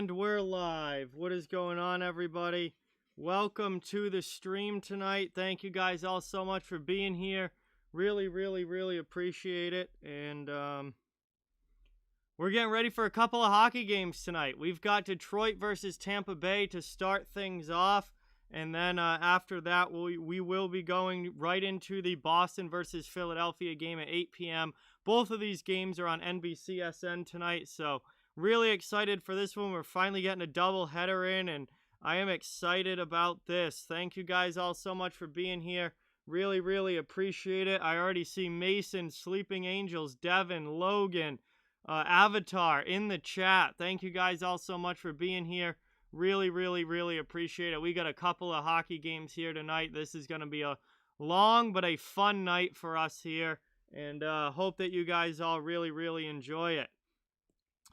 And we're live. What is going on, everybody? Welcome to the stream tonight. Thank you guys all so much for being here. Really appreciate it. And we're getting ready for a couple of hockey games tonight. We've got Detroit versus Tampa Bay to start things off. And then after that, we will be going right into the Boston versus Philadelphia game at 8 p.m. Both of these games are on NBCSN tonight, so really excited for this one. We're finally getting a double header in, and I am excited about this. Thank you guys all so much for being here. Really appreciate it. I already see Mason, Sleeping Angels, Devin, Logan, Avatar in the chat. Thank you guys all so much for being here. Really appreciate it. We got a couple of hockey games here tonight. This is going to be a long but a fun night for us here. And hope that you guys all really enjoy it.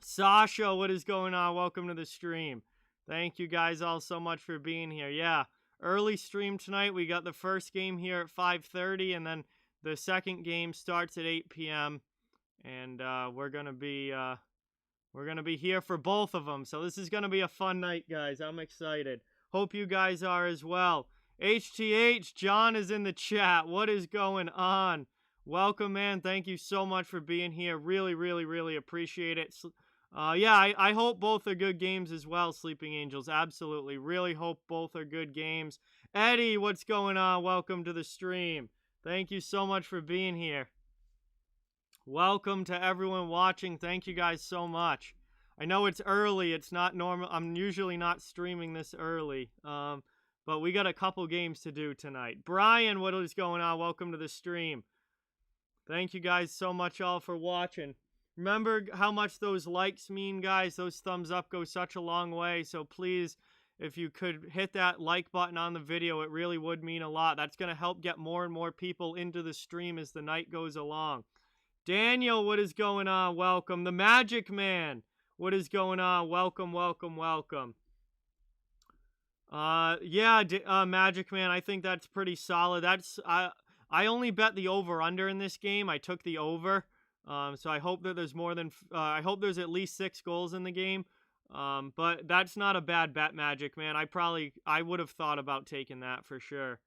Sasha, what is going on? Welcome to the stream. Thank you guys all so much for being here. Yeah, early stream tonight. We got the first game here at 5:30, and then the second game starts at 8 p.m. And we're gonna be here for both of them. So this is gonna be a fun night, guys. I'm excited. Hope you guys are as well. HTH, John is in the chat. What is going on? Welcome, man. Thank you so much for being here. Really appreciate it. Yeah, I hope both are good games as well, Sleeping Angels. Absolutely. Really hope both are good games. Eddie, what's going on? Welcome to the stream. Thank you so much for being here. Welcome to everyone watching. Thank you guys so much. I know it's early. It's not normal. I'm usually not streaming this early. But we got a couple games to do tonight. Brian, what is going on? Welcome to the stream. Thank you guys so much all for watching. Remember how much those likes mean, guys. Those thumbs up go such a long way. So please, if you could hit that like button on the video, it really would mean a lot. That's going to help get more and more people into the stream as the night goes along. Daniel, what is going on? Welcome. The Magic Man, what is going on? Welcome. Yeah, Magic Man, I think that's pretty solid. I only bet the over-under in this game. I took the over. So I hope that there's I hope there's at least 6 goals in the game. But that's not a bad bet, Magic Man. I would have thought about taking that for sure.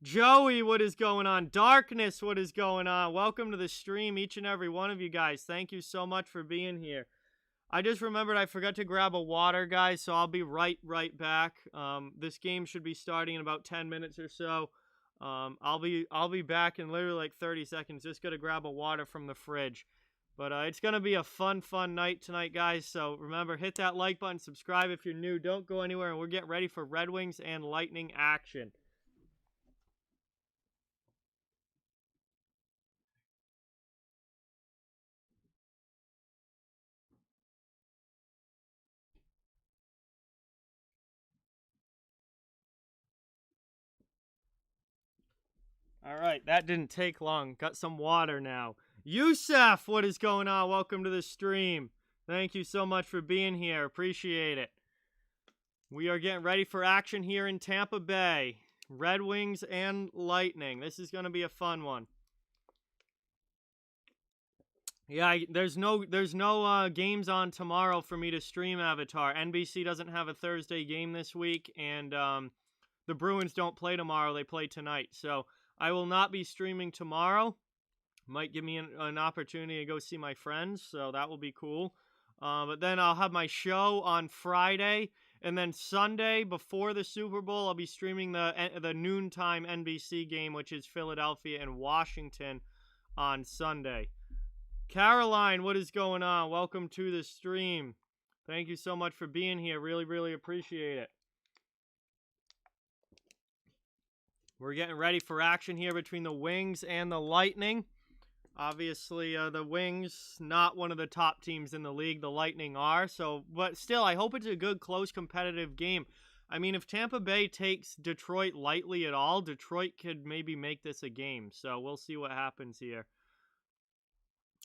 Joey, what is going on? Darkness, what is going on? Welcome to the stream, each and every one of you guys. Thank you so much for being here. I just remembered I forgot to grab a water, guys, so I'll be right back. This game should be starting in about 10 minutes or so. I'll be back in literally like 30 seconds. Just gotta grab a water from the fridge. But it's gonna be a fun night tonight, guys. So remember, hit that like button, subscribe if you're new. Don't go anywhere, and we're getting ready for Red Wings and Lightning action. All right, that didn't take long. Got some water now. Yusef, what is going on? Welcome to the stream. Thank you so much for being here. Appreciate it. We are getting ready for action here in Tampa Bay. Red Wings and Lightning. This is going to be a fun one. Yeah, there's no games on tomorrow for me to stream, Avatar. NBC doesn't have a Thursday game this week, and the Bruins don't play tomorrow. They play tonight. So I will not be streaming tomorrow. Might give me an opportunity to go see my friends, so that will be cool. But then I'll have my show on Friday, and then Sunday before the Super Bowl, I'll be streaming the noontime NBC game, which is Philadelphia and Washington on Sunday. Caroline, what is going on? Welcome to the stream. Thank you so much for being here. Really appreciate it. We're getting ready for action here between the Wings and the Lightning. Obviously, the Wings, not one of the top teams in the league. The Lightning are. But still, I hope it's a good, close, competitive game. I mean, if Tampa Bay takes Detroit lightly at all, Detroit could maybe make this a game. So we'll see what happens here.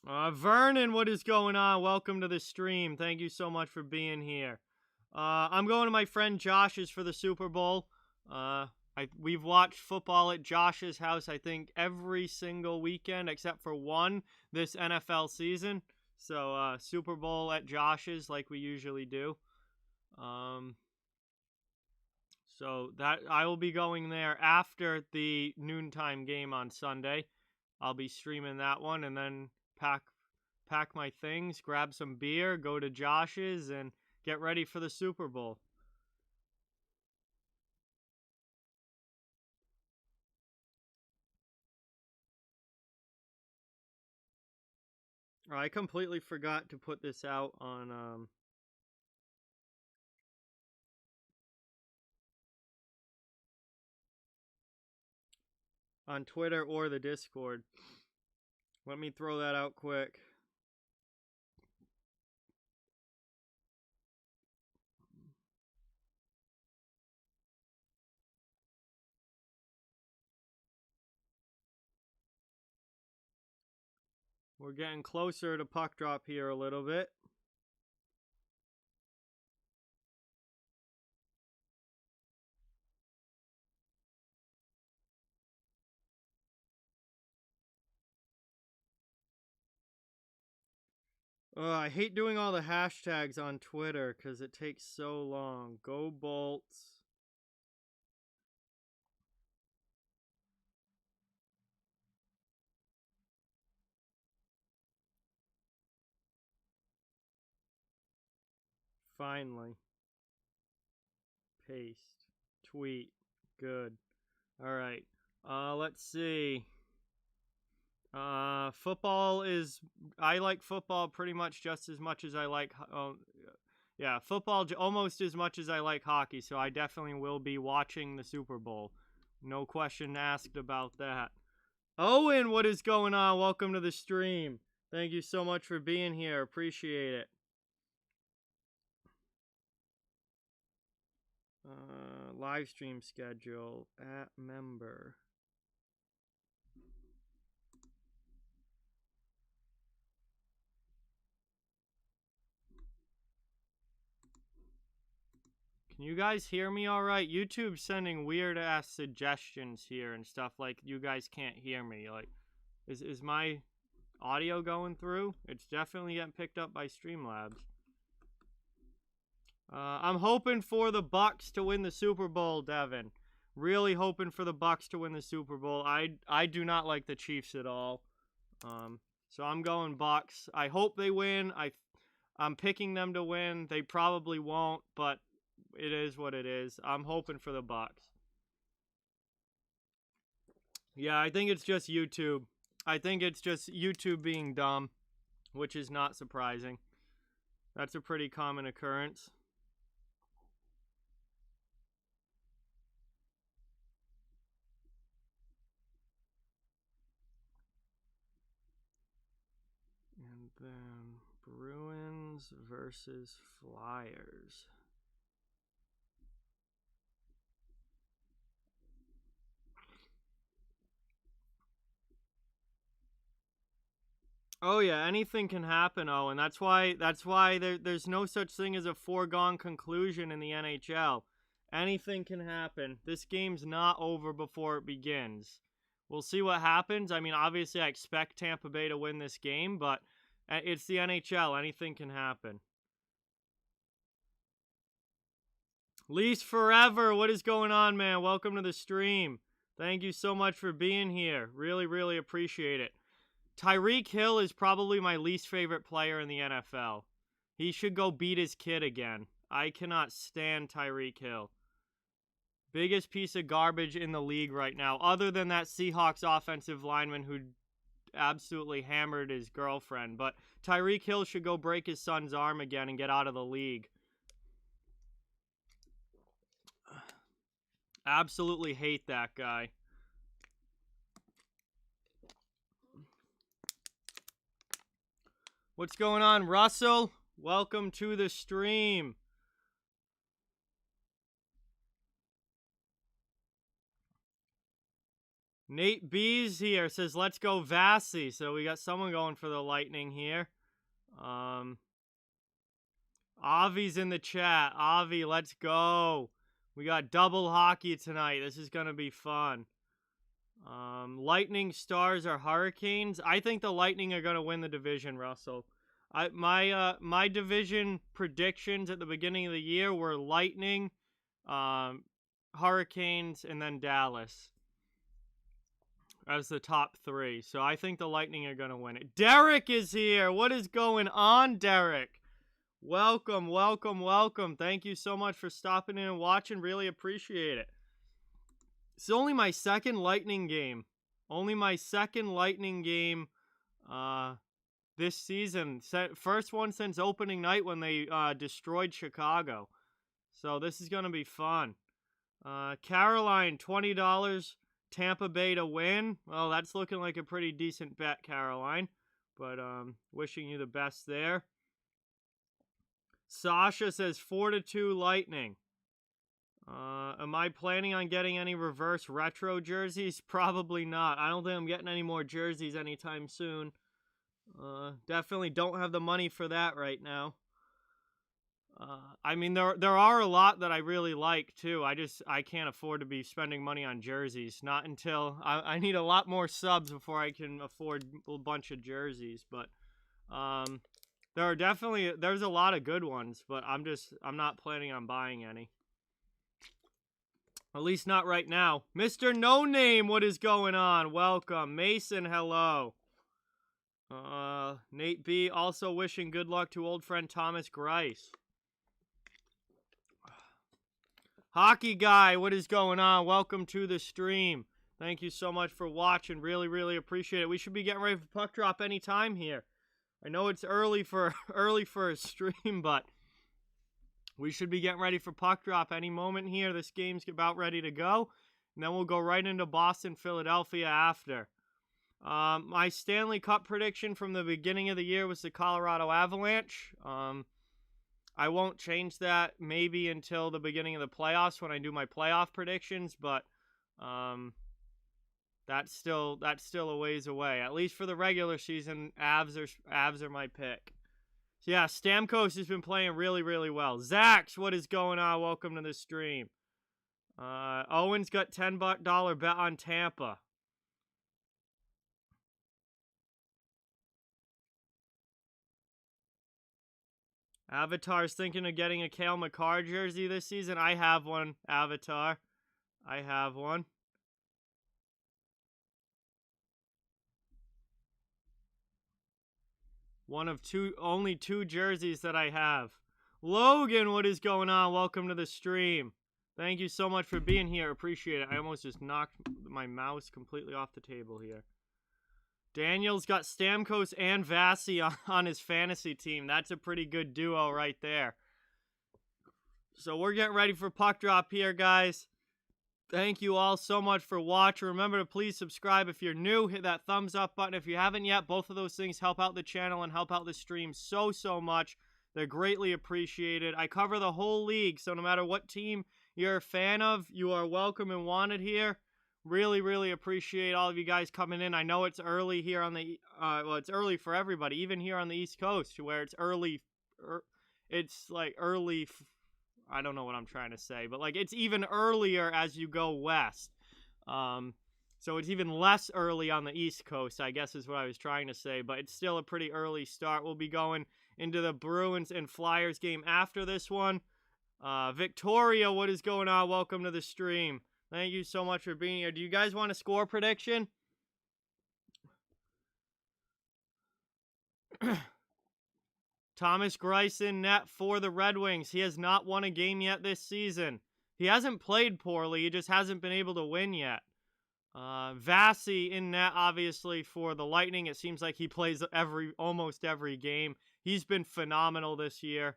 Vernon, what is going on? Welcome to the stream. Thank you so much for being here. I'm going to my friend Josh's for the Super Bowl. We've watched football at Josh's house, I think, every single weekend except for one this NFL season. So Super Bowl at Josh's like we usually do. So that I will be going there after the noontime game on Sunday. I'll be streaming that one and then pack my things, grab some beer, go to Josh's, and get ready for the Super Bowl. I completely forgot to put this out on Twitter or the Discord. Let me throw that out quick. We're getting closer to puck drop here a little bit. I hate doing all the hashtags on Twitter because it takes so long. Go Bolts. Finally. Paste. Tweet. Good. Alright. Let's see. Football is... I like football pretty much just as much as I like... yeah, football almost as much as I like hockey, so I definitely will be watching the Super Bowl. No question asked about that. Owen, what is going on? Welcome to the stream. Thank you so much for being here. Appreciate it. Live stream schedule at member. Can you guys hear me all right? YouTube's sending weird ass suggestions here and stuff like you guys can't hear me. Like, is my audio going through? It's definitely getting picked up by Streamlabs. I'm hoping for the Bucks to win the Super Bowl, Devin. Really hoping for the Bucks to win the Super Bowl. I do not like the Chiefs at all. So I'm going Bucks. I hope they win. I'm picking them to win. They probably won't, but it is what it is. I'm hoping for the Bucks. Yeah, I think it's just YouTube. I think it's just YouTube being dumb, which is not surprising. That's a pretty common occurrence. And then Bruins versus Flyers. Oh yeah, anything can happen. Oh, and that's why there's no such thing as a foregone conclusion in the NHL. Anything can happen. This game's not over before it begins. We'll see what happens. I mean, obviously, I expect Tampa Bay to win this game, but it's the NHL. Anything can happen. Lease forever. What is going on, man? Welcome to the stream. Thank you so much for being here. Really, really appreciate it. Tyreek Hill is probably my least favorite player in the NFL. He should go beat his kid again. I cannot stand Tyreek Hill. Biggest piece of garbage in the league right now, other than that Seahawks offensive lineman who absolutely hammered his girlfriend. But Tyreek Hill should go break his son's arm again and get out of the league. Absolutely hate that guy. What's going on, Russell? Welcome to the stream. Nate B's here says, let's go Vasi. So we got someone going for the Lightning here. Avi's in the chat. Avi, let's go. We got double hockey tonight. This is going to be fun. Lightning, Stars, or Hurricanes? I think the Lightning are going to win the division, Russell. My division predictions at the beginning of the year were Lightning, Hurricanes, and then Dallas as the top 3. So I think the Lightning are going to win it. Derek is here. What is going on, Derek? Welcome, welcome, welcome. Thank you so much for stopping in and watching. Really appreciate it. It's only my second Lightning game. Only my second Lightning game this season. First one since opening night when they destroyed Chicago. So this is going to be fun. Caroline, $20. Tampa Bay to win. Well, that's looking like a pretty decent bet, Caroline. But wishing you the best there. Sasha says 4-2 Lightning. Am I planning on getting any reverse retro jerseys? Probably not. I don't think I'm getting any more jerseys anytime soon. Definitely don't have the money for that right now. I mean, there are a lot that I really like, too. I can't afford to be spending money on jerseys. Not until... I need a lot more subs before I can afford a bunch of jerseys. But, there's a lot of good ones, but I'm not planning on buying any. At least not right now. Mr. No Name, what is going on? Welcome. Mason, hello. Nate B, also wishing good luck to old friend Thomas Grice. Hockey Guy, what is going on? Welcome to the stream. Thank you so much for watching. Really, really appreciate it. We should be getting ready for puck drop anytime here. I know it's early for a stream, but we should be getting ready for puck drop any moment here. This game's about ready to go. And then we'll go right into Boston, Philadelphia after. My Stanley Cup prediction from the beginning of the year was the Colorado Avalanche. I won't change that maybe until the beginning of the playoffs when I do my playoff predictions, but that's still a ways away. At least for the regular season, Avs are my pick. So yeah, Stamkos has been playing really, really well. Zax, what is going on? Welcome to the stream. Owen's got $10 bet on Tampa. Avatar's thinking of getting a Cale Makar jersey this season. I have one, Avatar. I have one. One of only two jerseys that I have. Logan, what is going on? Welcome to the stream. Thank you so much for being here. Appreciate it. I almost just knocked my mouse completely off the table here. Daniel's got Stamkos and Vasi on his fantasy team. That's a pretty good duo right there. So we're getting ready for puck drop here, guys. Thank you all so much for watching. Remember to please subscribe if you're new. Hit that thumbs up button if you haven't yet. Both of those things help out the channel and help out the stream so much. They're greatly appreciated. I cover the whole league, so no matter what team you're a fan of, you are welcome and wanted here. Really, really appreciate all of you guys coming in. I know it's early here on the, well, it's early for everybody, even here on the East Coast, where it's early, it's like early, I don't know what I'm trying to say, but like it's even earlier as you go west. So it's even less early on the East Coast, I guess is what I was trying to say, but it's still a pretty early start. We'll be going into the Bruins and Flyers game after this one. Victoria, what is going on? Welcome to the stream. Thank you so much for being here. Do you guys want a score prediction? Thomas Greiss in net for the Red Wings. He has not won a game yet this season. He hasn't played poorly. He just hasn't been able to win yet. Vasi in net, obviously, for the Lightning. It seems like he plays almost every game. He's been phenomenal this year.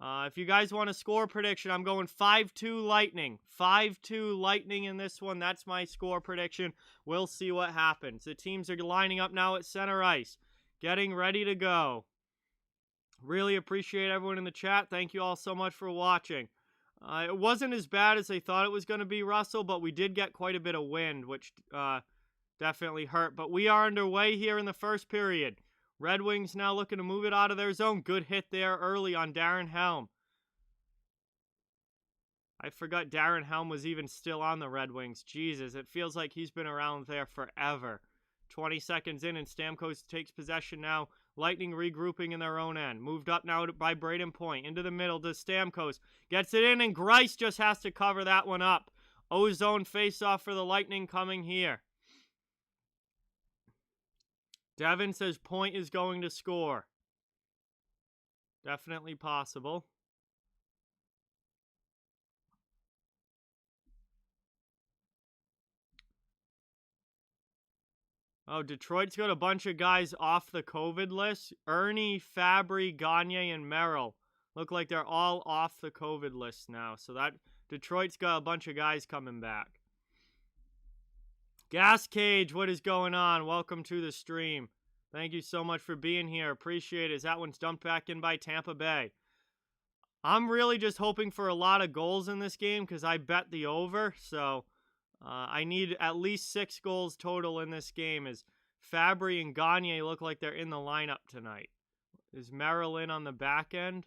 If you guys want a score prediction, I'm going 5-2 Lightning. 5-2 Lightning in this one. That's my score prediction. We'll see what happens. The teams are lining up now at center ice. Getting ready to go. Really appreciate everyone in the chat. Thank you all so much for watching. It wasn't as bad as they thought it was going to be, Russell, but we did get quite a bit of wind, which definitely hurt. But we are underway here in the first period. Red Wings now looking to move it out of their zone. Good hit there early on Darren Helm. I forgot Darren Helm was even still on the Red Wings. Jesus, it feels like he's been around there forever. 20 seconds in, and Stamkos takes possession now. Lightning regrouping in their own end. Moved up now by Braden Point. Into the middle to Stamkos. Gets it in, and Greiss just has to cover that one up. O-zone face-off for the Lightning coming here. Devin says Point is going to score. Definitely possible. Oh, Detroit's got a bunch of guys off the COVID list. Ernie, Fabry, Gagne, and Merrill look like they're all off the COVID list now. So that Detroit's got a bunch of guys coming back. Gas Cage, what is going on? Welcome to the stream. Thank you so much for being here. Appreciate it. As that one's dumped back in by Tampa Bay. I'm really just hoping for a lot of goals in this game because I bet the over. So I need at least 6 goals total in this game as Fabry and Gagne look like they're in the lineup tonight. Is Merrill in on the back end?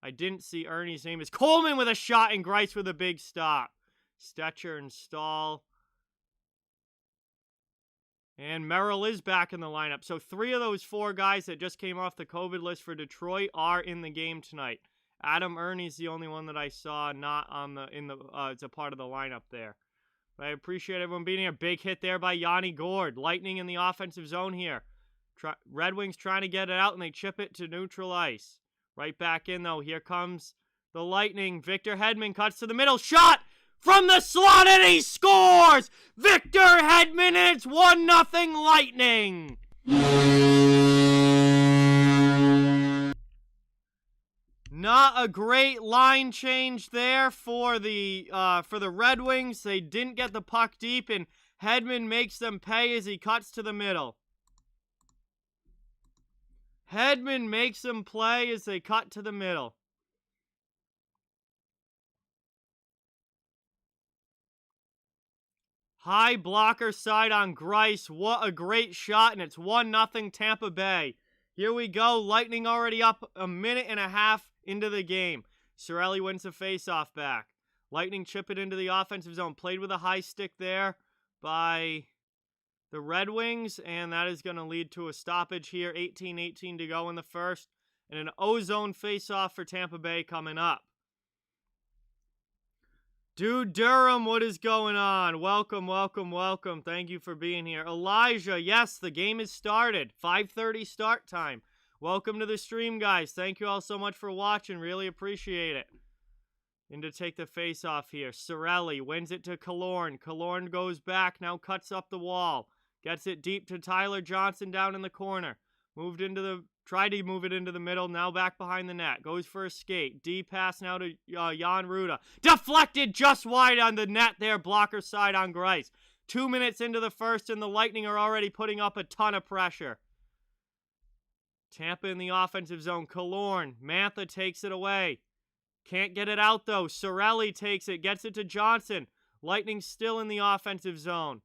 I didn't see Ernie's name. Is Coleman with a shot and Greiss with a big stop. Stetcher and Stahl. And Merrill is back in the lineup. So 3 of those 4 guys that just came off the COVID list for Detroit are in the game tonight. Adam Ernie's the only one that I saw not on it's a part of the lineup there. But I appreciate everyone being here. Big hit there by Yanni Gourde. Lightning in the offensive zone here. Red Wings trying to get it out, and they chip it to neutral ice. Right back in, though. Here comes the Lightning. Victor Hedman cuts to the middle. Shot from the slot, and he scores! Victor Hedman, and it's 1-0 Lightning! Not a great line change there for the Red Wings. They didn't get the puck deep, and Hedman makes them pay as he cuts to the middle. Hedman makes them play as they cut to the middle. High blocker side on Greiss. What a great shot, and it's 1-0 Tampa Bay. Here we go. Lightning already up a minute and a half into the game. Cirelli wins the faceoff back. Lightning chip it into the offensive zone. Played with a high stick there by the Red Wings, and that is going to lead to a stoppage here. 18-18 to go in the first, and an O-zone faceoff for Tampa Bay coming up. Dude Durham, what is going on? Welcome, welcome, welcome. Thank you for being here. Elijah, yes, the game is started. 5:30 start time. Welcome to the stream, guys. Thank you all so much for watching. Really appreciate it. And to take the face-off here. Cirelli wins it to Killorn. Killorn goes back, now cuts up the wall. Gets it deep to Tyler Johnson down in the corner. Tried to move it into the middle, now back behind the net. Goes for a skate. D pass now to Jan Ruda. Deflected just wide on the net there. Blocker side on Greiss. 2 minutes into the first, and the Lightning are already putting up a ton of pressure. Tampa in the offensive zone. Killorn. Mantha takes it away. Can't get it out, though. Cirelli takes it. Gets it to Johnson. Lightning still in the offensive zone.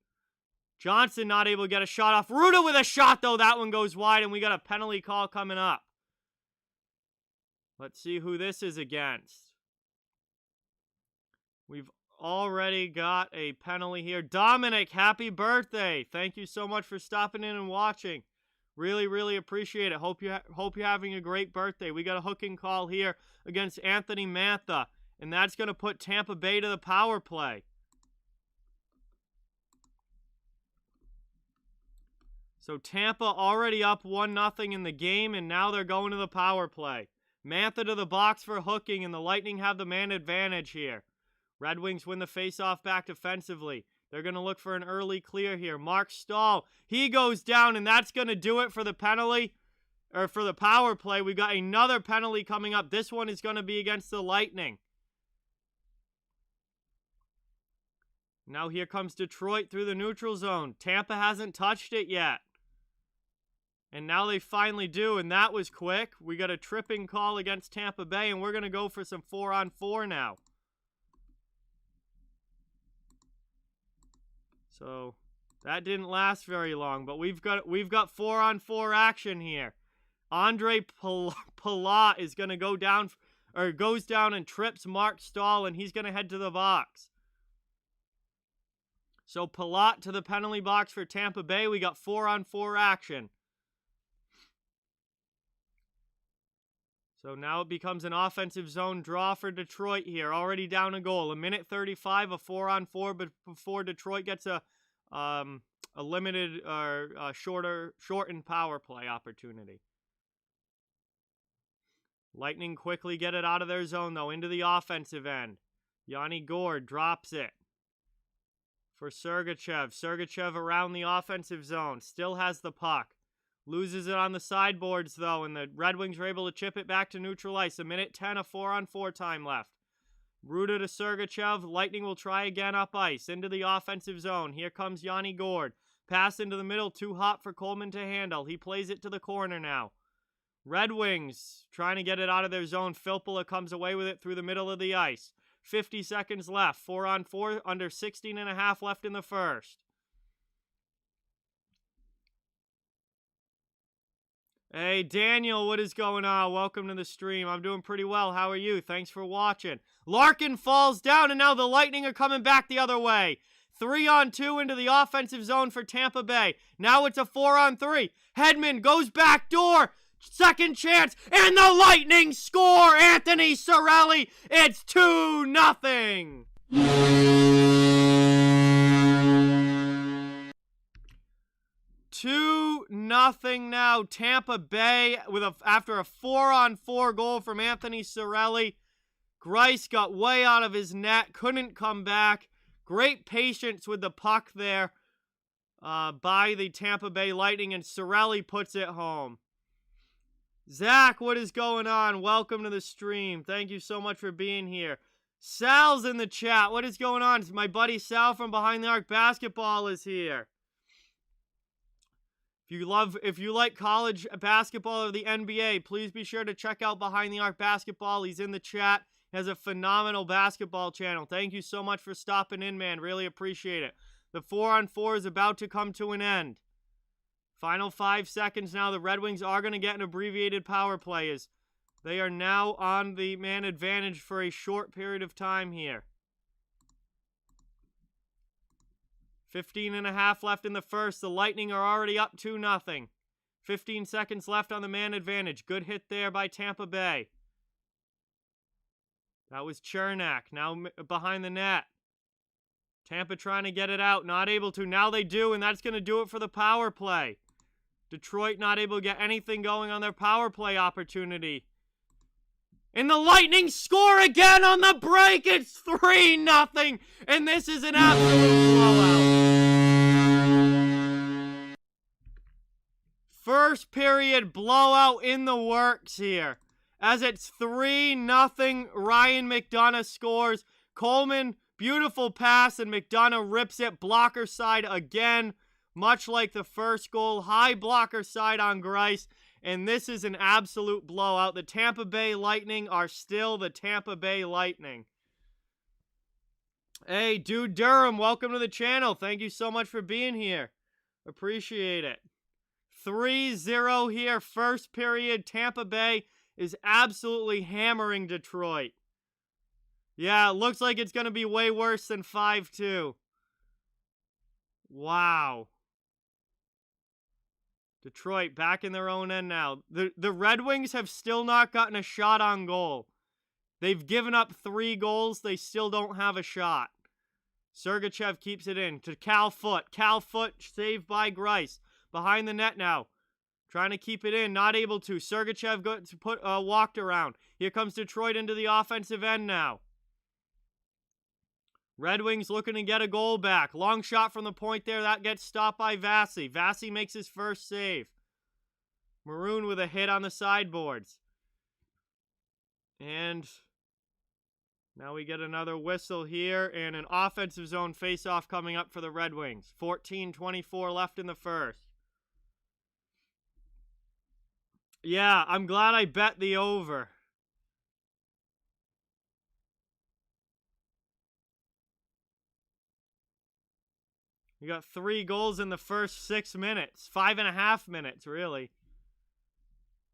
Johnson not able to get a shot off. Ruda with a shot, though. That one goes wide, and we got a penalty call coming up. Let's see who this is against. We've already got a penalty here. Dominic, happy birthday. Thank you so much for stopping in and watching. Really, really appreciate it. Hope you're having a great birthday. We got a hooking call here against Anthony Mantha, and that's going to put Tampa Bay to the power play. So Tampa already up 1-0 in the game, and now they're going to the power play. Mantha to the box for hooking, and the Lightning have the man advantage here. Red Wings win the faceoff back defensively. They're going to look for an early clear here. Mark Stahl, he goes down, and that's going to do it for the penalty, or for the power play. We got another penalty coming up. This one is going to be against the Lightning. Now here comes Detroit through the neutral zone. Tampa hasn't touched it yet. And now they finally do, and that was quick. We got a tripping call against Tampa Bay, and we're going to go for some 4-on-4 now. So that didn't last very long, but we've got 4-on-4 action here. Andre Palat is going to go down, or goes down and trips Mark Stahl, and he's going to head to the box. So Palat to the penalty box for Tampa Bay. We got 4-on-4 action. So now it becomes an offensive zone draw for Detroit here. Already down a goal. 1:35, a 4-on-4, but before Detroit gets a limited or shortened power play opportunity. Lightning quickly get it out of their zone, though, into the offensive end. Yanni Gourde drops it for Sergachev. Sergachev around the offensive zone. Still has the puck. Loses it on the sideboards, though, and the Red Wings are able to chip it back to neutral ice. 1:10, a 4-on-4 time left. Ruda to Sergachev. Lightning will try again up ice. Into the offensive zone. Here comes Yanni Gourde. Pass into the middle. Too hot for Coleman to handle. He plays it to the corner now. Red Wings trying to get it out of their zone. Filppula comes away with it through the middle of the ice. 50 seconds left. 4-on-4, under 16.5 left in the first. Hey, Daniel, what is going on? Welcome to the stream. I'm doing pretty well. How are you? Thanks for watching. Larkin falls down, and now the Lightning are coming back the other way. 3-on-2 into the offensive zone for Tampa Bay. Now it's a 4-on-3. Hedman goes back door. Second chance, and the Lightning score! Anthony Cirelli! It's 2-0! 2-0 now. Tampa Bay after a 4-on-4 goal from Anthony Cirelli. Greiss got way out of his net, couldn't come back. Great patience with the puck there by the Tampa Bay Lightning, and Cirelli puts it home. Zach, what is going on? Welcome to the stream. Thank you so much for being here. Sal's in the chat. What is going on? My buddy Sal from Behind the Arc Basketball is here. If you like college basketball or the NBA, please be sure to check out Behind the Arc Basketball. He's in the chat. He has a phenomenal basketball channel. Thank you so much for stopping in, man. Really appreciate it. The 4-on-4 is about to come to an end. Final 5 seconds now. The Red Wings are going to get an abbreviated power play as they are now on the man advantage for a short period of time here. 15.5 left in the first. The Lightning are already up 2-0. 15 seconds left on the man advantage. Good hit there by Tampa Bay. That was Chernak. Now behind the net. Tampa trying to get it out. Not able to. Now they do, and that's going to do it for the power play. Detroit not able to get anything going on their power play opportunity. And the Lightning score again on the break. It's 3-0. And this is an absolute blowout. First period blowout in the works here. As it's 3-0, Ryan McDonough scores. Coleman, beautiful pass, and McDonough rips it blocker side again. Much like the first goal, high blocker side on Greiss, and this is an absolute blowout. The Tampa Bay Lightning are still the Tampa Bay Lightning. Hey, Dude Durham, welcome to the channel. Thank you so much for being here. Appreciate it. 3-0 here, first period. Tampa Bay is absolutely hammering Detroit. Yeah, it looks like it's going to be way worse than 5-2. Wow. Detroit back in their own end now. The Red Wings have still not gotten a shot on goal. They've given up 3 goals. They still don't have a shot. Sergachev keeps it in to Cal Foote. Cal Foote saved by Greiss. Behind the net now. Trying to keep it in. Not able to. Sergachev walked around. Here comes Detroit into the offensive end now. Red Wings looking to get a goal back. Long shot from the point there. That gets stopped by Vasi. Vasi makes his first save. Maroon with a hit on the sideboards. And now we get another whistle here and an offensive zone faceoff coming up for the Red Wings. 14:24 left in the first. Yeah, I'm glad I bet the over. We got 3 goals in the first 6 minutes. 5.5 minutes, really.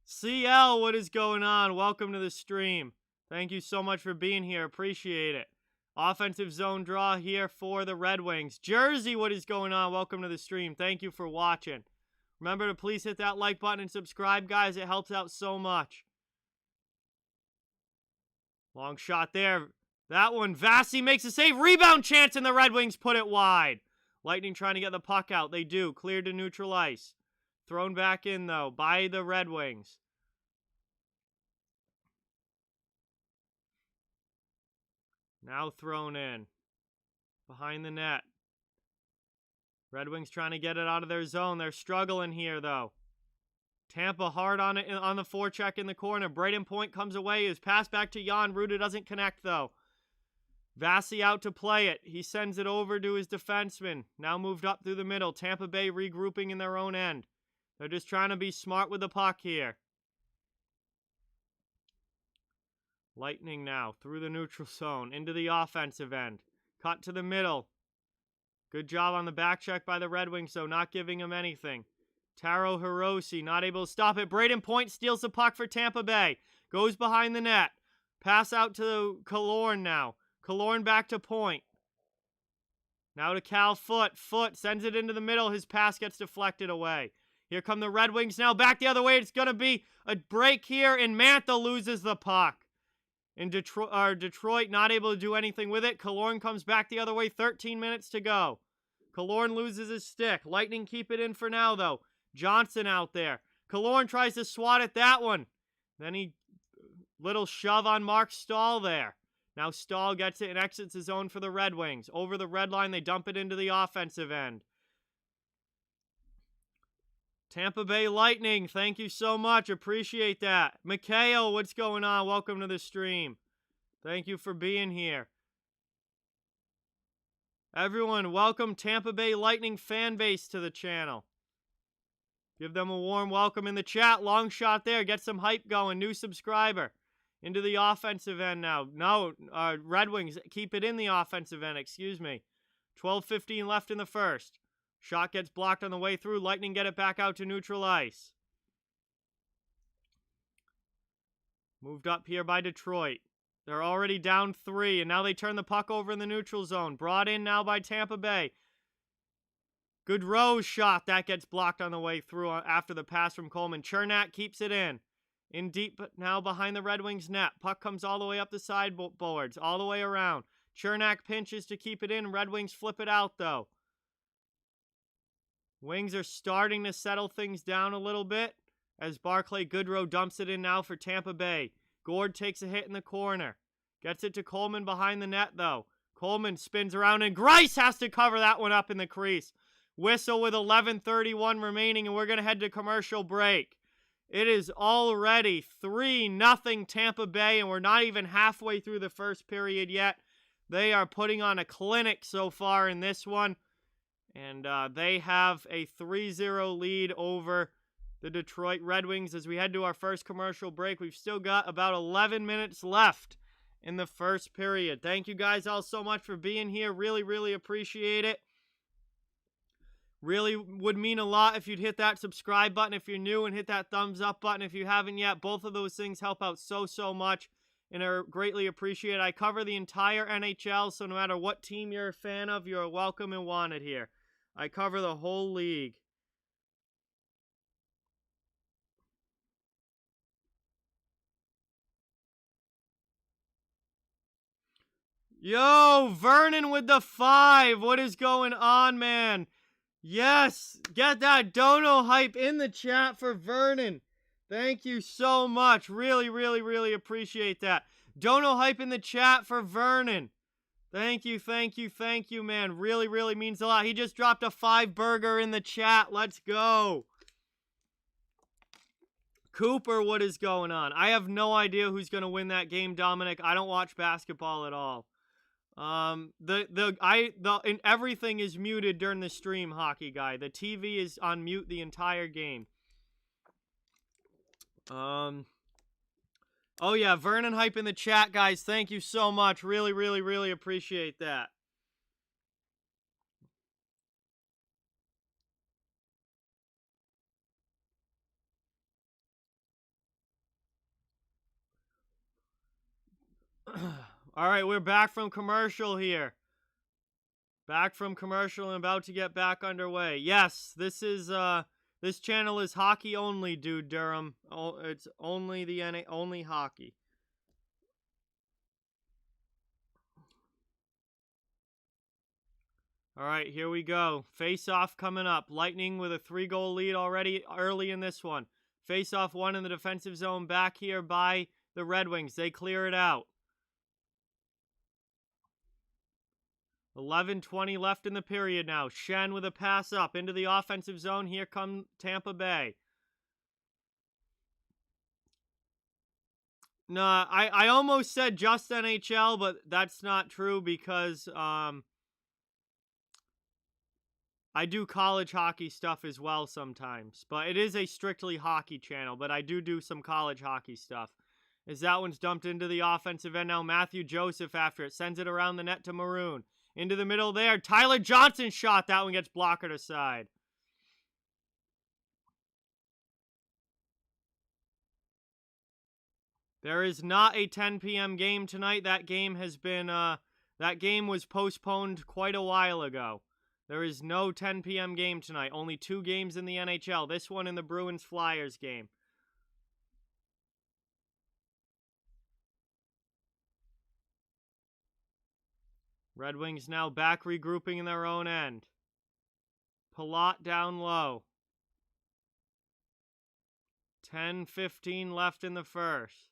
CL, what is going on? Welcome to the stream. Thank you so much for being here. Appreciate it. Offensive zone draw here for the Red Wings. Jersey, what is going on? Welcome to the stream. Thank you for watching. Remember to please hit that like button and subscribe, guys. It helps out so much. Long shot there. That one, Vasi makes a save. Rebound chance, and the Red Wings put it wide. Lightning trying to get the puck out. They do. Cleared to neutral ice. Thrown back in, though, by the Red Wings. Now thrown in. Behind the net. Red Wings trying to get it out of their zone. They're struggling here, though. Tampa hard on it on the forecheck in the corner. Braden Point comes away. His pass back to Jan. Ruda doesn't connect, though. Vasi out to play it. He sends it over to his defenseman. Now moved up through the middle. Tampa Bay regrouping in their own end. They're just trying to be smart with the puck here. Lightning now through the neutral zone into the offensive end. Cut to the middle. Good job on the back check by the Red Wings, though, not giving him anything. Taro Hiroshi not able to stop it. Braden Point steals the puck for Tampa Bay. Goes behind the net. Pass out to Killorn now. Killorn back to Point. Now to Cal Foote. Foote sends it into the middle. His pass gets deflected away. Here come the Red Wings now. Back the other way. It's going to be a break here, and Mantha loses the puck. In Detroit not able to do anything with it. Killorn comes back the other way. 13 minutes to go. Killorn loses his stick. Lightning keep it in for now, though. Johnson out there. Killorn tries to swat at that one. Then he little shove on Mark Stahl there. Now Stahl gets it and exits his zone for the Red Wings. Over the red line, they dump it into the offensive end. Tampa Bay Lightning, thank you so much. Appreciate that. Mikhail, what's going on? Welcome to the stream. Thank you for being here. Everyone, welcome Tampa Bay Lightning fan base to the channel. Give them a warm welcome in the chat. Long shot there. Get some hype going. New subscriber. Into the offensive end now. No, Red Wings keep it in the offensive end. Excuse me. 12:15 left in the first. Shot gets blocked on the way through. Lightning get it back out to neutral ice. Moved up here by Detroit. They're already down 3, and now they turn the puck over in the neutral zone. Brought in now by Tampa Bay. Good Rose shot. That gets blocked on the way through after the pass from Coleman. Chernak keeps it in. In deep now behind the Red Wings net. Puck comes all the way up the sideboards. All the way around. Chernak pinches to keep it in. Red Wings flip it out, though. Wings are starting to settle things down a little bit as Barclay Goodrow dumps it in now for Tampa Bay. Gord takes a hit in the corner. Gets it to Coleman behind the net, though. Coleman spins around, and Grice has to cover that one up in the crease. Whistle with 11:31 remaining, and we're going to head to commercial break. It is already 3-0 Tampa Bay, and we're not even halfway through the first period yet. They are putting on a clinic so far in this one, and they have a 3-0 lead over the Detroit Red Wings as we head to our first commercial break. We've still got about 11 minutes left in the first period. Thank you guys all so much for being here. Really, really appreciate it. Really would mean a lot if you'd hit that subscribe button if you're new and hit that thumbs up button if you haven't yet. Both of those things help out so much and are greatly appreciated. I cover the entire NHL, so no matter what team you're a fan of, you're welcome and wanted here. I cover the whole league. Yo, Vernon with the 5. What is going on, man? Yes, get that dono hype in the chat for Vernon. Thank you so much. Really, really, really appreciate that. Dono hype in the chat for Vernon. Thank you, man. Really, really means a lot. He just dropped a 5 burger in the chat. Let's go. Cooper, what is going on? I have no idea who's going to win that game, Dominic. I don't watch basketball at all. And everything is muted during the stream, hockey guy. The TV is on mute the entire game. Oh yeah, Vernon hype in the chat, guys. Thank you so much. Really, really, really appreciate that. All right, we're back from commercial here. Back from commercial and about to get back underway. Yes, this channel is hockey only, dude, Durham. Oh, it's only only hockey. All right, here we go. Face-off coming up. Lightning with a 3-goal lead already early in this one. Face-off one in the defensive zone back here by the Red Wings. They clear it out. 11:20 left in the period now. Shen with a pass up into the offensive zone. Here come Tampa Bay. No, I almost said just NHL, but that's not true because I do college hockey stuff as well sometimes, but it is a strictly hockey channel, but I do some college hockey stuff. As that one's dumped into the offensive end now, Matthew Joseph after it, sends it around the net to Maroon. Into the middle there, Tyler Johnson shot, that one gets blockered aside. There is not a 10 p.m. game tonight. That game was postponed quite a while ago. There is no 10 p.m. game tonight. Only 2 games in the NHL. This one and the Bruins-Flyers game. Red Wings now back regrouping in their own end. Palat down low. 10:15 left in the first.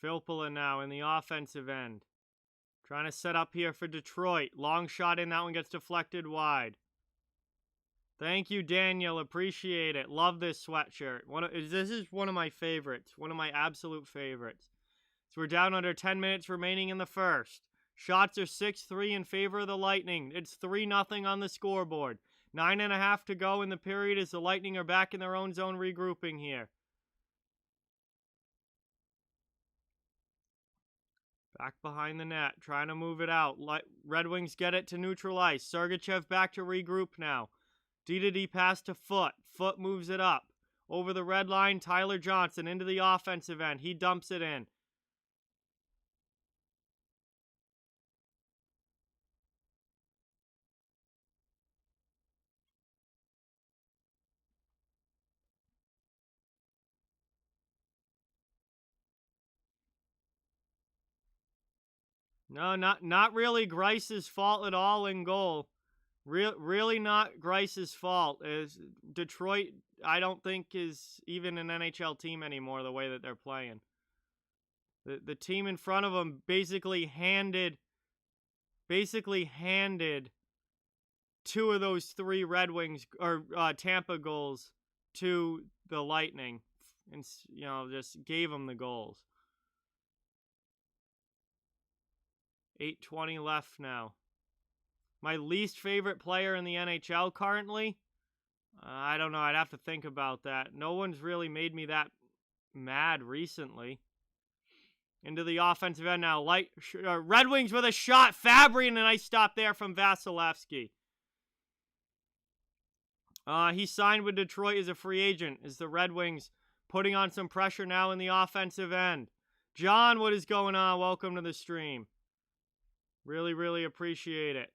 Filppula now in the offensive end. Trying to set up here for Detroit. Long shot in. That one gets deflected wide. Thank you, Daniel. Appreciate it. Love this sweatshirt. This is one of my favorites. One of my absolute favorites. So we're down under 10 minutes remaining in the first. Shots are 6-3 in favor of the Lightning. It's 3-0 on the scoreboard. 9.5 to go in the period as the Lightning are back in their own zone regrouping here. Back behind the net, trying to move it out. Red Wings get it to neutral ice. Sergachev back to regroup now. D pass to Foot. Foot moves it up. Over the red line, Tyler Johnson into the offensive end. He dumps it in. No, not really Grice's fault at all in goal. Really not Grice's fault. Is Detroit, I don't think, is even an NHL team anymore the way that they're playing. The team in front of them basically handed 2 of those 3 Red Wings or Tampa goals to the Lightning, and just gave them the goals. 8:20 left now. My least favorite player in the NHL currently? I don't know. I'd have to think about that. No one's really made me that mad recently. Into the offensive end now. Red Wings with a shot. Fabry, and a nice stop there from Vasilevsky. He signed with Detroit as a free agent. As the Red Wings putting on some pressure now in the offensive end. John, what is going on? Welcome to the stream. Really, really appreciate it.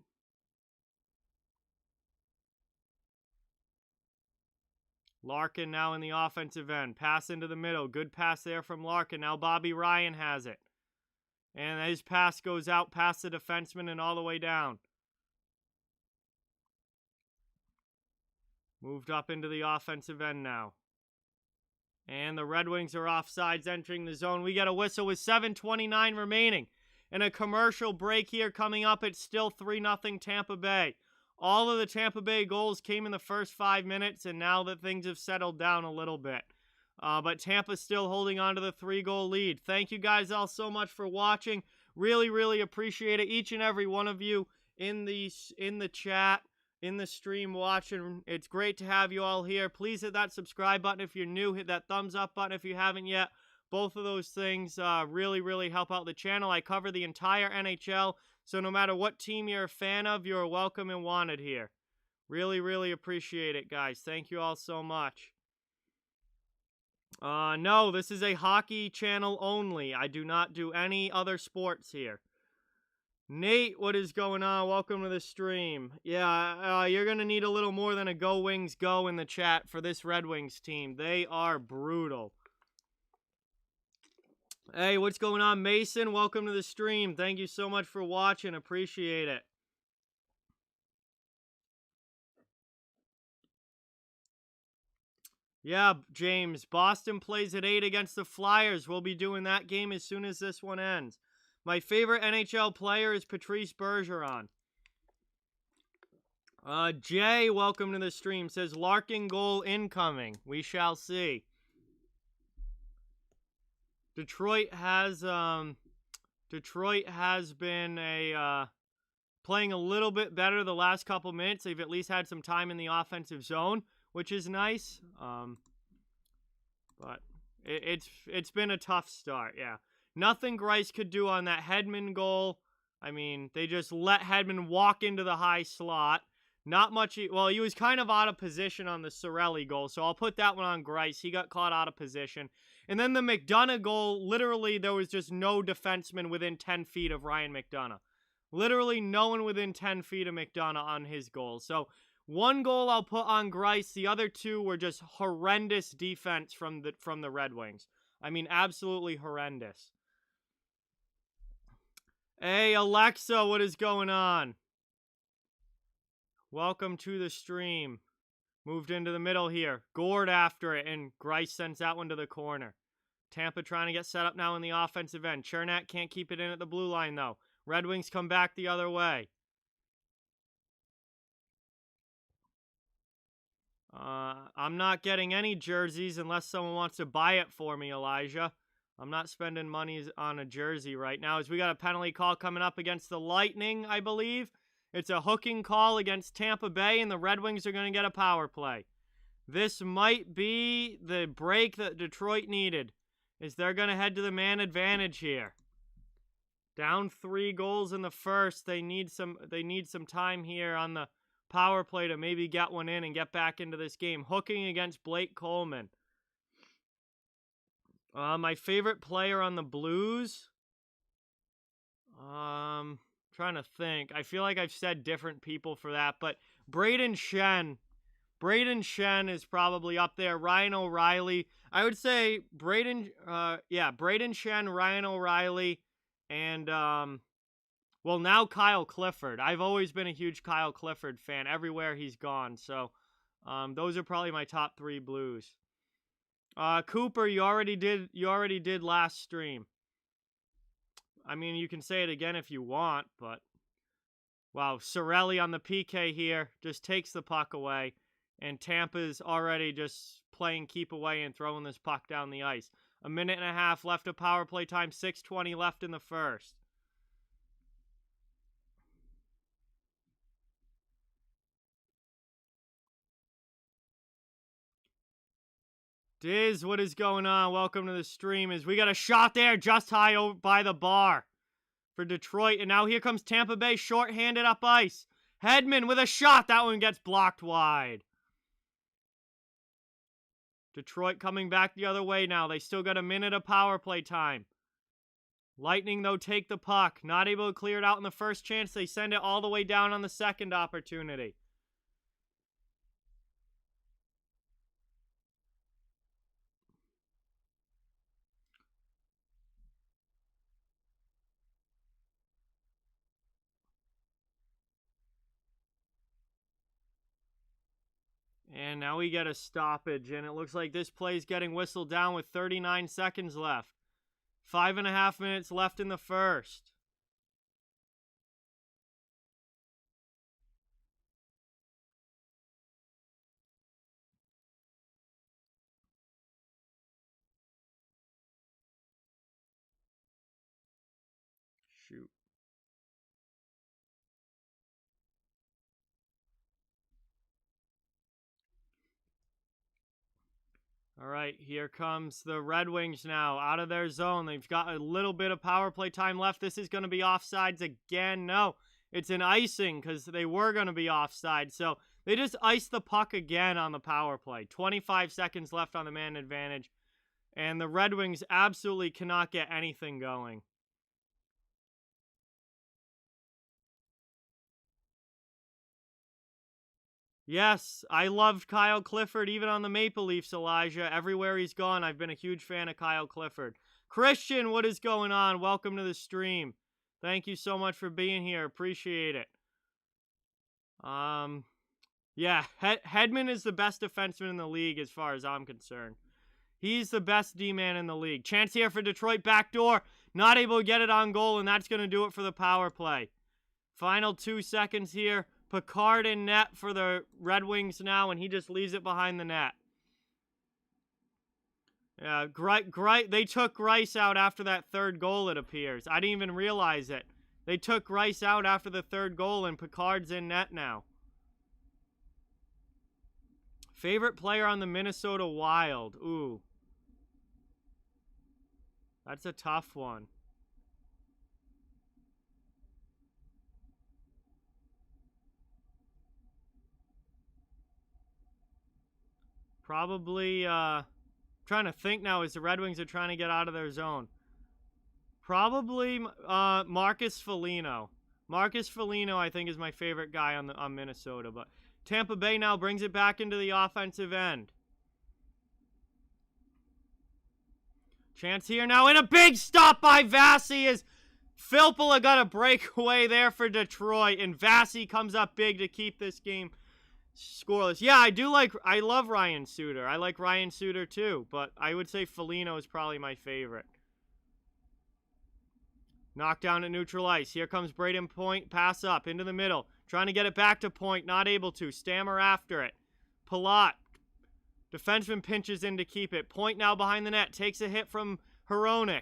Larkin now in the offensive end. Pass into the middle. Good pass there from Larkin. Now Bobby Ryan has it. And his pass goes out past the defenseman and all the way down. Moved up into the offensive end now. And the Red Wings are offsides entering the zone. We got a whistle with 7:29 remaining. And a commercial break here coming up. It's still 3-0 Tampa Bay. All of the Tampa Bay goals came in the first 5 minutes, and now that things have settled down a little bit. But Tampa's still holding on to the 3-goal lead. Thank you guys all so much for watching. Really, really appreciate it. Each and every one of you in the chat, in the stream watching. It's great to have you all here. Please hit that subscribe button if you're new. Hit that thumbs up button if you haven't yet. Both of those things really, really help out the channel. I cover the entire NHL, so no matter what team you're a fan of, you're welcome and wanted here. Really, really appreciate it, guys. Thank you all so much. No, this is a hockey channel only. I do not do any other sports here. Nate, what is going on? Welcome to the stream. Yeah, you're going to need a little more than a Go Wings Go in the chat for this Red Wings team. They are brutal. Hey, what's going on, Mason? Welcome to the stream. Thank you so much for watching. Appreciate it. Yeah, James. Boston plays at 8 against the Flyers. We'll be doing that game as soon as this one ends. My favorite NHL player is Patrice Bergeron. Jay, welcome to the stream. Says Larkin goal incoming. We shall see. Detroit has been playing a little bit better the last couple minutes. They've at least had some time in the offensive zone, which is nice. But it's been a tough start. Yeah, nothing Greiss could do on that Hedman goal. I mean, they just let Hedman walk into the high slot. Not much. Well, he was kind of out of position on the Cirelli goal, so I'll put that one on Greiss. He got caught out of position. And then the McDonough goal, literally, there was just no defenseman within 10 feet of Ryan McDonough. Literally no one within 10 feet of McDonough on his goal. So one goal I'll put on Greiss. The other two were just horrendous defense from the Red Wings. I mean, absolutely horrendous. Hey, Alexa, what is going on? Welcome to the stream. Moved into the middle here. Gord after it, and Greiss sends that one to the corner. Tampa trying to get set up now in the offensive end. Chernak can't keep it in at the blue line, though. Red Wings come back the other way. I'm not getting any jerseys unless someone wants to buy it for me, Elijah. I'm not spending money on a jersey right now, as we got a penalty call coming up against the Lightning, I believe. It's a hooking call against Tampa Bay, and the Red Wings are going to get a power play. This might be the break that Detroit needed, as they're going to head to the man advantage here. Down 3 goals in the first. They need some time here on the power play to maybe get one in and get back into this game. Hooking against Blake Coleman. My favorite player on the Blues. Trying to think. I feel like I've said different people for that, but Braden Shen is probably up there. Ryan O'Reilly. I would say Braden Shen, Ryan O'Reilly, and well, now Kyle Clifford. I've always been a huge Kyle Clifford fan everywhere he's gone. So those are probably my top 3 Blues. Cooper, you already did last stream. I mean, you can say it again if you want, but wow, Cirelli on the PK here just takes the puck away, and Tampa's already just playing keep away and throwing this puck down the ice. 1.5 minutes left of power play time, 6:20 left in the first. Diz, what is going on? Welcome to the stream. As we got a shot there just high over by the bar for Detroit. And now here comes Tampa Bay shorthanded up ice. Hedman with a shot. That one gets blocked wide. Detroit coming back the other way now. They still got 1 minute of power play time. Lightning, though, take the puck. Not able to clear it out in the first chance. They send it all the way down on the second opportunity. And now we get a stoppage, and it looks like this play's getting whistled down with 39 seconds left. 5.5 minutes left in the first. Shoot. All right, here comes the Red Wings now out of their zone. They've got a little bit of power play time left. This is going to be offsides again. No, it's an icing because they were going to be offside. So they just iced the puck again on the power play. 25 seconds left on the man advantage. And the Red Wings absolutely cannot get anything going. Yes, I loved Kyle Clifford even on the Maple Leafs, Elijah. Everywhere he's gone, I've been a huge fan of Kyle Clifford. Christian, what is going on? Welcome to the stream. Thank you so much for being here. Appreciate it. Yeah, Hedman is the best defenseman in the league as far as I'm concerned. He's the best D-man in the league. Chance here for Detroit, backdoor. Not able to get it on goal, and that's going to do it for the power play. Final 2 seconds here. Picard in net for the Red Wings now, and he just leaves it behind the net. Yeah, they took Grice out after that third goal, it appears. I didn't even realize it. They took Grice out after the third goal, and Picard's in net now. Favorite player on the Minnesota Wild? Ooh. That's a tough one. Probably, trying to think now as the Red Wings are trying to get out of their zone. Probably Marcus Foligno. Marcus Foligno, I think, is my favorite guy on Minnesota. But Tampa Bay now brings it back into the offensive end. Chance here now, and a big stop by Vasi as Filppula got a breakaway there for Detroit, and Vasi comes up big to keep this game scoreless. Yeah, I love Ryan Suter. I like Ryan Suter too, but I would say Foligno is probably my favorite. Knockdown at neutral ice. Here comes Braden Point. Pass up into the middle. Trying to get it back to Point. Not able to. Stammer after it. Palat. Defenseman pinches in to keep it. Point now behind the net. Takes a hit from Hronek.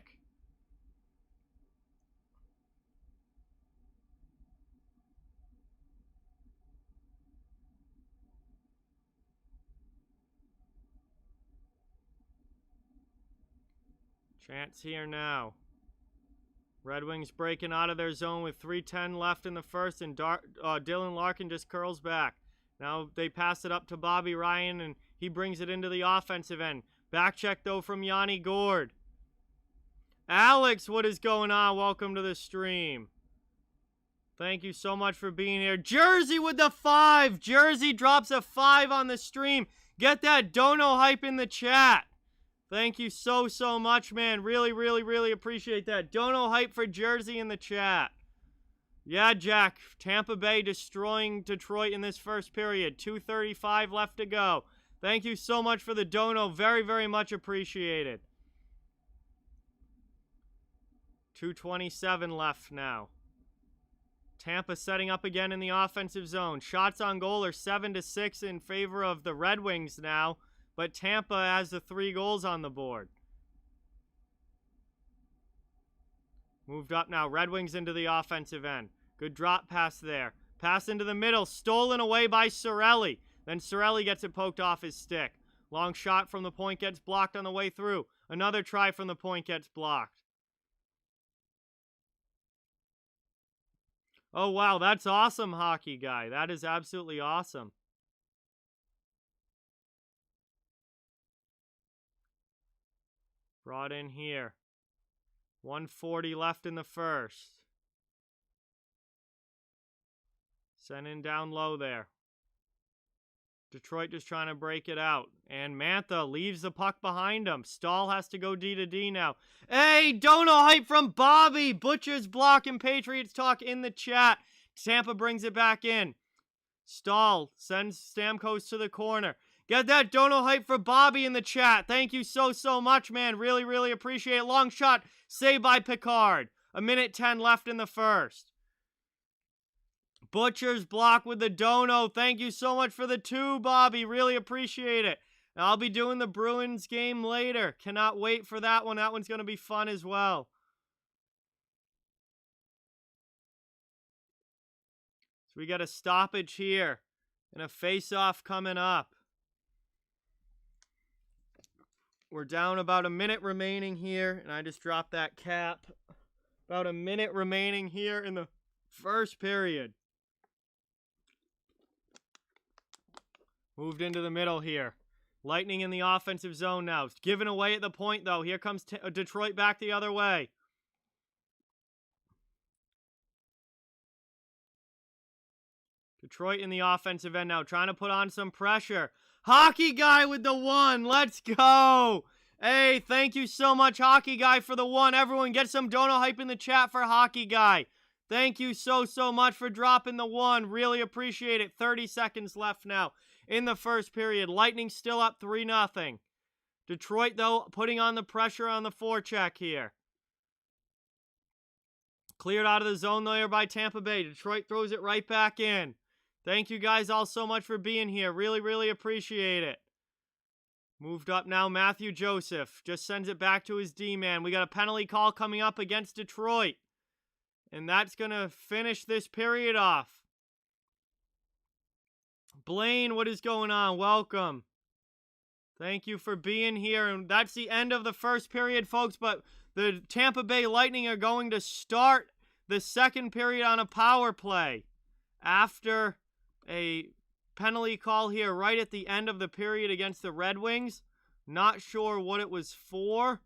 Chance here now. Red Wings breaking out of their zone with 3:10 left in the first, and Dylan Larkin just curls back. Now they pass it up to Bobby Ryan, and he brings it into the offensive end. Back check, though, from Yanni Gourde. Alex, what is going on? Welcome to the stream. Thank you so much for being here. Jersey with the 5. Jersey drops a 5 on the stream. Get that dono hype in the chat. Thank you so much, man. Really appreciate that. Dono hype for Jersey in the chat. Yeah, Jack. Tampa Bay destroying Detroit in this first period. 2:35 left to go. Thank you so much for the dono. Very much appreciated. 2:27 left now. Tampa setting up again in the offensive zone. Shots on goal are 7-6 in favor of the Red Wings now. But Tampa has the 3 goals on the board. Moved up now. Red Wings into the offensive end. Good drop pass there. Pass into the middle. Stolen away by Cirelli. Then Cirelli gets it poked off his stick. Long shot from the point gets blocked on the way through. Another try from the point gets blocked. Oh, wow. That's awesome, hockey guy. That is absolutely awesome. Brought in here. 1:40 left in the first. Sent in down low there. Detroit just trying to break it out. And Mantha leaves the puck behind him. Stahl has to go D to D now. Hey, dono hype from Bobby. Butcher's block and Patriots talk in the chat. Tampa brings it back in. Stahl sends Stamkos to the corner. Get that dono hype for Bobby in the chat. Thank you so much, man. Really appreciate it. Long shot saved by Picard. 1:10 left in the first. Butcher's block with the dono. Thank you so much for the 2, Bobby. Really appreciate it. And I'll be doing the Bruins game later. Cannot wait for that one. That one's going to be fun as well. So we got a stoppage here and a face-off coming up. We're down about a minute remaining here, and I just dropped that cap. About a minute remaining here in the first period. Moved into the middle here. Lightning in the offensive zone now. It's given away at the point, though. Here comes Detroit back the other way. Detroit in the offensive end now, trying to put on some pressure. Hockey Guy with the 1. Let's go. Hey, thank you so much, Hockey Guy, for the 1. Everyone, get some dono hype in the chat for Hockey Guy. Thank you so much for dropping the 1. Really appreciate it. 30 seconds left now in the first period. Lightning still up 3-0. Detroit, though, putting on the pressure on the forecheck here. Cleared out of the zone there by Tampa Bay. Detroit throws it right back in. Thank you guys all so much for being here. Really appreciate it. Moved up now, Matthew Joseph. Just sends it back to his D-man. We got a penalty call coming up against Detroit. And that's going to finish this period off. Blaine, what is going on? Welcome. Thank you for being here. And that's the end of the first period, folks. But the Tampa Bay Lightning are going to start the second period on a power play after a penalty call here right at the end of the period against the Red Wings. Not sure what it was for.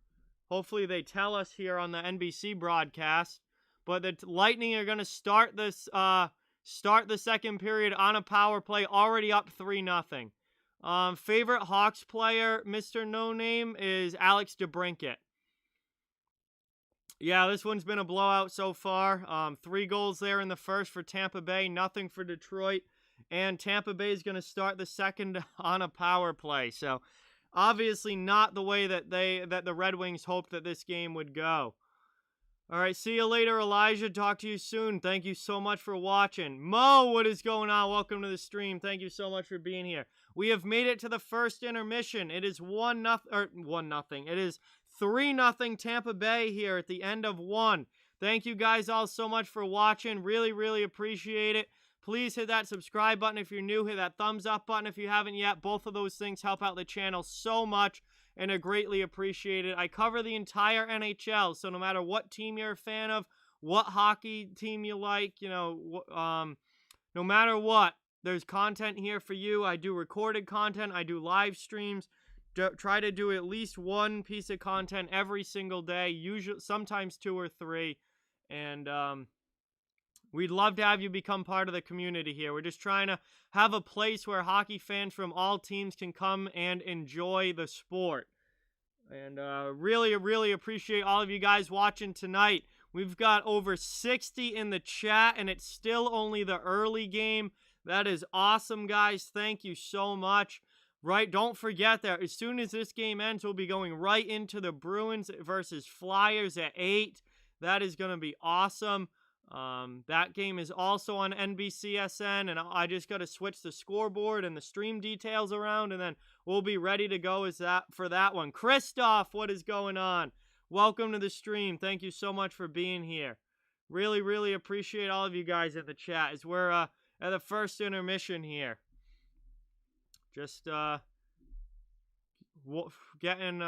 Hopefully they tell us here on the NBC broadcast. But the Lightning are going to start this start the second period on a power play, already up 3-0. Favorite Hawks player, Mr. No Name, is Alex DeBrincat. Yeah, this one's been a blowout so far. 3 goals there in the first for Tampa Bay, nothing for Detroit. And Tampa Bay is going to start the second on a power play. So, obviously not the way that the Red Wings hoped that this game would go. All right, see you later, Elijah. Talk to you soon. Thank you so much for watching. Mo, what is going on? Welcome to the stream. Thank you so much for being here. We have made it to the first intermission. It is 1-0. It is 3-0 Tampa Bay here at the end of 1. Thank you guys all so much for watching. Really appreciate it. Please hit that subscribe button if you're new. Hit that thumbs up button if you haven't yet. Both of those things help out the channel so much and are greatly appreciated. I cover the entire NHL, so no matter what team you're a fan of, what hockey team you like, no matter what, there's content here for you. I do recorded content. I do live streams. Try to do at least one piece of content every single day, usually sometimes 2 or 3, and we'd love to have you become part of the community here. We're just trying to have a place where hockey fans from all teams can come and enjoy the sport. And really appreciate all of you guys watching tonight. We've got over 60 in the chat, and it's still only the early game. That is awesome, guys. Thank you so much. Right, don't forget that as soon as this game ends, we'll be going right into the Bruins versus Flyers at 8. That is going to be awesome. That game is also on NBCSN, and I just got to switch the scoreboard and the stream details around, and then we'll be ready to go for that one. Christoph, what is going on? Welcome to the stream. Thank you so much for being here. Really appreciate all of you guys in the chat as we're at the first intermission here. Just getting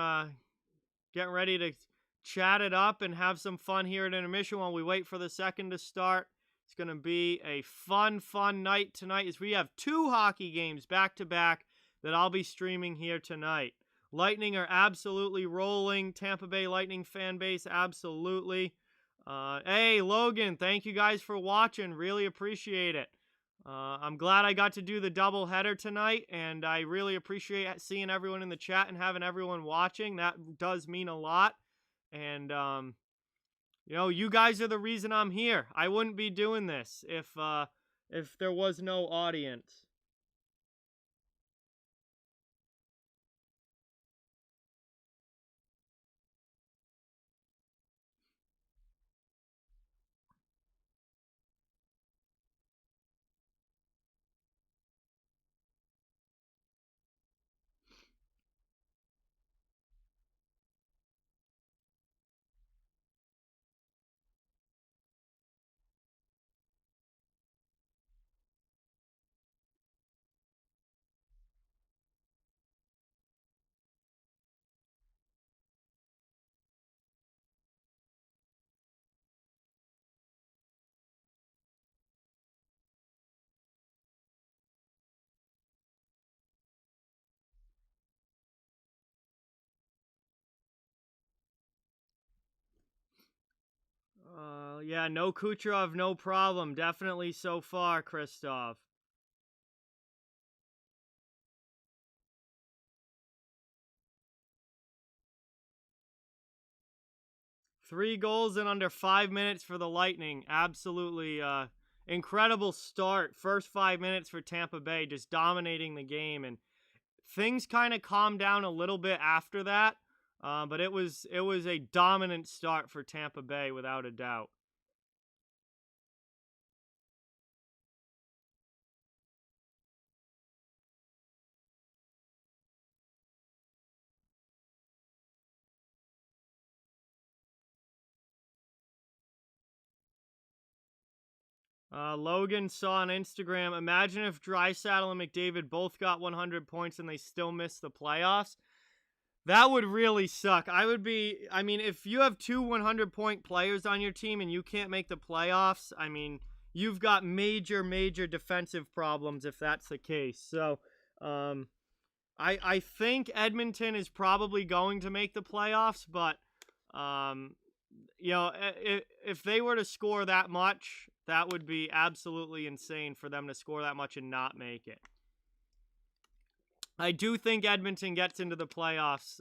ready to chat it up and have some fun here at intermission while we wait for the second to start. It's going to be a fun night tonight as we have 2 hockey games back-to-back that I'll be streaming here tonight. Lightning are absolutely rolling. Tampa Bay Lightning fan base, absolutely. Hey, Logan, thank you guys for watching. Really appreciate it. I'm glad I got to do the double header tonight, and I really appreciate seeing everyone in the chat and having everyone watching. That does mean a lot. And, you guys are the reason I'm here. I wouldn't be doing this if there was no audience. Yeah, no Kucherov, no problem. Definitely so far, Christoph. 3 goals in under 5 minutes for the Lightning. Absolutely incredible start. First 5 minutes for Tampa Bay, just dominating the game. And things kind of calmed down a little bit after that. But it was a dominant start for Tampa Bay, without a doubt. Logan saw on Instagram, imagine if Draisaitl and McDavid both got 100 points and they still missed the playoffs. That would really suck. If you have 2 100-point players on your team and you can't make the playoffs, you've got major, major defensive problems if that's the case. So, I think Edmonton is probably going to make the playoffs, but, if they were to score that much, that would be absolutely insane for them to score that much and not make it. I do think Edmonton gets into the playoffs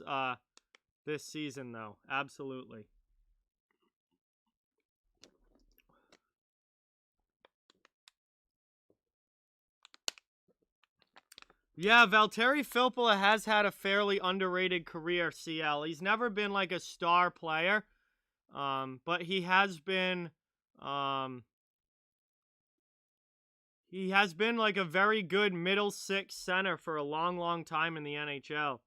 this season, though. Absolutely. Yeah, Valtteri Filppula has had a fairly underrated career, CL. He's never been like a star player, but he has been like a very good middle six center for a long, long time in the NHL.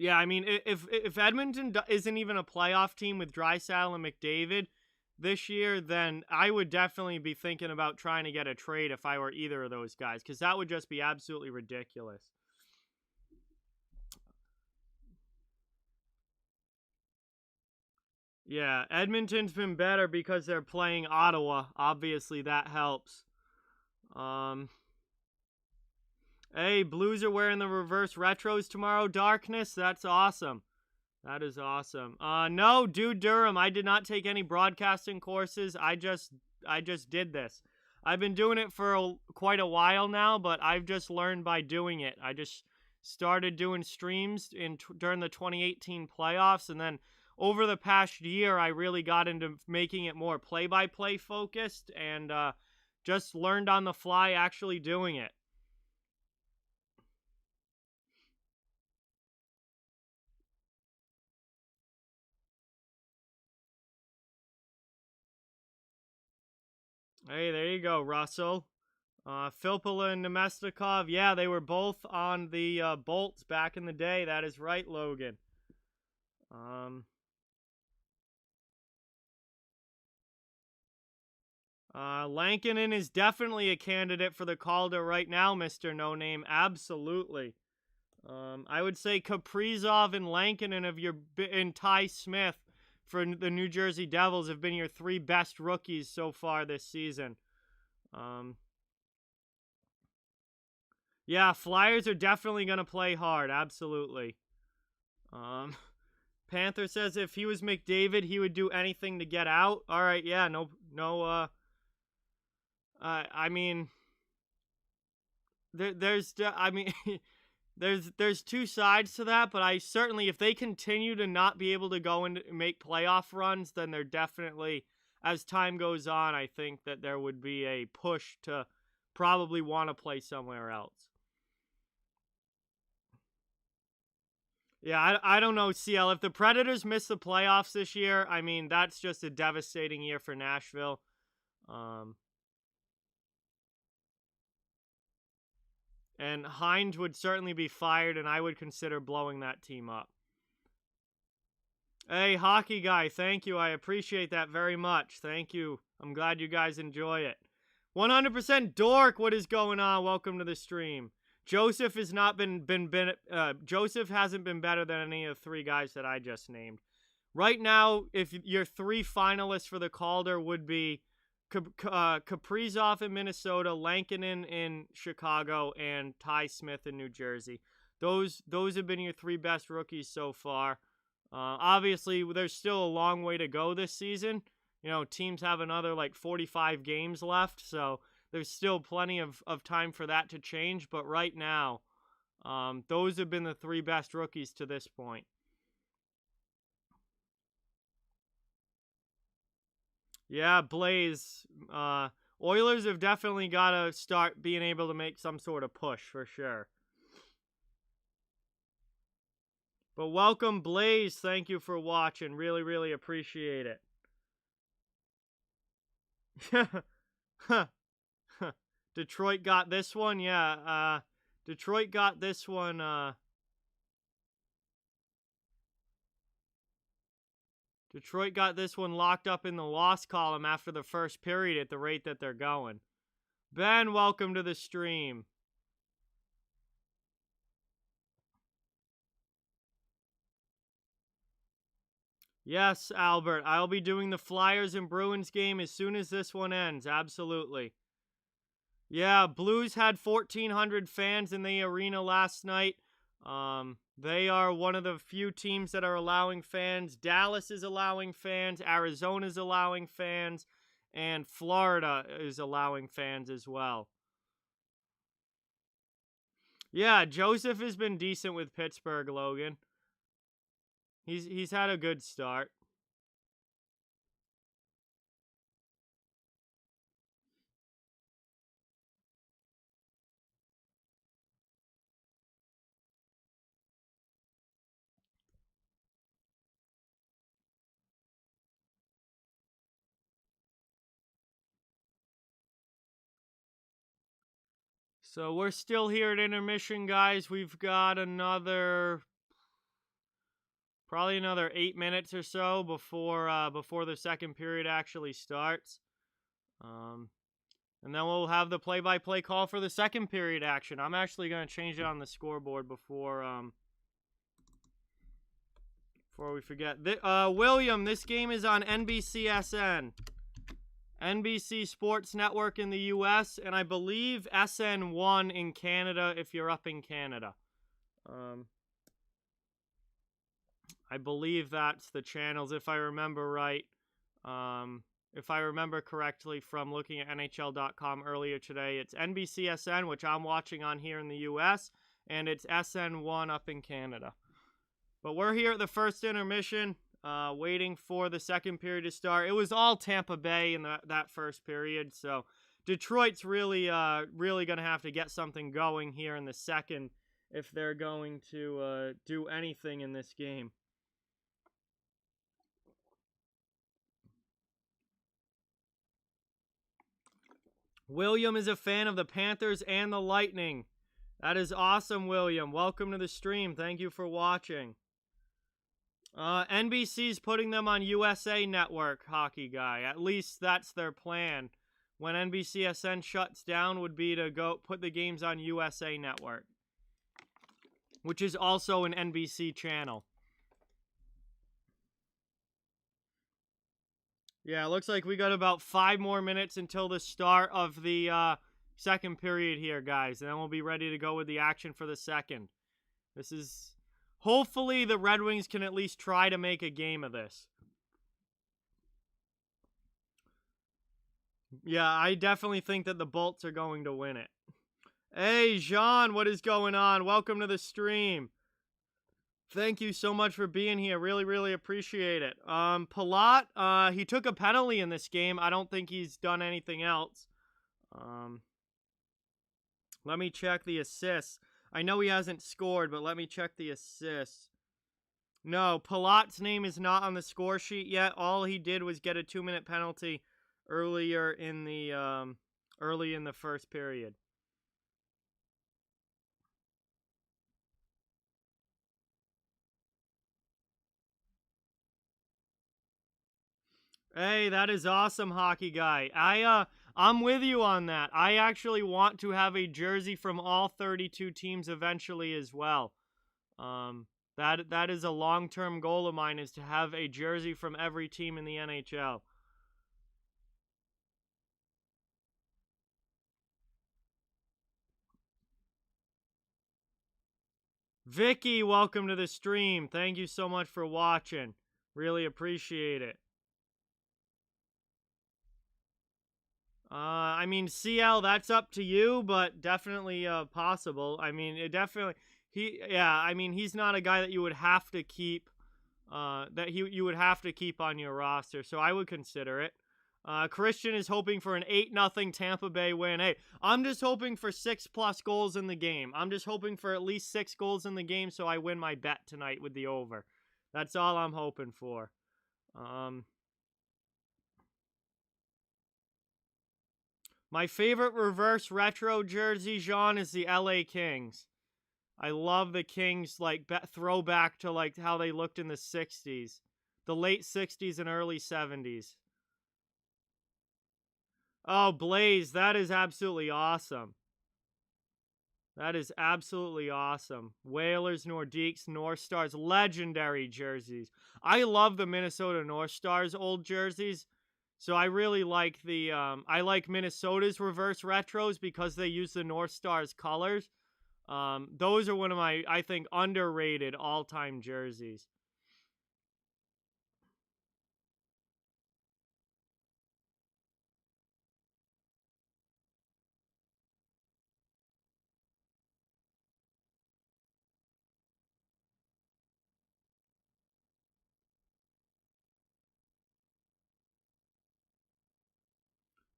If Edmonton isn't even a playoff team with Draisaitl and McDavid this year, then I would definitely be thinking about trying to get a trade if I were either of those guys, because that would just be absolutely ridiculous. Yeah, Edmonton's been better because they're playing Ottawa. Obviously, that helps. Hey, Blues are wearing the reverse retros tomorrow. Darkness, that's awesome. That is awesome. No, dude, Durham, I did not take any broadcasting courses. I just did this. I've been doing it for quite a while now, but I've just learned by doing it. I just started doing streams during the 2018 playoffs, and then over the past year, I really got into making it more play-by-play focused, and just learned on the fly actually doing it. Hey, there you go, Russell. Filppula and Nemestikov, yeah, they were both on the Bolts back in the day. That is right, Logan. Lankinen is definitely a candidate for the Calder right now, Mr. No Name. Absolutely. I would say Kaprizov and Lankinen and Ty Smith for the New Jersey Devils have been your 3 best rookies so far this season. Yeah, Flyers are definitely going to play hard. Absolutely. Panther says if he was McDavid, he would do anything to get out. All right, yeah, there's 2 sides to that, but I certainly, if they continue to not be able to go and make playoff runs, then they're definitely, as time goes on, I think that there would be a push to probably want to play somewhere else. Yeah, I don't know, CL. If the Predators miss the playoffs this year, that's just a devastating year for Nashville. And Hines would certainly be fired, and I would consider blowing that team up. Hey, hockey guy, thank you. I appreciate that very much. Thank you. I'm glad you guys enjoy it. 100% Dork, what is going on? Welcome to the stream. Joseph has not Joseph hasn't been better than any of the 3 guys that I just named. Right now, if your 3 finalists for the Calder would be Kaprizov in Minnesota, Lankinen in Chicago, and Ty Smith in New Jersey. Those have been your 3 best rookies so far. Obviously, there's still a long way to go this season. Teams have another 45 games left, so there's still plenty of time for that to change. But right now, those have been the 3 best rookies to this point. Yeah, Blaze. Oilers have definitely got to start being able to make some sort of push for sure. But welcome, Blaze. Thank you for watching. Really, really appreciate it. Detroit got this one. Yeah, Detroit got this one. Detroit got this one locked up in the loss column after the first period at the rate that they're going. Ben, welcome to the stream. Yes, Albert. I'll be doing the Flyers and Bruins game as soon as this one ends. Absolutely. Yeah, Blues had 1,400 fans in the arena last night. They are one of the few teams that are allowing fans. Dallas is allowing fans. Arizona's allowing fans. And Florida is allowing fans as well. Yeah, Joseph has been decent with Pittsburgh, Logan. He's had a good start. So we're still here at intermission, guys. We've got probably another 8 minutes or so before the second period actually starts. And then we'll have the play-by-play call for the second period action. I'm actually going to change it on the scoreboard before we forget. William, this game is on NBCSN. NBC Sports Network in the US, and I believe SN1 in Canada if you're up in Canada. I believe that's the channels if I remember right. If I remember correctly from looking at NHL.com earlier today, it's NBCSN, which I'm watching on here in the US, and it's SN1 up in Canada. But we're here at the first intermission. Waiting for the second period to start. It was all Tampa Bay in that first period, so Detroit's really going to have to get something going here in the second if they're going to do anything in this game. William is a fan of the Panthers and the Lightning. That is awesome, William. Welcome to the stream. Thank you for watching. NBC's putting them on USA Network, Hockey Guy. At least that's their plan. When NBCSN shuts down would be to go put the games on USA Network, which is also an NBC channel. Yeah, it looks like we got about 5 more minutes until the start of the second period here, guys. And then we'll be ready to go with the action for the second. This is... Hopefully the Red Wings can at least try to make a game of this. Yeah, I definitely think that the Bolts are going to win it. Hey, Jean, what is going on? Welcome to the stream. Thank you so much for being here. Really, really appreciate it. Palat, he took a penalty in this game. I don't think he's done anything else. Let me check the assists. I know he hasn't scored, but let me check the assists. No, Palat's name is not on the score sheet yet. All he did was get a 2-minute penalty earlier in the early in the first period. Hey, that is awesome, Hockey Guy. I'm with you on that. I actually want to have a jersey from all 32 teams eventually as well. That is a long-term goal of mine, is to have a jersey from every team in the NHL. Vicky, welcome to the stream. Thank you so much for watching. Really appreciate it. I mean, CL, that's up to you, but definitely possible. I mean, it definitely I mean, he's not a guy that you would have to keep you would have to keep on your roster, so I would consider it. Christian is hoping for an 8-0 Tampa Bay win. Hey, I'm just hoping for 6+ goals in the game. I'm just hoping for at least 6 goals in the game so I win my bet tonight with the over. That's all I'm hoping for. My favorite reverse retro jersey, Jean, is the LA Kings. I love the Kings, like, throwback to, like, how they looked in the 60s. The late 60s and early 70s. Oh, Blaze, that is absolutely awesome. That is absolutely awesome. Whalers, Nordiques, North Stars, legendary jerseys. I love the Minnesota North Stars old jerseys. So I really like the, I like Minnesota's reverse retros because they use the North Stars colors. Those are one of my, I think, underrated all-time jerseys.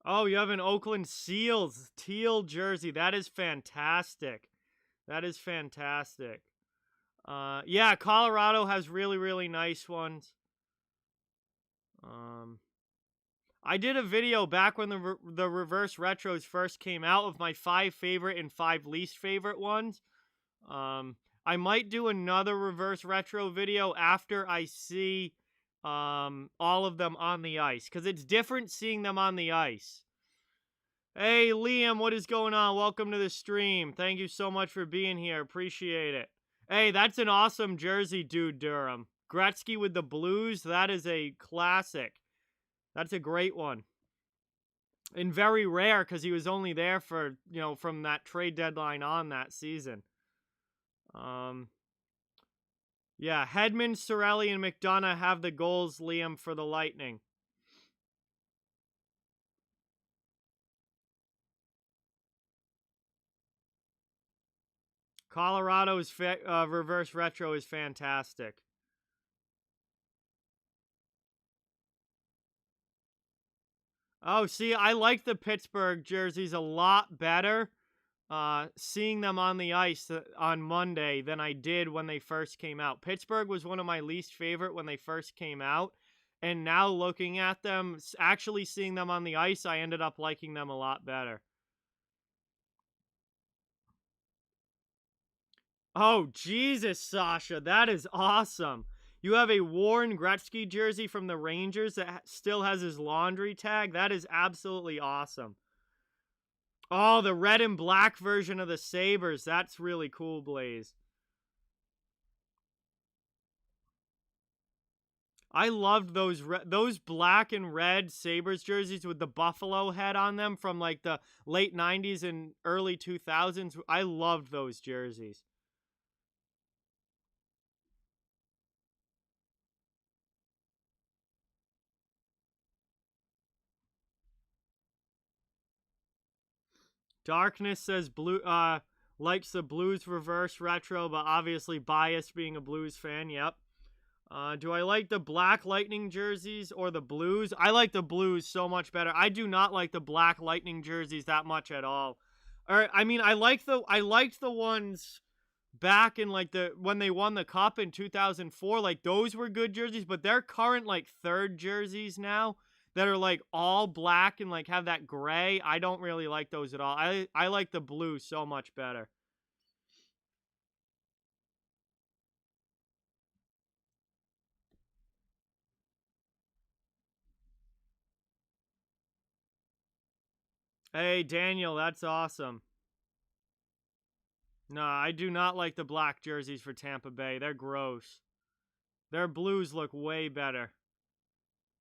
Oh, you have an Oakland Seals teal jersey. That is fantastic. That is fantastic. Yeah, Colorado has really, really nice ones. I did a video back when the reverse retros first came out of my 5 favorite and 5 least favorite ones. I might do another reverse retro video after I see all of them on the ice, because it's different seeing them on the ice. Hey, Liam, what is going on? Welcome to the stream. Thank you so much for being here. Appreciate it. Hey, that's an awesome jersey, dude, Durham. Gretzky with the Blues, that is a classic. That's a great one. And very rare because he was only there for, you know, from that trade deadline on that season. Yeah, Hedman, Cirelli, and McDonough have the goals, Liam, for the Lightning. Colorado's reverse retro is fantastic. Oh, see, I like the Pittsburgh jerseys a lot better seeing them on the ice on Monday than I did when they first came out. Pittsburgh was one of my least favorite when they first came out, and now looking at them, actually seeing them on the ice, I ended up liking them a lot better. Oh, Jesus, Sasha, that is awesome. You have a Warren Gretzky jersey from the Rangers that still has his laundry tag. That is absolutely awesome. Oh, the red and black version of the Sabres. That's really cool, Blaze. I loved those black and red Sabres jerseys with the buffalo head on them from like the late 90s and early 2000s. I loved those jerseys. Darkness says blue likes the Blues reverse retro, but obviously biased being a Blues fan. Yep. Do I like the Black Lightning jerseys or the Blues? I like the Blues so much better. I do not like the Black Lightning jerseys that much at all. Or I mean, I liked the ones back in like when they won the cup in 2004. Like those were good jerseys, but they're current like third jerseys now that are like all black and like have that gray. I don't really like those at all. I like the blue so much better. Hey, Daniel, that's awesome. No, I do not like the black jerseys for Tampa Bay. They're gross. Their blues look way better.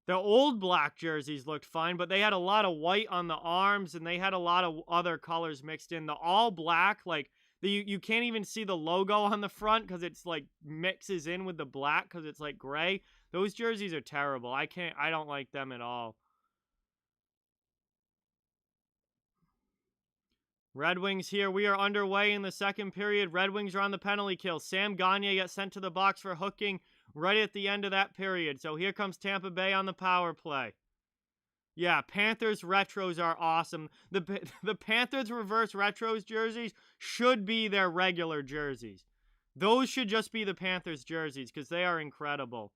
The old black jerseys looked fine, but they had a lot of white on the arms and they had a lot of other colors mixed in. The all black, like, you can't even see the logo on the front because it's like mixes in with the black because it's like gray. Those jerseys are terrible. I don't like them at all. Red Wings here. We are underway in the second period. Red Wings are on the penalty kill. Sam Gagner gets sent to the box for hooking right at the end of that period. So here comes Tampa Bay on the power play. Yeah, Panthers retros are awesome. The Panthers reverse retros jerseys should be their regular jerseys. Those should just be the Panthers jerseys because they are incredible.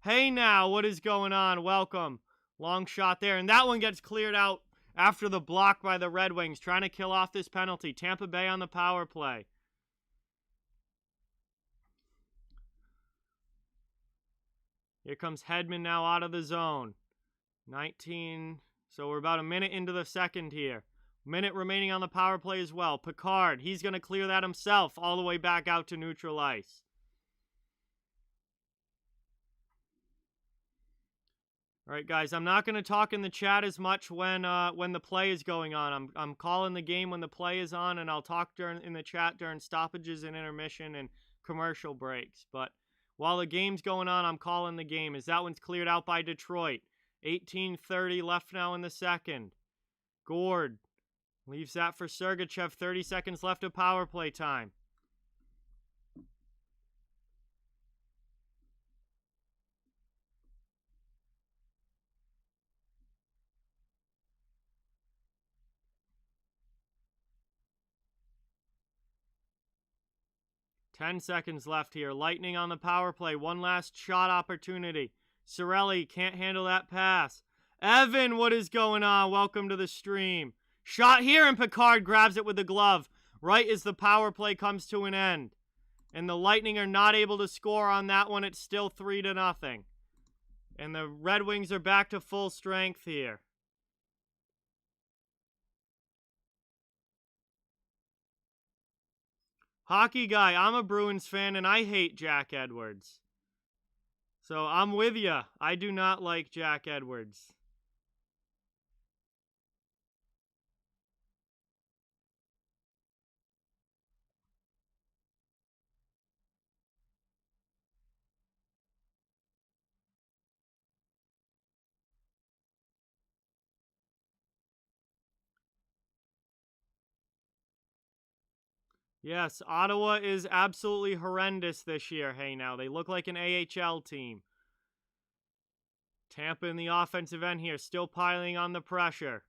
Hey now, what is going on? Welcome. Long shot there, and that one gets cleared out after the block by the Red Wings, trying to kill off this penalty. Tampa Bay on the power play. Here comes Hedman now out of the zone. 19, so we're about a minute into the second here. Minute remaining on the power play as well. Picard, he's going to clear that himself all the way back out to neutral ice. All right, guys, I'm not going to talk in the chat as much when the play is going on. I'm calling the game when the play is on, and I'll talk in the chat during stoppages and intermission and commercial breaks. But while the game's going on, I'm calling the game as that one's cleared out by Detroit. 18:30 left now in the second. Gord leaves that for Sergachev. 30 seconds left of power play time. Ten seconds left here. Lightning on the power play. One last shot opportunity. Cirelli can't handle that pass. Evan, what is going on? Welcome to the stream. Shot here, and Picard grabs it with the glove right as the power play comes to an end. And the Lightning are not able to score on that one. It's still 3-0. And the Red Wings are back to full strength here. Hockey guy, I'm a Bruins fan, and I hate Jack Edwards. So I'm with ya. I do not like Jack Edwards. Yes, Ottawa is absolutely horrendous this year. Hey, now, they look like an AHL team. Tampa in the offensive end here, still piling on the pressure.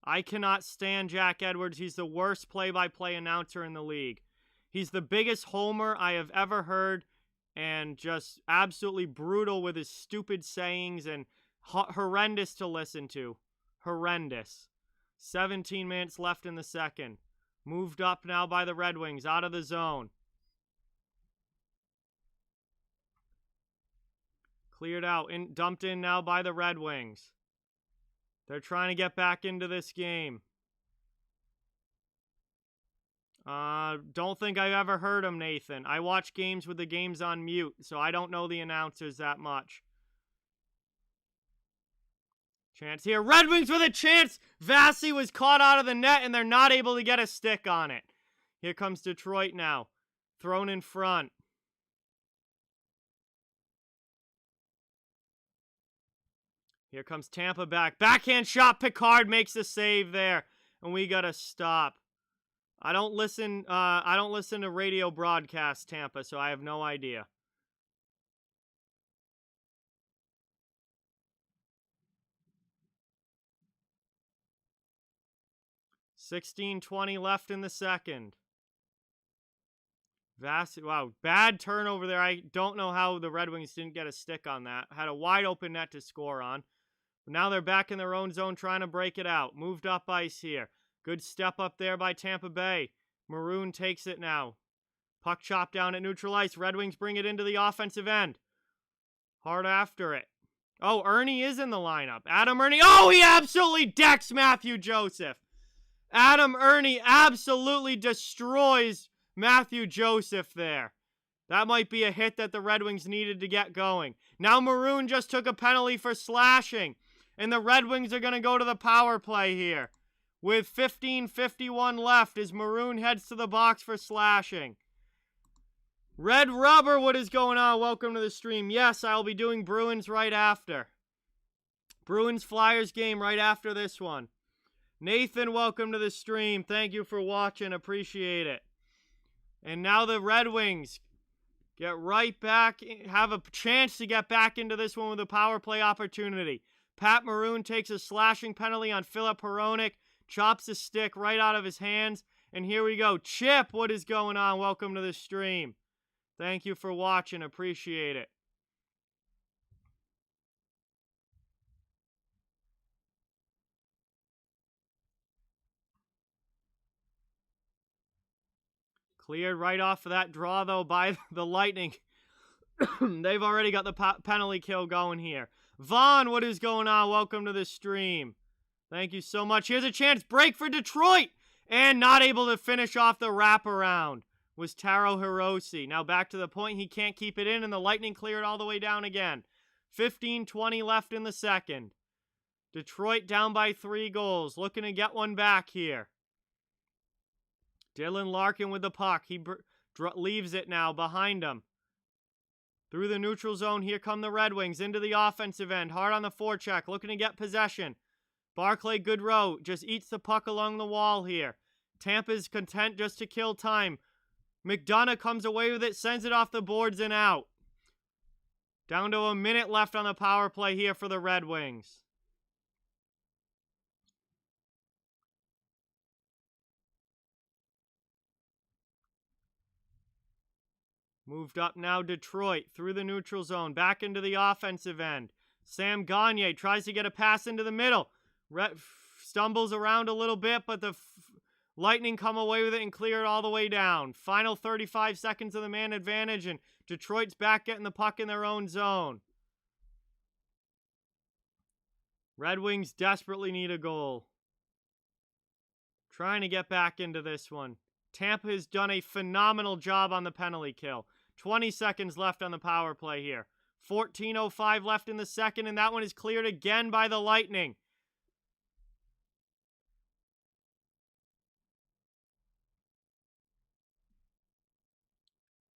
I cannot stand Jack Edwards. He's the worst play-by-play announcer in the league. He's the biggest homer I have ever heard, and just absolutely brutal with his stupid sayings and horrendous to listen to. Horrendous. 17 minutes left in the second. Moved up now by the Red Wings, out of the zone. Cleared out, dumped in now by the Red Wings. They're trying to get back into this game. Don't think I've ever heard him, Nathan. I watch games with the games on mute, so I don't know the announcers that much. Chance here. Red Wings with a chance! Vasi was caught out of the net, and they're not able to get a stick on it. Here comes Detroit now. Thrown in front. Here comes Tampa back. Backhand shot. Picard makes the save there. And we got to stop. I don't listen to radio broadcasts, Tampa, so I have no idea. $16:20 left in the second. Wow, bad turnover there. I don't know how the Red Wings didn't get a stick on that. Had a wide open net to score on. But now they're back in their own zone trying to break it out. Moved up ice here. Good step up there by Tampa Bay. Maroon takes it now. Puck chopped down at neutral ice. Red Wings bring it into the offensive end. Hard after it. Oh, Ernie is in the lineup. Adam Ernie. Oh, he absolutely decks Matthew Joseph. Adam Ernie absolutely destroys Matthew Joseph there. That might be a hit that the Red Wings needed to get going. Now Maroon just took a penalty for slashing. And the Red Wings are going to go to the power play here. With 15:51 left as Maroon heads to the box for slashing. Red Rubber, what is going on? Welcome to the stream. Yes, I'll be doing Bruins right after. Bruins-Flyers game right after this one. Nathan, welcome to the stream. Thank you for watching. Appreciate it. And now the Red Wings Get right back, have a chance to get back into this one with a power play opportunity. Pat Maroon takes a slashing penalty on Filip Hronek, chops the stick right out of his hands, and here we go. Chip, what is going on? Welcome to the stream. Thank you for watching. Appreciate it. Cleared right off of that draw, though, by the Lightning. They've already got the penalty kill going here. Vaughn, what is going on? Welcome to the stream. Thank you so much. Here's a chance. Break for Detroit. And not able to finish off the wraparound was Taro Hirose. Now back to the point. He can't keep it in, and the Lightning cleared all the way down again. 15-20 left in the second. Detroit down by 3 goals. Looking to get one back here. Dylan Larkin with the puck. He leaves it now behind him. Through the neutral zone, here come the Red Wings into the offensive end. Hard on the forecheck, looking to get possession. Barclay Goodrow just eats the puck along the wall here. Tampa's content just to kill time. McDonough comes away with it, sends it off the boards and out. Down to a minute left on the power play here for the Red Wings. Moved up now Detroit through the neutral zone, back into the offensive end. Sam Gagner tries to get a pass into the middle. Stumbles around a little bit, but the Lightning come away with it and clear it all the way down. Final 35 seconds of the man advantage, and Detroit's back getting the puck in their own zone. Red Wings desperately need a goal. Trying to get back into this one. Tampa has done a phenomenal job on the penalty kill. 20 seconds left on the power play here. 14:05 left in the second, and that one is cleared again by the Lightning.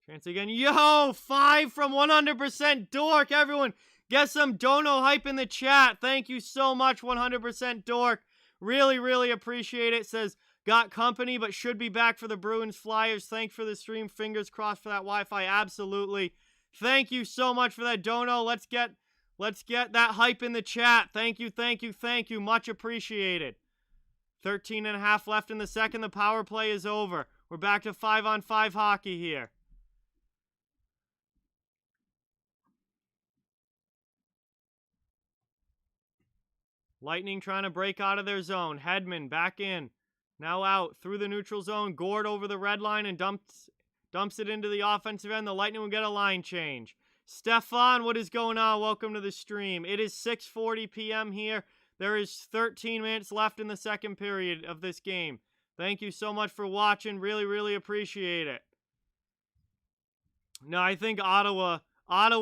Chance again. Yo, 5 from 100% Dork. Everyone, get some dono hype in the chat. Thank you so much, 100% Dork. Really, really appreciate it. Says, got company, but should be back for the Bruins Flyers. Thanks for the stream. Fingers crossed for that Wi-Fi. Absolutely. Thank you so much for that dono. Let's get that hype in the chat. Thank you, thank you, thank you. Much appreciated. 13.5 left in the second. The power play is over. We're back to 5-on-5 hockey here. Lightning trying to break out of their zone. Hedman back in. Now out through the neutral zone. Gord over the red line and dumps it into the offensive end. The Lightning will get a line change. Stefan, what is going on? Welcome to the stream. It is 6:40 p.m. here. There is 13 minutes left in the second period of this game. Thank you so much for watching. Really, really appreciate it. No, I think Ottawa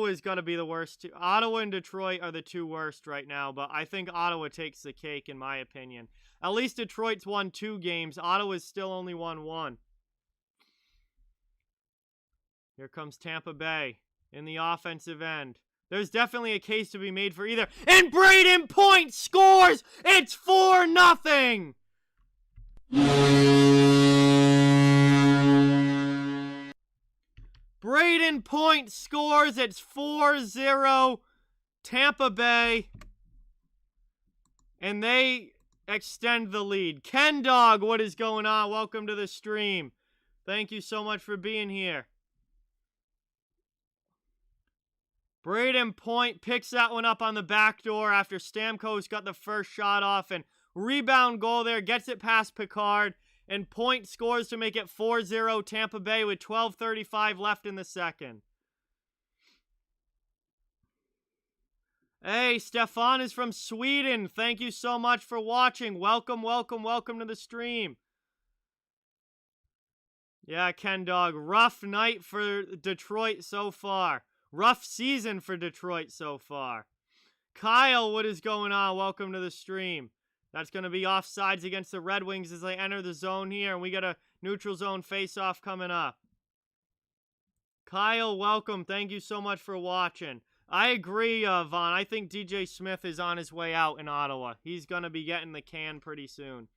is going to be the worst. Ottawa and Detroit are the two worst right now, but I think Ottawa takes the cake in my opinion. At least Detroit's won 2 games. Ottawa's still only won 1. Here comes Tampa Bay in the offensive end. There's definitely a case to be made for either. And Braden Point scores! It's 4-0! Braden Point scores. It's 4-0 Tampa Bay. And they extend the lead. Ken Dog, what is going on? Welcome to the stream. Thank you so much for being here. Braden Point picks that one up on the back door after Stamkos got the first shot off, and rebound goal there, gets it past Picard, and Point scores to make it 4-0 Tampa Bay with 12:35 left in the second. Hey, Stefan is from Sweden. Thank you so much for watching. Welcome, welcome, welcome to the stream. Yeah, Ken Dog, rough night for Detroit so far. Rough season for Detroit so far. Kyle, what is going on? Welcome to the stream. That's going to be offsides against the Red Wings as they enter the zone here, and we got a neutral zone face-off coming up. Kyle, welcome. Thank you so much for watching. I agree, Vaughn. I think DJ Smith is on his way out in Ottawa. He's going to be getting the can pretty soon.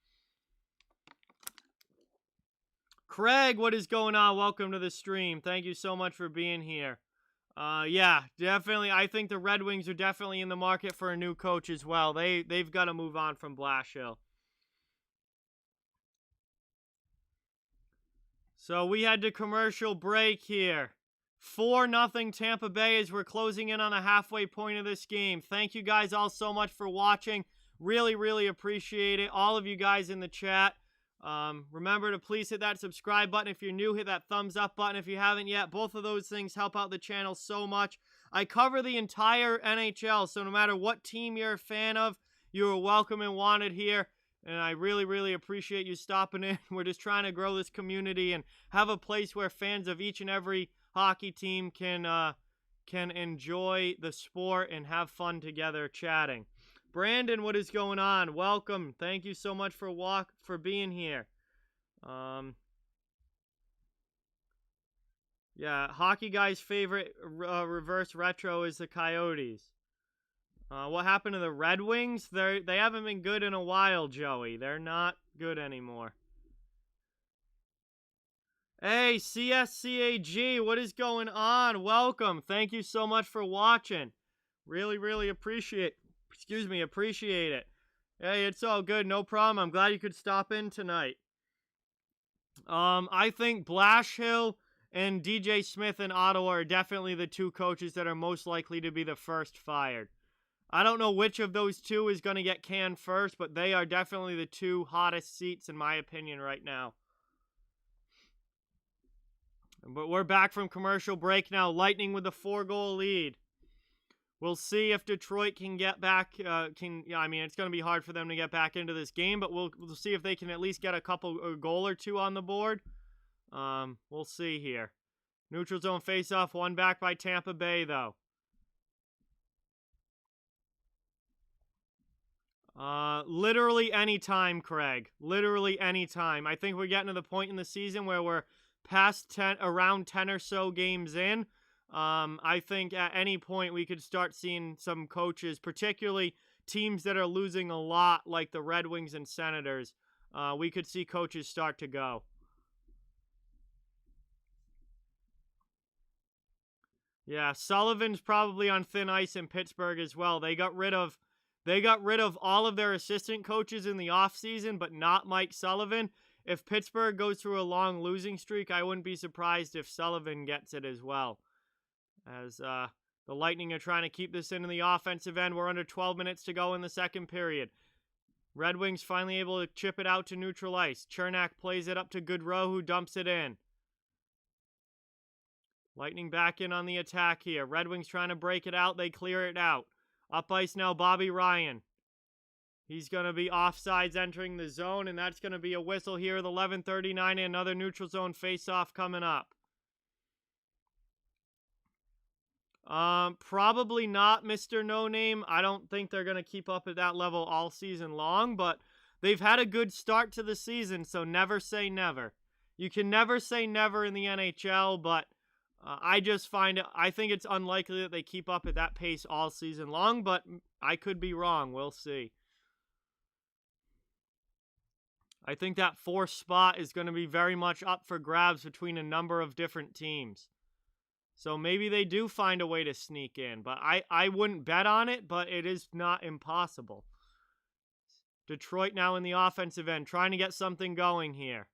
Craig, what is going on? Welcome to the stream. Thank you so much for being here. Yeah, definitely. I think the Red Wings are definitely in the market for a new coach as well. They've got to move on from Blashill. So we had to commercial break here. 4-0 Tampa Bay as we're closing in on a halfway point of this game. Thank you guys all so much for watching. Really, really appreciate it. All of you guys in the chat. Remember to please hit that subscribe button if you're new. Hit that thumbs up button if you haven't yet. Both of those things help out the channel so much. I cover the entire NHL, so no matter what team you're a fan of, you are welcome and wanted here. And I really, really appreciate you stopping in. We're just trying to grow this community and have a place where fans of each and every hockey team can enjoy the sport and have fun together chatting. Brandon, what is going on? Welcome. Thank you so much for being here. Yeah, Hockey Guy's favorite reverse retro is the Coyotes. What happened to the Red Wings? They haven't been good in a while, Joey. They're not good anymore. Hey, CSCAG, what is going on? Welcome. Thank you so much for watching. Really, really appreciate it. Hey, it's all good. No problem. I'm glad you could stop in tonight. I think Blashill and DJ Smith in Ottawa are definitely the two coaches that are most likely to be the first fired. I don't know which of those two is going to get canned first, but they are definitely the two hottest seats in my opinion right now. But we're back from commercial break now. Lightning with a 4-goal lead. We'll see if Detroit can get back. I mean, it's going to be hard for them to get back into this game, but we'll see if they can at least get a goal or two on the board. We'll see here. Neutral zone faceoff, one back by Tampa Bay, though. Literally any time, Craig. Literally any time. I think we're getting to the point in the season where we're past around 10 or so games in. I think at any point we could start seeing some coaches, particularly teams that are losing a lot like the Red Wings and Senators. We could see coaches start to go. Yeah, Sullivan's probably on thin ice in Pittsburgh as well. They got rid of all of their assistant coaches in the offseason, but not Mike Sullivan. If Pittsburgh goes through a long losing streak, I wouldn't be surprised if Sullivan gets it as well. As the Lightning are trying to keep this in the offensive end. We're under 12 minutes to go in the second period. Red Wings finally able to chip it out to neutral ice. Chernak plays it up to Goodrow, who dumps it in. Lightning back in on the attack here. Red Wings trying to break it out. They clear it out. Up ice now, Bobby Ryan. He's going to be offsides entering the zone, and that's going to be a whistle here at 11:39 and another neutral zone face-off coming up. Probably not, Mr. No Name. I don't think they're going to keep up at that level all season long, but they've had a good start to the season, so never say never. You can never say never in the NHL, but I think it's unlikely that they keep up at that pace all season long, but I could be wrong. We'll see. I think that fourth spot is going to be very much up for grabs between a number of different teams. So maybe they do find a way to sneak in, but I wouldn't bet on it, but it is not impossible. Detroit now in the offensive end, trying to get something going here.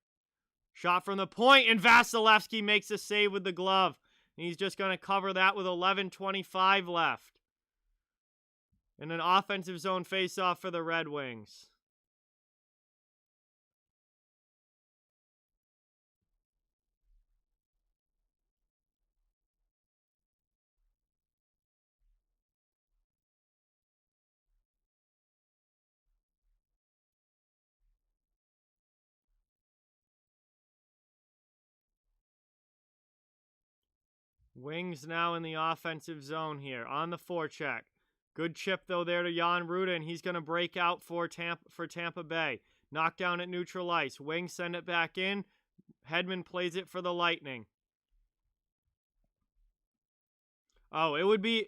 Shot from the point, and Vasilevsky makes a save with the glove. And he's just going to cover that with 11:25 left. And an offensive zone faceoff for the Red Wings. Wings now in the offensive zone here on the forecheck. Good chip, though, there to Jan Ruda, and he's going to break out for Tampa Bay. Knockdown at neutral ice. Wings send it back in. Hedman plays it for the Lightning. Oh, it would be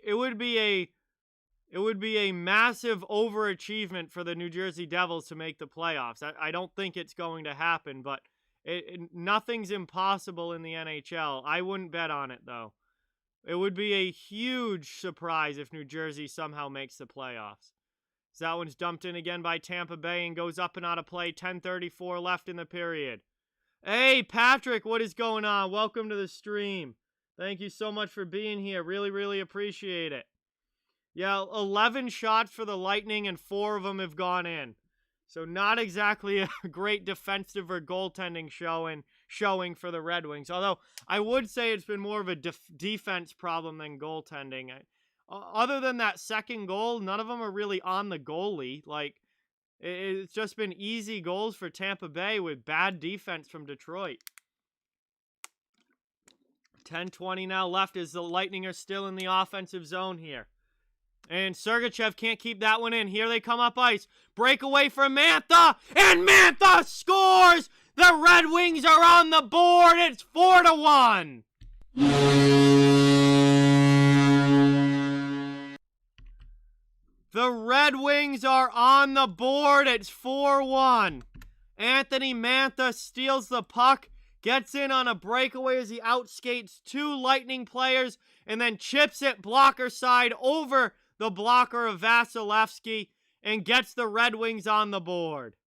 a massive overachievement for the New Jersey Devils to make the playoffs. I don't think it's going to happen, but Nothing's impossible in the NHL. I wouldn't bet on it, though. It would be a huge surprise if New Jersey somehow makes the playoffs. So that one's dumped in again by Tampa Bay and goes up and out of play. 10:34 left in the period. Hey, Patrick, what is going on? Welcome to the stream. Thank you so much for being here. Really, really appreciate it. Yeah, 11 shots for the Lightning and 4 of them have gone in. So not exactly a great defensive or goaltending showing for the Red Wings. Although I would say it's been more of a defense problem than goaltending. Other than that second goal, none of them are really on the goalie. Like, it's just been easy goals for Tampa Bay with bad defense from Detroit. 10:20 now left as the Lightning are still in the offensive zone here. And Sergachev can't keep that one in. Here they come up ice. Breakaway from Mantha. And Mantha scores! The Red Wings are on the board. It's 4-1. The Red Wings are on the board. It's 4-1. Anthony Mantha steals the puck. Gets in on a breakaway as he outskates 2 Lightning players. And then chips it blocker side over the blocker of Vasilevsky, and gets the Red Wings on the board.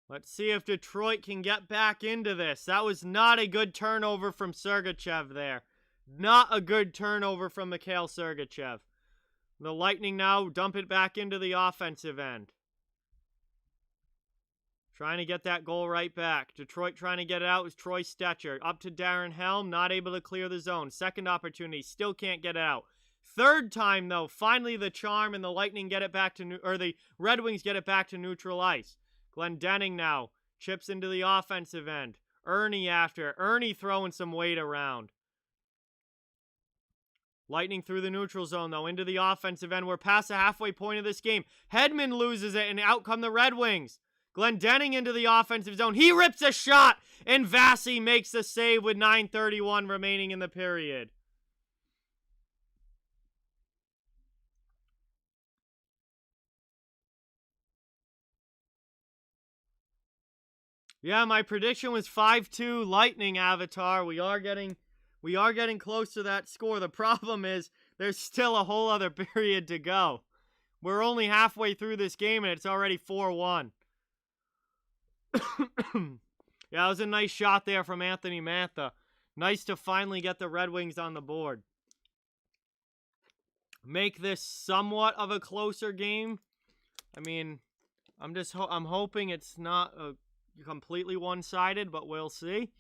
Let's see if Detroit can get back into this. That was not a good turnover from Sergachev there. Not a good turnover from Mikhail Sergachev. The Lightning now dump it back into the offensive end. Trying to get that goal right back. Detroit trying to get it out was Troy Stetcher. Up to Darren Helm, not able to clear the zone. Second opportunity, still can't get it out. Third time, though, finally the charm and the Lightning get it back to, the Red Wings get it back to neutral ice. Glendening now chips into the offensive end. Ernie after. Ernie throwing some weight around. Lightning through the neutral zone, though, into the offensive end. We're past the halfway point of this game. Hedman loses it, and out come the Red Wings. Glendening into the offensive zone. He rips a shot, and Vasi makes the save with 9:31 remaining in the period. Yeah, my prediction was 5-2 Lightning, Avatar. We are getting close to that score. The problem is there's still a whole other period to go. We're only halfway through this game, and it's already 4-1. Yeah, it was a nice shot there from Anthony Mantha. Nice to finally get the Red Wings on the board. Make this somewhat of a closer game. I mean, I'm hoping it's not completely one-sided, but we'll see.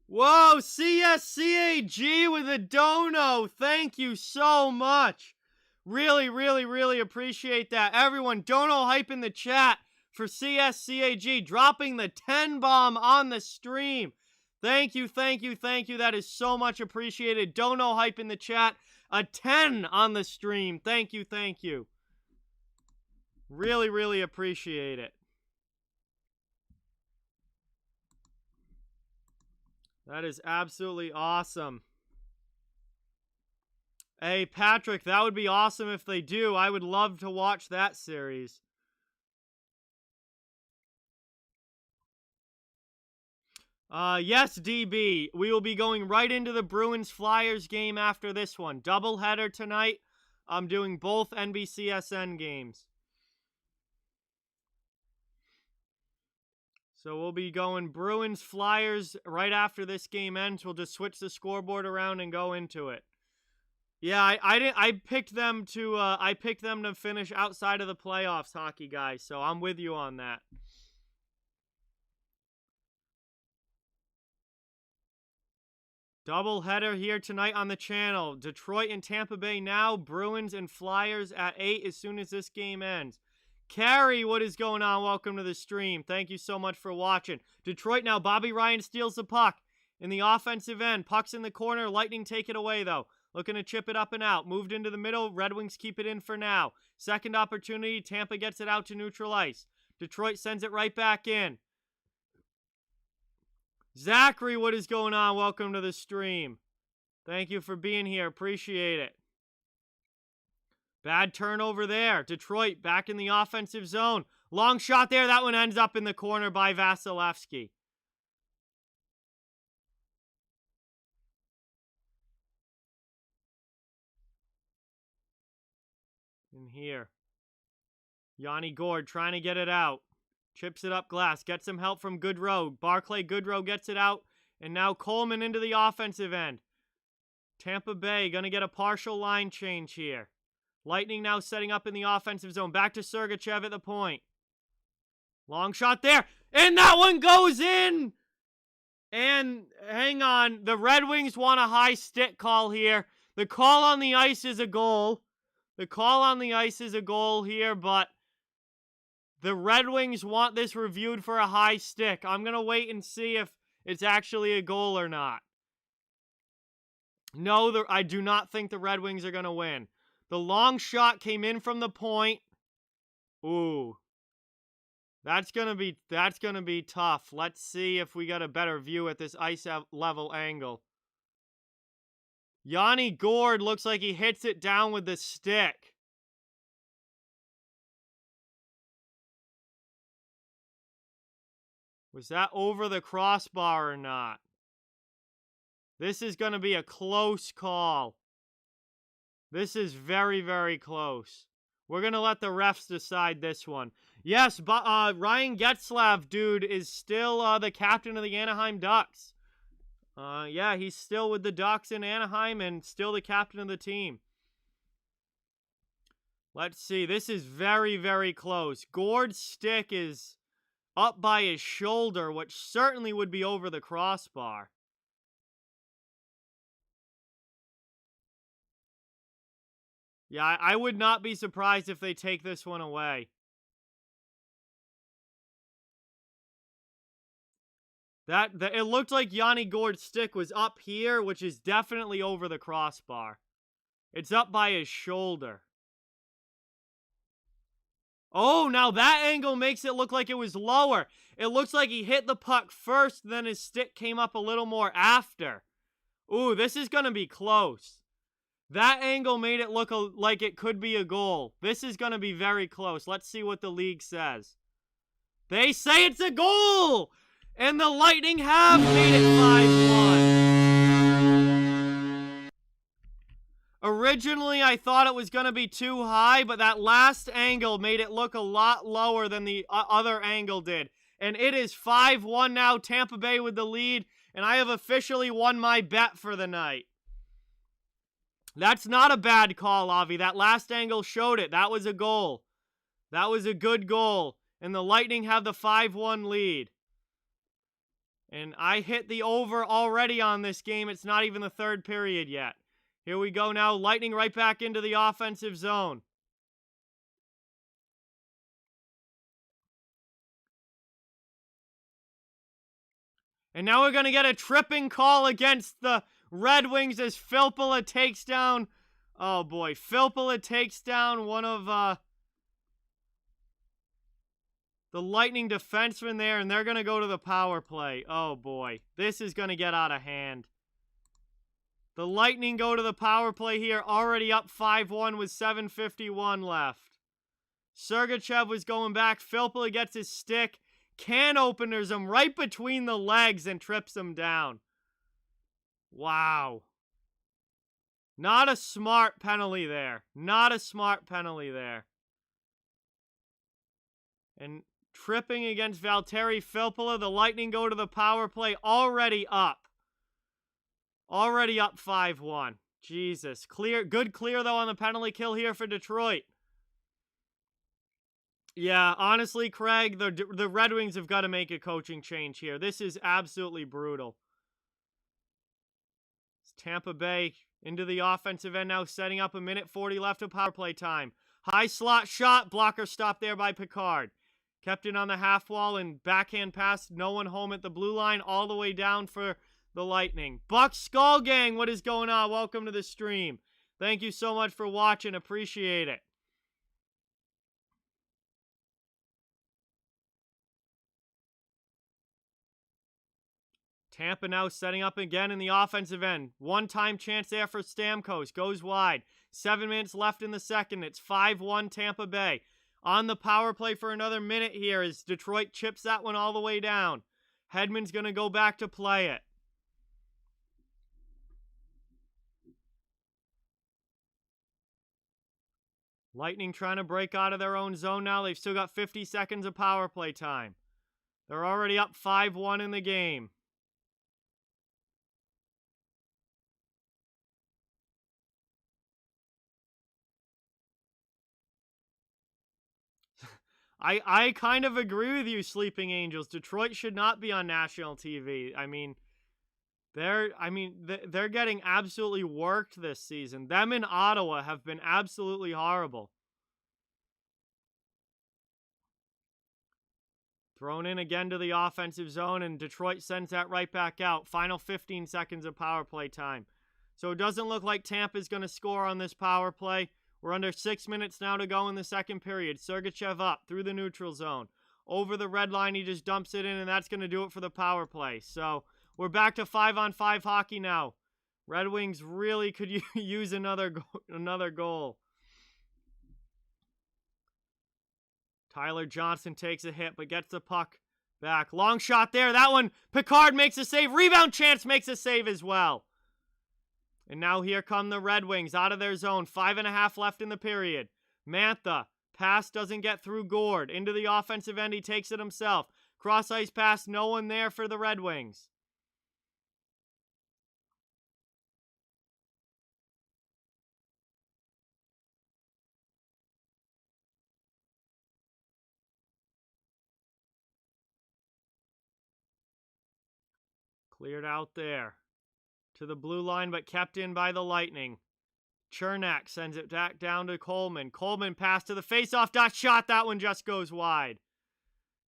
Whoa, CSCAG with a dono. Thank you so much. Really, really, really appreciate that. Everyone, dono hype in the chat for CSCAG, dropping the 10 bomb on the stream. Thank you, thank you, thank you. That is so much appreciated. Dono hype in the chat. A 10 on the stream. Thank you, thank you. Really, really appreciate it. That is absolutely awesome. Hey, Patrick, that would be awesome if they do. I would love to watch that series. Yes, DB. We will be going right into the Bruins-Flyers game after this one. Doubleheader tonight. I'm doing both NBCSN games. So we'll be going Bruins-Flyers right after this game ends. We'll just switch the scoreboard around and go into it. Yeah, I picked them to finish outside of the playoffs, hockey guys. So I'm with you on that. Double header here tonight on the channel. Detroit and Tampa Bay now. Bruins and Flyers at 8 as soon as this game ends. Carrie, what is going on? Welcome to the stream. Thank you so much for watching. Detroit now. Bobby Ryan steals the puck in the offensive end. Puck's in the corner. Lightning take it away, though. Looking to chip it up and out. Moved into the middle. Red Wings keep it in for now. Second opportunity. Tampa gets it out to neutral ice. Detroit sends it right back in. Zachary, what is going on? Welcome to the stream. Thank you for being here. Appreciate it. Bad turnover there. Detroit back in the offensive zone. Long shot there. That one ends up in the corner by Vasilevsky. In here. Yanni Gourde trying to get it out. Chips it up glass. Gets some help from Goodrow. Barclay Goodrow gets it out. And now Coleman into the offensive end. Tampa Bay going to get a partial line change here. Lightning now setting up in the offensive zone. Back to Sergachev at the point. Long shot there. And that one goes in. And hang on. The Red Wings want a high stick call here. The call on the ice is a goal. The call on the ice is a goal here, but the Red Wings want this reviewed for a high stick. I'm going to wait and see if it's actually a goal or not. No, I do not think the Red Wings are going to win. The long shot came in from the point. Ooh. That's gonna be tough. Let's see if we got a better view at this ice level angle. Yanni Gourde looks like he hits it down with the stick. Was that over the crossbar or not? This is going to be a close call. This is very, very close. We're going to let the refs decide this one. Yes, but Ryan Getzlaf, dude, is still the captain of the Anaheim Ducks. Yeah, he's still with the Ducks in Anaheim and still the captain of the team. Let's see. This is very, very close. Gourde's stick is up by his shoulder, which certainly would be over the crossbar. Yeah, I would not be surprised if they take this one away. It looked like Yanni Gourde's stick was up here, which is definitely over the crossbar. It's up by his shoulder. Oh, now that angle makes it look like it was lower. It looks like he hit the puck first, then his stick came up a little more after. Ooh, this is going to be close. That angle made it look like it could be a goal. This is going to be very close. Let's see what the league says. They say it's a goal! And the Lightning have made it 5-1. Originally, I thought it was going to be too high, but that last angle made it look a lot lower than the other angle did. And it is 5-1 now, Tampa Bay with the lead, and I have officially won my bet for the night. That's not a bad call, Avi. That last angle showed it. That was a goal. That was a good goal. And the Lightning have the 5-1 lead. And I hit the over already on this game. It's not even the third period yet. Here we go now. Lightning right back into the offensive zone. And now we're going to get a tripping call against the Red Wings as Filppula takes down... Oh, boy. Filppula takes down one of the Lightning defensemen there, and they're going to go to the power play. Oh, boy. This is going to get out of hand. The Lightning go to the power play here, already up 5-1 with 7:51 left. Sergachev was going back. Filppula gets his stick. Can openers him right between the legs and trips him down. Wow. Not a smart penalty there. Not a smart penalty there. And tripping against Valtteri Filppula, the Lightning go to the power play already up. Already up 5-1. Jesus. Good clear, though, on the penalty kill here for Detroit. Yeah, honestly, Craig, the Red Wings have got to make a coaching change here. This is absolutely brutal. It's Tampa Bay into the offensive end now, setting up 1:40 left of power play time. High slot shot, blocker stop there by Picard. Kept it on the half wall and backhand pass, no one home at the blue line, all the way down for the Lightning. Buck Skull Gang, what is going on? Welcome to the stream. Thank you so much for watching. Appreciate it. Tampa now setting up again in the offensive end. One-time chance there for Stamkos. Goes wide. 7 minutes left in the second. It's 5-1 Tampa Bay. On the power play for another minute here as Detroit chips that one all the way down. Hedman's going to go back to play it. Lightning trying to break out of their own zone now. They've still got 50 seconds of power play time. They're already up 5-1 in the game. I kind of agree with you, Sleeping Angels. Detroit should not be on national TV. I mean, they're getting absolutely worked this season. Them in Ottawa have been absolutely horrible. Thrown in again to the offensive zone, and Detroit sends that right back out. Final 15 seconds of power play time. So it doesn't look like Tampa's going to score on this power play. We're under 6 minutes now to go in the second period. Sergachev up through the neutral zone. Over the red line, he just dumps it in, and that's going to do it for the power play. So we're back to 5-on-5 hockey now. Red Wings really could use another goal. Tyler Johnson takes a hit, but gets the puck back. Long shot there. That one, Picard makes a save. Rebound chance makes a save as well. And now here come the Red Wings out of their zone. 5.5 left in the period. Mantha. Pass doesn't get through Gord. Into the offensive end. He takes it himself. Cross-ice pass. No one there for the Red Wings. Cleared out there. To the blue line, but kept in by the Lightning. Chernak sends it back down to Coleman. Coleman pass to the faceoff dot shot. That one just goes wide.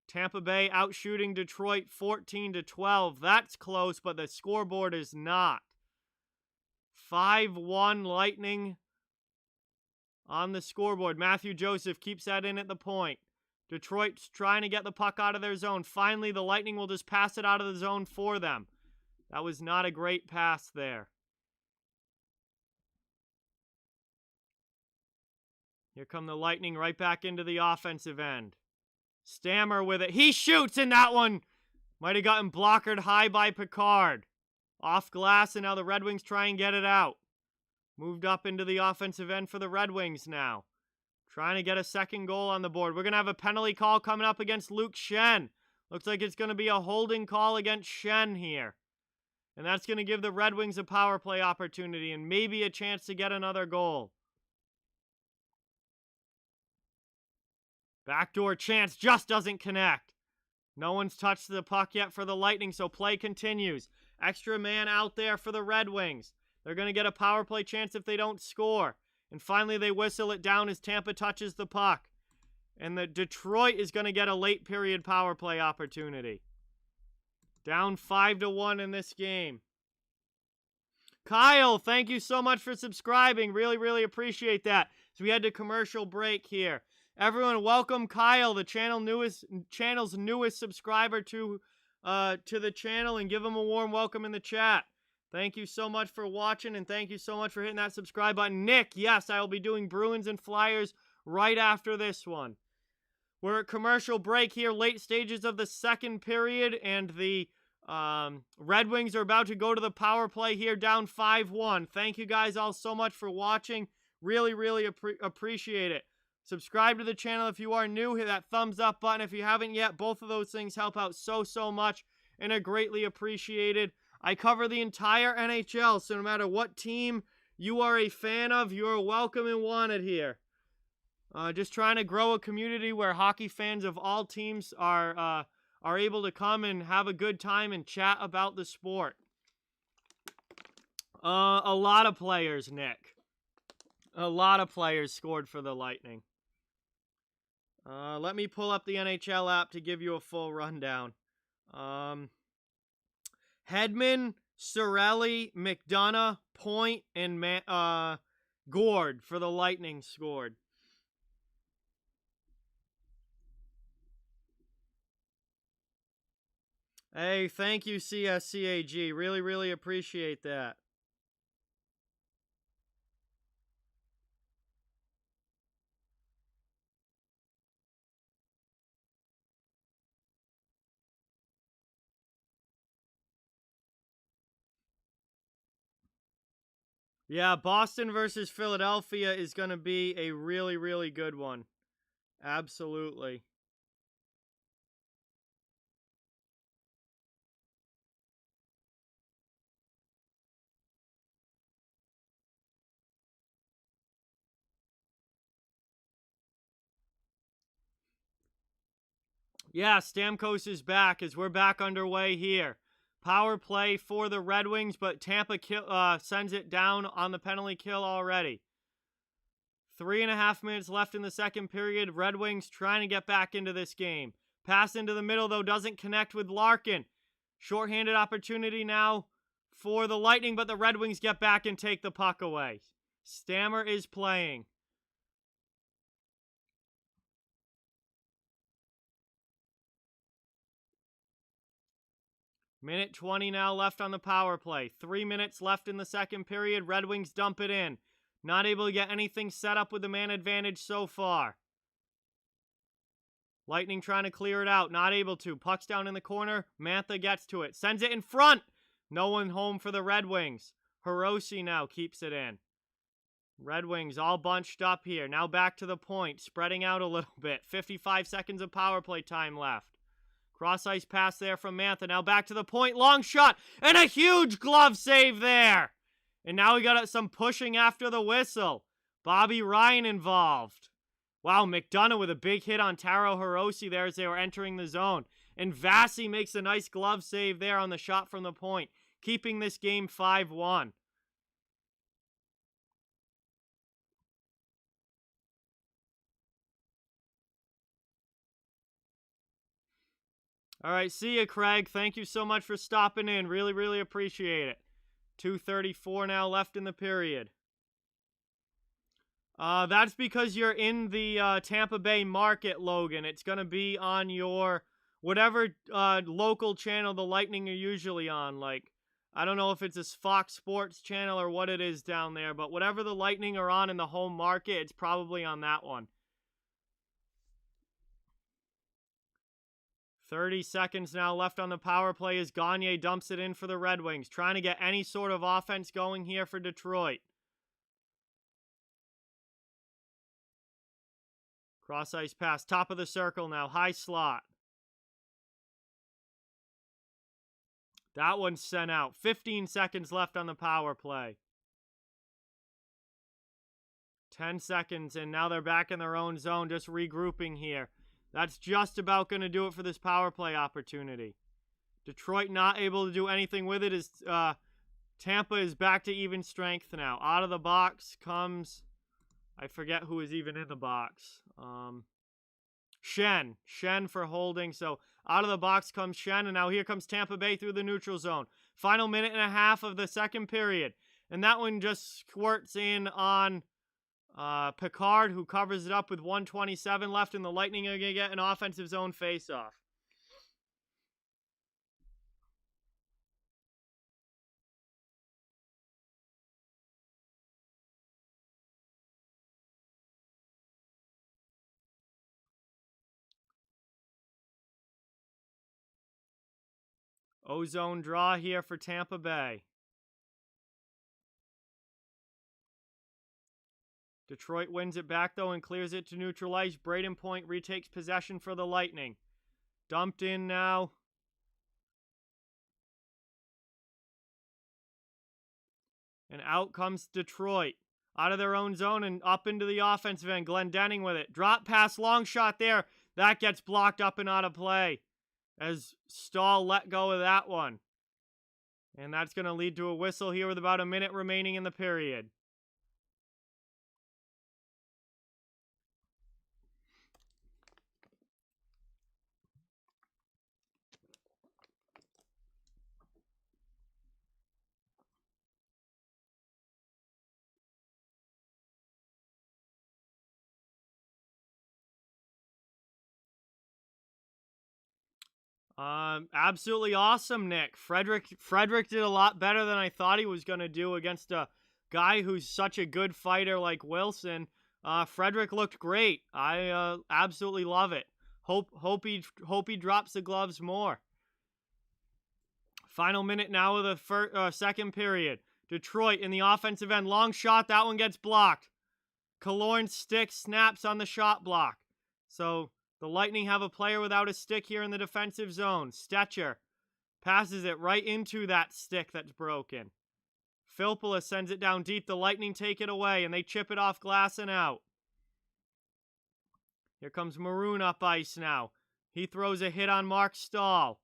Tampa Bay outshooting Detroit 14-12. That's close, but the scoreboard is not. 5-1 Lightning on the scoreboard. Matthew Joseph keeps that in at the point. Detroit's trying to get the puck out of their zone. Finally, the Lightning will just pass it out of the zone for them. That was not a great pass there. Here come the Lightning right back into the offensive end. Stammer with it. He shoots, and that one might have gotten blockered high by Picard. Off glass, and now the Red Wings try and get it out. Moved up into the offensive end for the Red Wings now. Trying to get a second goal on the board. We're going to have a penalty call coming up against Luke Schenn. Looks like it's going to be a holding call against Schenn here. And that's going to give the Red Wings a power play opportunity and maybe a chance to get another goal. Backdoor chance just doesn't connect. No one's touched the puck yet for the Lightning, so play continues. Extra man out there for the Red Wings. They're going to get a power play chance if they don't score. And finally they whistle it down as Tampa touches the puck. And the Detroit is going to get a late period power play opportunity. Down 5-1 in this game. Kyle, thank you so much for subscribing. Really, really appreciate that. So we had a commercial break here. Everyone, welcome Kyle, the channel's newest subscriber to the channel, and give him a warm welcome in the chat. Thank you so much for watching, and thank you so much for hitting that subscribe button. Nick, yes, I will be doing Bruins and Flyers right after this one. We're at commercial break here, late stages of the second period, and the Red Wings are about to go to the power play here, down 5-1. Thank you guys all so much for watching. Really, really appreciate it. Subscribe to the channel if you are new. Hit that thumbs up button if you haven't yet. Both of those things help out so much and are greatly appreciated. I cover the entire NHL, so no matter what team you are a fan of, you are welcome and wanted here. Just trying to grow a community where hockey fans of all teams are able to come and have a good time and chat about the sport. A lot of players, Nick. A lot of players scored for the Lightning. Let me pull up the NHL app to give you a full rundown. Hedman, Cirelli, McDonough, Point, and Gord for the Lightning scored. Hey, thank you, CSCAG. Really, really appreciate that. Yeah, Boston versus Philadelphia is going to be a really, really good one. Absolutely. Yeah, Stamkos is back as we're back underway here. Power play for the Red Wings, but Tampa sends it down on the penalty kill already. 3.5 minutes left in the second period. Red Wings trying to get back into this game. Pass into the middle, though, doesn't connect with Larkin. Shorthanded opportunity now for the Lightning, but the Red Wings get back and take the puck away. Stammer is playing. Minute 20 now left on the power play. 3 minutes left in the second period. Red Wings dump it in. Not able to get anything set up with the man advantage so far. Lightning trying to clear it out. Not able to. Puck's down in the corner. Mantha gets to it. Sends it in front. No one home for the Red Wings. Hirose now keeps it in. Red Wings all bunched up here. Now back to the point. Spreading out a little bit. 55 seconds of power play time left. Cross ice pass there from Mantha. Now back to the point. Long shot. And a huge glove save there. And now we got some pushing after the whistle. Bobby Ryan involved. Wow, McDonough with a big hit on Taro Hirose there as they were entering the zone. And Vasi makes a nice glove save there on the shot from the point, keeping this game 5-1. All right, see you, Craig. Thank you so much for stopping in. Really, really appreciate it. 2:34 now left in the period. That's because you're in the Tampa Bay market, Logan. It's going to be on your whatever local channel the Lightning are usually on. Like, I don't know if it's a Fox Sports channel or what it is down there, but whatever the Lightning are on in the home market, it's probably on that one. 30 seconds now left on the power play as Gagne dumps it in for the Red Wings, trying to get any sort of offense going here for Detroit. Cross ice pass, top of the circle now, high slot. That one's sent out. 15 seconds left on the power play. 10 seconds, and now they're back in their own zone, just regrouping here. That's just about going to do it for this power play opportunity. Detroit not able to do anything with it as Tampa is back to even strength now. Out of the box comes, I forget who is even in the box. Shen for holding. So out of the box comes Shen, and now here comes Tampa Bay through the neutral zone. Final minute and a half of the second period. And that one just squirts in on Picard, who covers it up with 1:27 left, and the Lightning are going to get an offensive zone faceoff. Ozone draw here for Tampa Bay. Detroit wins it back, though, and clears it to neutral ice. Braden Point retakes possession for the Lightning. Dumped in now. And out comes Detroit. Out of their own zone and up into the offensive end. Glendening with it. Drop pass, long shot there. That gets blocked up and out of play as Stahl let go of that one. And that's going to lead to a whistle here with about a minute remaining in the period. Absolutely awesome, Nick. Frederick did a lot better than I thought he was going to do against a guy who's such a good fighter like Wilson. Frederick looked great. I absolutely love it. Hope he drops the gloves more. Final minute now of the second period. Detroit in the offensive end. Long shot. That one gets blocked. Killorn's stick snaps on the shot block. So the Lightning have a player without a stick here in the defensive zone. Stetcher passes it right into that stick that's broken. Filppula sends it down deep. The Lightning take it away, and they chip it off glass and out. Here comes Maroon up ice now. He throws a hit on Mark Stahl.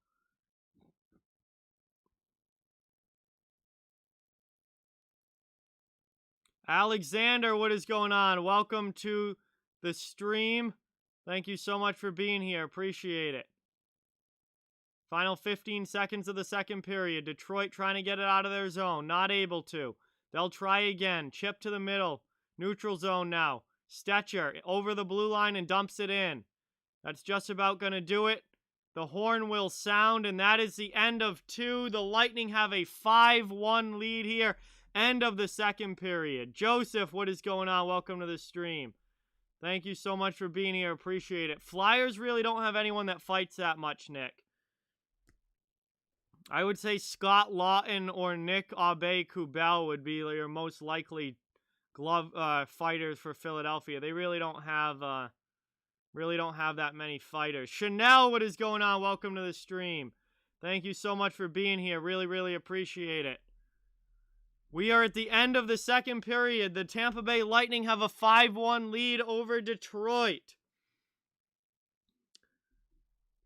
Alexander, what is going on? Welcome to the stream. Thank you so much for being here. Appreciate it. Final 15 seconds of the second period. Detroit trying to get it out of their zone. Not able to. They'll try again. Chip to the middle. Neutral zone now. Stetcher over the blue line and dumps it in. That's just about going to do it. The horn will sound, and that is the end of 2. The Lightning have a 5-1 lead here. End of the second period. Joseph, what is going on? Welcome to the stream. Thank you so much for being here. Appreciate it. Flyers really don't have anyone that fights that much, Nick. I would say Scott Lawton or Nick Aube-Kubel would be your most likely glove fighters for Philadelphia. They really don't have that many fighters. Chanel, what is going on? Welcome to the stream. Thank you so much for being here. Really, really appreciate it. We are at the end of the second period. The Tampa Bay Lightning have a 5-1 lead over Detroit.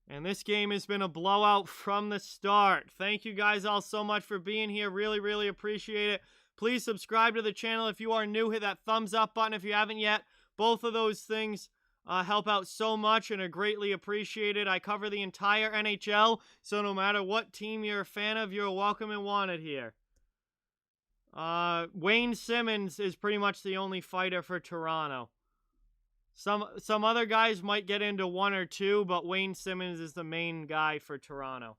And this game has been a blowout from the start. Thank you guys all so much for being here. Really, really appreciate it. Please subscribe to the channel if you are new. Hit that thumbs up button if you haven't yet. Both of those things help out so much and are greatly appreciated. I cover the entire NHL, so no matter what team you're a fan of, you're welcome and wanted here. Wayne Simmons is pretty much the only fighter for Toronto. Some other guys might get into 1 or 2, but Wayne Simmons is the main guy for Toronto.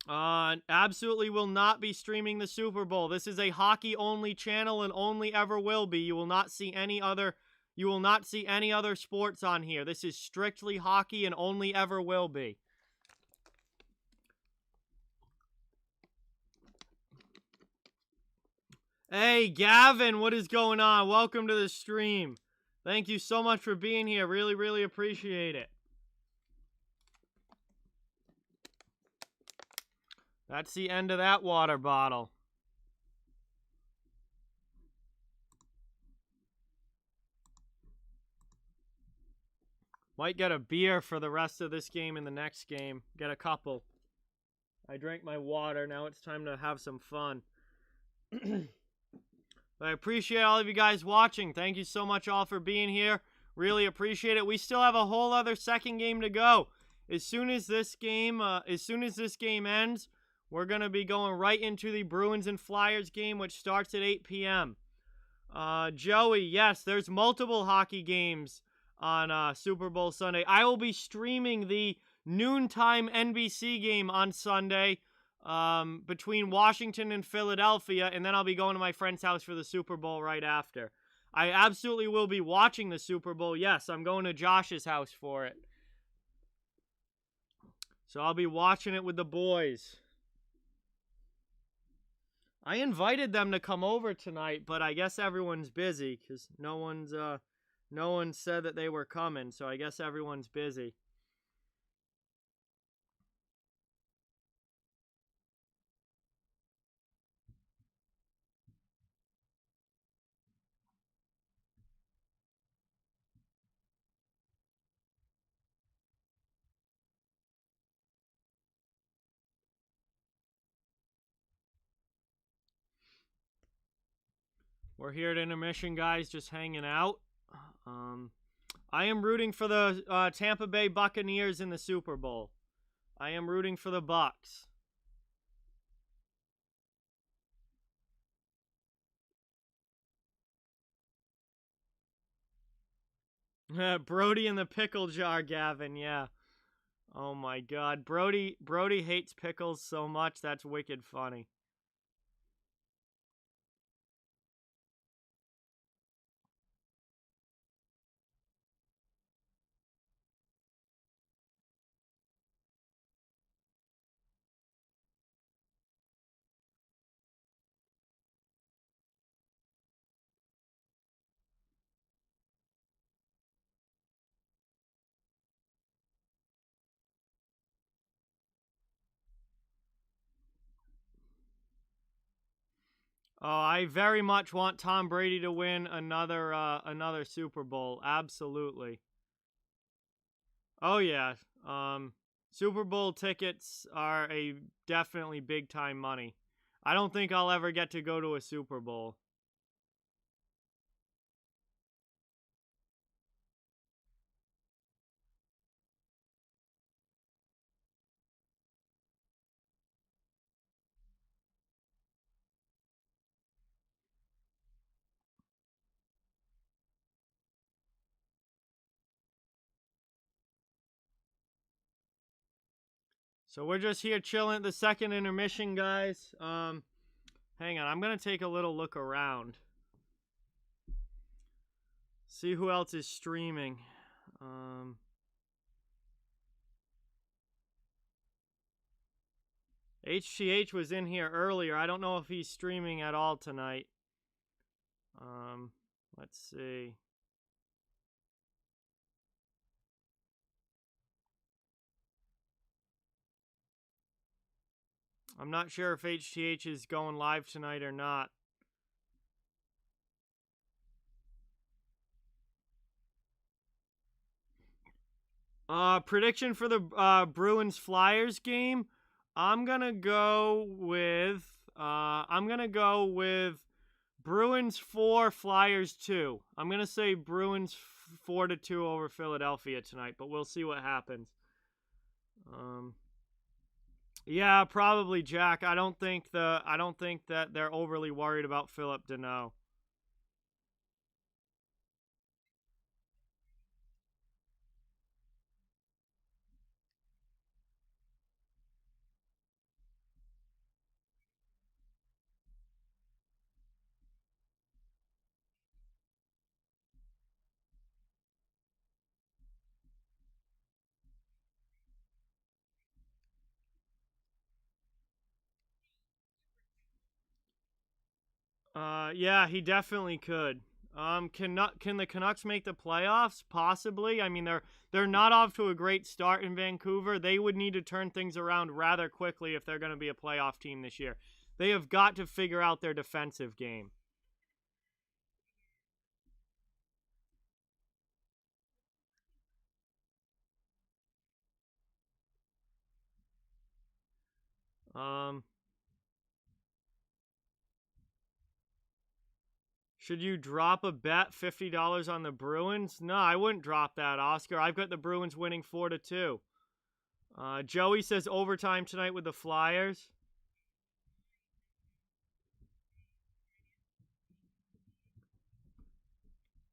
Absolutely will not be streaming the Super Bowl. This is a hockey-only channel and only ever will be. You will not see any other sports on here. This is strictly hockey and only ever will be. Hey, Gavin, what is going on? Welcome to the stream. Thank you so much for being here. Really, really appreciate it. That's the end of that water bottle. Might get a beer for the rest of this game and the next game. Get a couple. I drank my water. Now it's time to have some fun. But I appreciate all of you guys watching. Thank you so much all for being here. Really appreciate it. We still have a whole other second game to go. As soon as this game ends, we're going to be going right into the Bruins and Flyers game, which starts at 8 p.m. Joey, yes, there's multiple hockey games on Super Bowl Sunday. I will be streaming the noontime NBC game on Sunday between Washington and Philadelphia, and then I'll be going to my friend's house for the Super Bowl right after. I absolutely will be watching the Super Bowl. Yes, I'm going to Josh's house for it. So I'll be watching it with the boys. I invited them to come over tonight, but I guess everyone's busy because no one said that they were coming, so I guess everyone's busy. We're here at intermission, guys, just hanging out. I am rooting for the Tampa Bay Buccaneers in the Super Bowl. I am rooting for the Bucs. Brody in the pickle jar, Gavin, yeah. Oh my God, Brody hates pickles so much. That's wicked funny. Oh, I very much want Tom Brady to win another Super Bowl. Absolutely. Oh yeah. Super Bowl tickets are a definitely big time money. I don't think I'll ever get to go to a Super Bowl. So we're just here chilling at the second intermission, guys. Hang on, I'm gonna take a little look around. See who else is streaming. HTH was in here earlier. I don't know if he's streaming at all tonight. Let's see. I'm not sure if HTH is going live tonight or not. Prediction for the Bruins Flyers game. I'm gonna go with Bruins 4, Flyers 2. I'm gonna say Bruins 4-2 over Philadelphia tonight, but we'll see what happens. Yeah, probably Jack. I don't think that they're overly worried about Philip Deneau. Yeah, he definitely could. Can the Canucks make the playoffs? Possibly. I mean, they're not off to a great start in Vancouver. They would need to turn things around rather quickly if they're going to be a playoff team this year. They have got to figure out their defensive game. Um, should you drop a bet $50 on the Bruins? No, I wouldn't drop that, Oscar. I've got the Bruins winning 4-2. Joey says overtime tonight with the Flyers.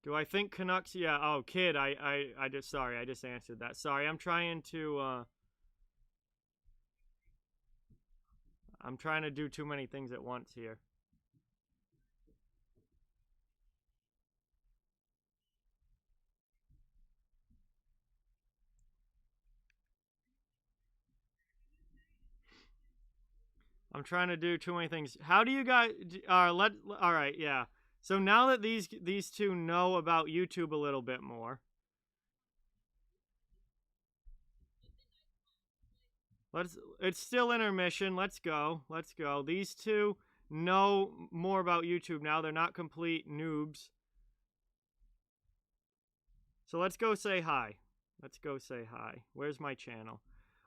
Do I think Canucks? Yeah. Oh, kid. I just sorry. I just answered that. Sorry. I'm trying to do too many things at once here. I'm trying to do too many things. How do you guys? All right. Yeah. So now that these two know about YouTube a little bit more, it's still intermission. Let's go. Let's go. These two know more about YouTube now. They're not complete noobs. So let's go say hi. Let's go say hi. Where's my channel?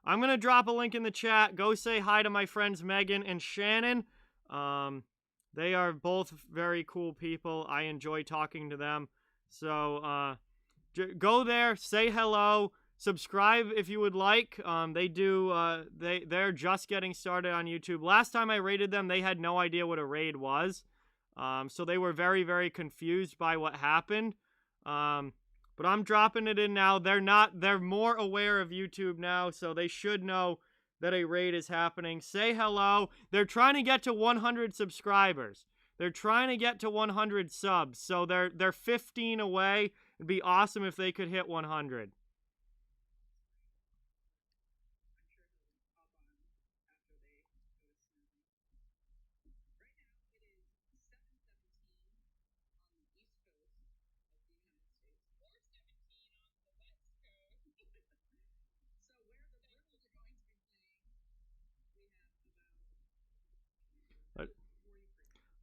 I'm going to drop a link in the chat. Go say hi to my friends Megan and Shannon. They are both very cool people. I enjoy talking to them. So go there, say hello, subscribe if you would like. They're just getting started on YouTube. Last time I rated them, they had no idea what a raid was. So they were very, very confused by what happened. But I'm dropping it in now. They're more aware of YouTube now, so they should know that a raid is happening. Say hello. They're trying to get to 100 subscribers. They're trying to get to 100 subs, so they're 15 away. It'd be awesome if they could hit 100.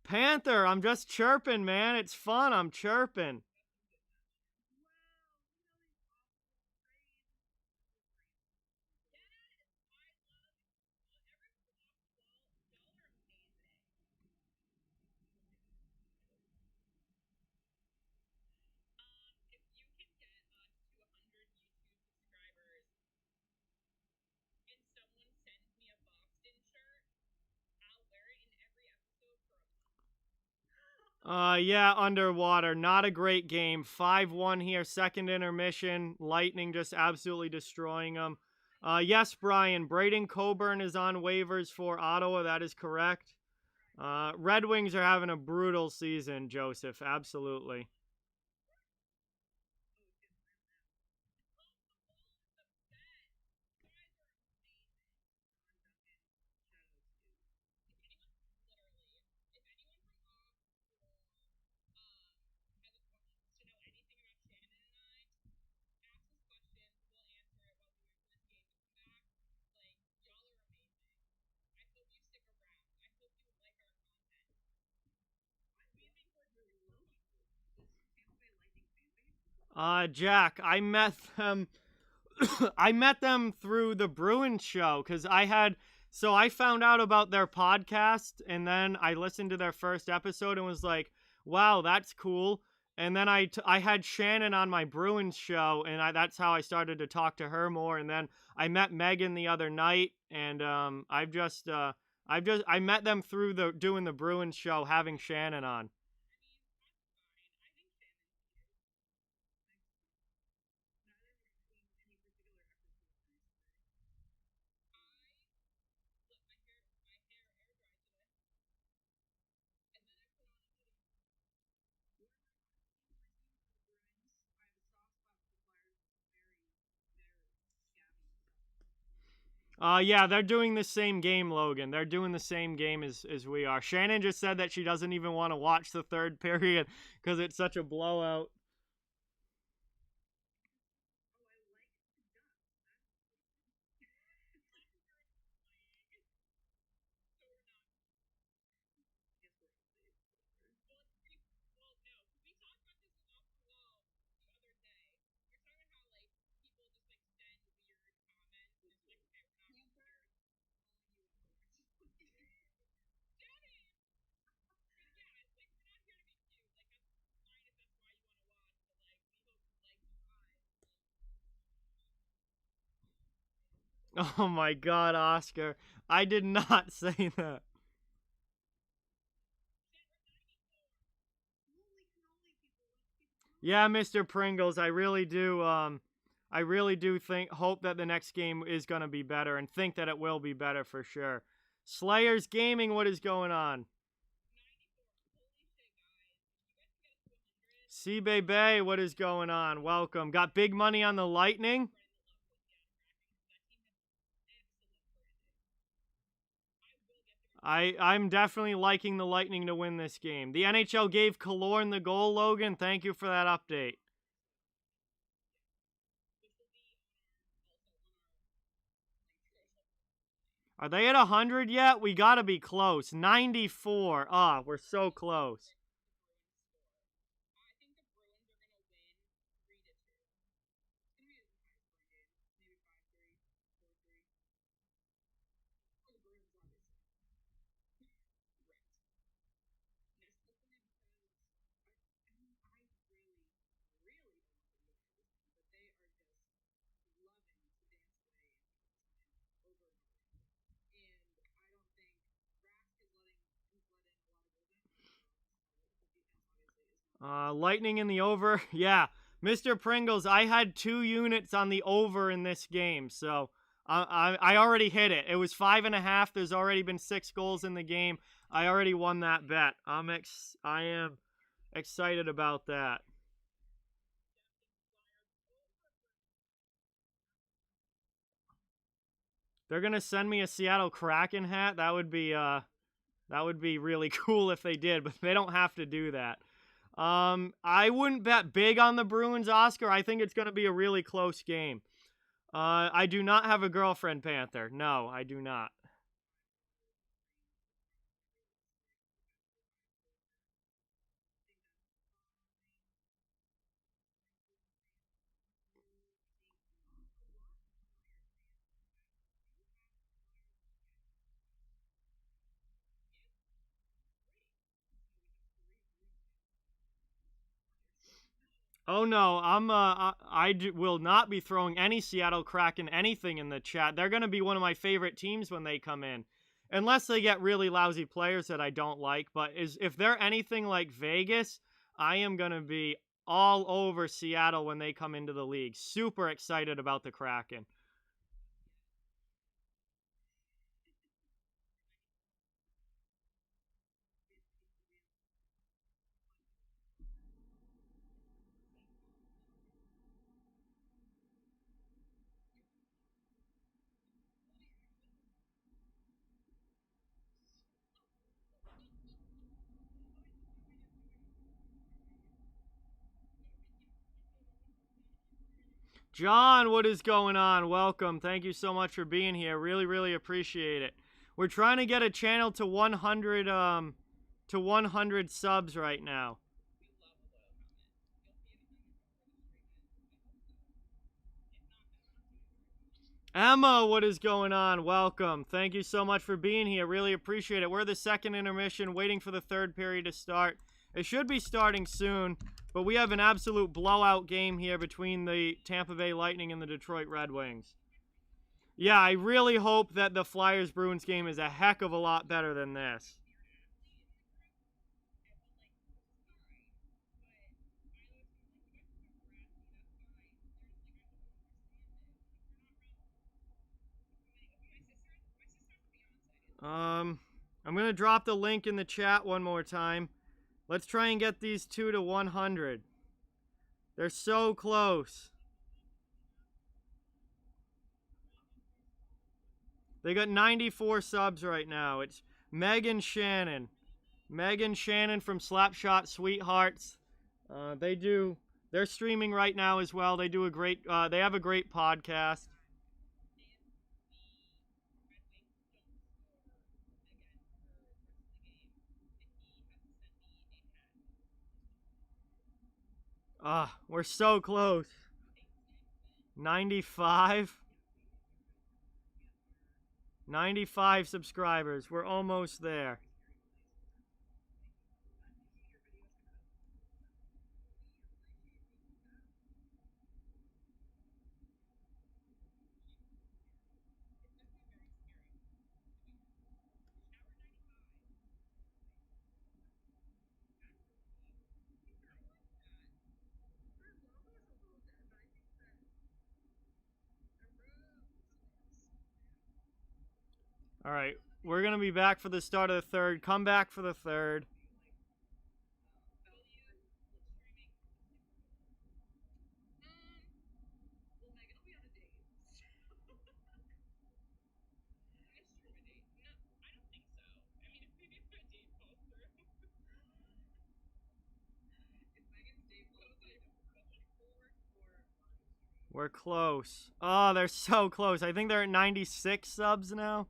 Panther, I'm just chirping, man. It's fun. I'm chirping. Yeah, underwater. Not a great game. 5-1 here, second intermission. Lightning just absolutely destroying them. Yes, Brian. Braden Coburn is on waivers for Ottawa. That is correct. Red Wings are having a brutal season, Joseph. Absolutely. Jack, I met them. I met them through the Bruins show because I found out about their podcast and then I listened to their first episode and was like, wow, that's cool. And then I had Shannon on my Bruins show and that's how I started to talk to her more. And then I met Megan the other night and I met them through the doing the Bruins show, having Shannon on. Yeah, they're doing the same game, Logan. They're doing the same game as we are. Shannon just said that she doesn't even want to watch the third period because it's such a blowout. Oh my god, Oscar. I did not say that. Yeah, Mr. Pringles, I really do hope that the next game is going to be better and think that it will be better for sure. Slayers Gaming, what is going on? C-Bay, what is going on? Welcome. Got big money on the Lightning? I'm definitely liking the Lightning to win this game. The NHL gave Killorn the goal, Logan. Thank you for that update. Are they at 100 yet? We gotta be close. 94. Ah, we're so close. Lightning in the over. Yeah. Mr. Pringles, I had 2 units on the over in this game, so I already hit it. It was 5.5. There's already been 6 goals in the game. I already won that bet. I am excited about that. They're gonna send me a Seattle Kraken hat. That would be really cool if they did, but they don't have to do that. I wouldn't bet big on the Bruins, Oscar. I think it's gonna be a really close game. I do not have a girlfriend, Panther. No, I do not. Oh no, will not be throwing any Seattle Kraken anything in the chat. They're going to be one of my favorite teams when they come in. Unless they get really lousy players that I don't like, but if they're anything like Vegas, I am going to be all over Seattle when they come into the league. Super excited about the Kraken. John, what is going on? Welcome. Thank you so much for being here. Really, really appreciate it. We're trying to get a channel to 100 subs right now. Emma, what is going on? Welcome. Thank you so much for being here. Really appreciate it. We're the second intermission, waiting for the third period to start. It should be starting soon, but we have an absolute blowout game here between the Tampa Bay Lightning and the Detroit Red Wings. Yeah, I really hope that the Flyers-Bruins game is a heck of a lot better than this. I'm going to drop the link in the chat one more time. Let's try and get these 2 to 100. They're so close. They got 94 subs right now. It's Megan Shannon. Megan Shannon from Slapshot Sweethearts. They're streaming right now as well. They have a great podcast. We're so close. 95. 95 subscribers. We're almost there. All right, we're going to be back for the start of the third. Come back for the third. We're close. Oh, they're so close. I think they're at 96 subs now.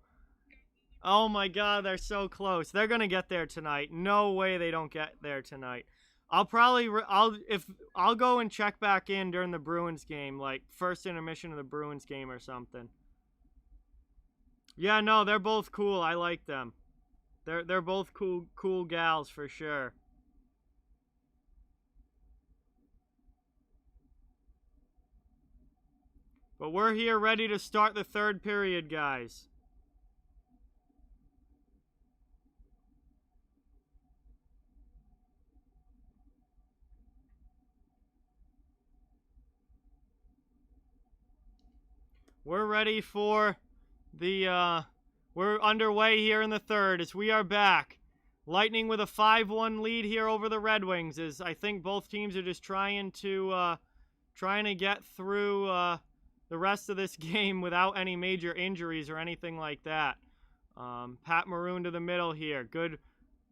Oh my god, they're so close. They're gonna get there tonight. No way they don't get there tonight. I'll go and check back in during the Bruins game, like first intermission of the Bruins game or something. Yeah, no, they're both cool. I like them. They're both cool gals for sure. But we're here ready to start the third period, guys. We're ready for the, we're underway here in the third as we are back. Lightning with a 5-1 lead here over the Red Wings, as I think both teams are just trying to get through the rest of this game without any major injuries or anything like that. Pat Maroon to the middle here. Good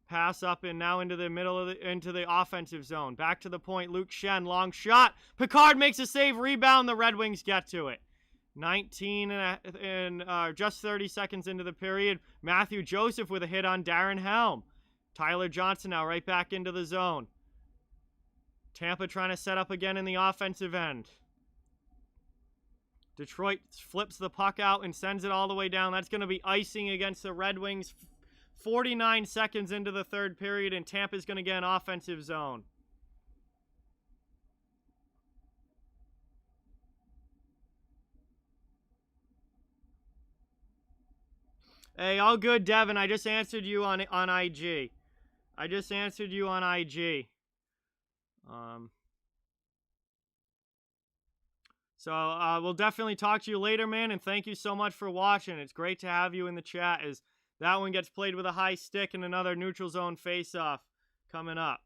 pass up and now into the middle of into the offensive zone. Back to the point. Luke Shen, long shot. Picard makes a save. Rebound. The Red Wings get to it. 19 and just 30 seconds into the period. Matthew Joseph with a hit on Darren Helm. Tyler Johnson now right back into the zone. Tampa trying to set up again in the offensive end. Detroit flips the puck out and sends it all the way down. That's going to be icing against the Red Wings. 49 seconds into the third period, and Tampa's going to get an offensive zone. Hey, all good, Devin. I just answered you on IG. I just answered you on IG. So we'll definitely talk to you later, man, and thank you so much for watching. It's great to have you in the chat as that one gets played with a high stick and another neutral zone face-off coming up.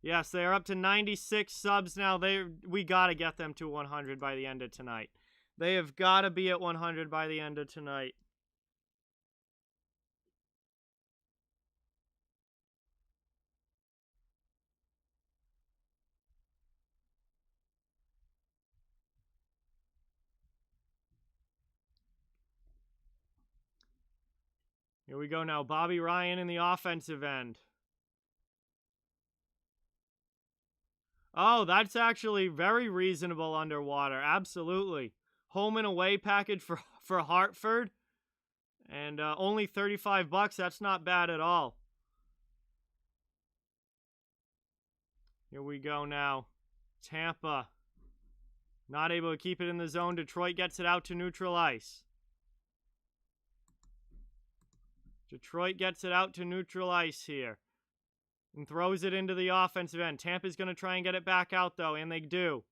Yes, they are up to 96 subs now. We got to get them to 100 by the end of tonight. They have got to be at 100 by the end of tonight. Here we go now. Bobby Ryan in the offensive end. Oh, that's actually very reasonable underwater. Absolutely. Home and away package for Hartford. And only $35. That's not bad at all. Here we go now. Tampa. Not able to keep it in the zone. Detroit gets it out to neutral ice. Detroit gets it out to neutral ice here. And throws it into the offensive end. Tampa's going to try and get it back out, though, and they do.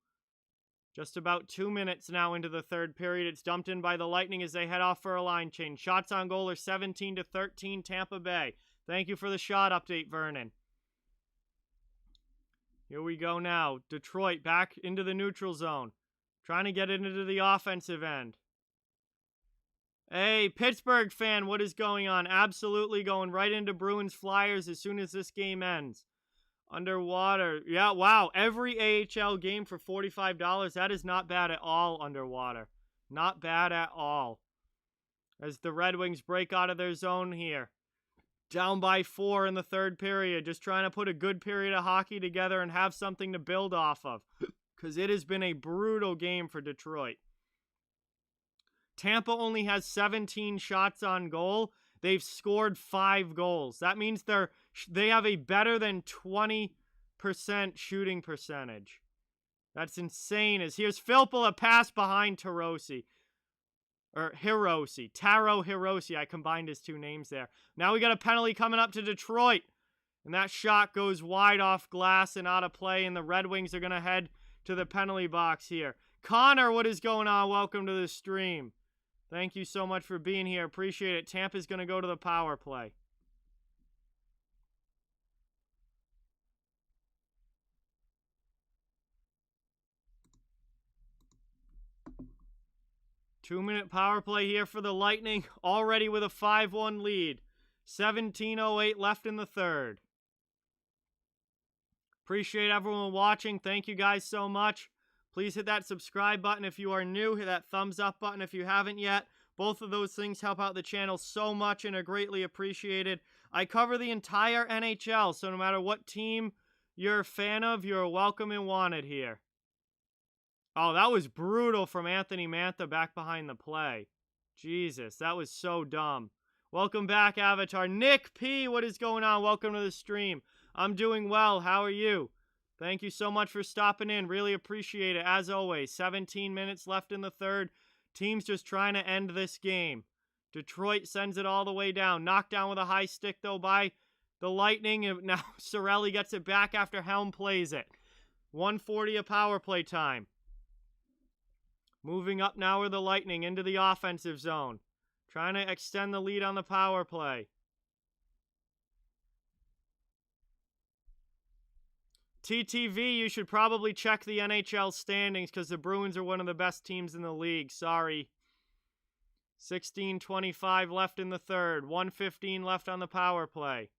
Just about 2 minutes now into the third period. It's dumped in by the Lightning as they head off for a line change. Shots on goal are 17-13 Tampa Bay. Thank you for the shot update, Vernon. Here we go now. Detroit back into the neutral zone. Trying to get it into the offensive end. Hey, Pittsburgh fan, what is going on? Absolutely going right into Bruins Flyers as soon as this game ends. Underwater. Yeah, wow. Every AHL game for $45. That is not bad at all, underwater. Not bad at all. As the Red Wings break out of their zone here. Down by 4 in the third period. Just trying to put a good period of hockey together and have something to build off of. Because it has been a brutal game for Detroit. Tampa only has 17 shots on goal. They've scored 5 goals. That means they have a better than 20% shooting percentage. That's insane. As here's Filppula, a pass behind Tarosi. Or Hiroshi. Taro Hiroshi. I combined his two names there. Now we got a penalty coming up to Detroit. And that shot goes wide off glass and out of play. And the Red Wings are going to head to the penalty box here. Connor, what is going on? Welcome to the stream. Thank you so much for being here. Appreciate it. Tampa's going to go to the power play. Two-minute power play here for the Lightning. Already with a 5-1 lead. 17:08 left in the third. Appreciate everyone watching. Thank you guys so much. Please hit that subscribe button if you are new. Hit that thumbs up button if you haven't yet. Both of those things help out the channel so much and are greatly appreciated. I cover the entire NHL, so no matter what team you're a fan of, you're welcome and wanted here. Oh, that was brutal from Anthony Mantha back behind the play. Jesus, that was so dumb. Welcome back, Avatar. Nick P, what is going on? Welcome to the stream. I'm doing well. How are you? Thank you so much for stopping in. Really appreciate it. As always, 17 minutes left in the third. Team's just trying to end this game. Detroit sends it all the way down. Knocked down with a high stick, though, by the Lightning. And now Cirelli gets it back after Helm plays it. 1:40 of power play time. Moving up now are the Lightning into the offensive zone. Trying to extend the lead on the power play. TTV, you should probably check the NHL standings because the Bruins are one of the best teams in the league. Sorry. 16:25 left in the third. 1:15 left on the power play.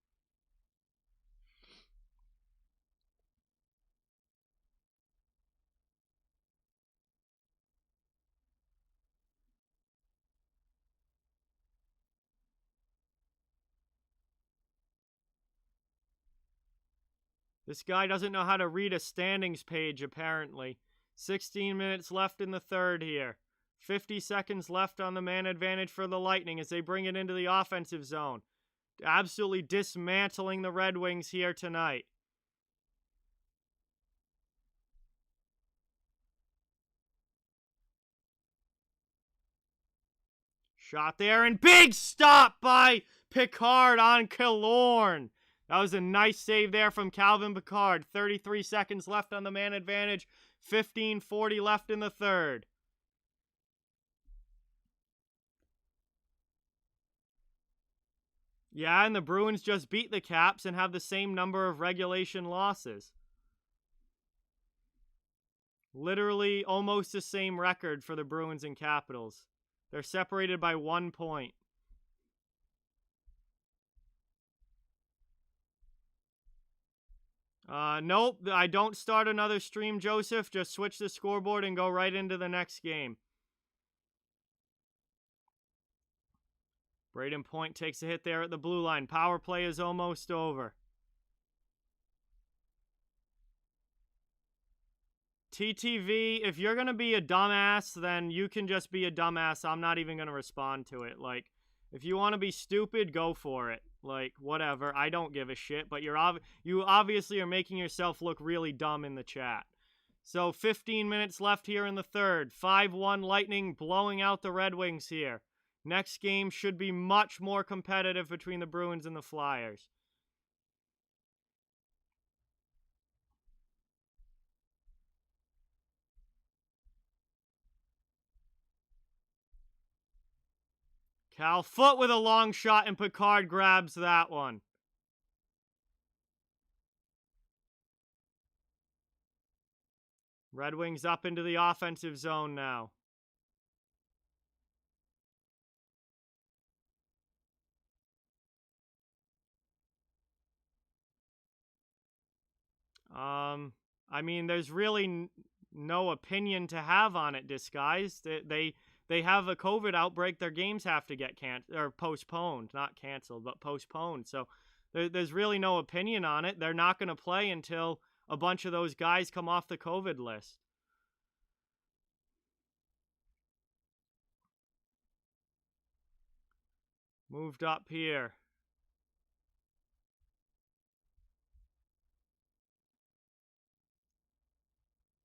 This guy doesn't know how to read a standings page, apparently. 16 minutes left in the third here. 50 seconds left on the man advantage for the Lightning as they bring it into the offensive zone. Absolutely dismantling the Red Wings here tonight. Shot there, and big stop by Picard on Killorn. That was a nice save there from Calvin Picard. 33 seconds left on the man advantage. 15:40 left in the third. Yeah, and the Bruins just beat the Caps and have the same number of regulation losses. Literally almost the same record for the Bruins and Capitals. They're separated by 1 point. Nope, I don't start another stream, Joseph. Just switch the scoreboard and go right into the next game. Braden Point takes a hit there at the blue line. Power play is almost over. TTV, if you're going to be a dumbass, then you can just be a dumbass. I'm not even going to respond to it. Like, if you want to be stupid, go for it. Like, whatever. I don't give a shit. But you obviously are making yourself look really dumb in the chat. So, 15 minutes left here in the third. 5-1 Lightning blowing out the Red Wings here. Next game should be much more competitive between the Bruins and the Flyers. Cal Foot with a long shot, and Picard grabs that one. Red Wings up into the offensive zone now. I mean, there's really no opinion to have on it, Disguised. They have a COVID outbreak. Their games have to get postponed. Not canceled, but postponed. So there's really no opinion on it. They're not going to play until a bunch of those guys come off the COVID list. Moved up here.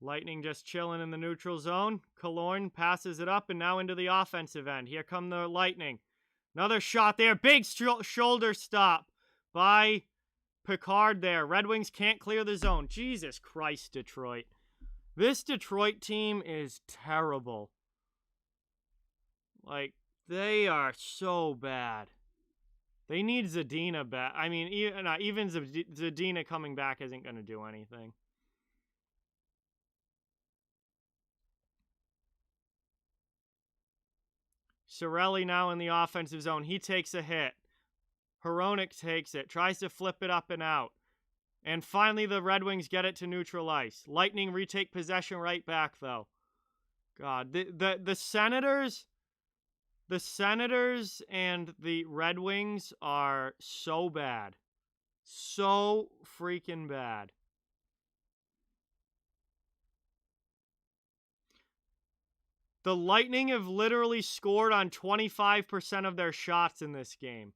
Lightning just chilling in the neutral zone. Killorn passes it up and now into the offensive end. Here come the Lightning. Another shot there. Big shoulder stop by Picard there. Red Wings can't clear the zone. Jesus Christ, Detroit. This Detroit team is terrible. Like, they are so bad. They need Zadina back. I mean, even Zadina coming back isn't going to do anything. Cirelli now in the offensive zone. He takes a hit. Hronek takes it. Tries to flip it up and out. And finally, the Red Wings get it to neutral ice. Lightning retake possession right back, though. God, the Senators... The Senators and the Red Wings are so bad. So freaking bad. The Lightning have literally scored on 25% of their shots in this game.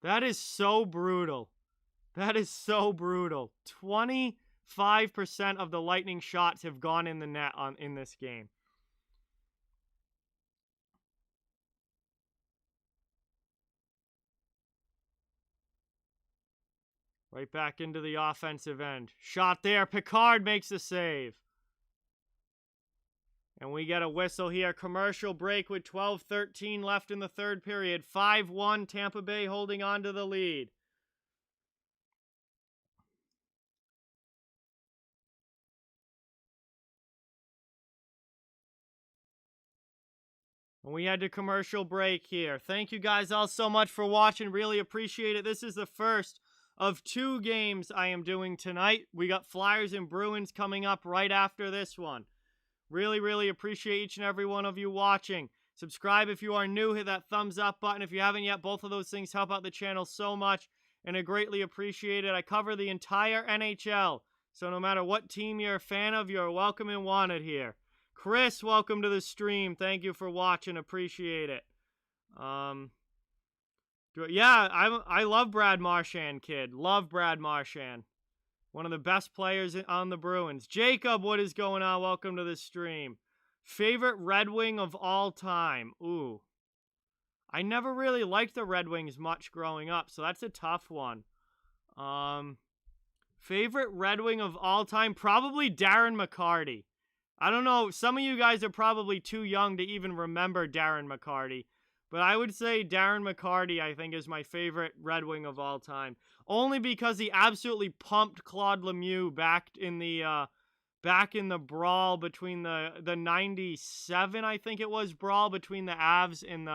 That is so brutal. That is so brutal. 25% of the Lightning shots have gone in the net in this game. Right back into the offensive end. Shot there. Picard makes the save. And we get a whistle here. Commercial break with 12:13 left in the third period. 5-1, Tampa Bay holding on to the lead. And we had to commercial break here. Thank you guys all so much for watching. Really appreciate it. This is the first of 2 games I am doing tonight. We got Flyers and Bruins coming up right after this one. Really, really appreciate each and every one of you watching. Subscribe if you are new. Hit that thumbs up button. If you haven't yet, both of those things help out the channel so much, and I greatly appreciate it. I cover the entire NHL, so no matter what team you're a fan of, you're welcome and wanted here. Chris, welcome to the stream. Thank you for watching. Appreciate it. Yeah, I love Brad Marchand, kid. Love Brad Marchand. One of the best players on the Bruins. Jacob, what is going on? Welcome to the stream. Favorite Red Wing of all time? Ooh. I never really liked the Red Wings much growing up, so that's a tough one. Favorite Red Wing of all time? Probably Darren McCarty. I don't know. Some of you guys are probably too young to even remember Darren McCarty. But I would say Darren McCarty, I think, is my favorite Red Wing of all time. Only because he absolutely pumped Claude Lemieux back in the brawl between the 97, I think it was, brawl between the Avs and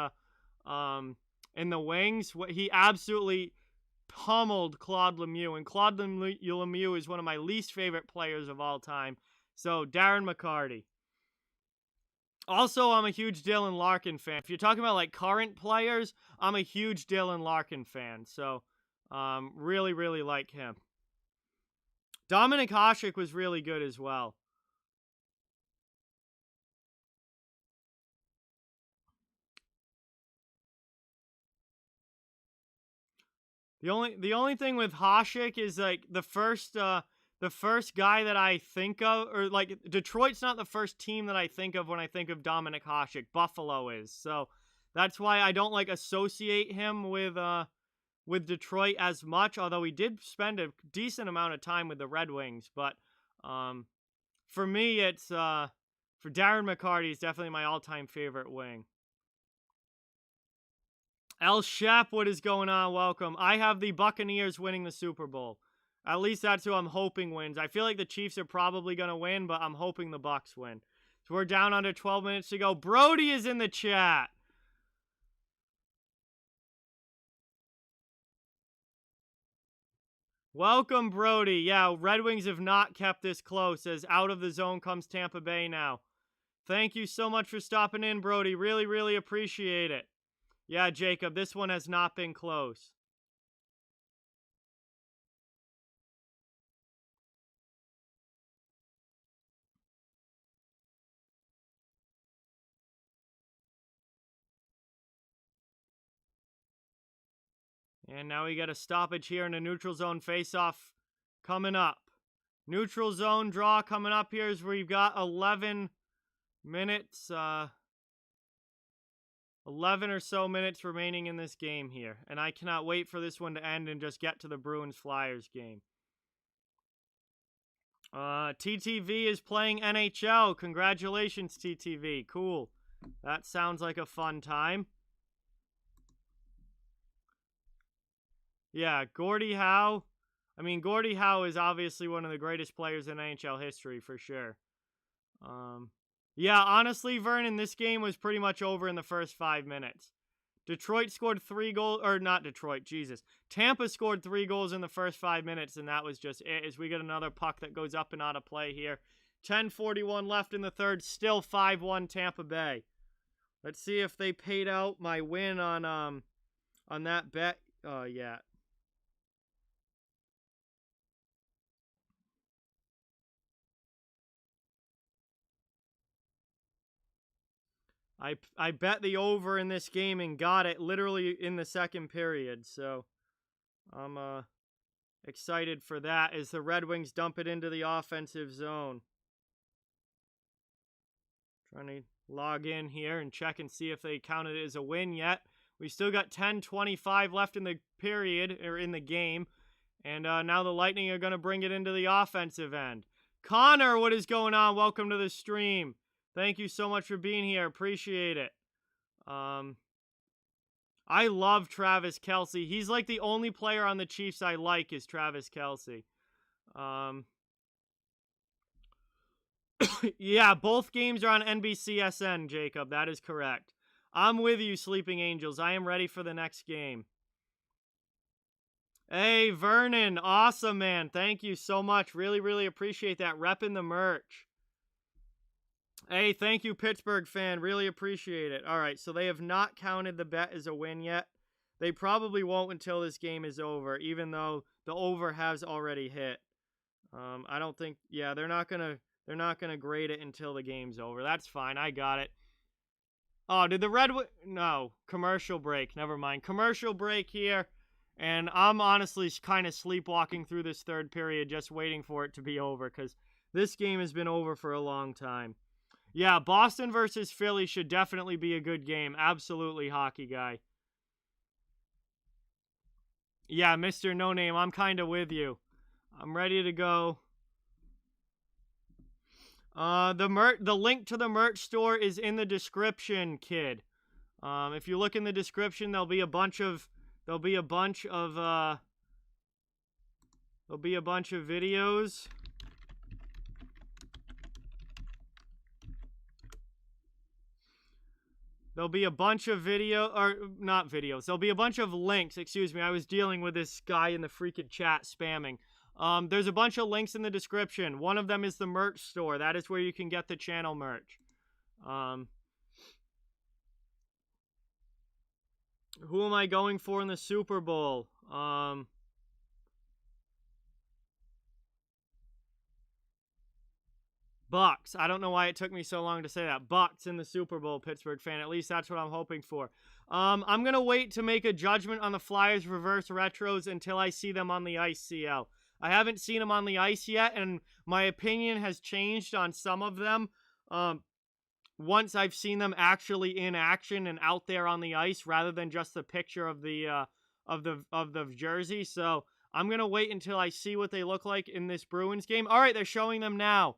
the Wings. He absolutely pummeled Claude Lemieux. And Claude Lemieux is one of my least favorite players of all time. So, Darren McCarty. Also, I'm a huge Dylan Larkin fan. If you're talking about, like, current players, I'm a huge Dylan Larkin fan. So, really, really like him. Dominik Hasek was really good as well. The only thing with Hasek is, like, the first guy that I think of, or like Detroit's not the first team that I think of when I think of Dominik Hasek. Buffalo is. So that's why I don't like associate him with Detroit as much, although he did spend a decent amount of time with the Red Wings. But for me, it's for Darren McCarty, is definitely my all-time favorite wing. El Shep, what is going on? Welcome. I have the Buccaneers winning the Super Bowl. At least that's who I'm hoping wins. I feel like the Chiefs are probably going to win, but I'm hoping the Bucs win. So we're down under 12 minutes to go. Brody is in the chat. Welcome, Brody. Yeah, Red Wings have not kept this close, as out of the zone comes Tampa Bay now. Thank you so much for stopping in, Brody. Really, really appreciate it. Yeah, Jacob, this one has not been close. And now we got a stoppage here in a neutral zone face-off coming up. Neutral zone draw coming up here is where you've got 11 minutes, 11 or so minutes remaining in this game here. And I cannot wait for this one to end and just get to the Bruins-Flyers game. TTV is playing NHL. Congratulations, TTV. Cool. That sounds like a fun time. Yeah, Gordie Howe. I mean, Gordie Howe is obviously one of the greatest players in NHL history, for sure. Yeah, honestly, Vernon, this game was pretty much over in the first 5 minutes. Detroit scored 3 goals, or not Detroit, Jesus. Tampa scored 3 goals in the first 5 minutes, and that was just it, as we get another puck that goes up and out of play here. 10:41 left in the third, still 5-1 Tampa Bay. Let's see if they paid out my win on that bet yet. I bet the over in this game and got it literally in the second period, so I'm excited for that as the Red Wings dump it into the offensive zone. Trying to log in here and check and see if they counted it as a win yet. We still got 10:25 left in the period, or in the game, and now the Lightning are going to bring it into the offensive end. Connor, what is going on? Welcome to the stream. Thank you so much for being here. Appreciate it. I love Travis Kelce. He's like the only player on the Chiefs I like is Travis Kelce. Yeah, both games are on NBCSN, Jacob. That is correct. I'm with you, Sleeping Angels. I am ready for the next game. Hey, Vernon. Awesome, man. Thank you so much. Really, really appreciate that. Repping the merch. Hey, thank you, Pittsburgh fan. Really appreciate it. All right, so they have not counted the bet as a win yet. They probably won't until this game is over, even though the over has already hit. I don't think, yeah, they're not gonna grade it until the game's over. That's fine. I got it. Oh, did the no, commercial break. Never mind. Commercial break here. And I'm honestly kind of sleepwalking through this third period, just waiting for it to be over, because this game has been over for a long time. Yeah, Boston versus Philly should definitely be a good game. Absolutely, hockey guy. Yeah, Mr. No Name, I'm kind of with you. I'm ready to go. The link to the merch store is in the description, kid. If you look in the description, there'll be a bunch of videos. There'll be a bunch of not videos. There'll be a bunch of links. Excuse me. I was dealing with this guy in the freaking chat spamming. There's a bunch of links in the description. One of them is the merch store. That is where you can get the channel merch. Who am I going for in the Super Bowl? Bucks. I don't know why it took me so long to say that. Bucks in the Super Bowl, Pittsburgh fan. At least that's what I'm hoping for. I'm going to wait to make a judgment on the Flyers reverse retros until I see them on the ice, CL. I haven't seen them on the ice yet, and my opinion has changed on some of them once I've seen them actually in action and out there on the ice rather than just the picture of the jersey. So I'm going to wait until I see what they look like in this Bruins game. All right, they're showing them now.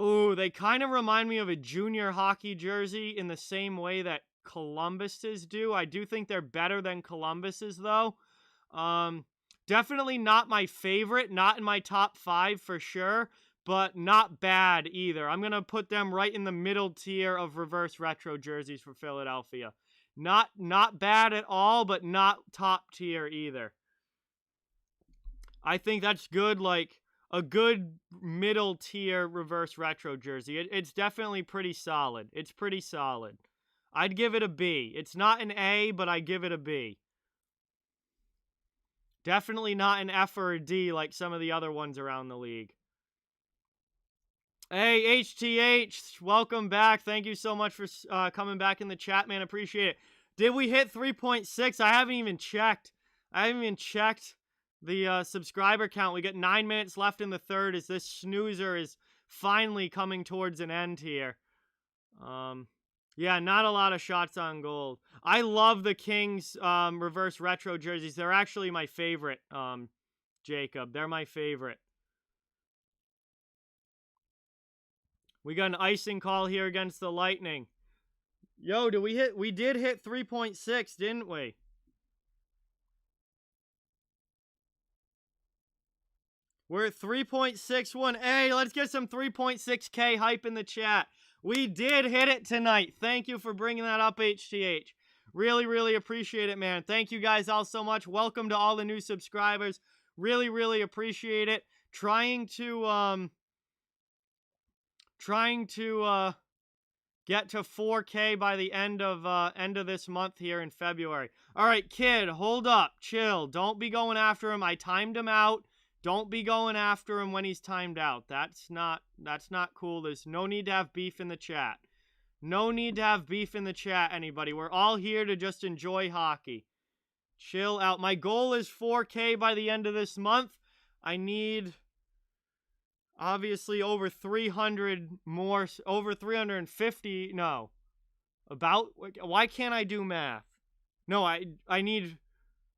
Ooh, they kind of remind me of a junior hockey jersey in the same way that Columbus's do. I do think they're better than Columbus's, though. Definitely not my favorite, not in my top 5 for sure, but not bad either. I'm going to put them right in the middle tier of reverse retro jerseys for Philadelphia. Not bad at all, but not top tier either. I think that's good, like a good middle tier reverse retro jersey. It's definitely pretty solid. It's pretty solid. I'd give it a B. It's not an A, but I give it a B. Definitely not an F or a D like some of the other ones around the league. Hey, HTH, welcome back. Thank you so much for coming back in the chat, man. Appreciate it. Did we hit 3.6? I haven't even checked. The subscriber count. We got 9 minutes left in the third as this snoozer is finally coming towards an end here. Yeah, not a lot of shots on goal. I love the Kings reverse retro jerseys. They're actually my favorite, Jacob. They're my favorite. We got an icing call here against the Lightning. Yo, we did hit 3.6, didn't we? We're at 3.61. Hey, let's get some 3.6K hype in the chat. We did hit it tonight. Thank you for bringing that up, HTH. Really, really appreciate it, man. Thank you guys all so much. Welcome to all the new subscribers. Really, really appreciate it. Trying to get to 4K by the end of this month here in February. All right, kid, hold up. Chill. Don't be going after him. I timed him out. Don't be going after him when he's timed out. That's not cool. There's no need to have beef in the chat. No need to have beef in the chat, anybody. We're all here to just enjoy hockey. Chill out. My goal is 4K by the end of this month. I need, obviously, over 300 more, over 350, no. Why can't I do math? No, I need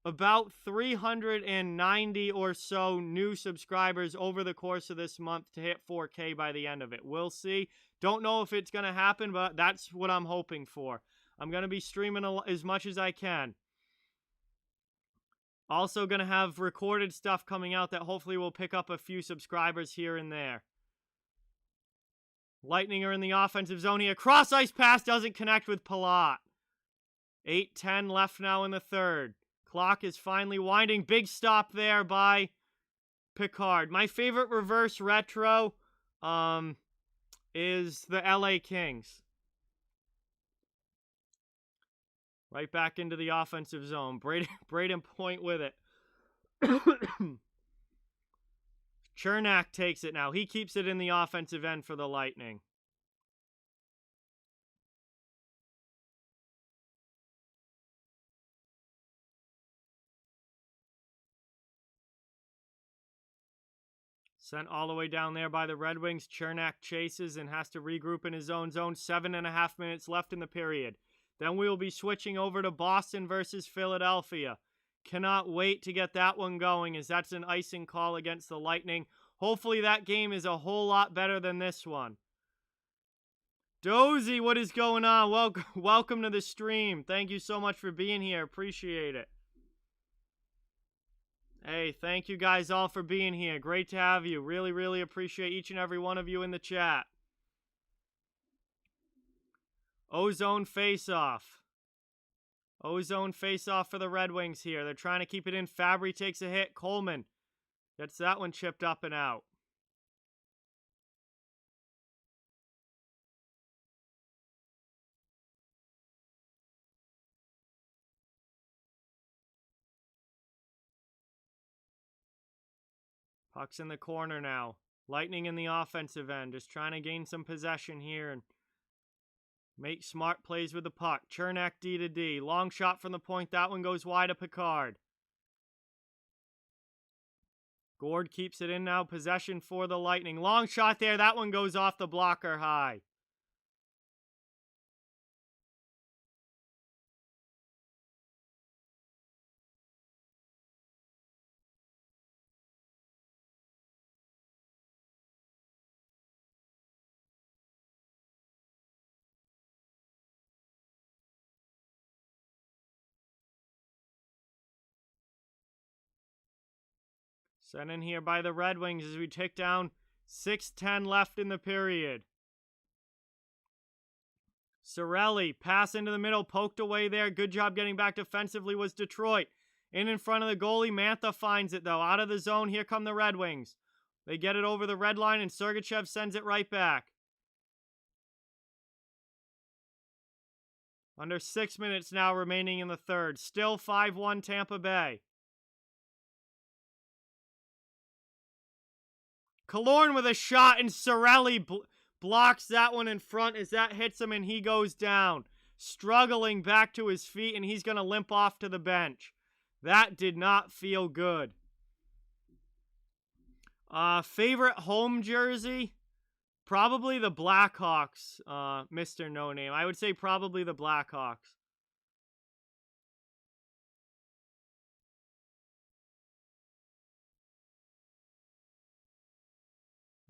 about 390 or so new subscribers over the course of this month to hit 4K by the end of it. We'll see. Don't know if it's going to happen, but that's what I'm hoping for. I'm going to be streaming as much as I can. Also going to have recorded stuff coming out that hopefully will pick up a few subscribers here and there. Lightning are in the offensive zone here. Cross ice pass doesn't connect with Palat. 8:10 left now in the third. Clock is finally winding. Big stop there by Picard. My favorite reverse retro is the LA Kings. Right back into the offensive zone. Braden Point with it. Chernak takes it now. He keeps it in the offensive end for the Lightning. Sent all the way down there by the Red Wings. Chernak chases and has to regroup in his own zone. 7.5 minutes left in the period. Then we will be switching over to Boston versus Philadelphia. Cannot wait to get that one going, as that's an icing call against the Lightning. Hopefully that game is a whole lot better than this one. Dozy, what is going on? Welcome to the stream. Thank you so much for being here. Appreciate it. Hey, thank you guys all for being here. Great to have you. Really, really appreciate each and every one of you in the chat. Ozone face-off. Ozone face-off for the Red Wings here. They're trying to keep it in. Fabry takes a hit. Coleman gets that one chipped up and out. Puck's in the corner now. Lightning in the offensive end. Just trying to gain some possession here and make smart plays with the puck. Chernak D to D. Long shot from the point. That one goes wide of Picard. Gord keeps it in now. Possession for the Lightning. Long shot there. That one goes off the blocker high. Sent in here by the Red Wings as we take down 6:10 left in the period. Cirelli, pass into the middle, poked away there. Good job getting back defensively was Detroit. In front of the goalie. Mantha finds it, though. Out of the zone, here come the Red Wings. They get it over the red line, and Sergachev sends it right back. Under 6 minutes now remaining in the third. Still 5-1 Tampa Bay. Killorn with a shot, and Cirelli blocks that one in front as that hits him and he goes down. Struggling back to his feet, and he's going to limp off to the bench. That did not feel good. Favorite home jersey? Probably the Blackhawks, Mr. No Name. I would say probably the Blackhawks.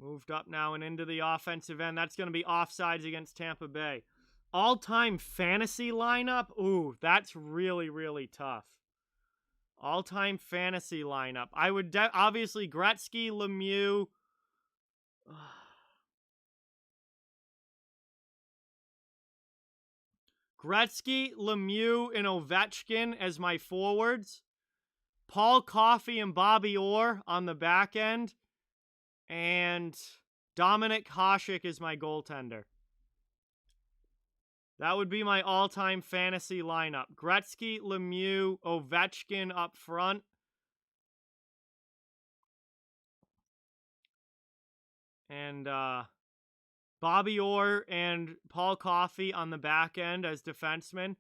Moved up now and into the offensive end. That's going to be offsides against Tampa Bay. All-time fantasy lineup? Ooh, that's really, really tough. All-time fantasy lineup. I would obviously Gretzky, Lemieux. Gretzky, Lemieux, and Ovechkin as my forwards. Paul Coffey and Bobby Orr on the back end. And Dominik Hasek is my goaltender. That would be my all-time fantasy lineup. Gretzky, Lemieux, Ovechkin up front. And Bobby Orr and Paul Coffey on the back end as defensemen.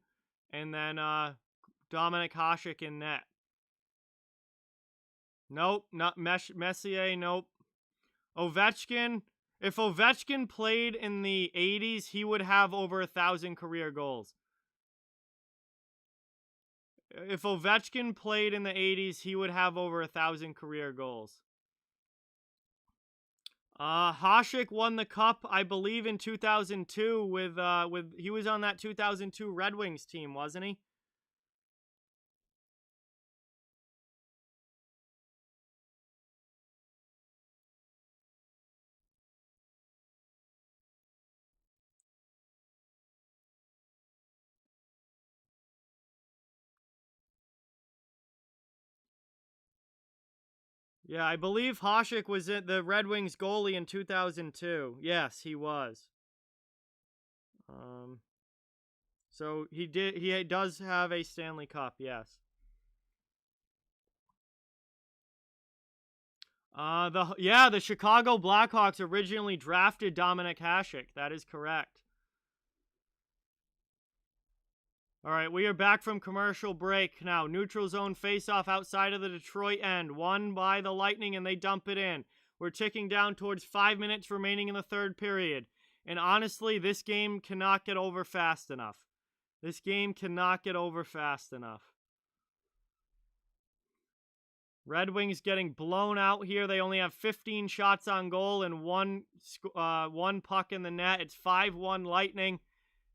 And then Dominik Hasek in net. Nope, not Messier, nope. Ovechkin, if Ovechkin played in the 80s, he would have over 1,000 career goals. If Ovechkin played in the 80s, he would have over 1,000 career goals. Hasek won the cup, I believe, in 2002 with he was on that 2002 Red Wings team, wasn't he? Yeah, I believe Hasek was the Red Wings goalie in 2002. Yes, he was. Um, so he does have a Stanley Cup. Yes. The Chicago Blackhawks originally drafted Dominik Hasek. That is correct. All right, we are back from commercial break now. Neutral zone faceoff outside of the Detroit end, won by the Lightning, and they dump it in. We're ticking down towards 5 minutes remaining in the third period. And honestly, this game cannot get over fast enough. This game cannot get over fast enough. Red Wings getting blown out here. They only have 15 shots on goal and one puck in the net. It's 5-1 Lightning.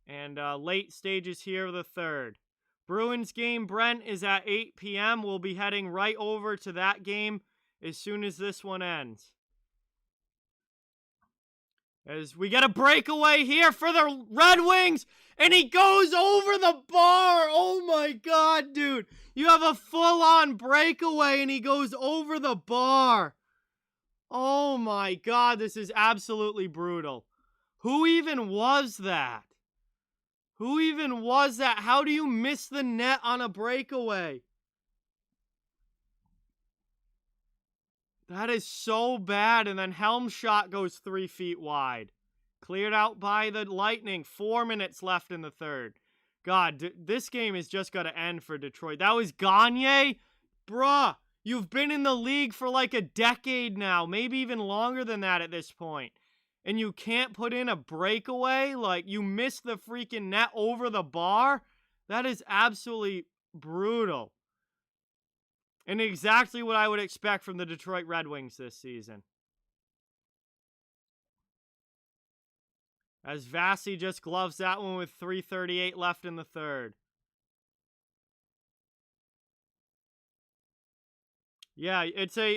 And late stages here of the third. Bruins game, Brent, is at 8 p.m. We'll be heading right over to that game as soon as this one ends. As we get a breakaway here for the Red Wings, and he goes over the bar. Oh my God, dude. You have a full-on breakaway, and he goes over the bar. Oh my God, this is absolutely brutal. Who even was that? Who even was that? How do you miss the net on a breakaway? That is so bad. And then Helm's shot goes 3 feet wide. Cleared out by the Lightning. 4 minutes left in the third. God, this game is just got to end for Detroit. That was Gagne? Bruh, you've been in the league for like a decade now. Maybe even longer than that at this point. And you can't put in a breakaway? Like, you missed the freaking net over the bar? That is absolutely brutal. And exactly what I would expect from the Detroit Red Wings this season. As Vasi just gloves that one with 3:38 left in the third. Yeah,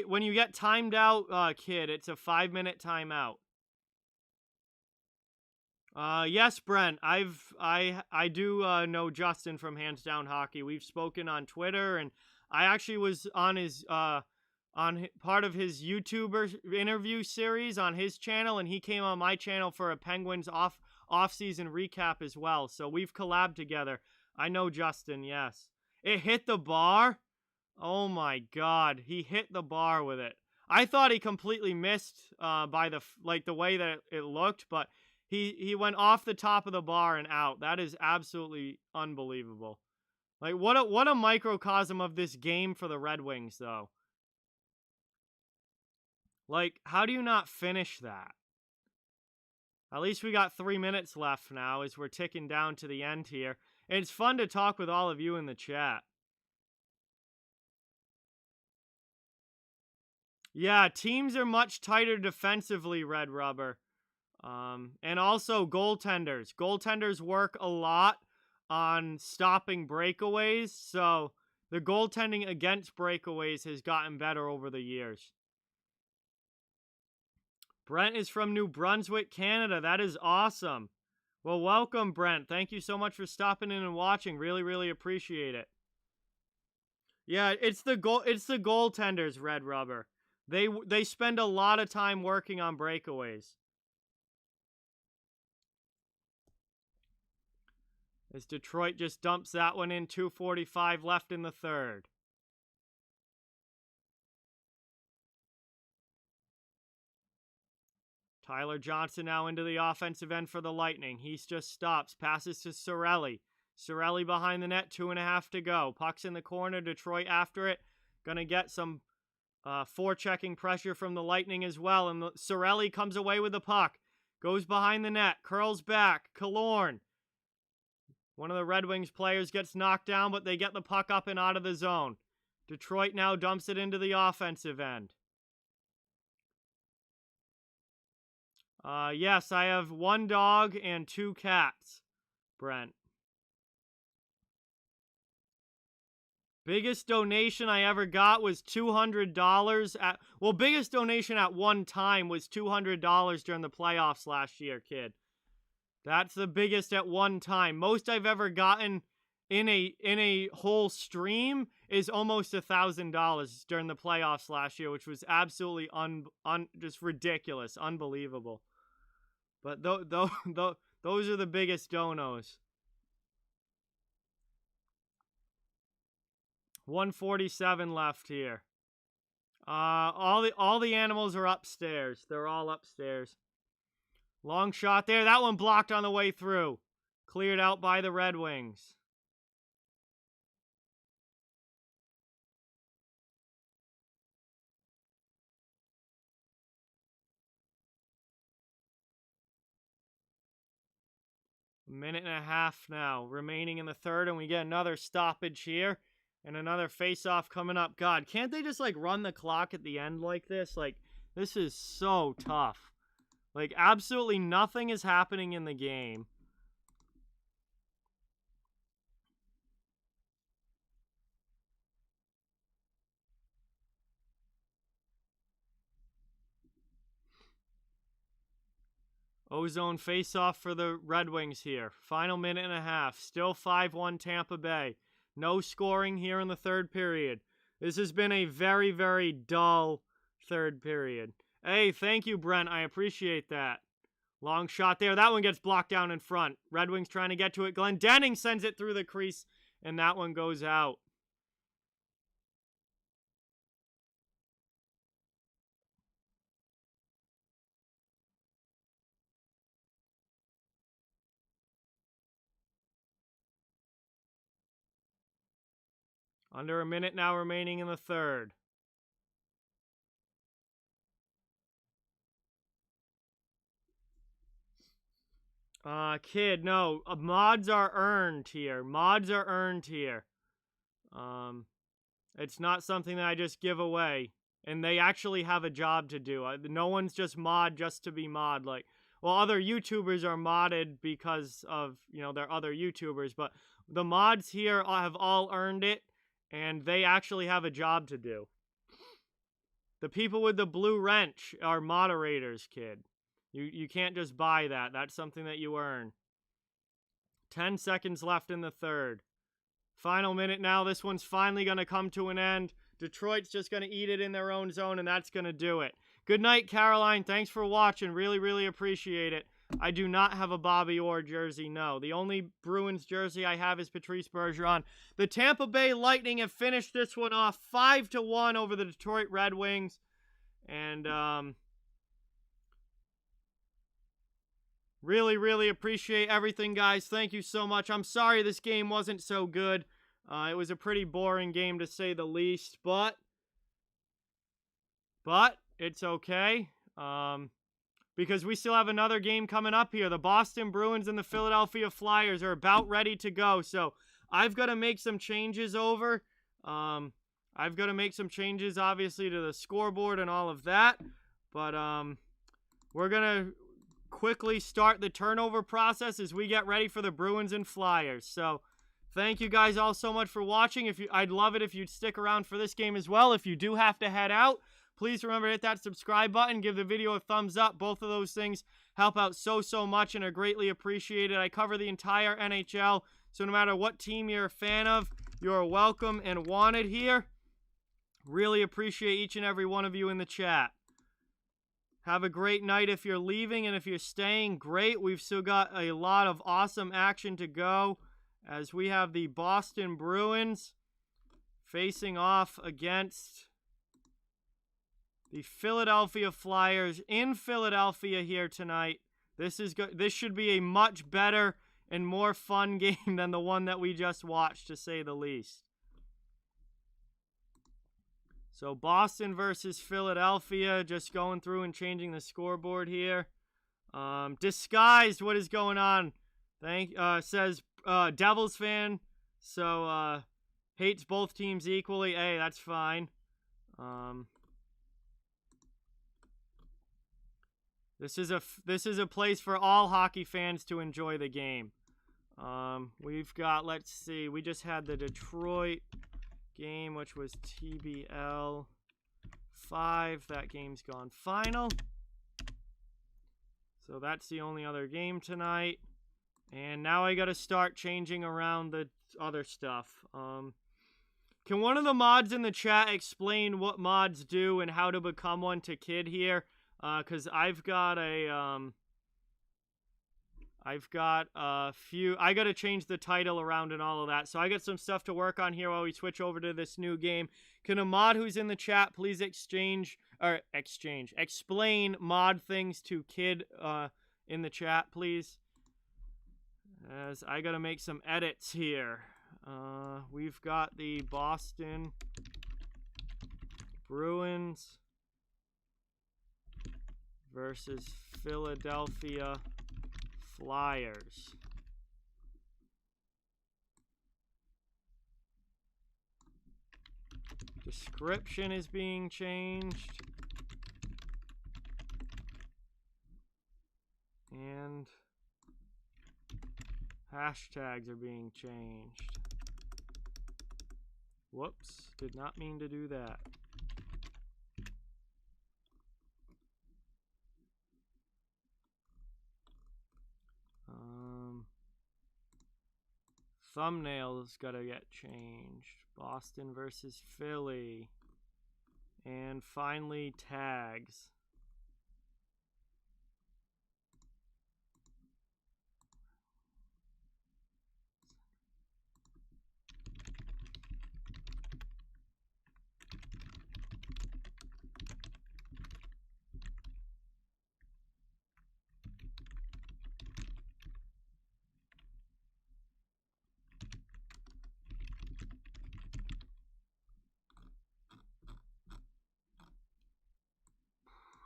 when you get timed out, kid, it's a 5-minute timeout. Yes, Brent. I do know Justin from Hands Down Hockey. We've spoken on Twitter, and I actually was on his part of his YouTuber interview series on his channel, and he came on my channel for a Penguins off-season recap as well. So we've collabed together. I know Justin. Yes, it hit the bar. Oh my God, he hit the bar with it. I thought he completely missed by the way that it looked, but. He went off the top of the bar and out. That is absolutely unbelievable. Like, what a microcosm of this game for the Red Wings, though. Like, how do you not finish that? At least we got 3 minutes left now as we're ticking down to the end here. And it's fun to talk with all of you in the chat. Yeah, teams are much tighter defensively, Red Rubber. And also goaltenders. Goaltenders work a lot on stopping breakaways, so the goaltending against breakaways has gotten better over the years. Brent is from New Brunswick, Canada. That is awesome. Well, welcome, Brent. Thank you so much for stopping in and watching. Really, really appreciate it. Yeah, it's the goaltenders, Red Rubber. They spend a lot of time working on breakaways. As Detroit just dumps that one in, 2:45 left in the third. Tyler Johnson now into the offensive end for the Lightning. He just stops, passes to Cirelli. Cirelli behind the net, 2.5 to go. Puck's in the corner, Detroit after it. Gonna get some forechecking pressure from the Lightning as well. And Cirelli comes away with the puck. Goes behind the net, curls back. Killorn One of the Red Wings players gets knocked down, but they get the puck up and out of the zone. Detroit now dumps it into the offensive end. Yes, I have 1 dog and 2 cats, Brent. Biggest donation I ever got was $200 biggest donation at one time was $200 during the playoffs last year, kid. That's the biggest at one time. Most I've ever gotten in a whole stream is almost $1,000 during the playoffs last year, which was absolutely just ridiculous, unbelievable. But those are the biggest donos. 147 left here. All the animals are upstairs. They're all upstairs. Long shot there. That one blocked on the way through. Cleared out by the Red Wings. A minute and a half now remaining in the third, and we get another stoppage here and another face-off coming up. God, can't they just, like, run the clock at the end like this? Like, this is so tough. Like, absolutely nothing is happening in the game. Ozone face-off for the Red Wings here. Final minute and a half. Still 5-1 Tampa Bay. No scoring here in the third period. This has been a very, very dull third period. Hey, thank you, Brent. I appreciate that. Long shot there. That one gets blocked down in front. Red Wings trying to get to it. Glendening sends it through the crease, and that one goes out. Under a minute now remaining in the third. Kid, no. Mods are earned here. Mods are earned here. It's not something that I just give away. And they actually have a job to do. No one's just mod just to be mod. Like, well, other YouTubers are modded because of, they're other YouTubers. But the mods here have all earned it. And they actually have a job to do. The people with the blue wrench are moderators, kid. You can't just buy that. That's something that you earn. 10 seconds left in the third. Final minute now. This one's finally going to come to an end. Detroit's just going to eat it in their own zone, and that's going to do it. Good night, Caroline. Thanks for watching. Really, really appreciate it. I do not have a Bobby Orr jersey, no. The only Bruins jersey I have is Patrice Bergeron. The Tampa Bay Lightning have finished this one off 5-1 over the Detroit Red Wings. And, really, really appreciate everything, guys. Thank you so much. I'm sorry this game wasn't so good. It was a pretty boring game, to say the least. But it's okay. Because we still have another game coming up here. The Boston Bruins and the Philadelphia Flyers are about ready to go. So I've got to make some changes over. I've got to make some changes, obviously, to the scoreboard and all of that. But we're going to quickly start the turnover process as we get ready for the Bruins and Flyers. So thank you guys all so much for watching. I'd love it if you'd stick around for this game as well. If you do have to head out, please remember to hit that subscribe button. Give the video a thumbs up. Both of those things help out so much and are greatly appreciated. I cover the entire NHL, so no matter what team you're a fan of, you're welcome and wanted here. Really appreciate each and every one of you in the chat. Have a great night if you're leaving, and if you're staying, great. We've still got a lot of awesome action to go as we have the Boston Bruins facing off against the Philadelphia Flyers in Philadelphia here tonight. This should be a much better and more fun game than the one that we just watched, to say the least. So Boston versus Philadelphia, just going through and changing the scoreboard here. Disguised, what is going on? Says Devils fan, so hates both teams equally. Hey, that's fine. This is a place for all hockey fans to enjoy the game. We've got, let's see, we just had the Detroit game, which was TBL 5. That game's gone final. So that's the only other game tonight. And now I gotta start changing around the other stuff. Can one of the mods in the chat explain what mods do and how to become one to kid here? Because I've got a few. I got to change the title around and all of that. So I got some stuff to work on here while we switch over to this new game. Can a mod who's in the chat please explain mod things to kid in the chat, please? As I got to make some edits here. We've got the Boston Bruins versus Philadelphia Flyers. Description is being changed. And hashtags are being changed. Whoops, did not mean to do that. Thumbnails gotta get changed. Boston versus Philly. And finally, tags.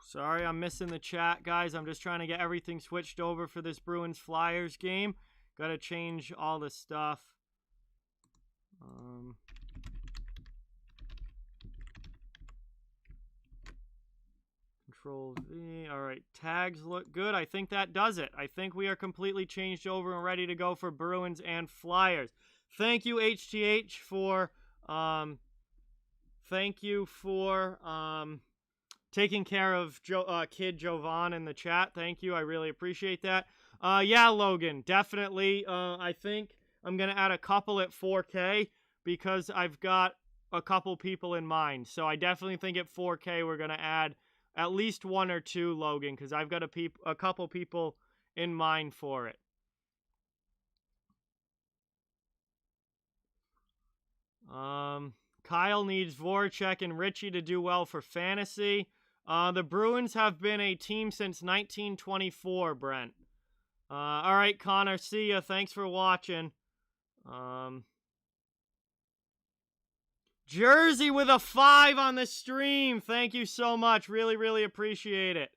Sorry, I'm missing the chat, guys. I'm just trying to get everything switched over for this Bruins-Flyers game. Gotta change all the stuff. Control V. Alright, tags look good. I think that does it. I think we are completely changed over and ready to go for Bruins and Flyers. Thank you, HTH, for taking care of Kid Jovan in the chat. Thank you. I really appreciate that. Yeah, Logan, definitely. I think I'm going to add a couple at 4K because I've got a couple people in mind. So I definitely think at 4K we're going to add at least one or two, Logan, because I've got a couple people in mind for it. Kyle needs Voracek and Richie to do well for fantasy. The Bruins have been a team since 1924, Brent. All right, Connor, see ya. Thanks for watching. Jersey with a 5 on the stream. Thank you so much. Really, really appreciate it.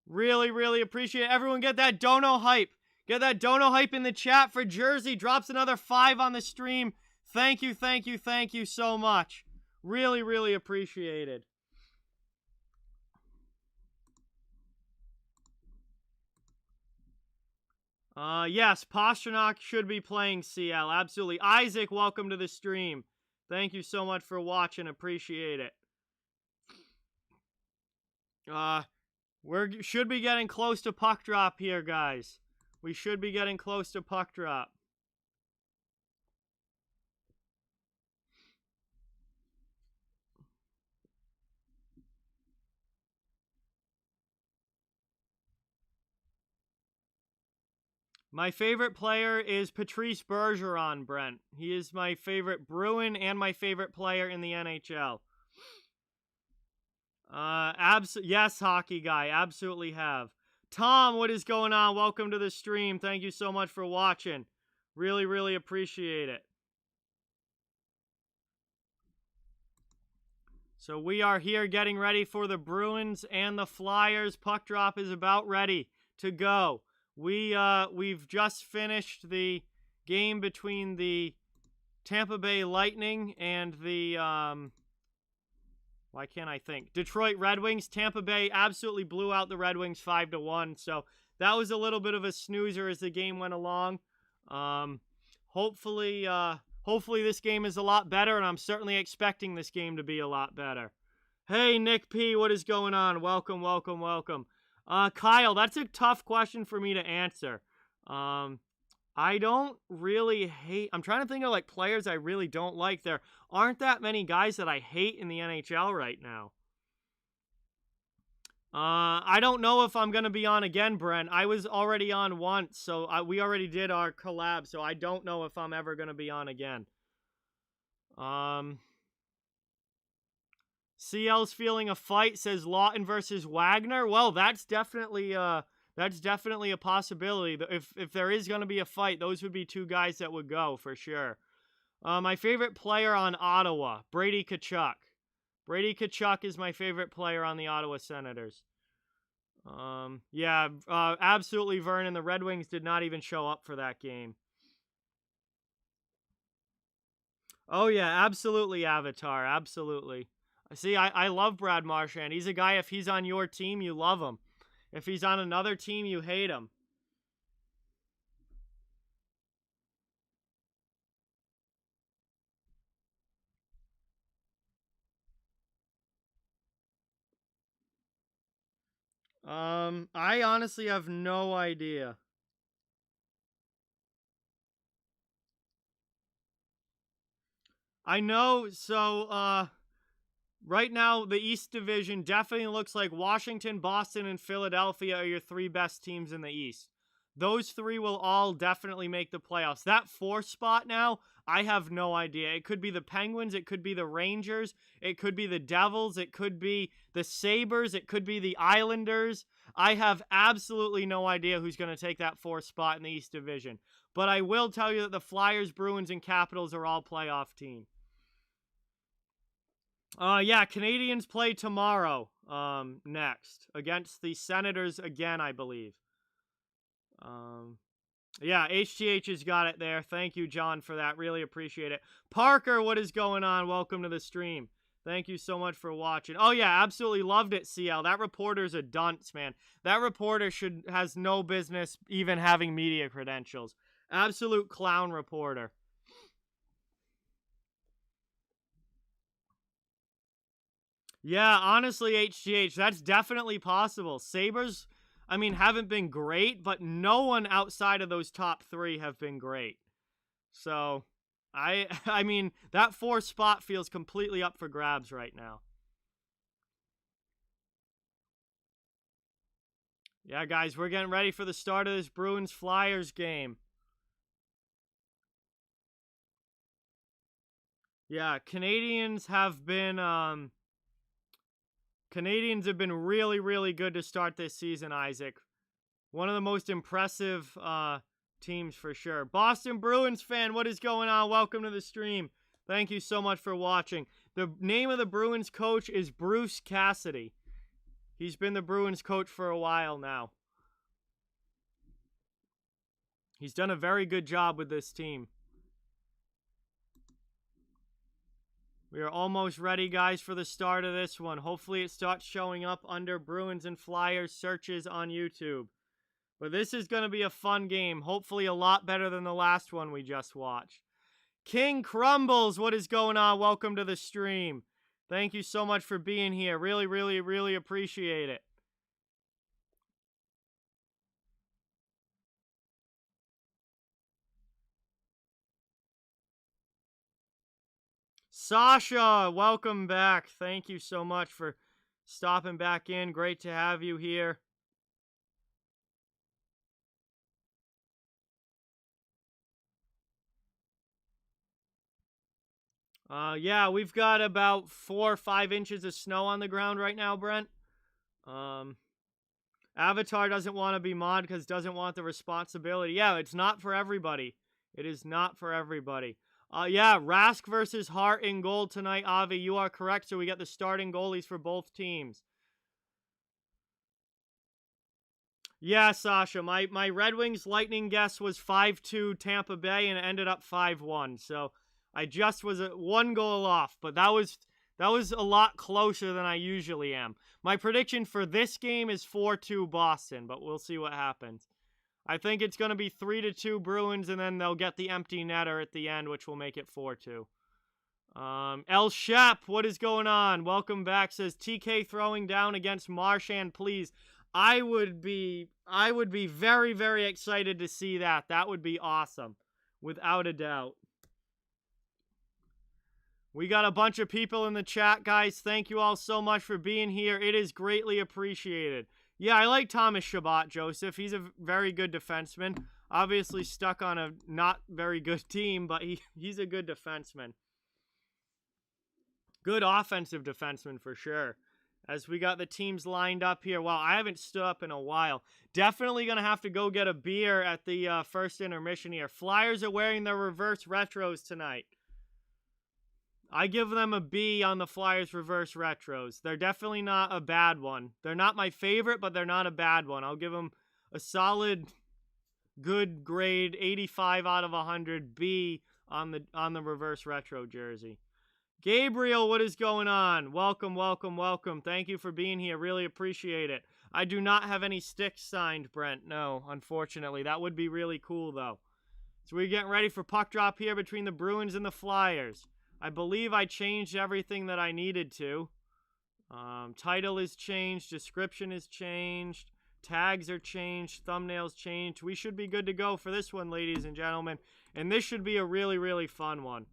Really, really appreciate it. Everyone get that dono hype. Get that dono hype in the chat for Jersey. Drops another 5 on the stream. Thank you, thank you, thank you so much. Really, really appreciated. Yes, Pasternak should be playing CL. Absolutely. Isaac, welcome to the stream. Thank you so much for watching. Appreciate it. We should be getting close to puck drop here, guys. We should be getting close to puck drop. My favorite player is Patrice Bergeron, Brent. He is my favorite Bruin and my favorite player in the NHL. Yes, hockey guy. Absolutely have. Tom, what is going on? Welcome to the stream. Thank you so much for watching. Really, really appreciate it. So we are here getting ready for the Bruins and the Flyers. Puck drop is about ready to go. We've just finished the game between the Tampa Bay Lightning and the, why can't I think? Detroit Red Wings. Tampa Bay absolutely blew out the Red Wings 5-1. So that was a little bit of a snoozer as the game went along. Hopefully this game is a lot better, and I'm certainly expecting this game to be a lot better. Hey, Nick P., what is going on? Welcome, welcome, welcome. Kyle, that's a tough question for me to answer. I don't really hate... I'm trying to think of, like, players I really don't like. There aren't that many guys that I hate in the NHL right now. I don't know if I'm going to be on again, Brent. I was already on once, so we already did our collab, so I don't know if I'm ever going to be on again. CL's feeling a fight, says Lawton versus Wagner. Well, that's definitely a possibility. If there is going to be a fight, those would be two guys that would go for sure. My favorite player on Ottawa, Brady Tkachuk. Brady Tkachuk is my favorite player on the Ottawa Senators. Absolutely, Vernon. The Red Wings did not even show up for that game. Oh, yeah, absolutely, Avatar. Absolutely. See, I love Brad Marchand. He's a guy, if he's on your team, you love him. If he's on another team, you hate him. I honestly have no idea. I know, so, right now, the East Division definitely looks like Washington, Boston, and Philadelphia are your three best teams in the East. Those three will all definitely make the playoffs. That fourth spot now, I have no idea. It could be the Penguins. It could be the Rangers. It could be the Devils. It could be the Sabres. It could be the Islanders. I have absolutely no idea who's going to take that fourth spot in the East Division. But I will tell you that the Flyers, Bruins, and Capitals are all playoff teams. Canadians play tomorrow, next, against the Senators again, I believe. HTH has got it there. Thank you, John, for that. Really appreciate it. Parker, what is going on? Welcome to the stream. Thank you so much for watching. Oh, yeah, absolutely loved it, CL. That reporter's a dunce, man. That reporter has no business even having media credentials. Absolute clown reporter. Yeah, honestly, HGH, that's definitely possible. Sabres, haven't been great, but no one outside of those top three have been great. So, that fourth spot feels completely up for grabs right now. Yeah, guys, we're getting ready for the start of this Bruins-Flyers game. Yeah, Canadians have been really, really good to start this season, Isaac. One of the most impressive teams for sure. Boston Bruins fan, what is going on? Welcome to the stream. Thank you so much for watching. The name of the Bruins coach is Bruce Cassidy. He's been the Bruins coach for a while now. He's done a very good job with this team. We are almost ready, guys, for the start of this one. Hopefully it starts showing up under Bruins and Flyers searches on YouTube. But this is going to be a fun game. Hopefully a lot better than the last one we just watched. King Crumbles, what is going on? Welcome to the stream. Thank you so much for being here. Really, really, really appreciate it. Sasha, welcome back. Thank you so much for stopping back in. Great to have you here. We've got about 4 or 5 inches of snow on the ground right now, Brent. Avatar doesn't want to be mod because doesn't want the responsibility. Yeah, it's not for everybody. It is not for everybody. Rask versus Hart in goal tonight, Avi. You are correct. So we got the starting goalies for both teams. Yeah, Sasha, my Red Wings Lightning guess was 5-2 Tampa Bay, and it ended up 5-1. So I just was one goal off, but that was a lot closer than I usually am. My prediction for this game is 4-2 Boston, but we'll see what happens. I think it's going to be 3-2 Bruins, and then they'll get the empty netter at the end, which will make it 4-2. El Shep, what is going on? Welcome back. Says TK throwing down against Marchand, please. I would be very, very excited to see that. That would be awesome, without a doubt. We got a bunch of people in the chat, guys. Thank you all so much for being here. It is greatly appreciated. Yeah, I like Thomas Chabot, Joseph. He's a very good defenseman. Obviously stuck on a not very good team, but he's a good defenseman. Good offensive defenseman for sure. As we got the teams lined up here. Wow, I haven't stood up in a while. Definitely going to have to go get a beer at the first intermission here. Flyers are wearing their reverse retros tonight. I give them a B on the Flyers reverse retros. They're definitely not a bad one. They're not my favorite, but they're not a bad one. I'll give them a solid, good grade, 85 out of 100 B on the reverse retro jersey. Gabriel, what is going on? Welcome, welcome, welcome. Thank you for being here. Really appreciate it. I do not have any sticks signed, Brent. No, unfortunately. That would be really cool, though. So we're getting ready for puck drop here between the Bruins and the Flyers. I believe I changed everything that I needed to. Title is changed. Description is changed. Tags are changed. Thumbnails changed. We should be good to go for this one, ladies and gentlemen. And this should be a really, really fun one.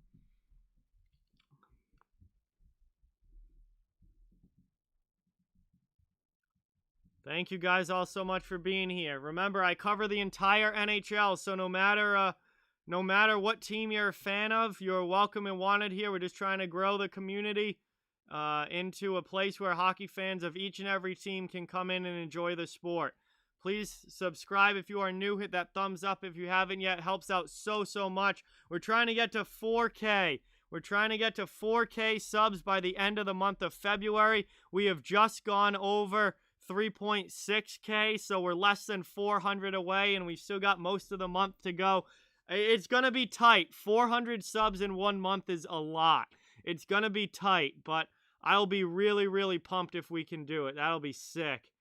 Thank you guys all so much for being here. Remember, I cover the entire NHL, so no matter what team you're a fan of, you're welcome and wanted here. We're just trying to grow the community into a place where hockey fans of each and every team can come in and enjoy the sport. Please subscribe if you are new. Hit that thumbs up if you haven't yet. It helps out so much. We're trying to get to 4K. We're trying to get to 4K subs by the end of the month of February. We have just gone over 3.6K, so we're less than 400 away, and we've still got most of the month to go. It's going to be tight. 400 subs in 1 month is a lot. It's going to be tight, but I'll be really, really pumped if we can do it. That'll be sick.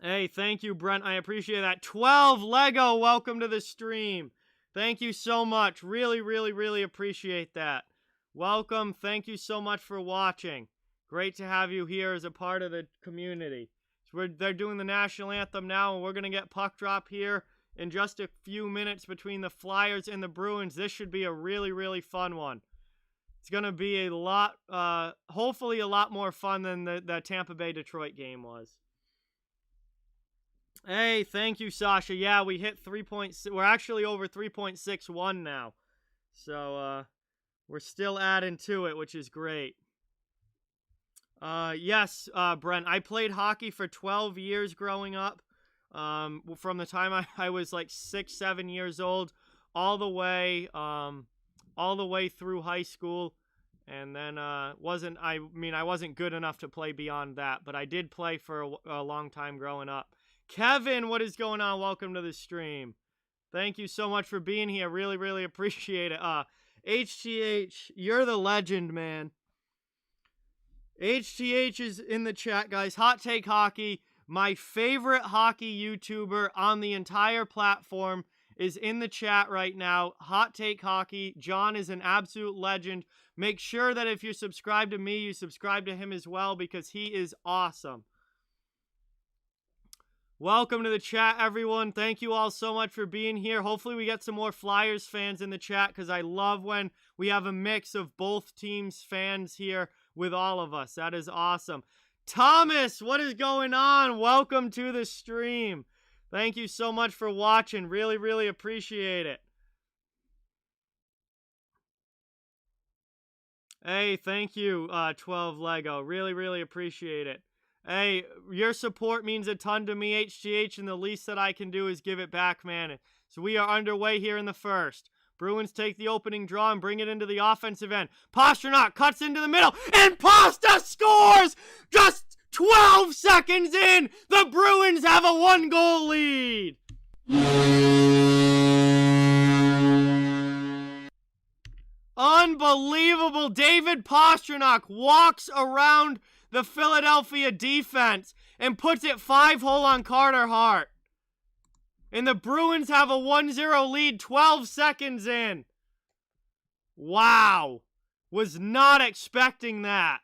Hey, thank you, Brent. I appreciate that. 12 Lego, welcome to the stream. Thank you so much. Really, really, really appreciate that. Welcome. Thank you so much for watching. Great to have you here as a part of the community. So they're doing the national anthem now, and we're going to get puck drop here in just a few minutes between the Flyers and the Bruins. This should be a really, really fun one. It's going to be a lot, hopefully a lot more fun than the Tampa Bay-Detroit game was. Hey, thank you, Sasha. Yeah, we hit 3.6. We're actually over 3.61 now. So, we're still adding to it, which is great. Yes, Brent, I played hockey for 12 years growing up. From the time I was like 6-7 years old, all the way through high school. And then, I wasn't good enough to play beyond that, but I did play for a long time growing up. Kevin, what is going on? Welcome to the stream. Thank you so much for being here. Really, really appreciate it. HTH, you're the legend, man. HTH is in the chat, guys. Hot Take Hockey, my favorite hockey YouTuber on the entire platform, is in the chat right now. Hot Take Hockey. John is an absolute legend. Make sure that if you're subscribed to me, you subscribe to him as well, because he is awesome. Welcome to the chat, everyone. Thank you all so much for being here. Hopefully we get some more Flyers fans in the chat, because I love when we have a mix of both teams' fans here with all of us. That is awesome. Thomas, what is going on? Welcome to the stream. Thank you so much for watching. Really, really appreciate it. Hey, thank you, 12 Lego. Really, really appreciate it. Hey, your support means a ton to me, HGH, and the least that I can do is give it back, man. So we are underway here in the first. Bruins take the opening draw and bring it into the offensive end. Pastrnak cuts into the middle, and Pasta scores! Just 12 seconds in, the Bruins have a 1-goal lead. Unbelievable. David Pastrnak walks around the Philadelphia defense and puts it 5-hole on Carter Hart. And the Bruins have a 1-0 lead 12 seconds in. Wow. Was not expecting that.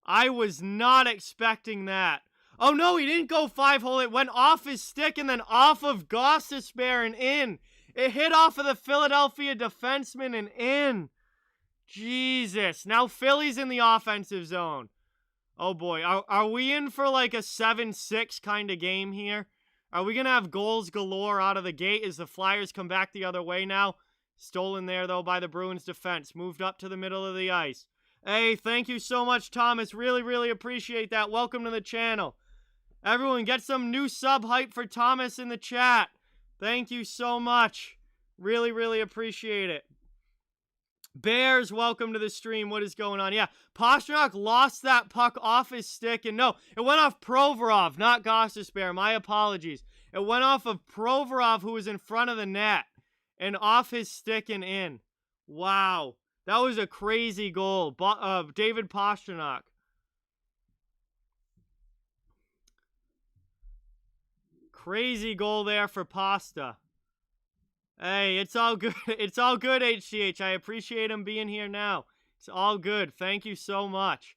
I was not expecting that. Oh no, he didn't go 5-hole. It went off his stick and then off of Gostisbehere and in. It hit off of the Philadelphia defenseman and in. Jesus. Now Philly's in the offensive zone. Oh boy. Are we in for like a 7-6 kind of game here? Are we going to have goals galore out of the gate as the Flyers come back the other way now? Stolen there though by the Bruins defense. Moved up to the middle of the ice. Hey, thank you so much, Thomas. Really, really appreciate that. Welcome to the channel. Everyone, get some new sub hype for Thomas in the chat. Thank you so much. Really, really appreciate it. Bears, welcome to the stream. What is going on? Yeah, Pastrnak lost that puck off his stick. And no, it went off Provorov, not Gostisbehere. My apologies. It went off of Provorov, who was in front of the net. And off his stick and in. Wow. That was a crazy goal. David Pastrnak. Crazy goal there for Pasta. Hey, it's all good. It's all good, HCH. I appreciate him being here now. It's all good. Thank you so much.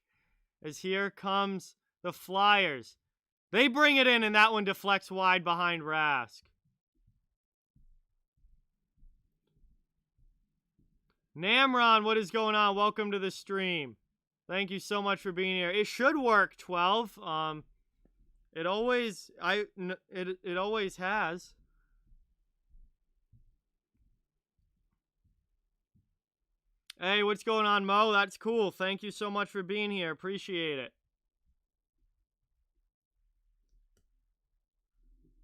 As here comes the Flyers. They bring it in, and that one deflects wide behind Rask. Namron, what is going on? Welcome to the stream. Thank you so much for being here. It should work, 12. It always has. Hey, what's going on, Mo? That's cool. Thank you so much for being here. Appreciate it.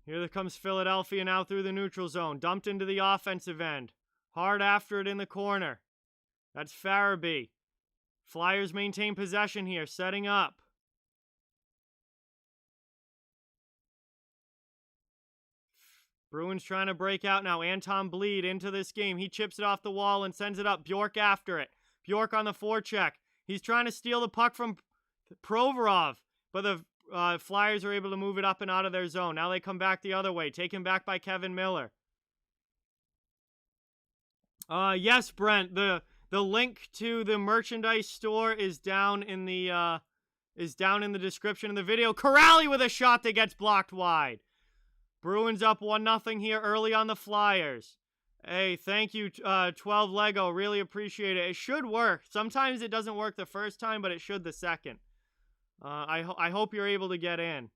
Here comes Philadelphia now through the neutral zone. Dumped into the offensive end. Hard after it in the corner. That's Farabee. Flyers maintain possession here. Setting up. Bruins trying to break out now. Anton Bleed into this game. He chips it off the wall and sends it up. Bjork after it. Bjork on the forecheck. He's trying to steal the puck from Provorov. But the Flyers are able to move it up and out of their zone. Now they come back the other way. Taken back by Kevin Miller. Yes, Brent. The link to the merchandise store is down in the description of the video. Corrali with a shot that gets blocked wide. Bruins up 1-0 here early on the Flyers. Hey, thank you, 12 Lego. Really appreciate it. It should work. Sometimes it doesn't work the first time, but it should the second. I hope you're able to get in.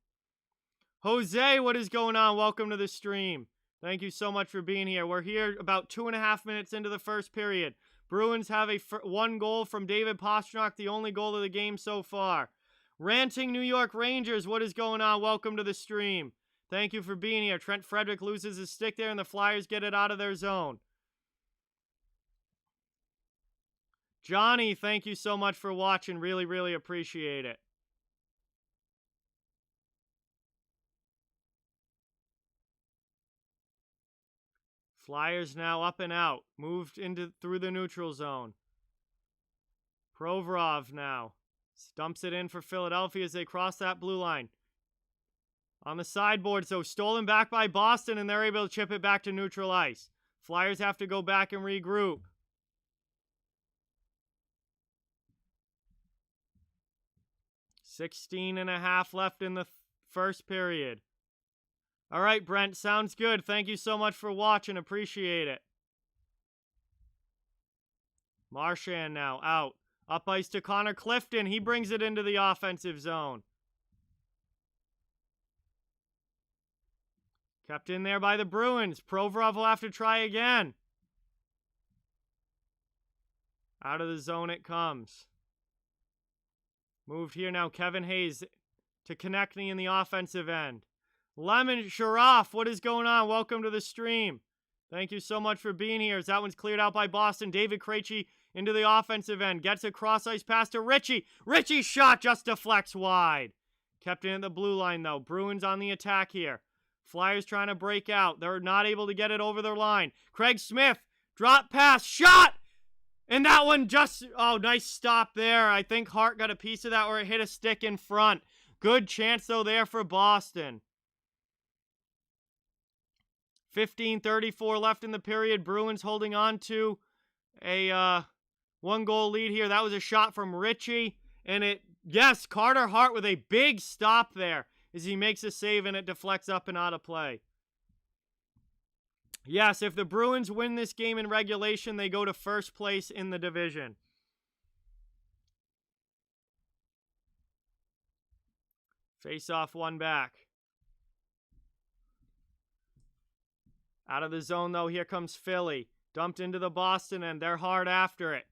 Jose, what is going on? Welcome to the stream. Thank you so much for being here. We're here about 2.5 minutes into the first period. Bruins have one goal from David Pastrnak, the only goal of the game so far. Ranting New York Rangers, what is going on? Welcome to the stream. Thank you for being here. Trent Frederick loses his stick there, and the Flyers get it out of their zone. Johnny, thank you so much for watching. Really, really appreciate it. Flyers now up and out. Moved through the neutral zone. Provorov now. Dumps it in for Philadelphia as they cross that blue line. On the sideboard, so stolen back by Boston, and they're able to chip it back to neutral ice. Flyers have to go back and regroup. $16.5 left in the first period. All right, Brent, sounds good. Thank you so much for watching. Appreciate it. Marchand now out. Up ice to Connor Clifton. He brings it into the offensive zone. Kept in there by the Bruins. Provorov will have to try again. Out of the zone it comes. Moved here now. Kevin Hayes to Konechny in the offensive end. Lemon Sharaf, what is going on? Welcome to the stream. Thank you so much for being here. As that one's cleared out by Boston. David Krejci into the offensive end. Gets a cross-ice pass to Ritchie. Ritchie's shot just deflects wide. Kept in at the blue line, though. Bruins on the attack here. Flyers trying to break out. They're not able to get it over their line. Craig Smith, drop pass, shot! And that one just, oh, nice stop there. I think Hart got a piece of that where it hit a stick in front. Good chance, though, there for Boston. 15:34 left in the period. Bruins holding on to a one-goal lead here. That was a shot from Ritchie. And yes, Carter Hart with a big stop there as he makes a save and it deflects up and out of play. Yes, if the Bruins win this game in regulation, they go to first place in the division. Face-off, one back. Out of the zone, though, here comes Philly. Dumped into the Boston end. They're hard after it.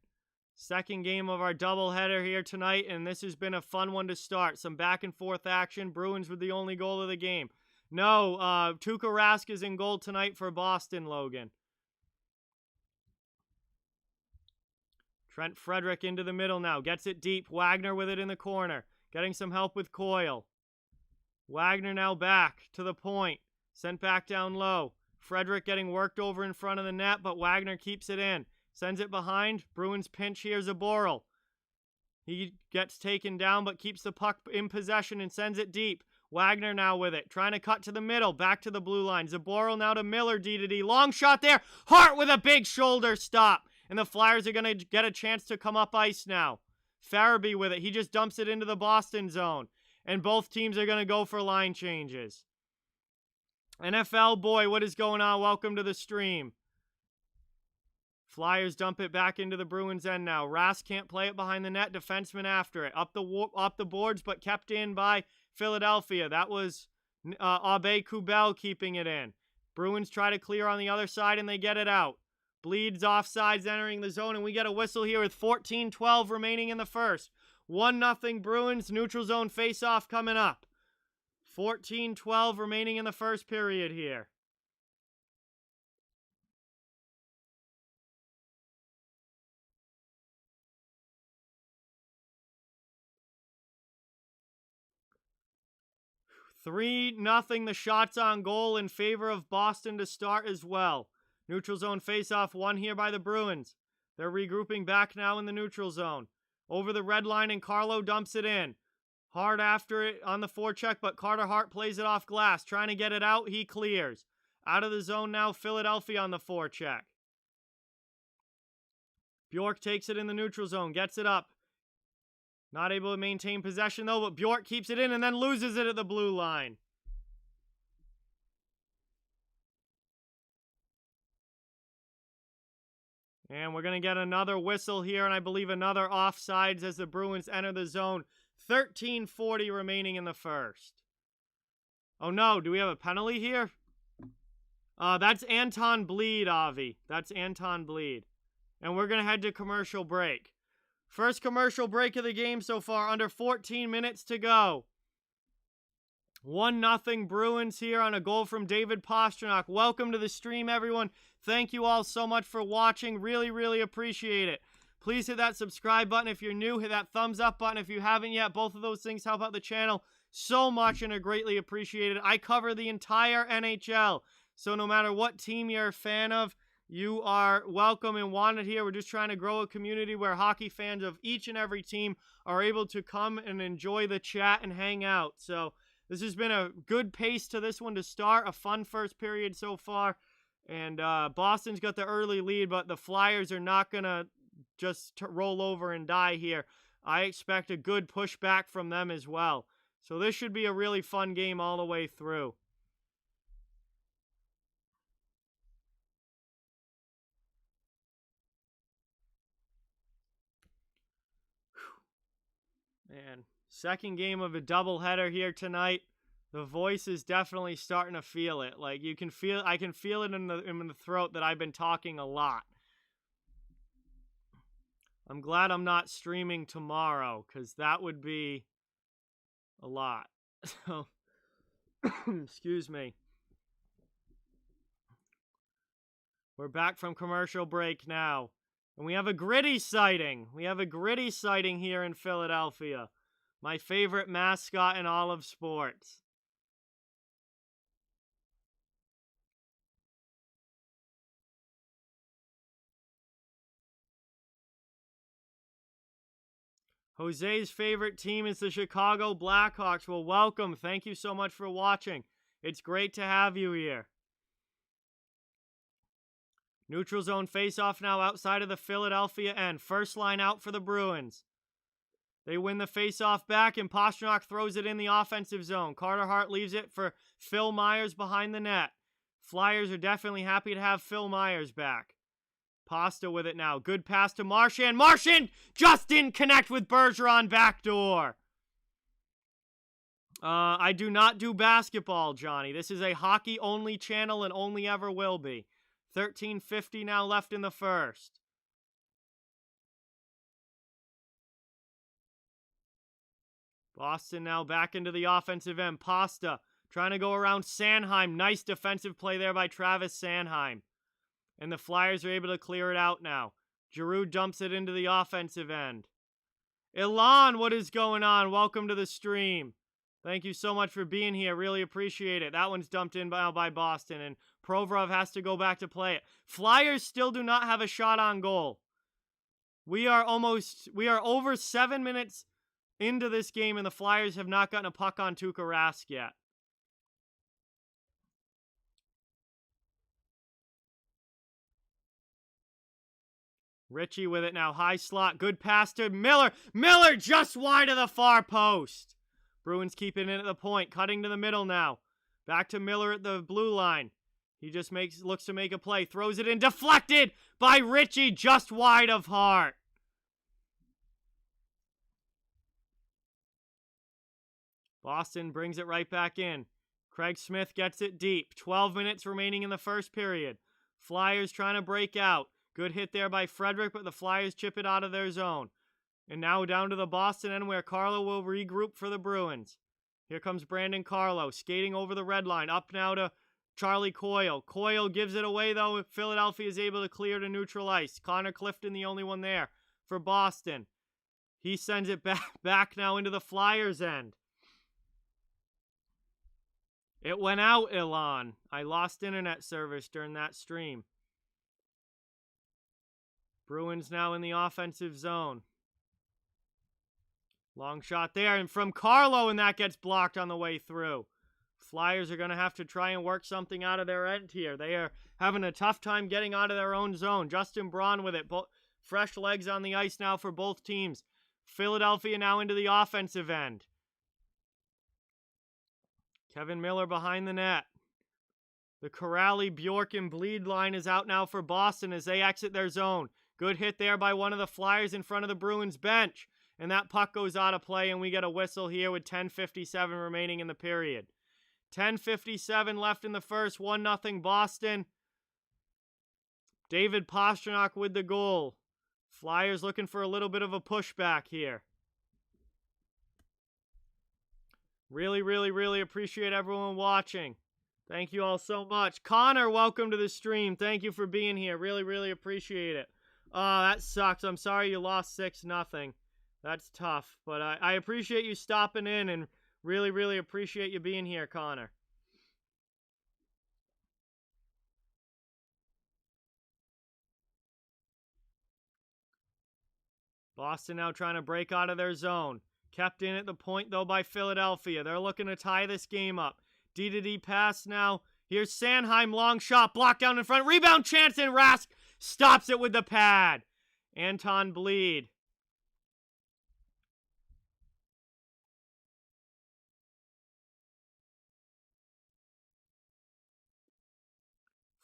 Second game of our doubleheader here tonight, and this has been a fun one to start. Some back-and-forth action. Bruins with the only goal of the game. No, Tuukka Rask is in goal tonight for Boston, Logan. Trent Frederick into the middle now. Gets it deep. Wagner with it in the corner. Getting some help with Coyle. Wagner now back to the point. Sent back down low. Frederick getting worked over in front of the net, but Wagner keeps it in. Sends it behind. Bruins pinch here. Zaboral. He gets taken down, but keeps the puck in possession and sends it deep. Wagner now with it. Trying to cut to the middle. Back to the blue line. Zaboral now to Miller. D-to-D. Long shot there. Hart with a big shoulder stop. And the Flyers are going to get a chance to come up ice now. Farabee with it. He just dumps it into the Boston zone. And both teams are going to go for line changes. NFL boy, what is going on? Welcome to the stream. Flyers dump it back into the Bruins end now. Rask can't play it behind the net. Defenseman after it. Up the boards, but kept in by Philadelphia. That was Abe Kubel keeping it in. Bruins try to clear on the other side, and they get it out. Bleeds offsides entering the zone, and we get a whistle here with 14:12 remaining in the first. 1-0 Bruins. Neutral zone face-off coming up. 14:12 remaining in the first period here. Three nothing. The shots on goal in favor of Boston to start as well. Neutral zone face-off won here by the Bruins. They're regrouping back now in the neutral zone. Over the red line, and Carlo dumps it in. Hard after it on the forecheck, but Carter Hart plays it off glass. Trying to get it out, he clears. Out of the zone now, Philadelphia on the forecheck. Bjork takes it in the neutral zone, gets it up. Not able to maintain possession though, but Bjork keeps it in and then loses it at the blue line. And we're going to get another whistle here, and I believe another offsides as the Bruins enter the zone. 13:40 remaining in the first. Oh no, do we have a penalty here? That's Anton Bleed, Avi. That's Anton Bleed. And we're going to head to commercial break. First commercial break of the game so far, under 14 minutes to go. 1-0 Bruins here on a goal from David Pastrnak. Welcome to the stream, everyone. Thank you all so much for watching. Really, really appreciate it. Please hit that subscribe button if you're new. Hit that thumbs up button if you haven't yet. Both of those things help out the channel so much and are greatly appreciated. I cover the entire NHL, so no matter what team you're a fan of, you are welcome and wanted here. We're just trying to grow a community where hockey fans of each and every team are able to come and enjoy the chat and hang out. So this has been a good pace to this one to start. A fun first period so far. And Boston's got the early lead, but the Flyers are not going to just roll over and die here. I expect a good pushback from them as well. So this should be a really fun game all the way through. Man, second game of a doubleheader here tonight. The voice is definitely starting to feel it. Like you can feel, I can feel it in the throat that I've been talking a lot. I'm glad I'm not streaming tomorrow, because that would be a lot. So, excuse me. We're back from commercial break now. And we have a gritty sighting. We have a gritty sighting here in Philadelphia. My favorite mascot in all of sports. Jose's favorite team is the Chicago Blackhawks. Well, welcome. Thank you so much for watching. It's great to have you here. Neutral zone faceoff now outside of the Philadelphia end. First line out for the Bruins. They win the faceoff back, and Pastrnak throws it in the offensive zone. Carter Hart leaves it for Phil Myers behind the net. Flyers are definitely happy to have Phil Myers back. Pasta with it now. Good pass to Marchand. Marchand just didn't connect with Bergeron backdoor. I do not do basketball, Johnny. This is a hockey-only channel and only ever will be. 13:50 now left in the first. Boston now back into the offensive end. Pasta trying to go around Sanheim. Nice defensive play there by Travis Sanheim. And the Flyers are able to clear it out now. Giroux dumps it into the offensive end. Ilan, what is going on? Welcome to the stream. Thank you so much for being here. Really appreciate it. That one's dumped in by Boston, and Provorov has to go back to play it. Flyers still do not have a shot on goal. We are over 7 minutes into this game, and the Flyers have not gotten a puck on Tuukka Rask yet. Ritchie with it now. High slot. Good pass to Miller. Miller just wide of the far post. Bruins keep it in at the point. Cutting to the middle now. Back to Miller at the blue line. He just looks to make a play. Throws it in. Deflected by Ritchie just wide of Hart. Boston brings it right back in. Craig Smith gets it deep. 12 minutes remaining in the first period. Flyers trying to break out. Good hit there by Frederick, but the Flyers chip it out of their zone. And now down to the Boston end where Carlo will regroup for the Bruins. Here comes Brandon Carlo, skating over the red line. Up now to Charlie Coyle. Coyle gives it away, though. Philadelphia is able to clear to neutral ice. Connor Clifton, the only one there for Boston. He sends it back now into the Flyers' end. It went out, Ilan. I lost internet service during that stream. Bruins now in the offensive zone. Long shot there, and from Carlo, and that gets blocked on the way through. Flyers are going to have to try and work something out of their end here. They are having a tough time getting out of their own zone. Justin Braun with it. Fresh legs on the ice now for both teams. Philadelphia now into the offensive end. Kevin Miller behind the net. The Corrali, Bjork, and Bleed line is out now for Boston as they exit their zone. Good hit there by one of the Flyers in front of the Bruins bench. And that puck goes out of play, and we get a whistle here with 10:57 remaining in the period. 10:57 left in the first, 1-0 Boston. David Pastrnak with the goal. Flyers looking for a little bit of a pushback here. Really, really, really appreciate everyone watching. Thank you all so much. Connor, welcome to the stream. Thank you for being here. Really, really appreciate it. Oh, that sucks. I'm sorry you lost 6-0. That's tough. But I appreciate you stopping in and really, really appreciate you being here, Connor. Boston now trying to break out of their zone. Kept in at the point, though, by Philadelphia. They're looking to tie this game up. D-to-D pass now. Here's Sanheim, long shot, blocked down in front. Rebound chance, and Rask stops it with the pad. Anton Bleed.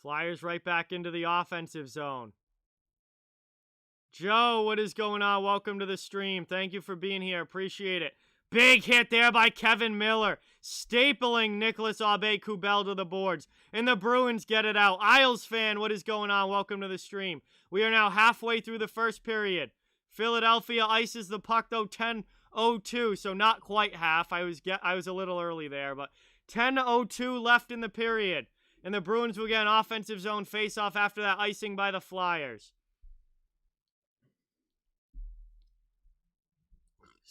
Flyers right back into the offensive zone. Joe, what is going on? Welcome to the stream. Thank you for being here. Appreciate it. Big hit there by Kevin Miller, stapling Nicholas Aube-Kubel to the boards. And the Bruins get it out. Isles fan, what is going on? Welcome to the stream. We are now halfway through the first period. Philadelphia ices the puck, though, 10:02, so not quite half. I was a little early there, but 10:02 left in the period. And the Bruins will get an offensive zone faceoff after that icing by the Flyers.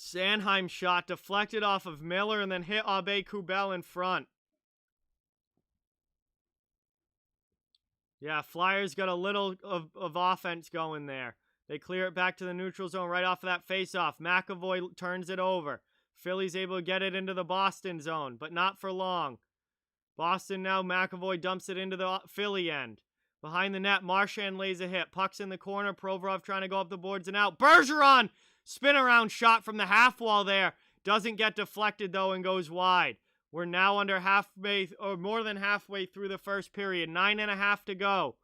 Sanheim shot deflected off of Miller and then hit Abe Kubel in front. Yeah, Flyers got a little of offense going there. They clear it back to the neutral zone right off of that faceoff. McAvoy turns it over. Philly's able to get it into the Boston zone, but not for long. Boston now, McAvoy dumps it into the Philly end. Behind the net, Marchand lays a hit. Puck's in the corner. Provorov trying to go up the boards and out. Bergeron! Spin around shot from the half wall there. Doesn't get deflected though and goes wide. We're now under halfway, or more than halfway through the first period. 9.5 to go.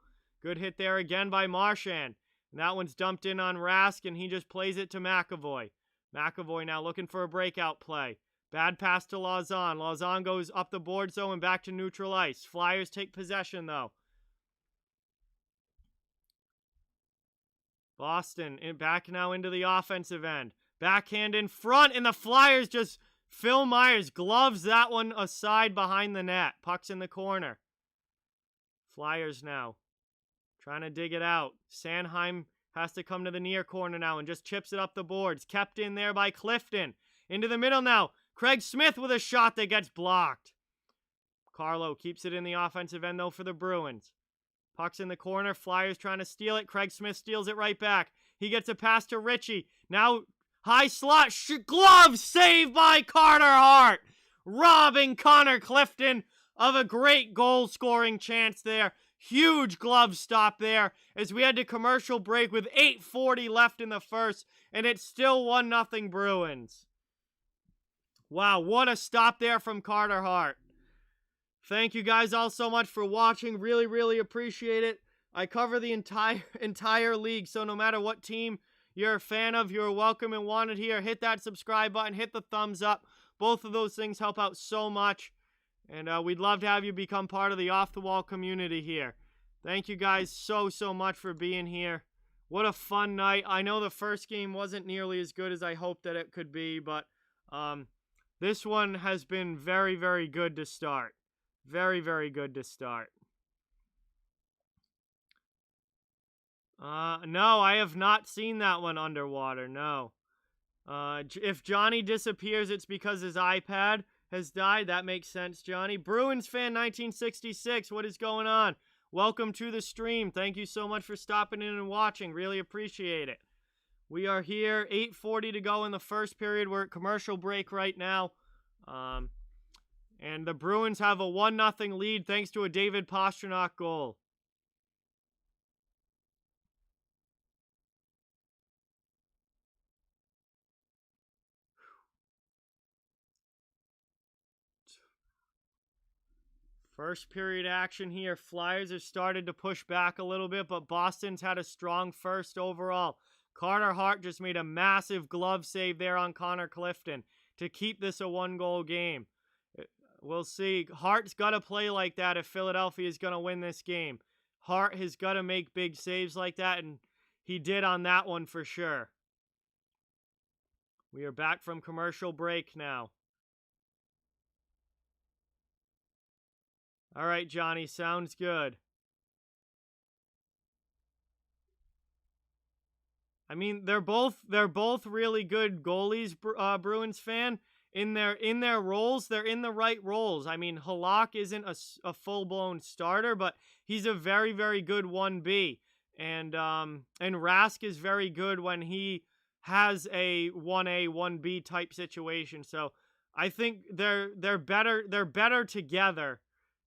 Good hit there again by Marchand. And that one's dumped in on Rask, and he just plays it to McAvoy. McAvoy now looking for a breakout play. Bad pass to Lauzon. Lauzon goes up the boards, though, and back to neutral ice. Flyers take possession, though. Boston back now into the offensive end. Backhand in front, and the Flyers just... Phil Myers gloves that one aside behind the net. Puck's in the corner. Flyers now trying to dig it out. Sanheim has to come to the near corner now and just chips it up the boards. Kept in there by Clifton. Into the middle now. Craig Smith with a shot that gets blocked. Carlo keeps it in the offensive end, though, for the Bruins. Puck's in the corner. Flyers trying to steal it. Craig Smith steals it right back. He gets a pass to Ritchie. Now... high slot, glove save by Carter Hart, robbing Connor Clifton of a great goal-scoring chance there. Huge glove stop there as we head to commercial break with 8:40 left in the first, and it's still 1-0 Bruins. Wow, what a stop there from Carter Hart. Thank you guys all so much for watching. Really, really appreciate it. I cover the entire league, so no matter what team you're a fan of, you're welcome and wanted here. Hit that subscribe button, hit the thumbs up. Both of those things help out so much. And we'd love to have you become part of the Off the Wall community here. Thank you guys so much for being here. What a fun night. I know the first game wasn't nearly as good as I hoped that it could be, but this one has been very, very good to start. Very, very good to start. No, I have not seen that one underwater, no. If Johnny disappears, it's because his iPad has died. That makes sense, Johnny. Bruins fan 1966, what is going on? Welcome to the stream. Thank you so much for stopping in and watching. Really appreciate it. We are here, 8:40 to go in the first period. We're at commercial break right now. And the Bruins have a 1-0 lead thanks to a David Pastrnak goal. First period action here. Flyers have started to push back a little bit, but Boston's had a strong first overall. Carter Hart just made a massive glove save there on Connor Clifton to keep this a 1-goal game. We'll see. Hart's got to play like that if Philadelphia is going to win this game. Hart has got to make big saves like that, and he did on that one for sure. We are back from commercial break now. All right, Johnny, sounds good. I mean, they're both really good goalies, Bruins fan. In their roles, they're in the right roles. I mean, Halak isn't a full-blown starter, but he's a very, very good 1B. And Rask is very good when he has a 1A, 1B type situation. So I think they're better together.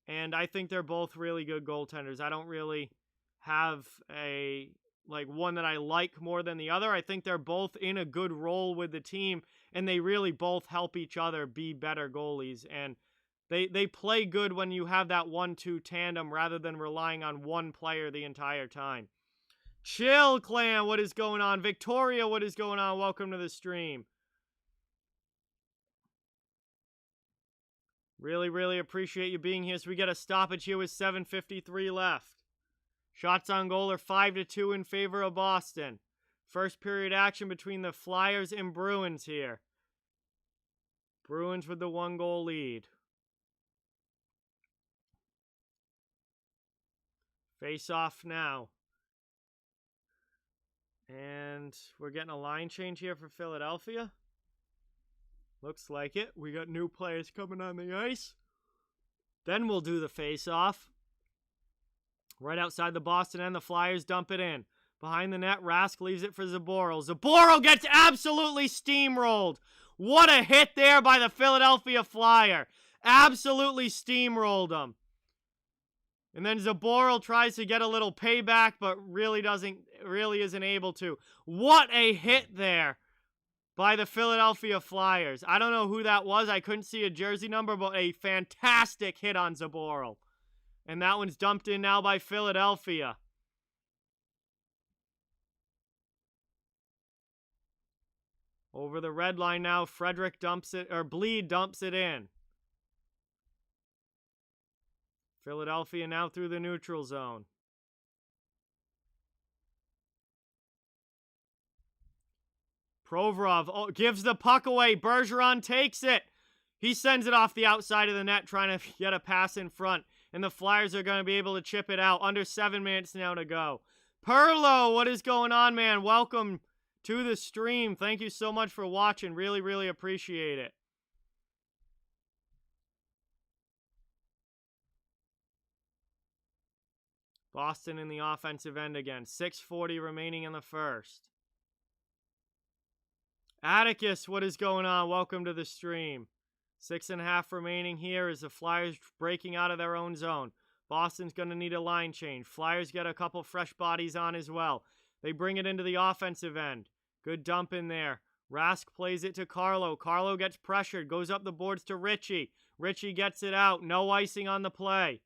And I think they're both really good goaltenders. I don't really have one that I like more than the other. I think they're both in a good role with the team, and they really both help each other be better goalies. And they play good when you have that 1-2 tandem rather than relying on one player the entire time. Chill, Clan, what is going on? Victoria, what is going on? Welcome to the stream. Really, really appreciate you being here. So we get a stoppage here with 7:53 left. Shots on goal are 5-2 in favor of Boston. First period action between the Flyers and Bruins here. Bruins with the 1-goal lead. Face off now. And we're getting a line change here for Philadelphia. Looks like it. We got new players coming on the ice. Then we'll do the face-off. Right outside the Boston end, the Flyers dump it in. Behind the net, Rask leaves it for Zboril. Zboril gets absolutely steamrolled. What a hit there by the Philadelphia Flyer. Absolutely steamrolled him. And then Zboril tries to get a little payback, but really isn't able to. What a hit there by the Philadelphia Flyers. I don't know who that was. I couldn't see a jersey number, but a fantastic hit on Zboril. And that one's dumped in now by Philadelphia. Over the red line now, Frederick dumps it, or Bleed dumps it in. Philadelphia now through the neutral zone. Provorov gives the puck away. Bergeron takes it. He sends it off the outside of the net, trying to get a pass in front. And the Flyers are going to be able to chip it out. Under 7 minutes now to go. Perlo, what is going on, man? Welcome to the stream. Thank you so much for watching. Really appreciate it. Boston in the offensive end again. 6:40 remaining in the first. Atticus, what is going on? Welcome to the stream. 6.5 remaining here as the Flyers breaking out of their own zone. Boston's going to need a line change. Flyers get a couple fresh bodies on as well. They bring it into the offensive end. Good dump in there. Rask plays it to Carlo. Carlo gets pressured. Goes up the boards to Ritchie. Ritchie gets it out. No icing on the play.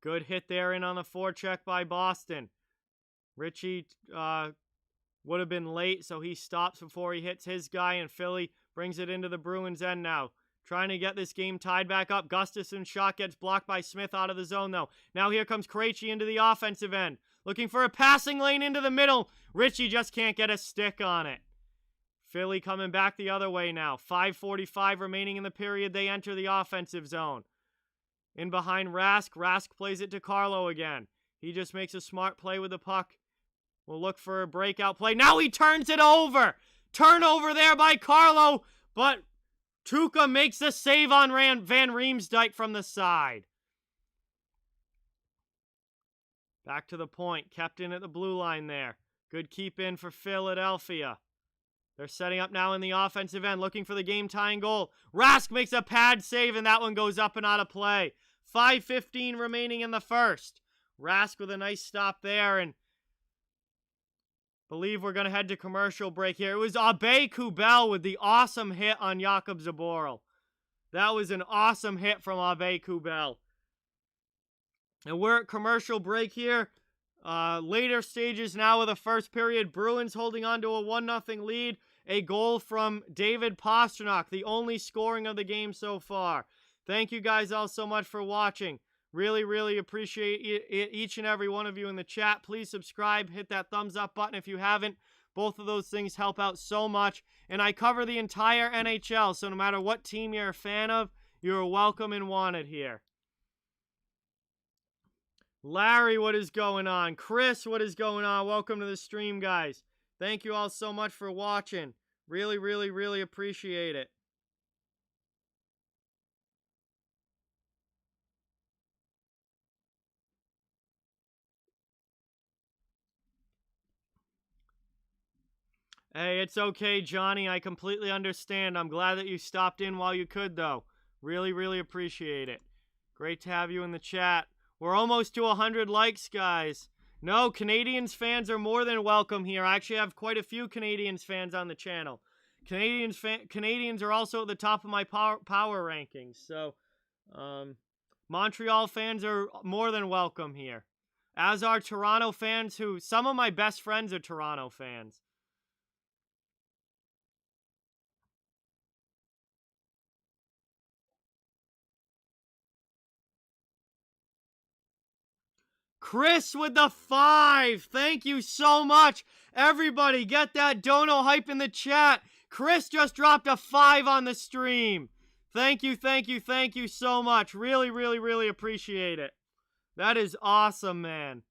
Good hit there in on the forecheck by Boston. Ritchie would have been late, so he stops before he hits his guy, and Philly brings it into the Bruins' end now. Trying to get this game tied back up. Gustafson's shot gets blocked by Smith out of the zone, though. Now here comes Krejci into the offensive end. Looking for a passing lane into the middle. Ritchie just can't get a stick on it. Philly coming back the other way now. 5:45 remaining in the period. They enter the offensive zone. In behind Rask. Rask plays it to Carlo again. He just makes a smart play with the puck. We'll look for a breakout play. Now he turns it over. Turnover there by Carlo. But Tuukka makes the save on Van Riemsdyk from the side. Back to the point. Kept in at the blue line there. Good keep in for Philadelphia. They're setting up now in the offensive end. Looking for the game-tying goal. Rask makes a pad save, and that one goes up and out of play. 5:15 remaining in the first. Rask with a nice stop there, and believe we're going to head to commercial break here. It was Abe-Kubel with the awesome hit on Jakub Zboril. That was an awesome hit from Abe-Kubel. And we're at commercial break here. Later stages now of the first period. Bruins holding on to a 1-0 lead. A goal from David Pastrnak, the only scoring of the game so far. Thank you guys all so much for watching. Really appreciate each and every one of you in the chat. Please subscribe, hit that thumbs up button if you haven't. Both of those things help out so much. And I cover the entire NHL, so no matter what team you're a fan of, you're welcome and wanted here. Larry, what is going on? Chris, what is going on? Welcome to the stream, guys. Thank you all so much for watching. Really appreciate it. Hey, it's okay, Johnny. I completely understand. I'm glad that you stopped in while you could, though. Really appreciate it. Great to have you in the chat. We're almost to 100 likes, guys. No, Canadians fans are more than welcome here. I actually have quite a few Canadians fans on the channel. Canadians are also at the top of my power rankings. So, Montreal fans are more than welcome here. As are Toronto fans, who some of my best friends are Toronto fans. Chris with the 5. Thank you so much. Everybody, get that dono hype in the chat. Chris just dropped a 5 on the stream. Thank you so much. Really appreciate it. That is awesome, man.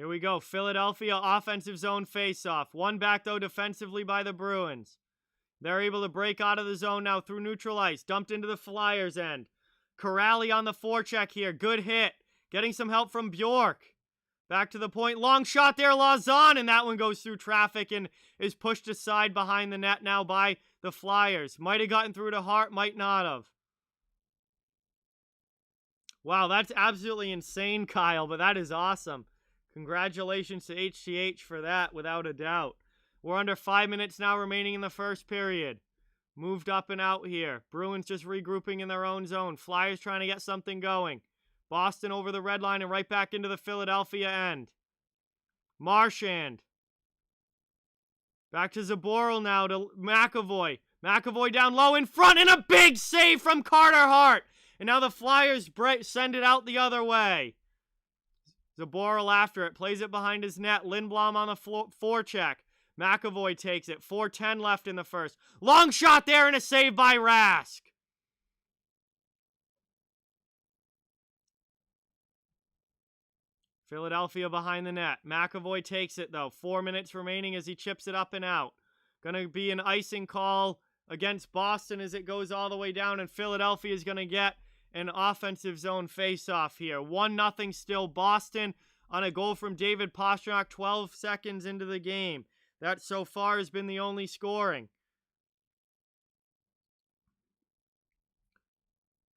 Here we go. Philadelphia offensive zone faceoff. One back, though, defensively by the Bruins. They're able to break out of the zone now through neutral ice. Dumped into the Flyers' end. Corrali on the forecheck here. Good hit. Getting some help from Bjork. Back to the point. Long shot there, Lauzon. And that one goes through traffic and is pushed aside behind the net now by the Flyers. Might have gotten through to Hart. Might not have. Wow, that's absolutely insane, Kyle. But that is awesome. Congratulations to HTH for that, without a doubt. We're under 5 minutes now remaining in the first period. Moved up and out here. Bruins just regrouping in their own zone. Flyers trying to get something going. Boston over the red line and right back into the Philadelphia end. Marchand. Back to Zaboral now to McAvoy. McAvoy down low in front and a big save from Carter Hart. And now the Flyers send it out the other way. Zaboral after it. Plays it behind his net. Lindblom on the forecheck. McAvoy takes it. 4:10 left in the first. Long shot there and a save by Rask. Philadelphia behind the net. McAvoy takes it, though. 4 minutes remaining as he chips it up and out. Going to be an icing call against Boston as it goes all the way down, and Philadelphia is going to get an offensive zone faceoff here. 1-0 still Boston on a goal from David Pastrnak 12 seconds into the game. That so far has been the only scoring.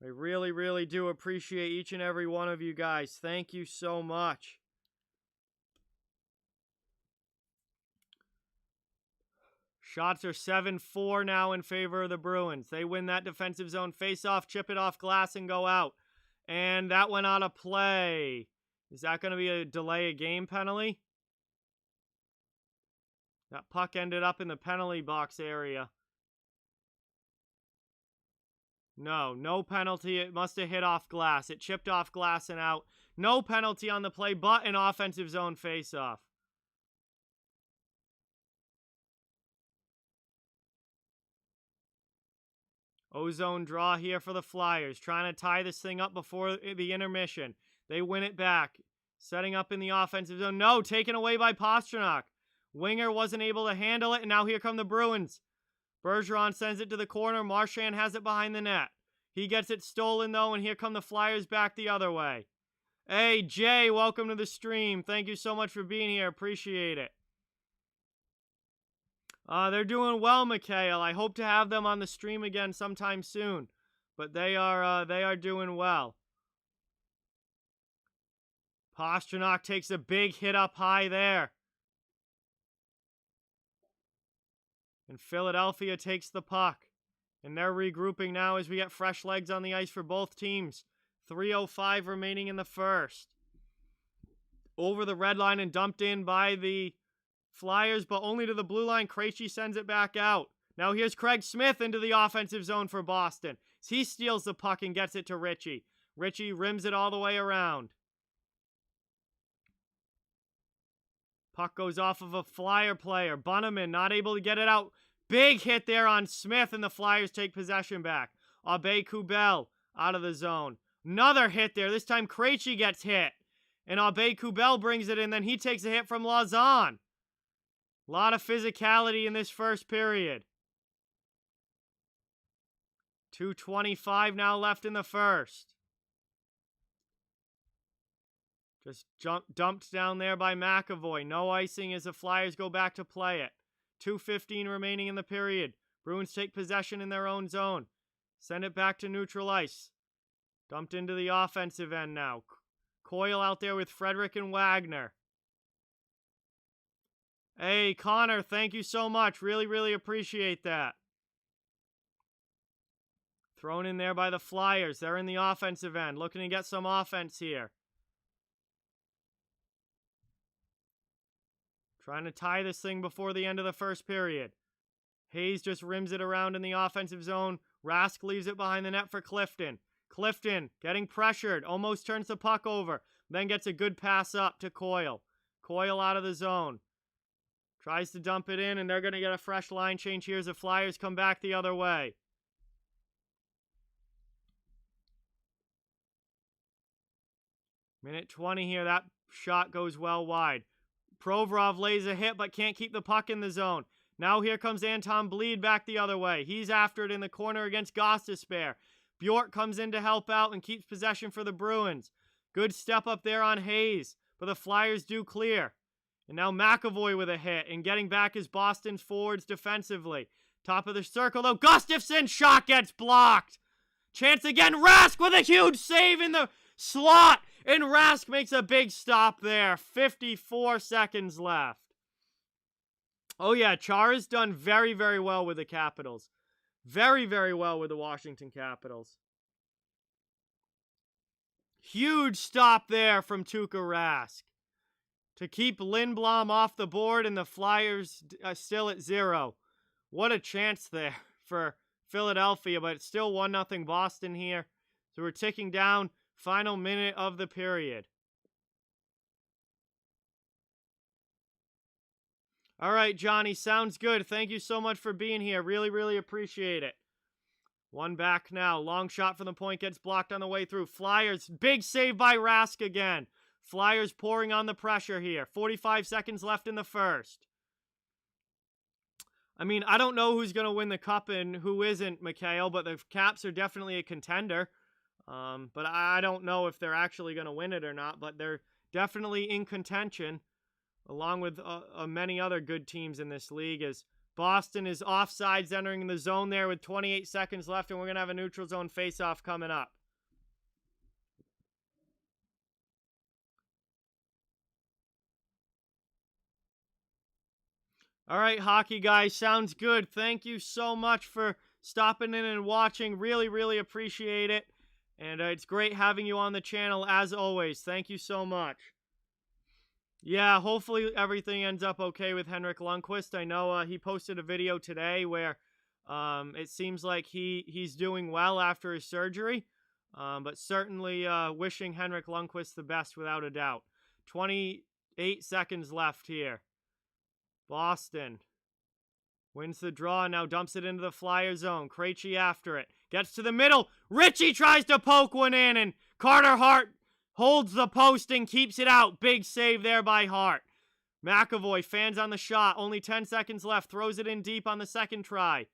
I really, really do appreciate each and every one of you guys. Thank you so much. Shots are 7-4 now in favor of the Bruins. They win that defensive zone face-off, chip it off glass, and go out. And that went out of play. Is that going to be a delay of game penalty? That puck ended up in the penalty box area. No penalty. It must have hit off glass. It chipped off glass and out. No penalty on the play, but an offensive zone face-off. Ozone draw here for the Flyers. Trying to tie this thing up before the intermission. They win it back. Setting up in the offensive zone. No, taken away by Pastrnak. Winger wasn't able to handle it, and now here come the Bruins. Bergeron sends it to the corner. Marchand has it behind the net. He gets it stolen, though, and here come the Flyers back the other way. Hey, Jay, welcome to the stream. Thank you so much for being here. Appreciate it. They're doing well, Mikhail. I hope to have them on the stream again sometime soon. But they are doing well. Pastrnak takes a big hit up high there. And Philadelphia takes the puck. And they're regrouping now as we get fresh legs on the ice for both teams. 3:05 remaining in the first. Over the red line and dumped in by the Flyers, but only to the blue line. Krejci sends it back out. Now here's Craig Smith into the offensive zone for Boston. He steals the puck and gets it to Ritchie. Ritchie rims it all the way around. Puck goes off of a Flyer player. Bunneman not able to get it out. Big hit there on Smith, and the Flyers take possession back. Aube-Kubel out of the zone. Another hit there. This time Krejci gets hit. And Aube-Kubel brings it in. Then he takes a hit from Lauzon. A lot of physicality in this first period. 2:25 now left in the first. Just dumped down there by McAvoy. No icing as the Flyers go back to play it. 2:15 remaining in the period. Bruins take possession in their own zone. Send it back to neutral ice. Dumped into the offensive end now. Coyle out there with Frederick and Wagner. Hey, Connor, thank you so much. Really, really appreciate that. Thrown in there by the Flyers. They're in the offensive end. Looking to get some offense here. Trying to tie this thing before the end of the first period. Hayes just rims it around in the offensive zone. Rask leaves it behind the net for Clifton. Clifton getting pressured. Almost turns the puck over. Then gets a good pass up to Coyle. Coyle out of the zone. Tries to dump it in, and they're going to get a fresh line change here as the Flyers come back the other way. Minute 20 here. That shot goes well wide. Provorov lays a hit but can't keep the puck in the zone. Now here comes Anton Bleed back the other way. He's after it in the corner against Gostisbehere. Bjork comes in to help out and keeps possession for the Bruins. Good step up there on Hayes, but the Flyers do clear. And now McAvoy with a hit and getting back his Boston's forwards defensively. Top of the circle though. Gustafsson shot gets blocked. Chance again. Rask with a huge save in the slot. And Rask makes a big stop there. 54 seconds left. Oh yeah, Chara's done very, very well with the Capitals. Very, very well with the Washington Capitals. Huge stop there from Tuukka Rask to keep Lindblom off the board and the Flyers still at 0. What a chance there for Philadelphia, but it's still 1-0 Boston here. So we're ticking down. Final minute of the period. All right, Johnny, sounds good. Thank you so much for being here. Really, really appreciate it. One back now. Long shot from the point gets blocked on the way through. Flyers, big save by Rask again. Flyers pouring on the pressure here. 45 seconds left in the first. I mean, I don't know who's going to win the cup and who isn't, Mikhail, but the Caps are definitely a contender. But I don't know if they're actually going to win it or not, but they're definitely in contention, along with many other good teams in this league, as Boston is offsides entering the zone there with 28 seconds left, and we're going to have a neutral zone faceoff coming up. All right, hockey guys, sounds good. Thank you so much for stopping in and watching. Really, really appreciate it. And it's great having you on the channel, as always. Thank you so much. Yeah, hopefully everything ends up okay with Henrik Lundqvist. I know he posted a video today where it seems like he's doing well after his surgery. But certainly wishing Henrik Lundqvist the best without a doubt. 28 seconds left here. Boston wins the draw, now dumps it into the Flyer zone. Krejci after it. Gets to the middle. Ritchie tries to poke one in, and Carter Hart holds the post and keeps it out. Big save there by Hart. McAvoy fans on the shot. Only 10 seconds left. Throws it in deep on the second try.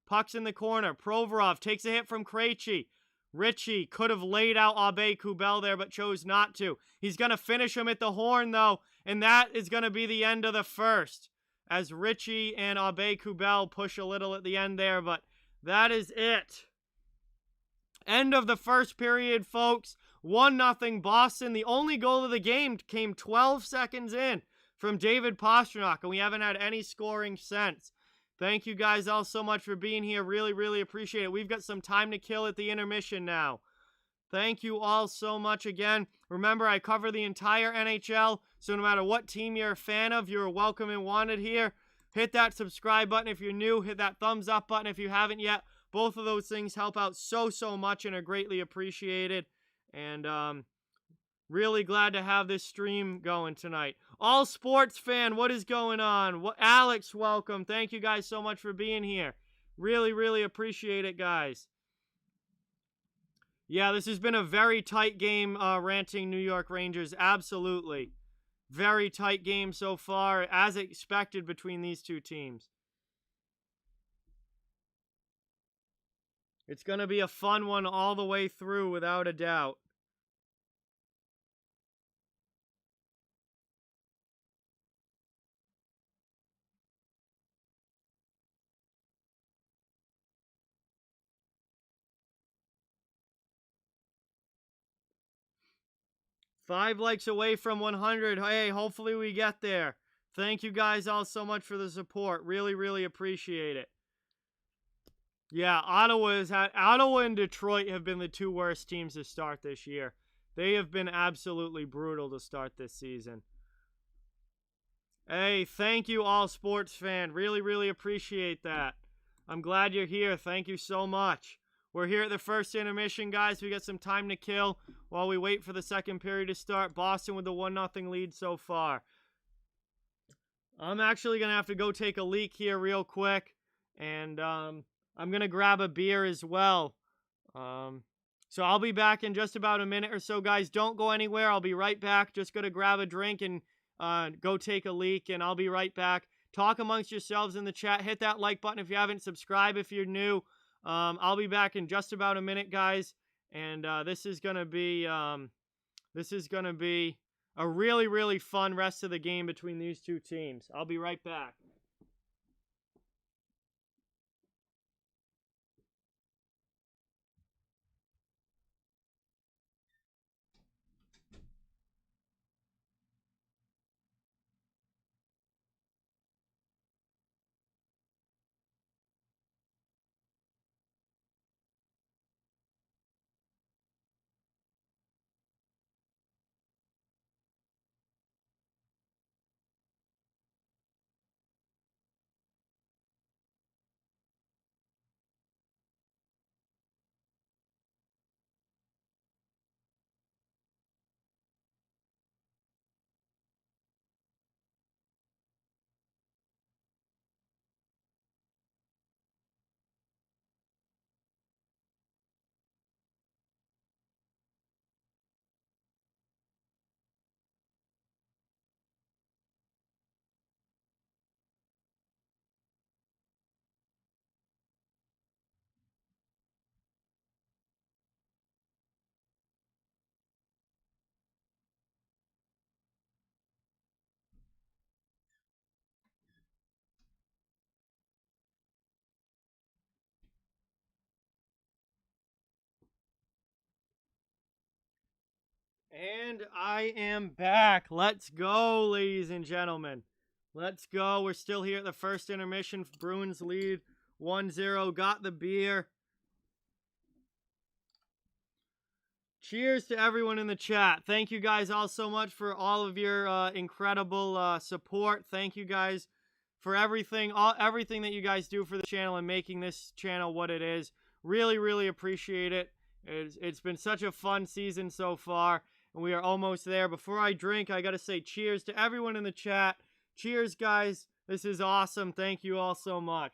Puck's in the corner. Provorov takes a hit from Krejci. Ritchie could have laid out Abe-Kubel there, but chose not to. He's going to finish him at the horn, though, and that is going to be the end of the first, as Ritchie and Abe-Kubel push a little at the end there, but that is it. End of the first period, folks. 1-0 Boston. The only goal of the game came 12 seconds in from David Pastrnak, and we haven't had any scoring since. Thank you guys all so much for being here. Really, really appreciate it. We've got some time to kill at the intermission now. Thank you all so much again. Remember, I cover the entire NHL, so no matter what team you're a fan of, you're welcome and wanted here. Hit that subscribe button if you're new. Hit that thumbs up button if you haven't yet. Both of those things help out so, so much and are greatly appreciated. And really glad to have this stream going tonight. All Sports Fan, what is going on? Alex, welcome. Thank you guys so much for being here. Really, really appreciate it, guys. Yeah, this has been a very tight game, ranting New York Rangers. Absolutely. Very tight game so far, as expected between these two teams. It's going to be a fun one all the way through, without a doubt. Five likes away from 100. Hey, hopefully we get there. Thank you guys all so much for the support. Really, really appreciate it. Yeah, Ottawa and Detroit have been the two worst teams to start this year. They have been absolutely brutal to start this season. Hey, thank you, All Sports Fan. Really, really appreciate that. I'm glad you're here. Thank you so much. We're here at the first intermission, guys. We got some time to kill while we wait for the second period to start. Boston with the 1-0 lead so far. I'm actually going to have to go take a leak here real quick. And I'm going to grab a beer as well. So I'll be back in just about a minute or so, guys. Don't go anywhere. I'll be right back. Just going to grab a drink and go take a leak, and I'll be right back. Talk amongst yourselves in the chat. Hit that like button if you haven't. Subscribe if you're new. I'll be back in just about a minute, guys. And this is gonna be a really, really fun rest of the game between these two teams. I'll be right back. And I am back. Let's go, ladies and gentlemen. Let's go. We're still here at the first intermission. Bruins lead 1-0. Got the beer. Cheers to everyone in the chat. Thank you guys all so much for all of your incredible support. Thank you guys for everything that you guys do for the channel and making this channel what it is. Really, really appreciate it. It's been such a fun season so far, and we are almost there. Before I drink, I got to say cheers to everyone in the chat. Cheers, guys. This is awesome. Thank you all so much.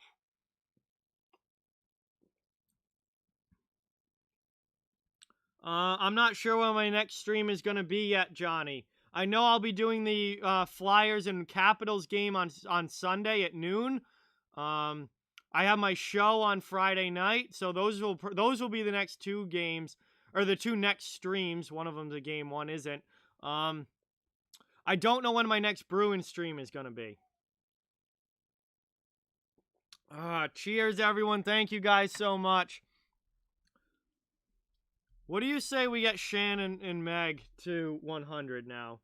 I'm not sure when my next stream is going to be yet, Johnny. I know I'll be doing the Flyers and Capitals game on Sunday at noon. I have my show on Friday night, so those will be the next two games, or the two next streams. One of them's a game, one isn't. I don't know when my next Bruins stream is going to be. Cheers, everyone. Thank you guys so much. What do you say we get Shannon and Meg to 100 now?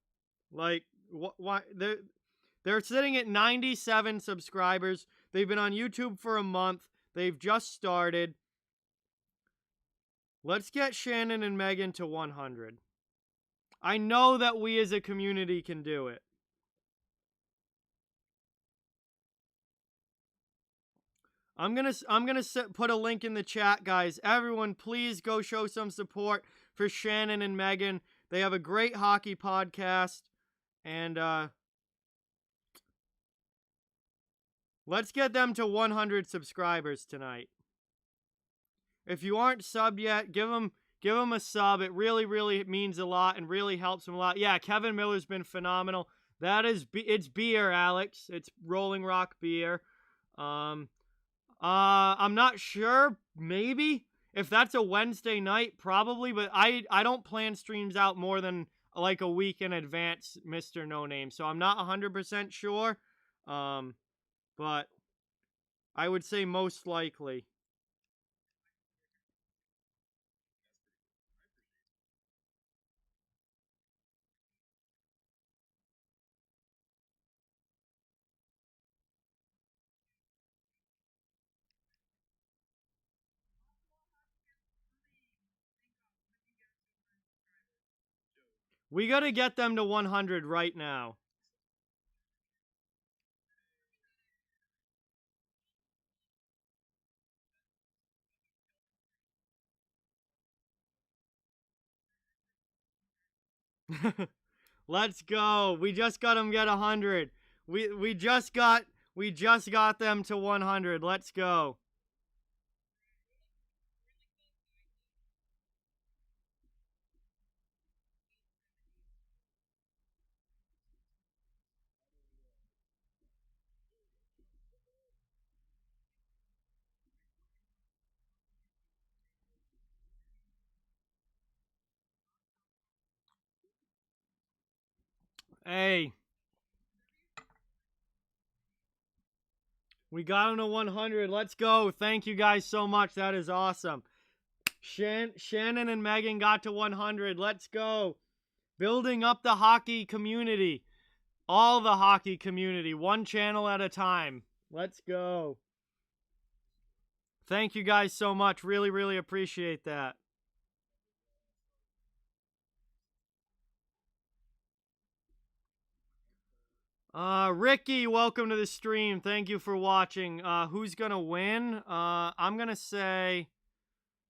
Like, why? They're sitting at 97 subscribers. They've been on YouTube for a month. They've just started. Let's get Shannon and Megan to 100. I know that we as a community can do it. I'm gonna put a link in the chat, guys. Everyone, please go show some support for Shannon and Megan. They have a great hockey podcast, and let's get them to 100 subscribers tonight. If you aren't subbed yet, give them a sub. It really, really means a lot and really helps them a lot. Yeah, Kevin Miller's been phenomenal. It's beer, Alex. It's Rolling Rock beer. I'm not sure. Maybe if that's a Wednesday night, probably. But I don't plan streams out more than like a week in advance, Mr. No Name. So I'm not 100% sure. But I would say most likely. We got to get them to 100 right now. Let's go. We just got them get 100. We just got them to 100. Let's go. Hey. We got him to 100. Let's go. Thank you guys so much. That is awesome. Shannon and Megan got to 100. Let's go. Building up the hockey community. All the hockey community. One channel at a time. Let's go. Thank you guys so much. Really, really appreciate that. Ricky, welcome to the stream. Thank you for watching. Who's gonna win? I'm gonna say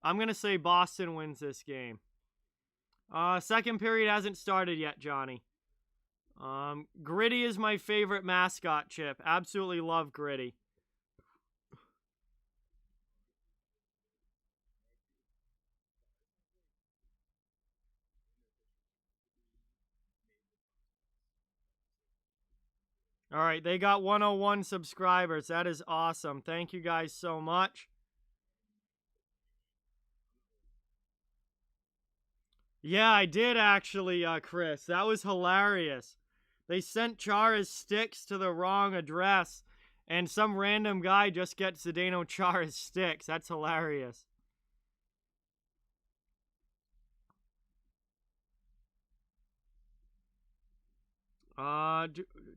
Boston wins this game. Second period hasn't started yet, Johnny. Gritty is my favorite mascot, Chip. Absolutely love Gritty. All right, they got 101 subscribers. That is awesome. Thank you guys so much. Yeah, I did actually, Chris. That was hilarious. They sent Chara's sticks to the wrong address, and some random guy just gets Zdeno Chara's sticks. That's hilarious.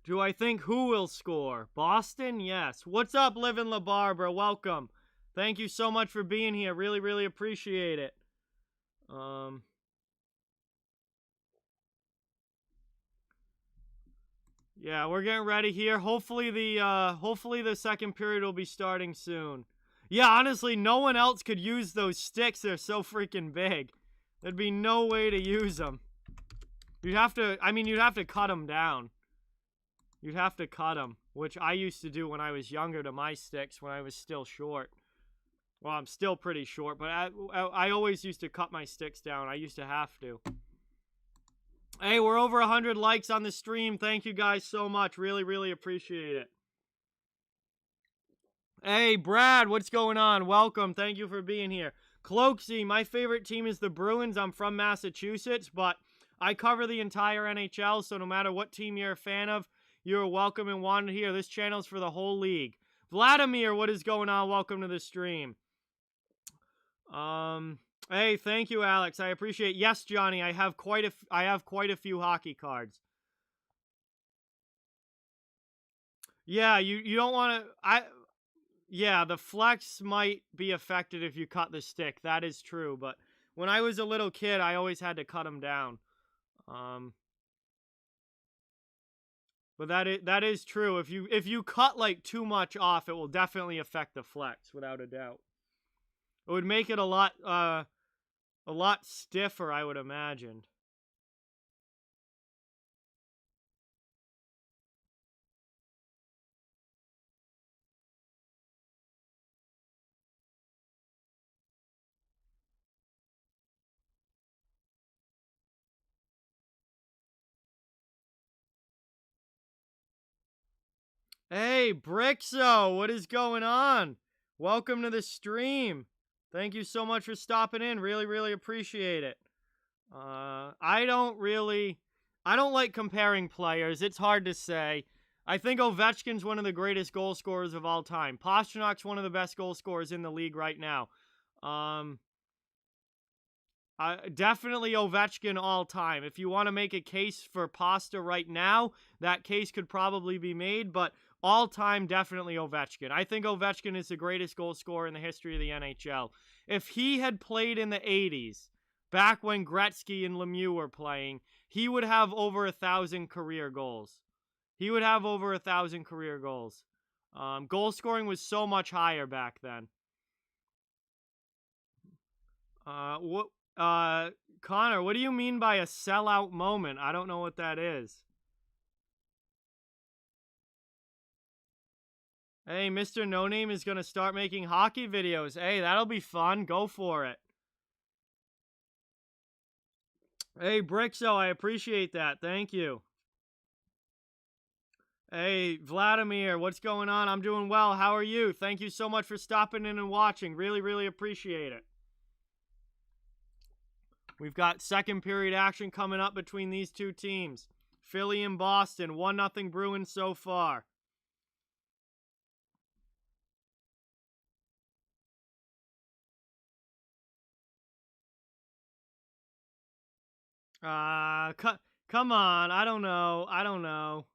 Do I think who will score? Boston? Yes. What's up, Livin' La Barbara? Welcome. Thank you so much for being here. Really, really appreciate it. Yeah, we're getting ready here. Hopefully the second period will be starting soon. Yeah, honestly, no one else could use those sticks. They're so freaking big. There'd be no way to use them. You'd have to cut them down. You'd have to cut them, which I used to do when I was younger to my sticks when I was still short. Well, I'm still pretty short, but I always used to cut my sticks down. I used to have to. Hey, we're over 100 likes on the stream. Thank you guys so much. Really, really appreciate it. Hey, Brad, what's going on? Welcome. Thank you for being here. Cloaksy, my favorite team is the Bruins. I'm from Massachusetts, but I cover the entire NHL, so no matter what team you're a fan of, you're welcome and wanted here. This channel's for the whole league. Vladimir, what is going on? Welcome to the stream. Hey, thank you, Alex. I appreciate it. Yes, Johnny, I have quite a few hockey cards. Yeah, you don't want to yeah, the flex might be affected if you cut the stick. That is true, but when I was a little kid, I always had to cut them down. But that is true. If you cut like too much off, it will definitely affect the flex without a doubt. It would make it a lot stiffer, I would imagine. Hey, Brixo, what is going on? Welcome to the stream. Thank you so much for stopping in. Really, really appreciate it. I don't like comparing players. It's hard to say. I think Ovechkin's one of the greatest goal scorers of all time. Pasternak's one of the best goal scorers in the league right now. Definitely Ovechkin all time. If you want to make a case for Pasta right now, that case could probably be made, but all time, definitely Ovechkin. I think Ovechkin is the greatest goal scorer in the history of the NHL. If he had played in the 80s, back when Gretzky and Lemieux were playing, he would have over 1,000 career goals. He would have over 1,000 career goals. Goal scoring was so much higher back then. Connor, what do you mean by a sellout moment? I don't know what that is. Hey, Mr. No Name is going to start making hockey videos. Hey, that'll be fun. Go for it. Hey, Brixo, I appreciate that. Thank you. Hey, Vladimir, what's going on? I'm doing well. How are you? Thank you so much for stopping in and watching. Really, really appreciate it. We've got second period action coming up between these two teams. Philly and Boston, 1-0 Bruins so far. Come on, I don't know.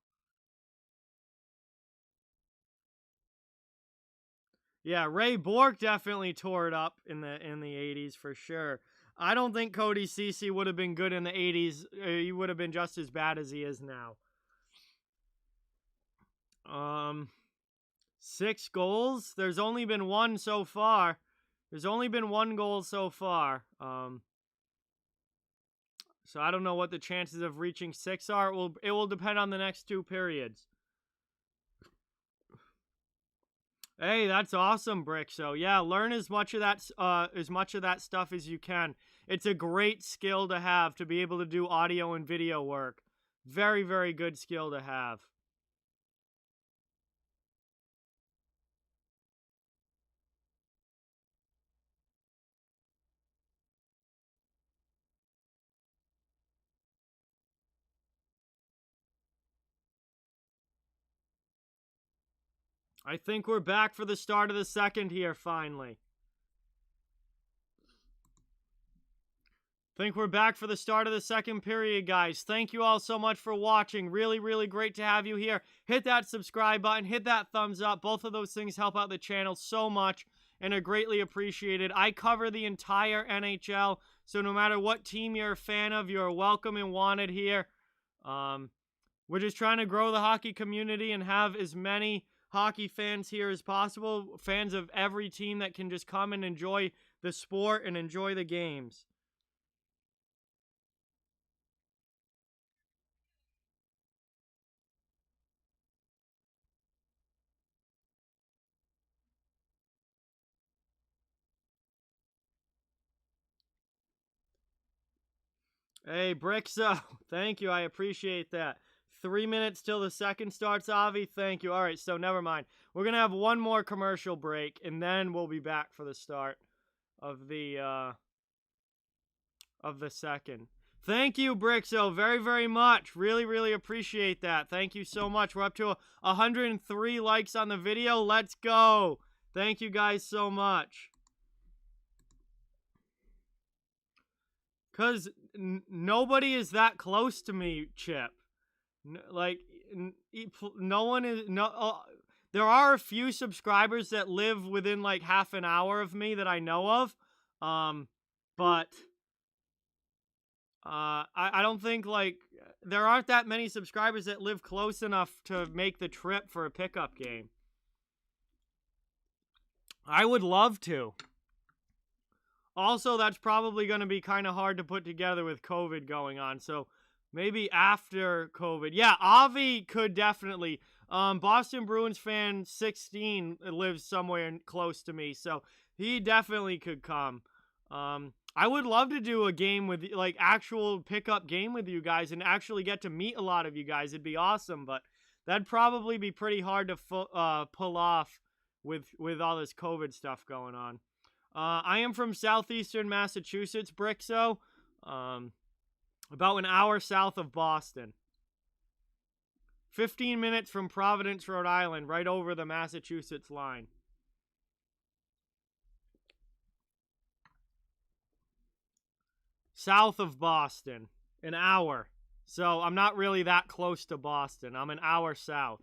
Yeah, Ray Bork definitely tore it up in the 80s for sure. I don't think Cody Ceci would have been good in the 80s. He would have been just as bad as he is now. 6 goals. There's only been one so far. There's only been 1 goal so far. So I don't know what the chances of reaching 6 are. It will depend on the next 2 periods. Hey, that's awesome, Brick. So yeah, learn as much of that stuff as you can. It's a great skill to have to be able to do audio and video work. Very, very good skill to have. I think we're back for the start of the second here, finally. Think we're back for the start of the second period, guys. Thank you all so much for watching. Really, really great to have you here. Hit that subscribe button. Hit that thumbs up. Both of those things help out the channel so much and are greatly appreciated. I cover the entire NHL, so no matter what team you're a fan of, you're welcome and wanted here. We're just trying to grow the hockey community and have as many hockey fans here as possible. Fans of every team that can just come and enjoy the sport and enjoy the games. Hey, Brixo, thank you. I appreciate that. 3 minutes till the second starts, Avi. Thank you. All right, so never mind. We're going to have one more commercial break, and then we'll be back for the start of the second. Thank you, Brixo, very, very much. Really, really appreciate that. Thank you so much. We're up to 103 likes on the video. Let's go. Thank you guys so much. Because nobody is that close to me, Chip. No one is... there are a few subscribers that live within, like, half an hour of me that I know of. But... I don't think, like... There aren't that many subscribers that live close enough to make the trip for a pickup game. I would love to. Also, that's probably going to be kind of hard to put together with COVID going on. So maybe after COVID. Yeah, Avi could definitely. Boston Bruins fan 16 lives somewhere close to me. So he definitely could come. I would love to do a game with, like, actual pickup game with you guys and actually get to meet a lot of you guys. It'd be awesome. But that'd probably be pretty hard to pull off with all this COVID stuff going on. I am from southeastern Massachusetts, Brixo. About an hour south of Boston. 15 minutes from Providence, Rhode Island, right over the Massachusetts line. South of Boston. An hour. So I'm not really that close to Boston. I'm an hour south.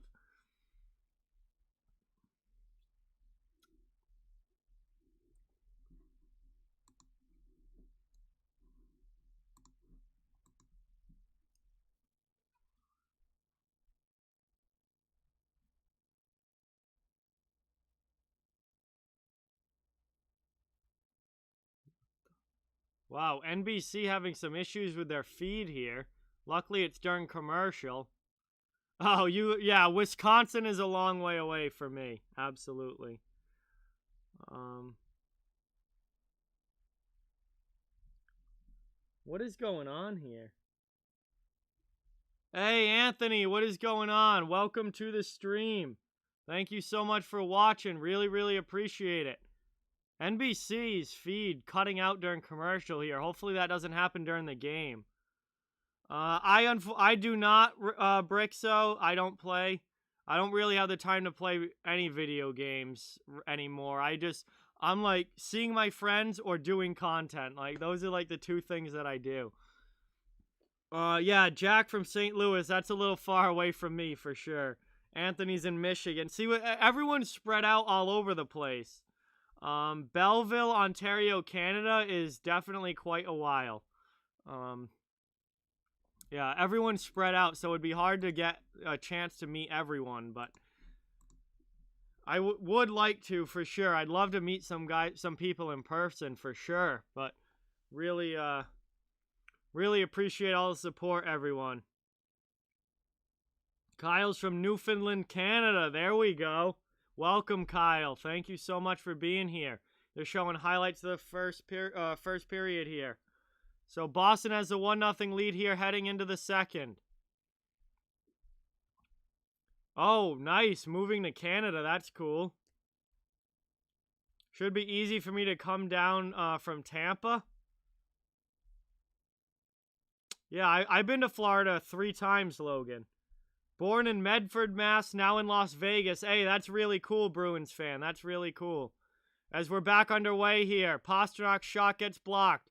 Wow, NBC having some issues with their feed here. Luckily, it's during commercial. Oh, yeah, Wisconsin is a long way away for me. Absolutely. What is going on here? Hey, Anthony, what is going on? Welcome to the stream. Thank you so much for watching. Really, really appreciate it. NBC's feed cutting out during commercial here. Hopefully that doesn't happen during the game. I do not, Brixo. I don't play. I don't really have the time to play any video games anymore. I'm like seeing my friends or doing content. Like those are like the two things that I do. Yeah, Jack from St. Louis. That's a little far away from me for sure. Anthony's in Michigan. See, everyone's spread out all over the place. Belleville, Ontario, Canada is definitely quite a while. Yeah, everyone's spread out, so it'd be hard to get a chance to meet everyone, but I would like to for sure. I'd love to meet some people in person for sure, but really, really appreciate all the support, everyone. Kyle's from Newfoundland, Canada. There we go. Welcome, Kyle. Thank you so much for being here. They're showing highlights of the first period here. So Boston has a 1-0 lead here heading into the second. Oh, nice. Moving to Canada. That's cool. Should be easy for me to come down from Tampa. Yeah, I've been to Florida 3 times, Logan. Born in Medford, Mass, now in Las Vegas. Hey, that's really cool, Bruins fan. That's really cool. As we're back underway here, Pasternak's shot gets blocked.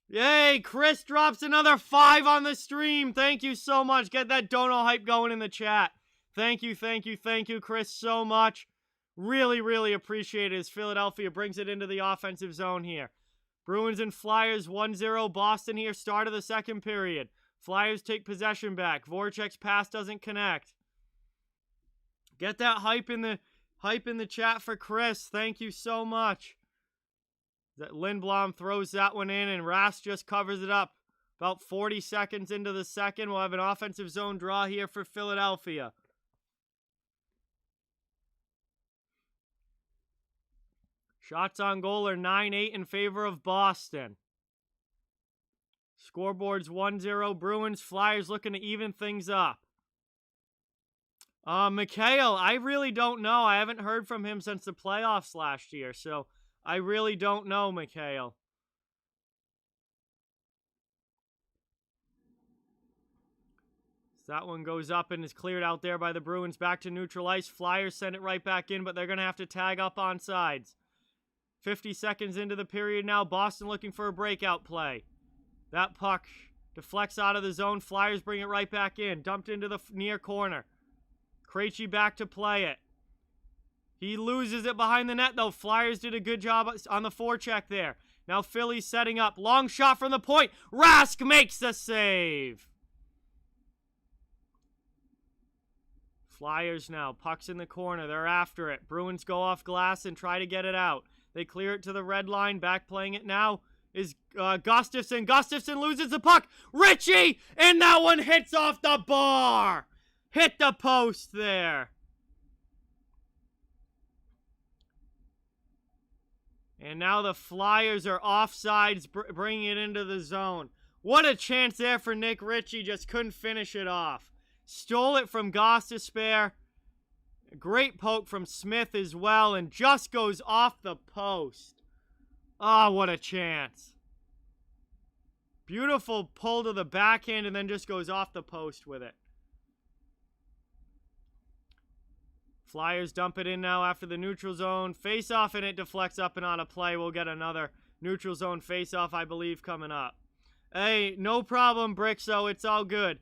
Yay, Chris drops another 5 on the stream. Thank you so much. Get that dono hype going in the chat. Thank you, Chris, so much. Really, really appreciate it as Philadelphia brings it into the offensive zone here. Bruins and Flyers 1-0 Boston here, start of the second period. Flyers take possession back. Voracek's pass doesn't connect. Get that hype in the chat for Chris. Thank you so much. That Lindblom throws that one in, and Rask just covers it up. About 40 seconds into the second, we'll have an offensive zone draw here for Philadelphia. Shots on goal are 9-8 in favor of Boston. Scoreboard's 1-0 Bruins. Flyers looking to even things up. Mikhail, I really don't know. I haven't heard from him since the playoffs last year, so I really don't know, Mikhail. So that one goes up and is cleared out there by the Bruins. Back to neutral ice. Flyers send it right back in, but they're going to have to tag up on sides. 50 seconds into the period now. Boston looking for a breakout play. That puck deflects out of the zone. Flyers bring it right back in. Dumped into the near corner. Krejci back to play it. He loses it behind the net, though. Flyers did a good job on the forecheck there. Now Philly's setting up. Long shot from the point. Rask makes the save. Flyers now. Puck's in the corner. They're after it. Bruins go off glass and try to get it out. They clear it to the red line. Back playing it now is Gustafsson. Gustafsson loses the puck. Ritchie! And that one hits off the bar. Hit the post there. And now the Flyers are offsides, bringing it into the zone. What a chance there for Nick Ritchie. Just couldn't finish it off. Stole it from Gostisbehere. Great poke from Smith as well. And just goes off the post. Oh, what a chance. Beautiful pull to the backhand and then just goes off the post with it. Flyers dump it in now after the neutral zone. Face-off, and it deflects up and on a play. We'll get another neutral zone face-off, I believe, coming up. Hey, no problem, Brixo. It's all good.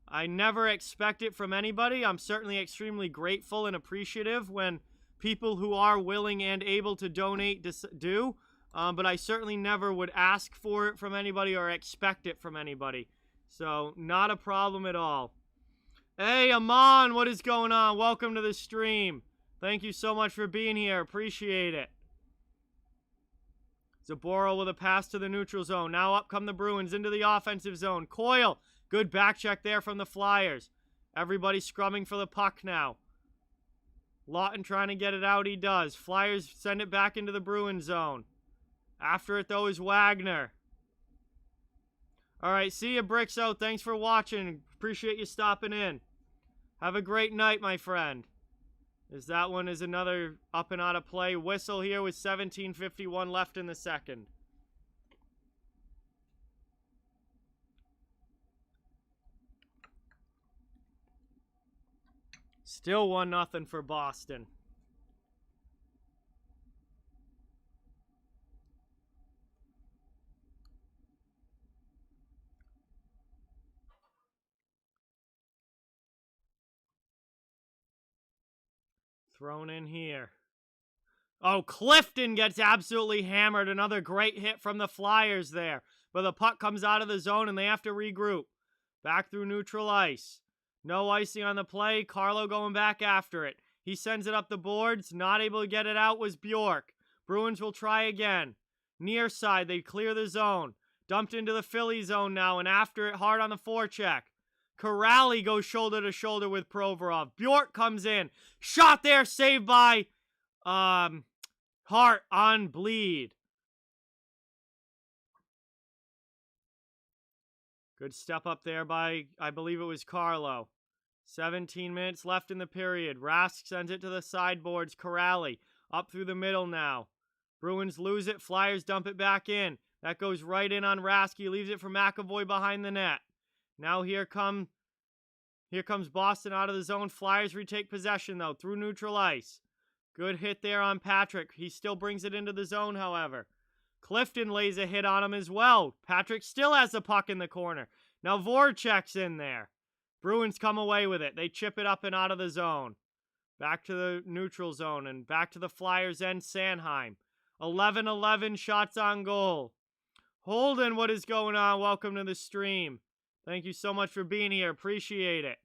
I never expect it from anybody. I'm certainly extremely grateful and appreciative when people who are willing and able to donate do. But I certainly never would ask for it from anybody or expect it from anybody. So, not a problem at all. Hey, Aman, what is going on? Welcome to the stream. Thank you so much for being here. Appreciate it. Zaboro with a pass to the neutral zone. Now up come the Bruins into the offensive zone. Coyle, good back check there from the Flyers. Everybody scrumming for the puck now. Lawton trying to get it out. He does. Flyers send it back into the Bruins zone. After it, though, is Wagner. All right, see you, Brixo. Thanks for watching. Appreciate you stopping in. Have a great night, my friend. As that one is another up and out of play. Whistle here with 17:51 left in the second. Still 1-0 for Boston. Thrown in here. Oh, Clifton gets absolutely hammered. Another great hit from the Flyers there. But the puck comes out of the zone and they have to regroup. Back through neutral ice. No icing on the play. Carlo going back after it. He sends it up the boards. Not able to get it out was Bjork. Bruins will try again. Near side, they clear the zone. Dumped into the Philly zone now, and after it hard on the forecheck. Corrali goes shoulder to shoulder with Provorov. Bjork comes in. Shot there, saved by Hart on bleed. Good step up there by, I believe it was Carlo. 17 minutes left in the period. Rask sends it to the sideboards. Corrali up through the middle now. Bruins lose it. Flyers dump it back in. That goes right in on Rask. He leaves it for McAvoy behind the net. Now here comes Boston out of the zone. Flyers retake possession, though, through neutral ice. Good hit there on Patrick. He still brings it into the zone, however. Clifton lays a hit on him as well. Patrick still has the puck in the corner. Now Voracek's in there. Bruins come away with it. They chip it up and out of the zone. Back to the neutral zone and back to the Flyers end. Sanheim. 11-11 shots on goal. Holden, what is going on? Welcome to the stream. Thank you so much for being here. Appreciate it.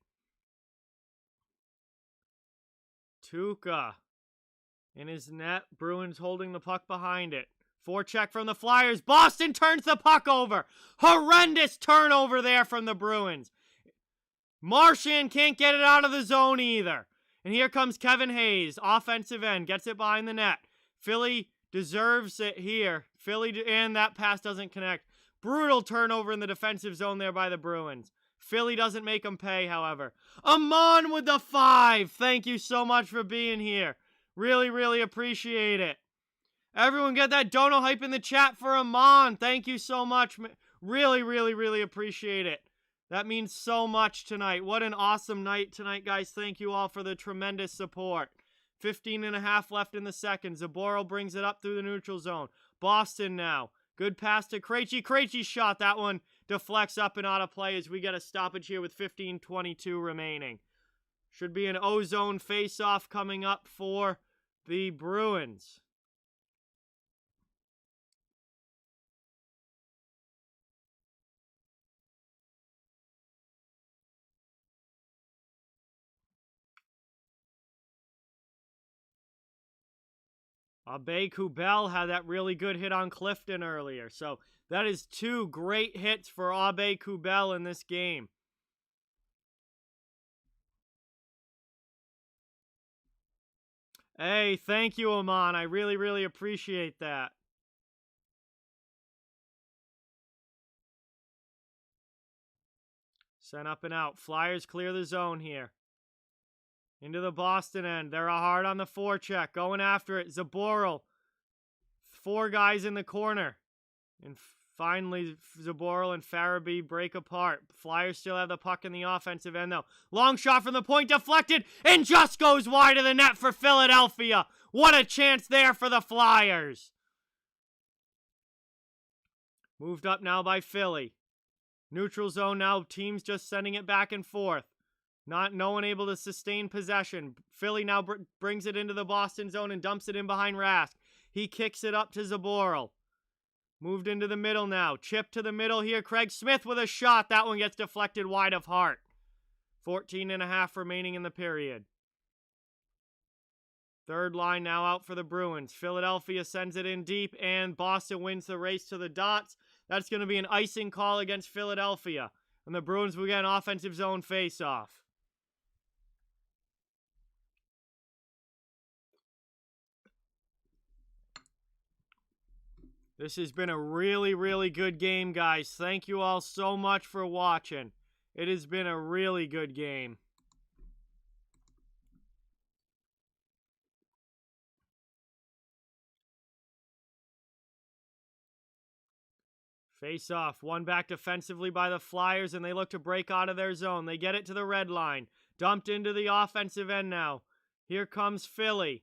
Tuukka in his net. Bruins holding the puck behind it. Forecheck from the Flyers. Boston turns the puck over. Horrendous turnover there from the Bruins. Marchand can't get it out of the zone either. And here comes Kevin Hayes, offensive end. Gets it behind the net. Philly deserves it here. And that pass doesn't connect. Brutal turnover in the defensive zone there by the Bruins. Philly doesn't make them pay, however. Amon with the 5. Thank you so much for being here. Really, really appreciate it. Everyone get that dono hype in the chat for Amon. Thank you so much. Really, really, really appreciate it. That means so much tonight. What an awesome night tonight, guys. Thank you all for the tremendous support. 15.5 left in the second. Zaboral brings it up through the neutral zone. Boston now. Good pass to Krejci. Krejci's shot. That one deflects up and out of play as we get a stoppage here with 15:22 remaining. Should be an O-zone face-off coming up for the Bruins. Abe-Kubel had that really good hit on Clifton earlier. So that is 2 great hits for Abe-Kubel in this game. Hey, thank you, Amon. I really, really appreciate that. Sent up and out. Flyers clear the zone here. Into the Boston end. They're hard on the forecheck. Going after it. Zaboral. 4 guys in the corner. And finally, Zaboral and Farabee break apart. Flyers still have the puck in the offensive end, though. Long shot from the point. Deflected. And just goes wide of the net for Philadelphia. What a chance there for the Flyers. Moved up now by Philly. Neutral zone now. Teams just sending it back and forth. No one able to sustain possession. Philly now brings it into the Boston zone and dumps it in behind Rask. He kicks it up to Zaboral. Moved into the middle now. Chip to the middle here. Craig Smith with a shot. That one gets deflected wide of Hart. 14.5 remaining in the period. Third line now out for the Bruins. Philadelphia sends it in deep, and Boston wins the race to the dots. That's going to be an icing call against Philadelphia. And the Bruins will get an offensive zone face-off. This has been a really, really good game, guys. Thank you all so much for watching. It has been a really good game. Face off. One back defensively by the Flyers, and they look to break out of their zone. They get it to the red line. Dumped into the offensive end now. Here comes Philly.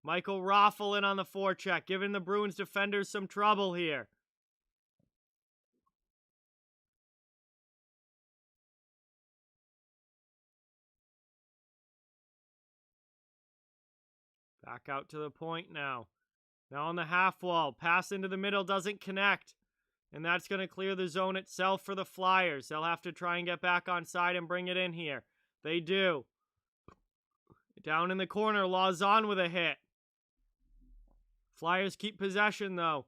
Michael Raffle in on the forecheck, giving the Bruins defenders some trouble here. Back out to the point now. Now on the half wall. Pass into the middle doesn't connect. And that's going to clear the zone itself for the Flyers. They'll have to try and get back on side and bring it in here. They do. Down in the corner, Lauzon with a hit. Flyers keep possession, though.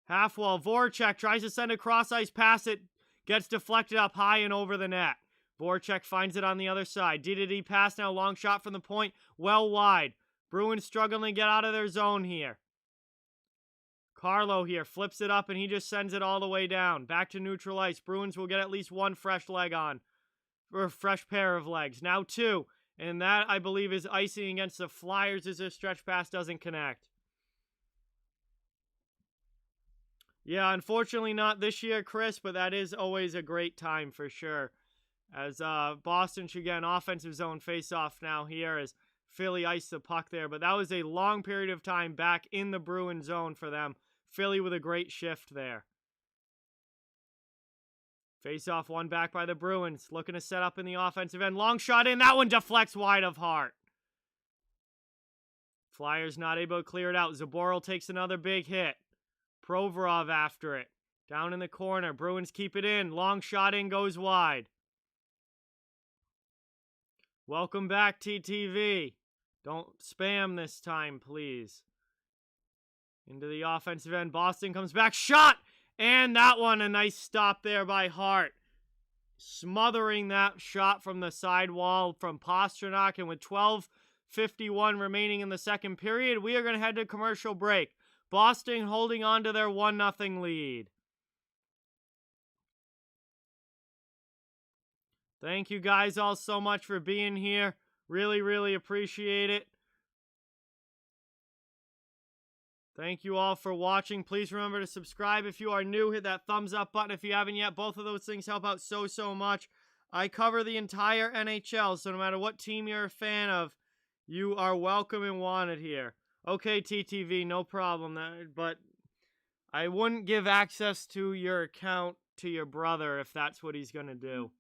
Half wall, Voracek tries to send a cross-ice pass. It gets deflected up high and over the net. Voracek finds it on the other side. D-to-D pass now, long shot from the point, well wide. Bruins struggling to get out of their zone here. Carlo here flips it up, and he just sends it all the way down. Back to neutral ice. Bruins will get at least one fresh leg on. Or a fresh pair of legs. Now two. And that, I believe, is icing against the Flyers as their stretch pass doesn't connect. Yeah, unfortunately not this year, Chris, but that is always a great time for sure. As Boston should get an offensive zone face-off now here as Philly iced the puck there. But that was a long period of time back in the Bruin zone for them. Philly with a great shift there. Face-off one back by the Bruins. Looking to set up in the offensive end. Long shot in. That one deflects wide of Hart. Flyers not able to clear it out. Zaboral takes another big hit. Provorov after it. Down in the corner. Bruins keep it in. Long shot in goes wide. Welcome back, TTV. Don't spam this time, please. Into the offensive end. Boston comes back. Shot! And that one, a nice stop there by Hart. Smothering that shot from the side wall from Pastrnak. And with 12:51 remaining in the second period, we are going to head to commercial break. Boston holding on to their 1-0 lead. Thank you guys all so much for being here. Really, really appreciate it. Thank you all for watching. Please remember to subscribe if you are new. Hit that thumbs up button if you haven't yet. Both of those things help out so, so much. I cover the entire NHL, so no matter what team you're a fan of, you are welcome and wanted here. Okay, TTV, no problem. But I wouldn't give access to your account to your brother if that's what he's going to do.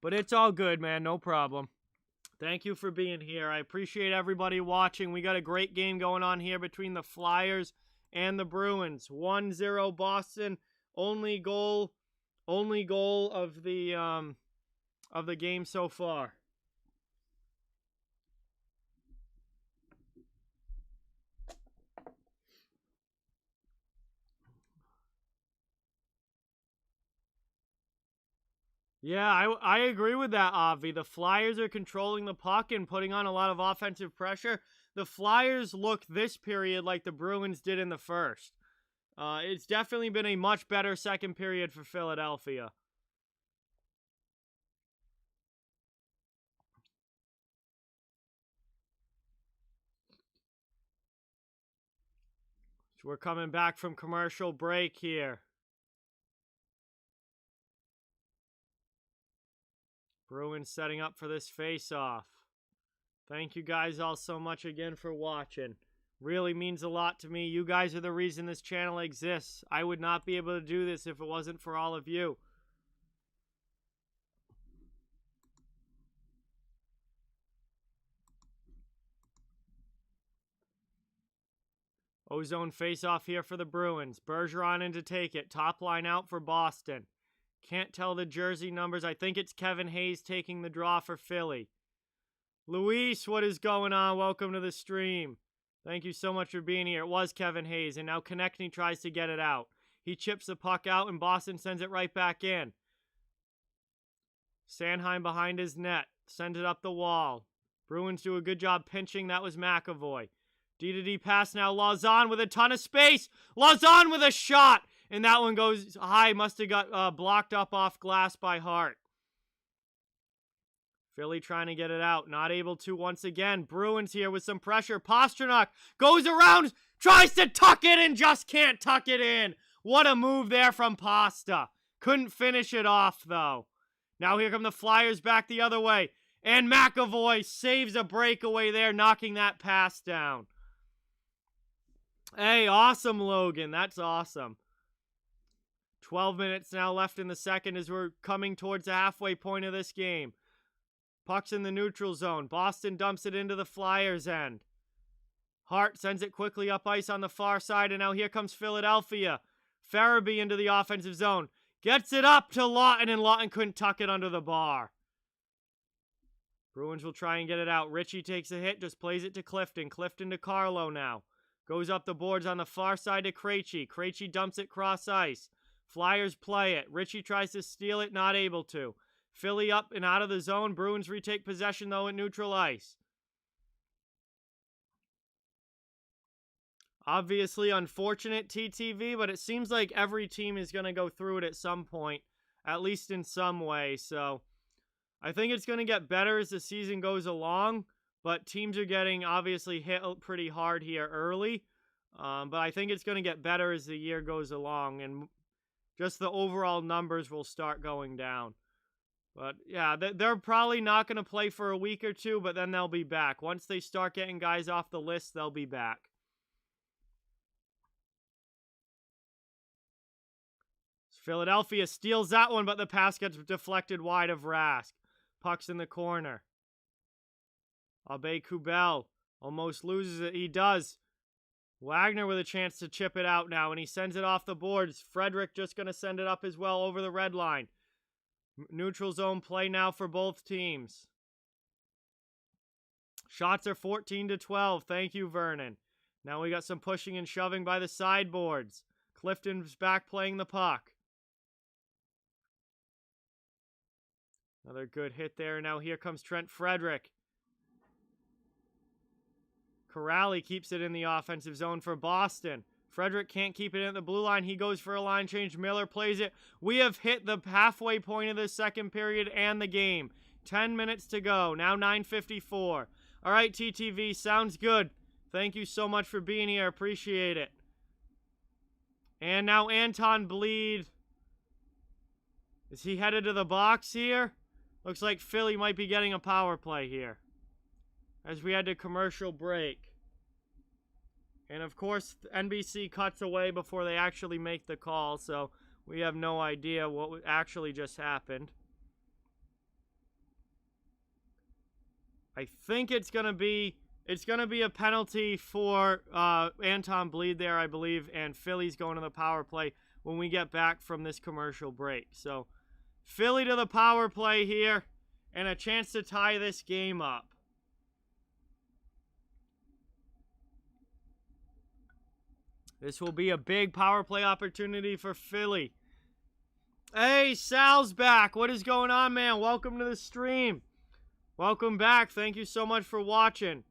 But it's all good, man. No problem. Thank you for being here. I appreciate everybody watching. We got a great game going on here between the Flyers and the Bruins. 1-0 Boston. Only goal of the game so far. Yeah, I agree with that, Avi. The Flyers are controlling the puck and putting on a lot of offensive pressure. The Flyers look this period like the Bruins did in the first. It's definitely been a much better second period for Philadelphia. So we're coming back from commercial break here. Bruins setting up for this face-off. Thank you guys all so much again for watching. Really means a lot to me. You guys are the reason this channel exists. I would not be able to do this if it wasn't for all of you. Ozone face-off here for the Bruins. Bergeron in to take it. Top line out for Boston. Can't tell the jersey numbers. I think it's Kevin Hayes taking the draw for Philly. Luis, what is going on? Welcome to the stream. Thank you so much for being here. It was Kevin Hayes, and now Konechny tries to get it out. He chips the puck out, and Boston sends it right back in. Sanheim behind his net. Sends it up the wall. Bruins do a good job pinching. That was McAvoy. D-to-D pass now. Lauzon with a ton of space. Lauzon with a shot. And that one goes high. Must have got blocked up off glass by Hart. Philly trying to get it out. Not able to once again. Bruins here with some pressure. Pastrnak goes around. Tries to tuck it and just can't tuck it in. What a move there from Pasta. Couldn't finish it off, though. Now here come the Flyers back the other way. And McAvoy saves a breakaway there, knocking that pass down. Hey, awesome, Logan. That's awesome. 12 minutes now left in the second as we're coming towards the halfway point of this game. Puck's in the neutral zone. Boston dumps it into the Flyers' end. Hart sends it quickly up ice on the far side, and now here comes Philadelphia. Farabee into the offensive zone. Gets it up to Lawton, and Lawton couldn't tuck it under the bar. Bruins will try and get it out. Ritchie takes a hit, just plays it to Clifton. Clifton to Carlo now. Goes up the boards on the far side to Krejci. Krejci dumps it cross ice. Flyers play it. Ritchie tries to steal it, not able to. Philly up and out of the zone. Bruins retake possession, though, at neutral ice. Obviously unfortunate, TTV, but it seems like every team is going to go through it at some point, at least in some way. So I think it's going to get better as the season goes along, but teams are getting obviously hit pretty hard here early. But I think it's going to get better as the year goes along, and just the overall numbers will start going down. But yeah, they're probably not going to play for a week or two, but then they'll be back. Once they start getting guys off the list, they'll be back. Philadelphia steals that one, but the pass gets deflected wide of Rask. Puck's in the corner. Abe-Kubel almost loses it. He does. Wagner with a chance to chip it out now, and he sends it off the boards. Frederick just going to send it up as well over the red line. Neutral zone play now for both teams. Shots are 14-12. Thank you, Vernon. Now we got some pushing and shoving by the sideboards. Clifton's back playing the puck. Another good hit there. Now here comes Trent Frederick. Corrali keeps it in the offensive zone for Boston. Frederick can't keep it in the blue line. He goes for a line change. Miller plays it. We have hit the halfway point of the second period and the game. 10 minutes to go. Now 9:54. All right, TTV. Sounds good. Thank you so much for being here. Appreciate it. And now Anton Bleed. Is he headed to the box here? Looks like Philly might be getting a power play here, as we had to commercial break. And of course, NBC cuts away before they actually make the call, so we have no idea what actually just happened. I think it's gonna be a penalty for Anton Bleed there, I believe, and Philly's going to the power play when we get back from this commercial break. So Philly to the power play here, and a chance to tie this game up. This will be a big power play opportunity for Philly. Hey, Sal's back. What is going on, man? Welcome to the stream. Welcome back. Thank you so much for watching.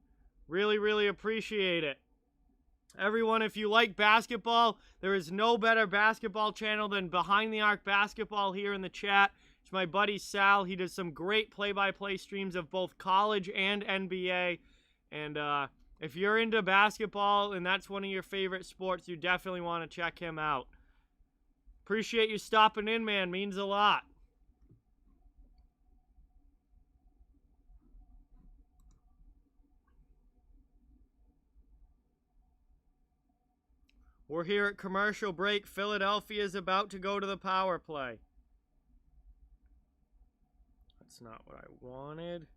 Really, really appreciate it. Everyone, if you like basketball, there is no better basketball channel than Behind the Arc Basketball here in the chat. It's my buddy Sal. He does some great play-by-play streams of both college and NBA. And if you're into basketball and that's one of your favorite sports, you definitely want to check him out. Appreciate you stopping in, man. Means a lot. We're here at commercial break. Philadelphia is about to go to the power play. That's not what I wanted.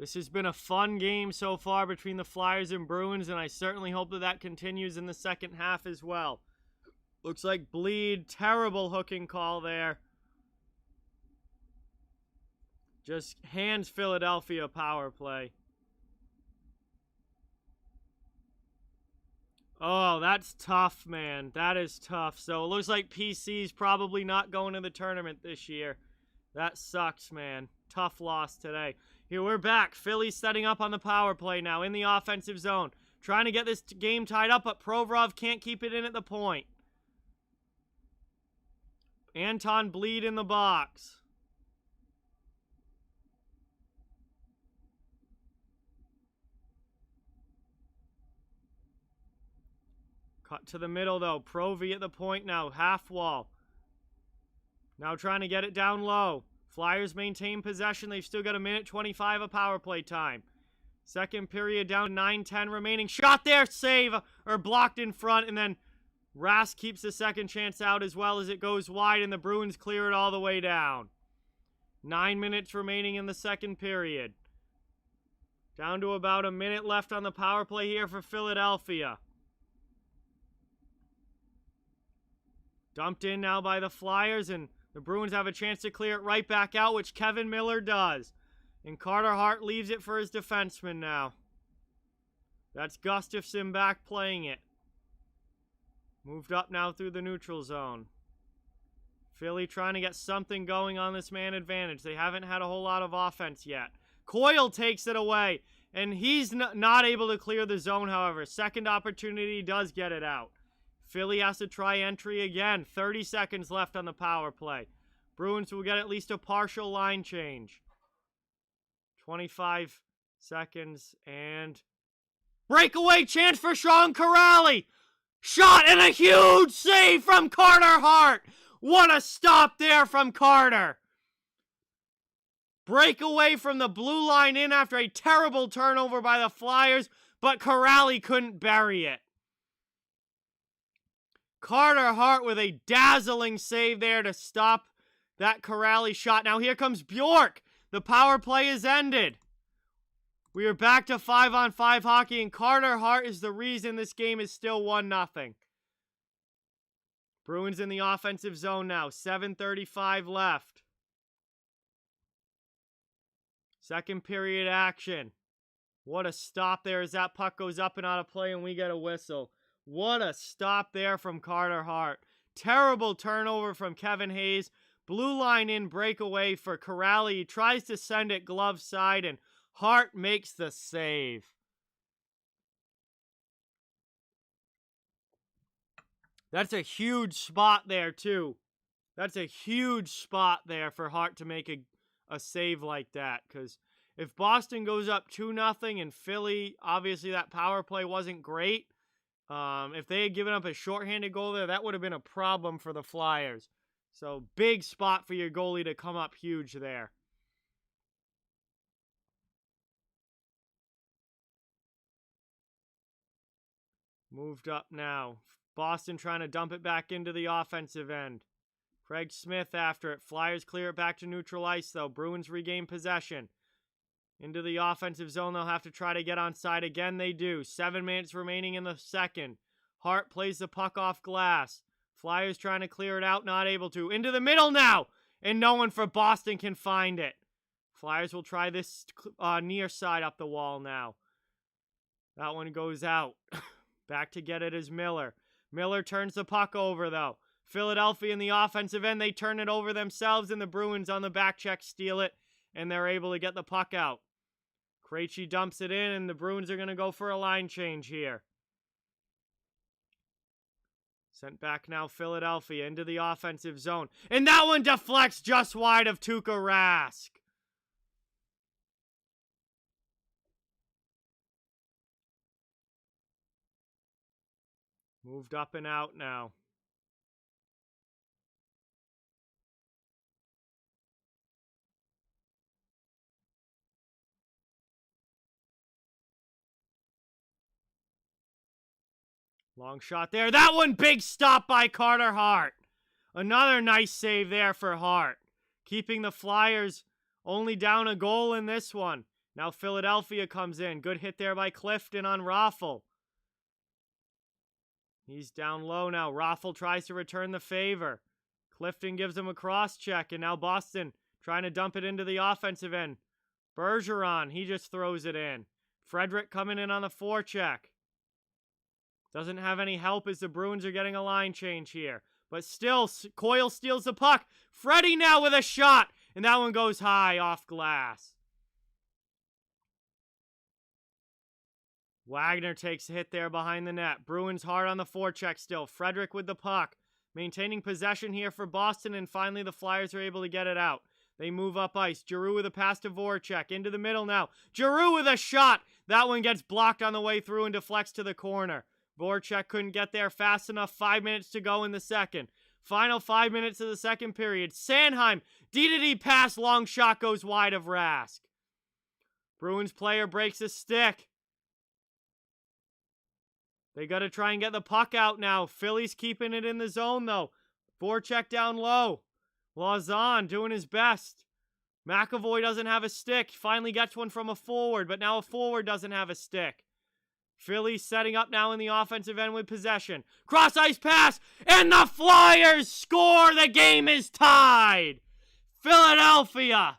This has been a fun game so far between the Flyers and Bruins, and I certainly hope that that continues in the second half as well. Looks like Bleed. Terrible hooking call there. Just hands Philadelphia power play. Oh, that's tough, man. That is tough. So it looks like PC's probably not going to the tournament this year. That sucks, man. Tough loss today. Here, we're back. Philly's setting up on the power play now in the offensive zone. Trying to get this game tied up, but Provorov can't keep it in at the point. Anton Bleed in the box. Cut to the middle, though. Provy at the point now. Half wall. Now trying to get it down low. Flyers maintain possession. They've still got 1:25 of power play time. Second period down to 9:10 remaining. Shot there. Save. Or blocked in front. And then Rask keeps the second chance out as well as it goes wide. And the Bruins clear it all the way down. 9 minutes remaining in the second period. Down to about a minute left on the power play here for Philadelphia. Dumped in now by the Flyers, and the Bruins have a chance to clear it right back out, which Kevin Miller does. And Carter Hart leaves it for his defenseman now. That's Gustafsson back playing it. Moved up now through the neutral zone. Philly trying to get something going on this man advantage. They haven't had a whole lot of offense yet. Coyle takes it away, and he's not able to clear the zone, however. Second opportunity, does get it out. Philly has to try entry again. 30 seconds left on the power play. Bruins will get at least a partial line change. 25 seconds, and breakaway chance for Sean Kuraly. Shot and a huge save from Carter Hart. What a stop there from Carter. Breakaway from the blue line in after a terrible turnover by the Flyers, but Kuraly couldn't bury it. Carter Hart with a dazzling save there to stop that Kuraly shot. Now here comes Bjork. The power play is ended. We are back to 5-on-5 hockey, and Carter Hart is the reason this game is still 1-0. Bruins in the offensive zone now. 7:35 left. Second period action. What a stop there as that puck goes up and out of play and we get a whistle. What a stop there from Carter Hart. Terrible turnover from Kevin Hayes. Blue line in breakaway for Kuraly. He tries to send it glove side and Hart makes the save. That's a huge spot there too. That's a huge spot there for Hart to make a save like that. Because if Boston goes up 2-0 and Philly, obviously that power play wasn't great. If they had given up a shorthanded goal there, that would have been a problem for the Flyers. So big spot for your goalie to come up huge there. Moved up now. Boston trying to dump it back into the offensive end. Craig Smith after it. Flyers clear it back to neutral ice, though. Bruins regain possession. Into the offensive zone, they'll have to try to get onside again. They do. 7 minutes remaining in the second. Hart plays the puck off glass. Flyers trying to clear it out, not able to. Into the middle now! And no one for Boston can find it. Flyers will try this near side up the wall now. That one goes out. Back to get it is Miller. Miller turns the puck over, though. Philadelphia in the offensive end, they turn it over themselves, and the Bruins on the back check steal it, and they're able to get the puck out. Krejci dumps it in, and the Bruins are going to go for a line change here. Sent back now, Philadelphia into the offensive zone. And that one deflects just wide of Tuukka Rask. Moved up and out now. Long shot there. That one, big stop by Carter Hart. Another nice save there for Hart. Keeping the Flyers only down a goal in this one. Now Philadelphia comes in. Good hit there by Clifton on Raffl. He's down low now. Raffl tries to return the favor. Clifton gives him a cross check, and now Boston trying to dump it into the offensive end. Bergeron, he just throws it in. Frederick coming in on the forecheck. Doesn't have any help as the Bruins are getting a line change here. But still, Coyle steals the puck. Freddie now with a shot, and that one goes high off glass. Wagner takes a hit there behind the net. Bruins hard on the forecheck still. Frederick with the puck. Maintaining possession here for Boston, and finally the Flyers are able to get it out. They move up ice. Giroux with a pass to Voracek. Into the middle now. Giroux with a shot. That one gets blocked on the way through and deflects to the corner. Voracek couldn't get there fast enough. 5 minutes to go in the second. Final 5 minutes of the second period. Sanheim, D-to-D pass, long shot goes wide of Rask. Bruins player breaks a stick. They got to try and get the puck out now. Philly's keeping it in the zone, though. Voracek down low. Lauzon doing his best. McAvoy doesn't have a stick. Finally gets one from a forward, but now a forward doesn't have a stick. Philly setting up now in the offensive end with possession. Cross-ice pass, and the Flyers score! The game is tied! Philadelphia!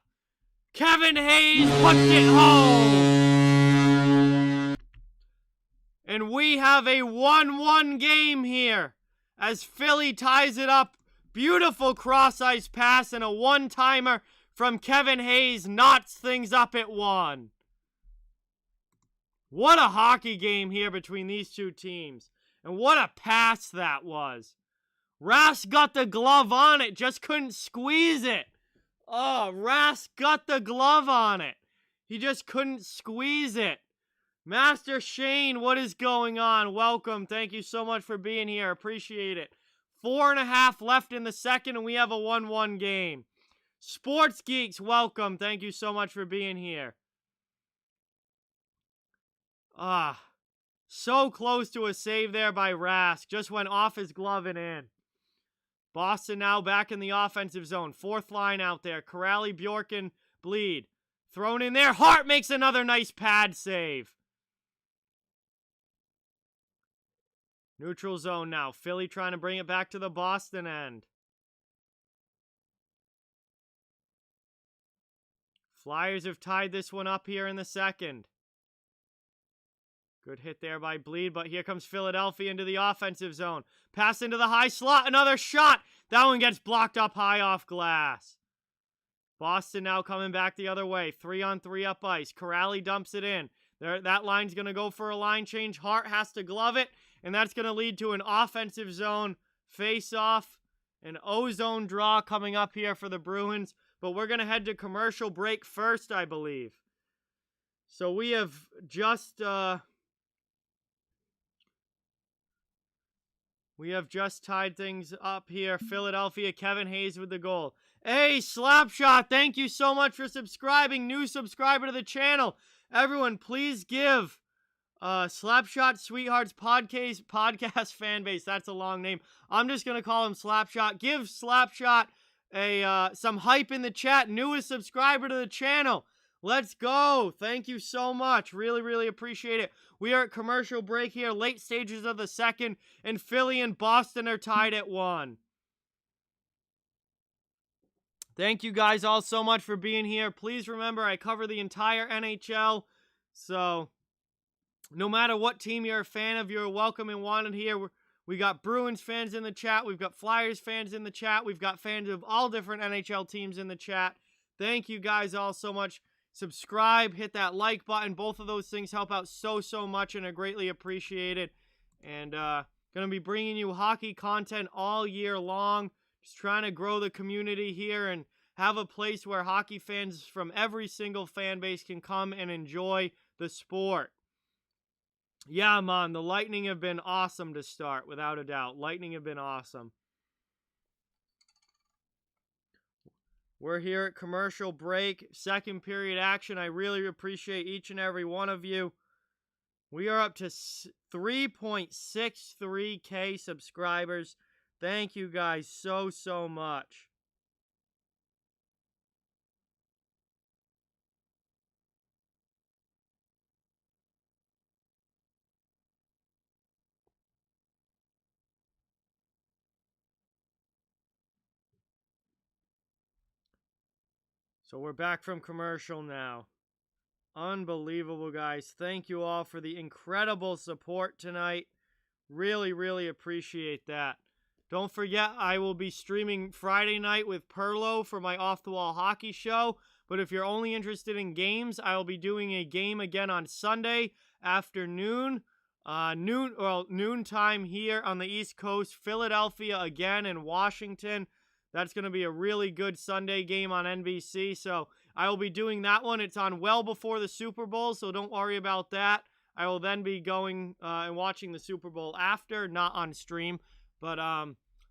Kevin Hayes puts it home! And we have a 1-1 game here as Philly ties it up. Beautiful cross-ice pass and a one-timer from Kevin Hayes knots things up at 1. What a hockey game here between these two teams. And what a pass that was. Rask got the glove on it, just couldn't squeeze it. Oh, Rask got the glove on it. He just couldn't squeeze it. Master Shane, what is going on? Welcome. Thank you so much for being here. Appreciate it. 4.5 left in the second, and we have a 1-1 game. Sports Geeks, welcome. Thank you so much for being here. So close to a save there by Rask. Just went off his glove and in. Boston now back in the offensive zone. Fourth line out there. Corrali, Bjorken, Bleed. Thrown in there. Hart makes another nice pad save. Neutral zone now. Philly trying to bring it back to the Boston end. Flyers have tied this one up here in the second. Good hit there by Bleed, but here comes Philadelphia into the offensive zone. Pass into the high slot, another shot. That one gets blocked up high off glass. Boston now coming back the other way. 3-on-3 up ice. Corrali dumps it in. That line's going to go for a line change. Hart has to glove it, and that's going to lead to an offensive zone face-off. An O-zone draw coming up here for the Bruins, but we're going to head to commercial break first, I believe. So we have just... We have just tied things up here. Philadelphia, Kevin Hayes with the goal. Hey, Slapshot, thank you so much for subscribing. New subscriber to the channel. Everyone, please give Slapshot Sweethearts podcast fan base. That's a long name. I'm just going to call him Slapshot. Give Slapshot some hype in the chat. Newest subscriber to the channel. Let's go. Thank you so much. Really, really appreciate it. We are at commercial break here, late stages of the second, and Philly and Boston are tied at 1. Thank you guys all so much for being here. Please remember, I cover the entire NHL, so no matter what team you're a fan of, you're welcome and wanted here. We got Bruins fans in the chat. We've got Flyers fans in the chat. We've got fans of all different NHL teams in the chat. Thank you guys all so much. Subscribe, hit that like button. Both of those things help out so much and are greatly appreciated. And going to be bringing you hockey content all year long. Just trying to grow the community here and have a place where hockey fans from every single fan base can come and enjoy the sport. Yeah, man, the Lightning have been awesome to start, without a doubt. Lightning have been awesome. We're here at commercial break, second period action. I really appreciate each and every one of you. We are up to 3.63K subscribers. Thank you guys so much. So we're back from commercial now. Unbelievable, guys. Thank you all for the incredible support tonight. Really, really appreciate that. Don't forget, I will be streaming Friday night with Perlo for my Off the Wall hockey show. But if you're only interested in games, I will be doing a game again on Sunday afternoon. Noontime here on the East Coast. Philadelphia again and Washington. That's going to be a really good Sunday game on NBC, so I will be doing that one. It's on well before the Super Bowl, so don't worry about that. I will then be going and watching the Super Bowl after, not on stream, but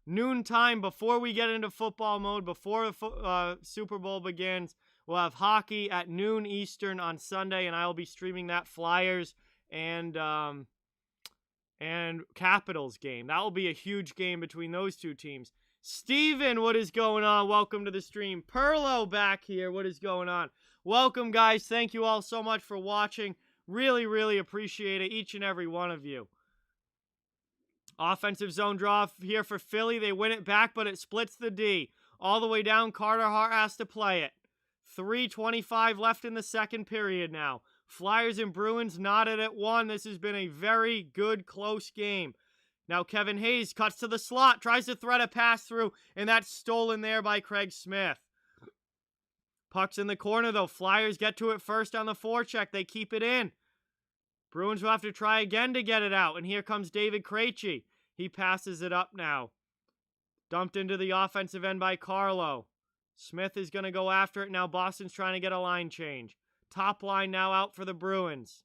noontime before we get into football mode, before the Super Bowl begins. We'll have hockey at noon Eastern on Sunday, and I will be streaming that Flyers and Capitals game. That will be a huge game between those two teams. Steven, what is going on? Welcome to the stream. Perlo back here. What is going on? Welcome, guys. Thank you all so much for watching. Really, really appreciate it, each and every one of you. Offensive zone draw here for Philly. They win it back, but it splits the D. All the way down, Carter Hart has to play it. 3:25 left in the second period now. Flyers and Bruins knotted at 1. This has been a very good, close game. Now Kevin Hayes cuts to the slot, tries to thread a pass through, and that's stolen there by Craig Smith. Puck's in the corner, though. Flyers get to it first on the forecheck. They keep it in. Bruins will have to try again to get it out, and here comes David Krejci. He passes it up now. Dumped into the offensive end by Carlo. Smith is going to go after it. Now Boston's trying to get a line change. Top line now out for the Bruins.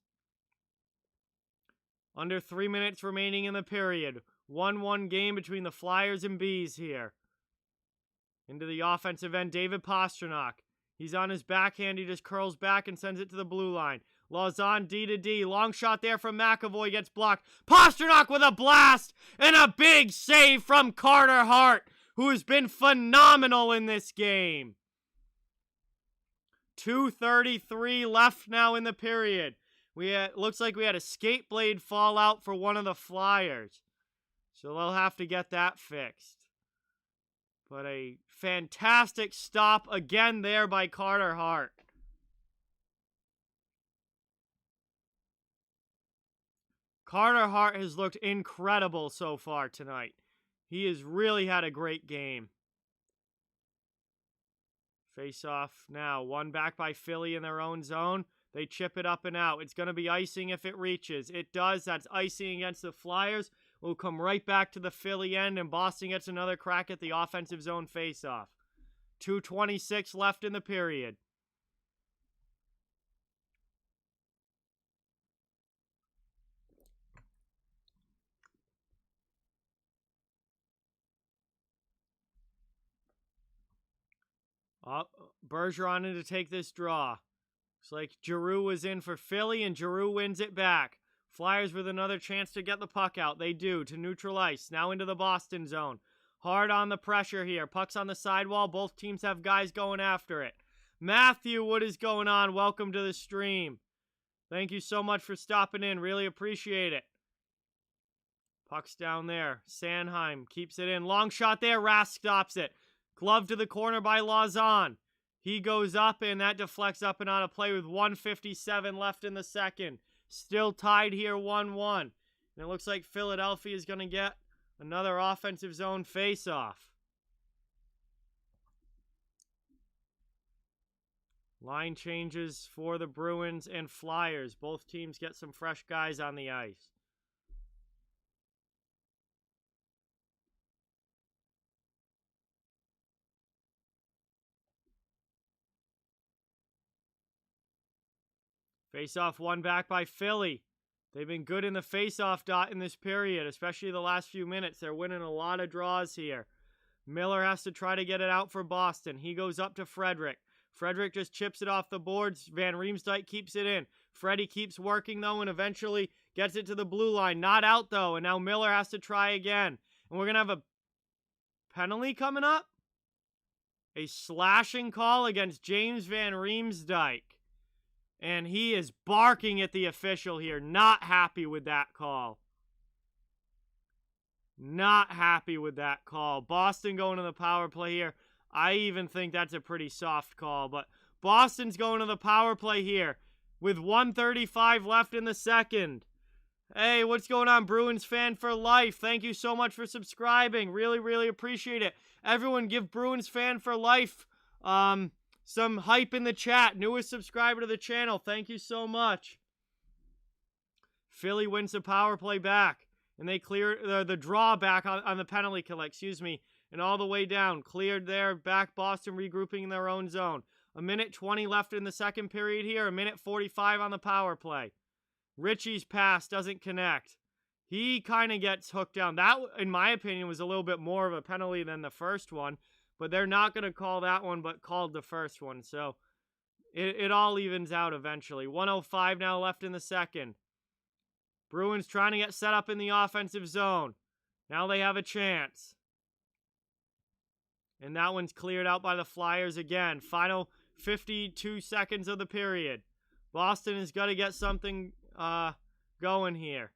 Under 3 minutes remaining in the period. 1-1 game between the Flyers and Bees here. Into the offensive end, David Pastrnak. He's on his backhand. He just curls back and sends it to the blue line. Lauzon D to D. Long shot there from McAvoy. Gets blocked. Pastrnak with a blast. And a big save from Carter Hart, who has been phenomenal in this game. 2:33 left now in the period. Looks like we had a skate blade fall out for one of the Flyers. So they'll have to get that fixed. But a fantastic stop again there by Carter Hart. Carter Hart has looked incredible so far tonight. He has really had a great game. Face off now. One back by Philly in their own zone. They chip it up and out. It's going to be icing if it reaches. It does. That's icing against the Flyers. We'll come right back to the Philly end, and Boston gets another crack at the offensive zone face-off. 2:26 left in the period. Bergeron in to take this draw. Looks like Giroux was in for Philly, and Giroux wins it back. Flyers with another chance to get the puck out. They do, to neutral ice. Now into the Boston zone. Hard on the pressure here. Puck's on the sidewall. Both teams have guys going after it. Matthew, what is going on? Welcome to the stream. Thank you so much for stopping in. Really appreciate it. Puck's down there. Sanheim keeps it in. Long shot there. Rask stops it. Glove to the corner by Lauzon. He goes up, and that deflects up and out of play with 1:57 left in the second. Still tied here 1-1. And it looks like Philadelphia is going to get another offensive zone face-off. Line changes for the Bruins and Flyers. Both teams get some fresh guys on the ice. Face-off one back by Philly. They've been good in the face-off dot in this period, especially the last few minutes. They're winning a lot of draws here. Miller has to try to get it out for Boston. He goes up to Frederick. Frederick just chips it off the boards. Van Riemsdyk keeps it in. Freddie keeps working, though, and eventually gets it to the blue line. Not out, though, and now Miller has to try again. And we're going to have a penalty coming up. A slashing call against James Van Riemsdyk. And he is barking at the official here. Not happy with that call. Not happy with that call. Boston going to the power play here. I even think that's a pretty soft call. But Boston's going to the power play here with 1:35 left in the second. Hey, what's going on, Bruins fan for life? Thank you so much for subscribing. Really, really appreciate it. Everyone give Bruins fan for life some hype in the chat. Newest subscriber to the channel. Thank you so much. Philly wins the power play back. And they clear the draw back on the penalty kill, and all the way down. Cleared there. Back Boston regrouping in their own zone. 1:20 left in the second period here. 1:45 on the power play. Richie's pass doesn't connect. He kind of gets hooked down. That, in my opinion, was a little bit more of a penalty than the first one. But they're not going to call that one, but called the first one. So it all evens out eventually. 1:05 now left in the second. Bruins trying to get set up in the offensive zone. Now they have a chance. And that one's cleared out by the Flyers again. Final 52 seconds of the period. Boston has got to get something going here.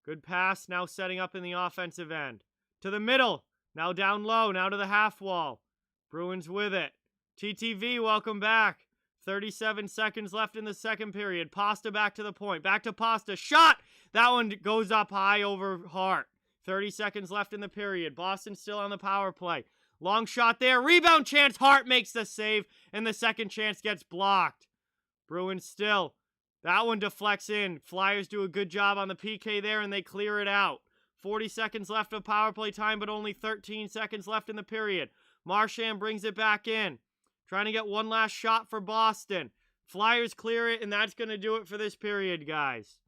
Good pass, now setting up in the offensive end. To the middle, now down low, now to the half wall. Bruins with it. TTV, welcome back. 37 seconds left in the second period. Pasta back to the point. Back to Pasta. Shot! That one goes up high over Hart. 30 seconds left in the period. Boston still on the power play. Long shot there. Rebound chance. Hart makes the save, and the second chance gets blocked. Bruins still. That one deflects in. Flyers do a good job on the PK there, and they clear it out. 40 seconds left of power play time, but only 13 seconds left in the period. Marchand brings it back in. Trying to get one last shot for Boston. Flyers clear it, and that's going to do it for this period, guys.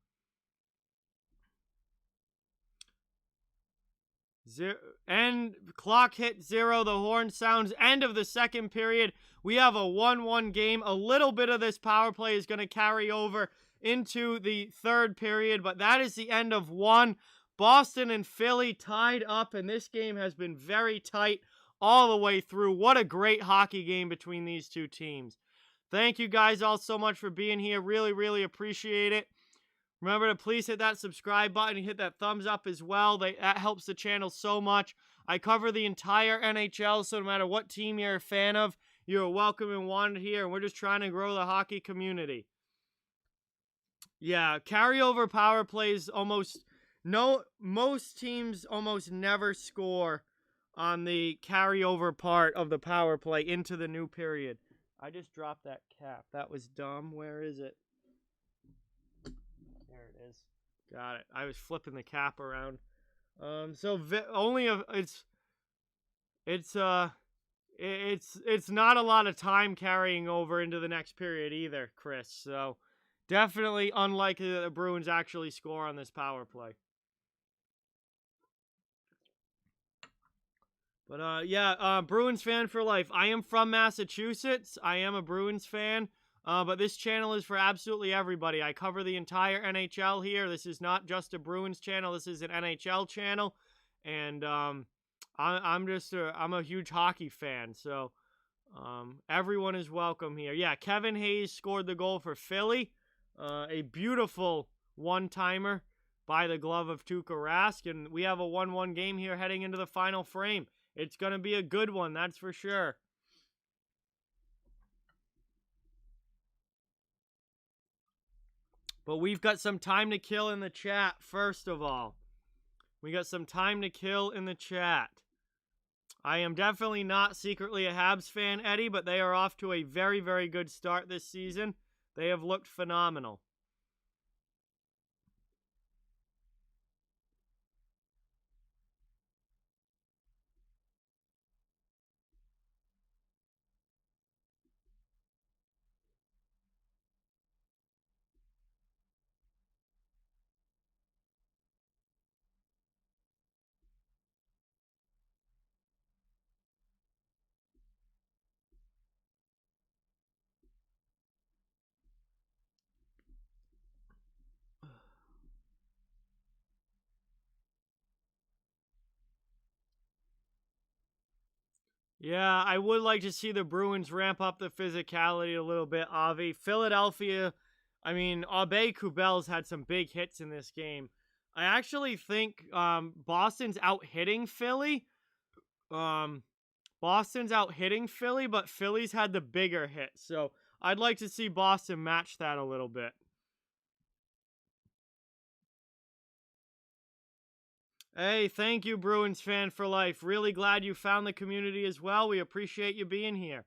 End clock hit 0. The horn sounds. End of the second period. We have a 1-1 game. A little bit of this power play is going to carry over into the third period, but that is the end of one. Boston and Philly tied up, and this game has been very tight all the way through. What a great hockey game between these two teams. Thank you guys all so much for being here. Really, really appreciate it. Remember to please hit that subscribe button and hit that thumbs up as well. That helps the channel so much. I cover the entire NHL, so no matter what team you're a fan of, you're welcome and wanted here, and we're just trying to grow the hockey community. Yeah, carryover power plays most teams almost never score on the carryover part of the power play into the new period. I just dropped that cap. That was dumb. Where is it? There it is. Got it. I was flipping the cap around. It's not a lot of time carrying over into the next period either, Chris. So definitely unlikely that the Bruins actually score on this power play. But Bruins fan for life. I am from Massachusetts. I am a Bruins fan. But this channel is for absolutely everybody. I cover the entire NHL here. This is not just a Bruins channel. This is an NHL channel. And I'm a huge hockey fan. So everyone is welcome here. Yeah, Kevin Hayes scored the goal for Philly. A beautiful one-timer by the glove of Tuukka Rask. And we have a 1-1 game here heading into the final frame. It's going to be a good one, that's for sure. But we've got some time to kill in the chat, first of all. We got some time to kill in the chat. I am definitely not secretly a Habs fan, Eddie, but they are off to a very, very good start this season. They have looked phenomenal. Yeah, I would like to see the Bruins ramp up the physicality a little bit, Avi. Philadelphia, Abe Kubel's had some big hits in this game. I actually think Boston's out-hitting Philly. Boston's out-hitting Philly, but Philly's had the bigger hits. So I'd like to see Boston match that a little bit. Hey, thank you, Bruins fan for life. Really glad you found the community as well. We appreciate you being here.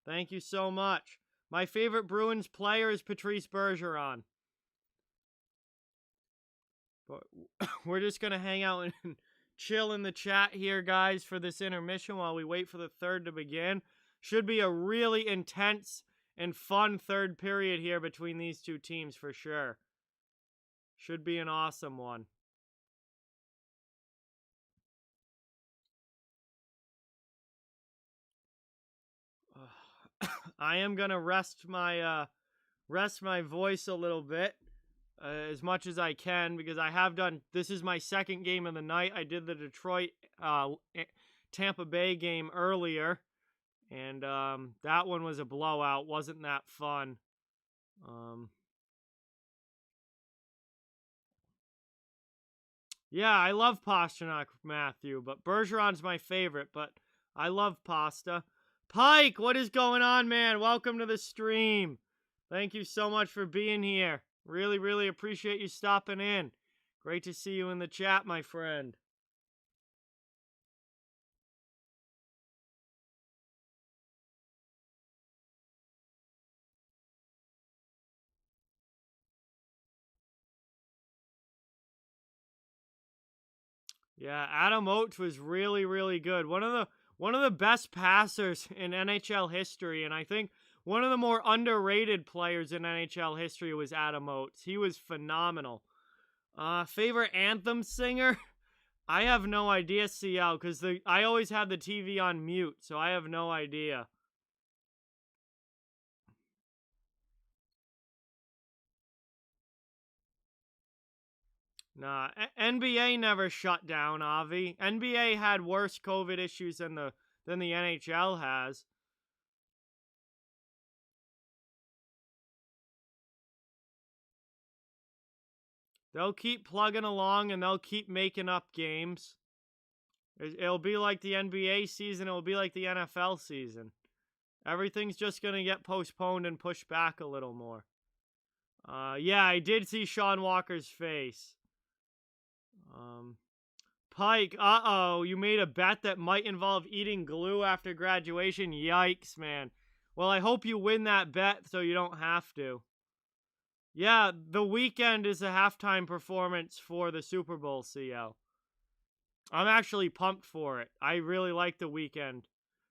Thank you so much. My favorite Bruins player is Patrice Bergeron. But we're just going to hang out and chill in the chat here, guys, for this intermission while we wait for the third to begin. Should be a really intense and fun third period here between these two teams for sure. Should be an awesome one. I am gonna rest my voice a little bit as much as I can because I have done. This is my second game of the night. I did the Detroit Tampa Bay game earlier, and that one was a blowout. Wasn't that fun? Yeah, I love Pasternak, Matthew, but Bergeron's my favorite. But I love pasta. Pike, what is going on, man? Welcome to the stream. Thank you so much for being here. Really, really appreciate you stopping in. Great to see you in the chat, my friend. Yeah, Adam Oates was really, really good. One of the best passers in NHL history, and I think one of the more underrated players in NHL history was Adam Oates. He was phenomenal. Favorite anthem singer? I have no idea, CL, because I always have the TV on mute, so I have no idea. Nah, NBA never shut down, Avi. NBA had worse COVID issues than the NHL has. They'll keep plugging along and they'll keep making up games. It'll be like the NBA season, it'll be like the NFL season. Everything's just going to get postponed and pushed back a little more. Yeah, I did see Sean Walker's face. Pike, uh-oh, you made a bet that might involve eating glue after graduation. Yikes, man. Well, I hope you win that bet so you don't have to. Yeah, The Weeknd is a halftime performance for the Super Bowl, CO. I'm actually pumped for it. I really like The Weeknd.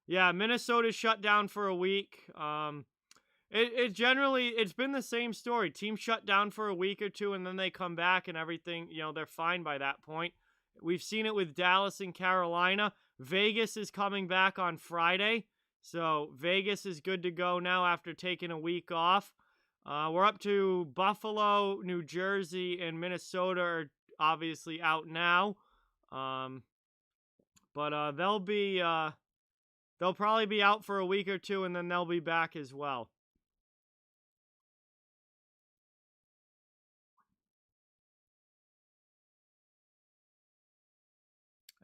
Yeah, Minnesota's shut down for a week. It's been the same story. Teams shut down for a week or two and then they come back and everything, they're fine by that point. We've seen it with Dallas and Carolina. Vegas is coming back on Friday. So Vegas is good to go now after taking a week off. We're up to Buffalo, New Jersey, and Minnesota are obviously out now. But they'll probably be out for a week or two and then they'll be back as well.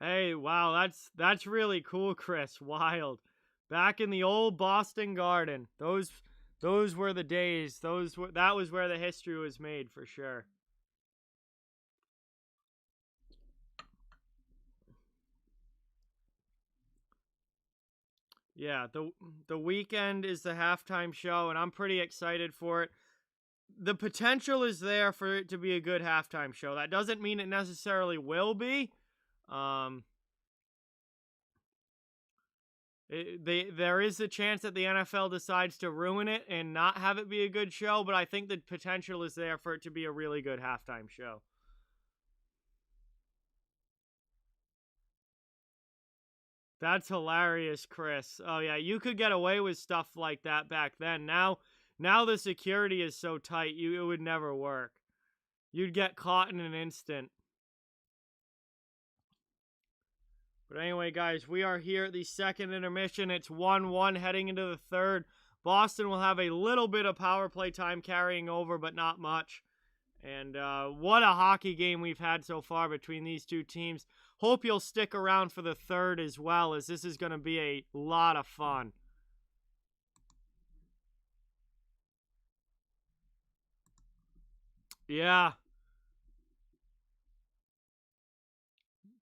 Hey, wow, that's really cool, Chris. Wild. Back in the old Boston Garden. Those were the days. That was where the history was made for sure. Yeah, the Weeknd is the halftime show and I'm pretty excited for it. The potential is there for it to be a good halftime show. That doesn't mean it necessarily will be. There is a chance that the NFL decides to ruin it and not have it be a good show, but I think the potential is there for it to be a really good halftime show. That's hilarious, Chris. Oh yeah, you could get away with stuff like that back then. Now the security is so tight, it would never work. You'd get caught in an instant. But anyway, guys, we are here at the second intermission. It's 1-1 heading into the third. Boston will have a little bit of power play time carrying over, but not much. And what a hockey game we've had so far between these two teams. Hope you'll stick around for the third as well, as this is going to be a lot of fun. Yeah.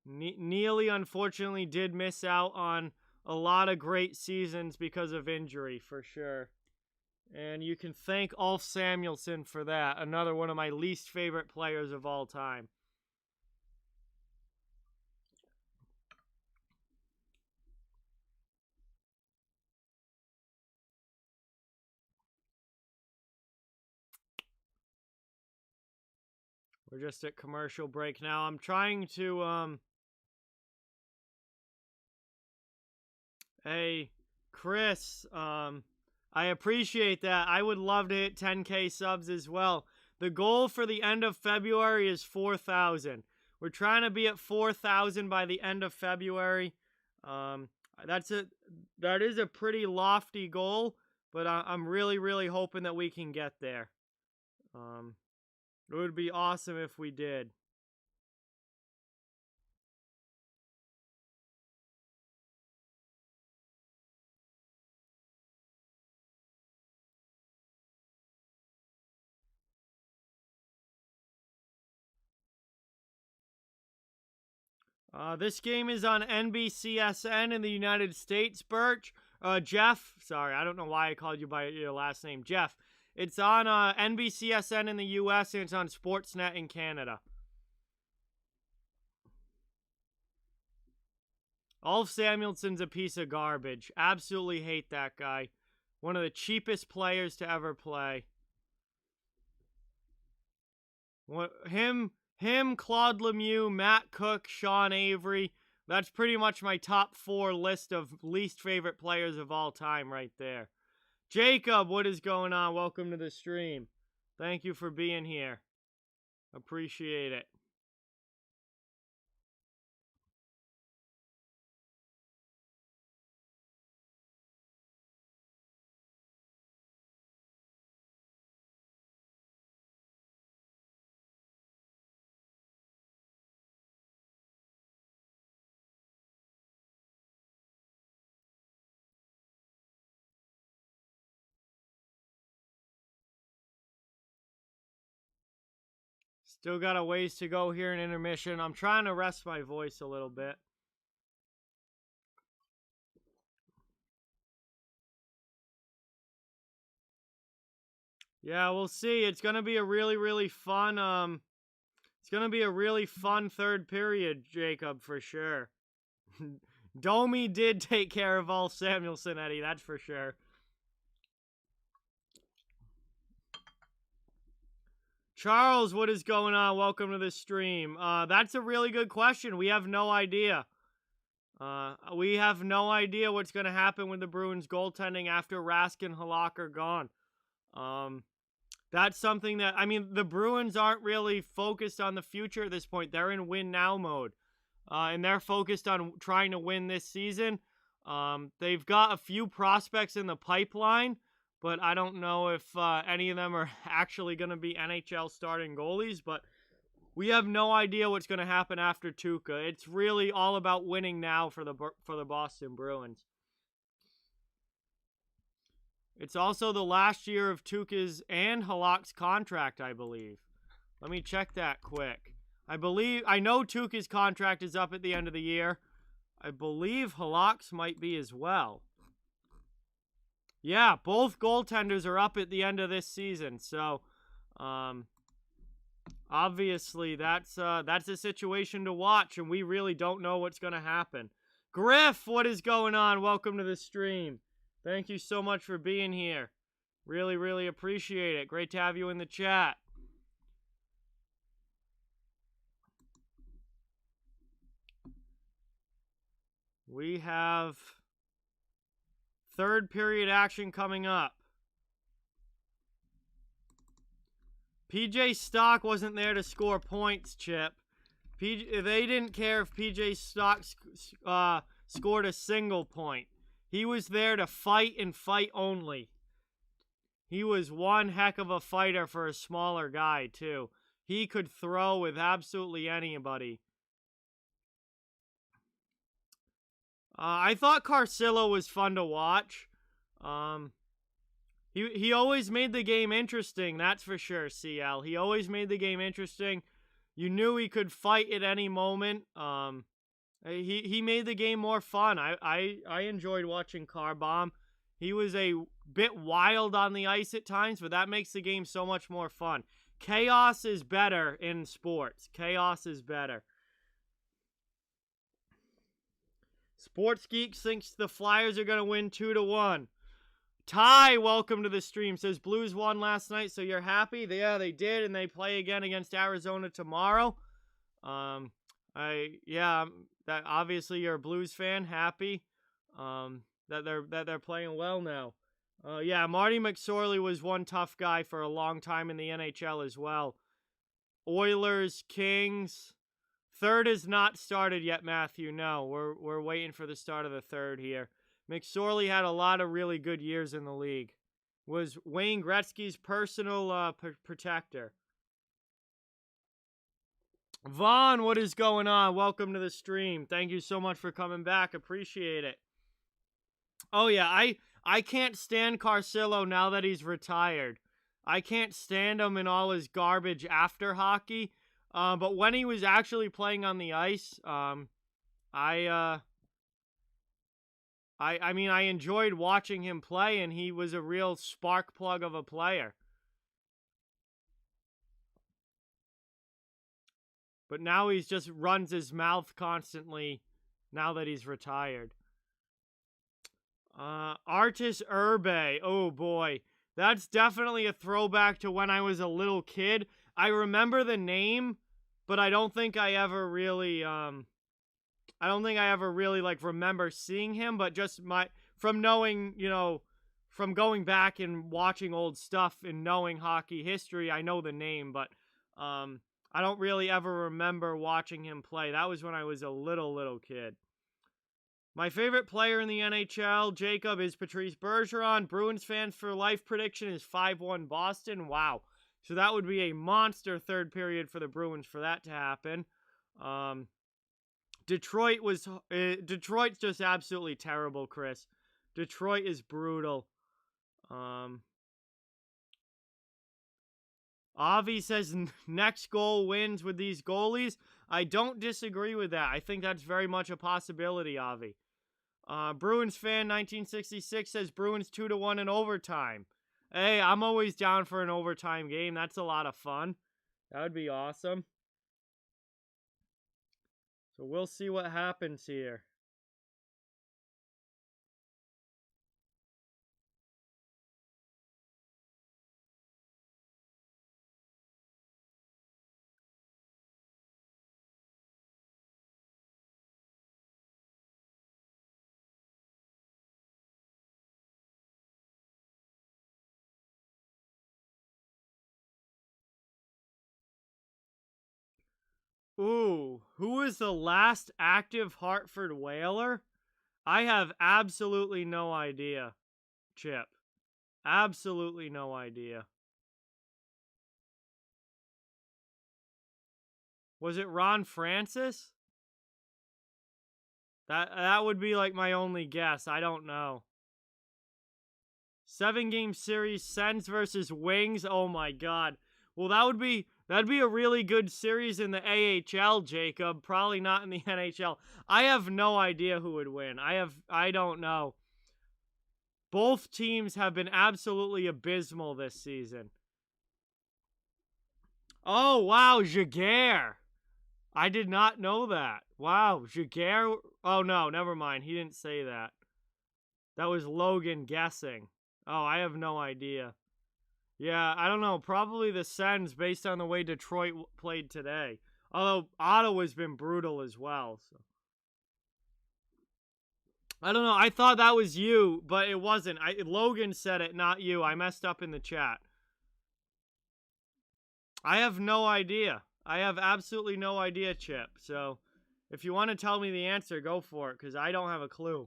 Neely, unfortunately, did miss out on a lot of great seasons because of injury, for sure. And you can thank Ulf Samuelsson for that, another one of my least favorite players of all time. We're just at commercial break now. I'm trying to, Hey, Chris, I appreciate that. I would love to hit 10K subs as well. The goal for the end of February is 4,000. We're trying to be at 4,000 by the end of February. That is a pretty lofty goal, but I'm really, really hoping that we can get there. It would be awesome if we did. This game is on NBCSN in the United States, Birch. Jeff, sorry, I don't know why I called you by your last name, Jeff. It's on NBCSN in the US and it's on Sportsnet in Canada. Ulf Samuelsson's a piece of garbage. Absolutely hate that guy. One of the cheapest players to ever play. Him, Claude Lemieux, Matt Cook, Sean Avery. That's pretty much my top 4 list of least favorite players of all time right there. Jacob, what is going on? Welcome to the stream. Thank you for being here. Appreciate it. Still got a ways to go here in intermission. I'm trying to rest my voice a little bit. Yeah, we'll see. It's going to be a really, really fun, it's going to be a really fun third period, Jacob, for sure. Domi did take care of Ulf Samuelsson, Eddie, that's for sure. Charles, what is going on? Welcome to the stream. That's a really good question. We have no idea. We have no idea what's going to happen with the Bruins goaltending after Rask and Halak are gone. That's something that, I mean, the Bruins aren't really focused on the future at this point. They're in win now mode. And they're focused on trying to win this season. They've got a few prospects in the pipeline, but I don't know if any of them are actually going to be NHL starting goalies. But we have no idea what's going to happen after Tuukka. It's really all about winning now for the Boston Bruins. It's also the last year of Tuukka's and Halak's contract, I believe. Let me check that quick. I know Tuukka's contract is up at the end of the year. I believe Halak's might be as well. Yeah, both goaltenders are up at the end of this season. So, obviously, that's a situation to watch, and we really don't know what's going to happen. Griff, what is going on? Welcome to the stream. Thank you so much for being here. Really, really appreciate it. Great to have you in the chat. We have third period action coming up. PJ Stock wasn't there to score points, Chip. They didn't care if PJ Stock scored a single point. He was there to fight and fight only. He was one heck of a fighter for a smaller guy, too. He could throw with absolutely anybody. I thought Carcillo was fun to watch. He always made the game interesting, that's for sure, CL. He always made the game interesting. You knew he could fight at any moment. He made the game more fun. I enjoyed watching Carbomb. He was a bit wild on the ice at times, but that makes the game so much more fun. Chaos is better in sports. Chaos is better. Sports Geeks thinks the Flyers are going to win 2-1. Ty, welcome to the stream. Says Blues won last night, so you're happy? Yeah, they did, and they play again against Arizona tomorrow. That obviously you're a Blues fan. Happy, that they're playing well now. Yeah, Marty McSorley was one tough guy for a long time in the NHL as well. Oilers, Kings. Third is not started yet, Matthew. No, we're waiting for the start of the third here. McSorley had a lot of really good years in the league. Was Wayne Gretzky's personal protector. Vaughn, what is going on? Welcome to the stream. Thank you so much for coming back. Appreciate it. Oh, yeah, I can't stand Carcillo now that he's retired. I can't stand him in all his garbage after hockey. But when he was actually playing on the ice, I enjoyed watching him play, and he was a real spark plug of a player. But now he just runs his mouth constantly now that he's retired. Artis Urbe. Oh, boy. That's definitely a throwback to when I was a little kid. I remember the name, but I don't think I ever really, like remember seeing him, but just from knowing, from going back and watching old stuff and knowing hockey history, I know the name, but, I don't really ever remember watching him play. That was when I was a little kid. My favorite player in the NHL, Jacob, is Patrice Bergeron. Bruins fans for life prediction is 5-1 Boston. Wow. So that would be a monster third period for the Bruins for that to happen. Detroit's just absolutely terrible, Chris. Detroit is brutal. Avi says next goal wins with these goalies. I don't disagree with that. I think that's very much a possibility, Avi. Bruins fan 1966 says Bruins 2-1 in overtime. Hey, I'm always down for an overtime game. That's a lot of fun. That would be awesome. So we'll see what happens here. Ooh, who is the last active Hartford Whaler? I have absolutely no idea, Chip. Absolutely no idea. Was it Ron Francis? That would be like my only guess. I don't know. 7-game series, Sens versus Wings. Oh my god. Well, that'd be a really good series in the AHL, Jacob. Probably not in the NHL. I have no idea who would win. I don't know. Both teams have been absolutely abysmal this season. Oh, wow, Jaguar. I did not know that. Wow, Jaguar. Oh, no, never mind. He didn't say that. That was Logan guessing. Oh, I have no idea. Yeah, I don't know. Probably the Sens based on the way Detroit played today. Although Ottawa's been brutal as well. So. I don't know. I thought that was you, but it wasn't. Logan said it, not you. I messed up in the chat. I have no idea. I have absolutely no idea, Chip. So if you want to tell me the answer, go for it, because I don't have a clue.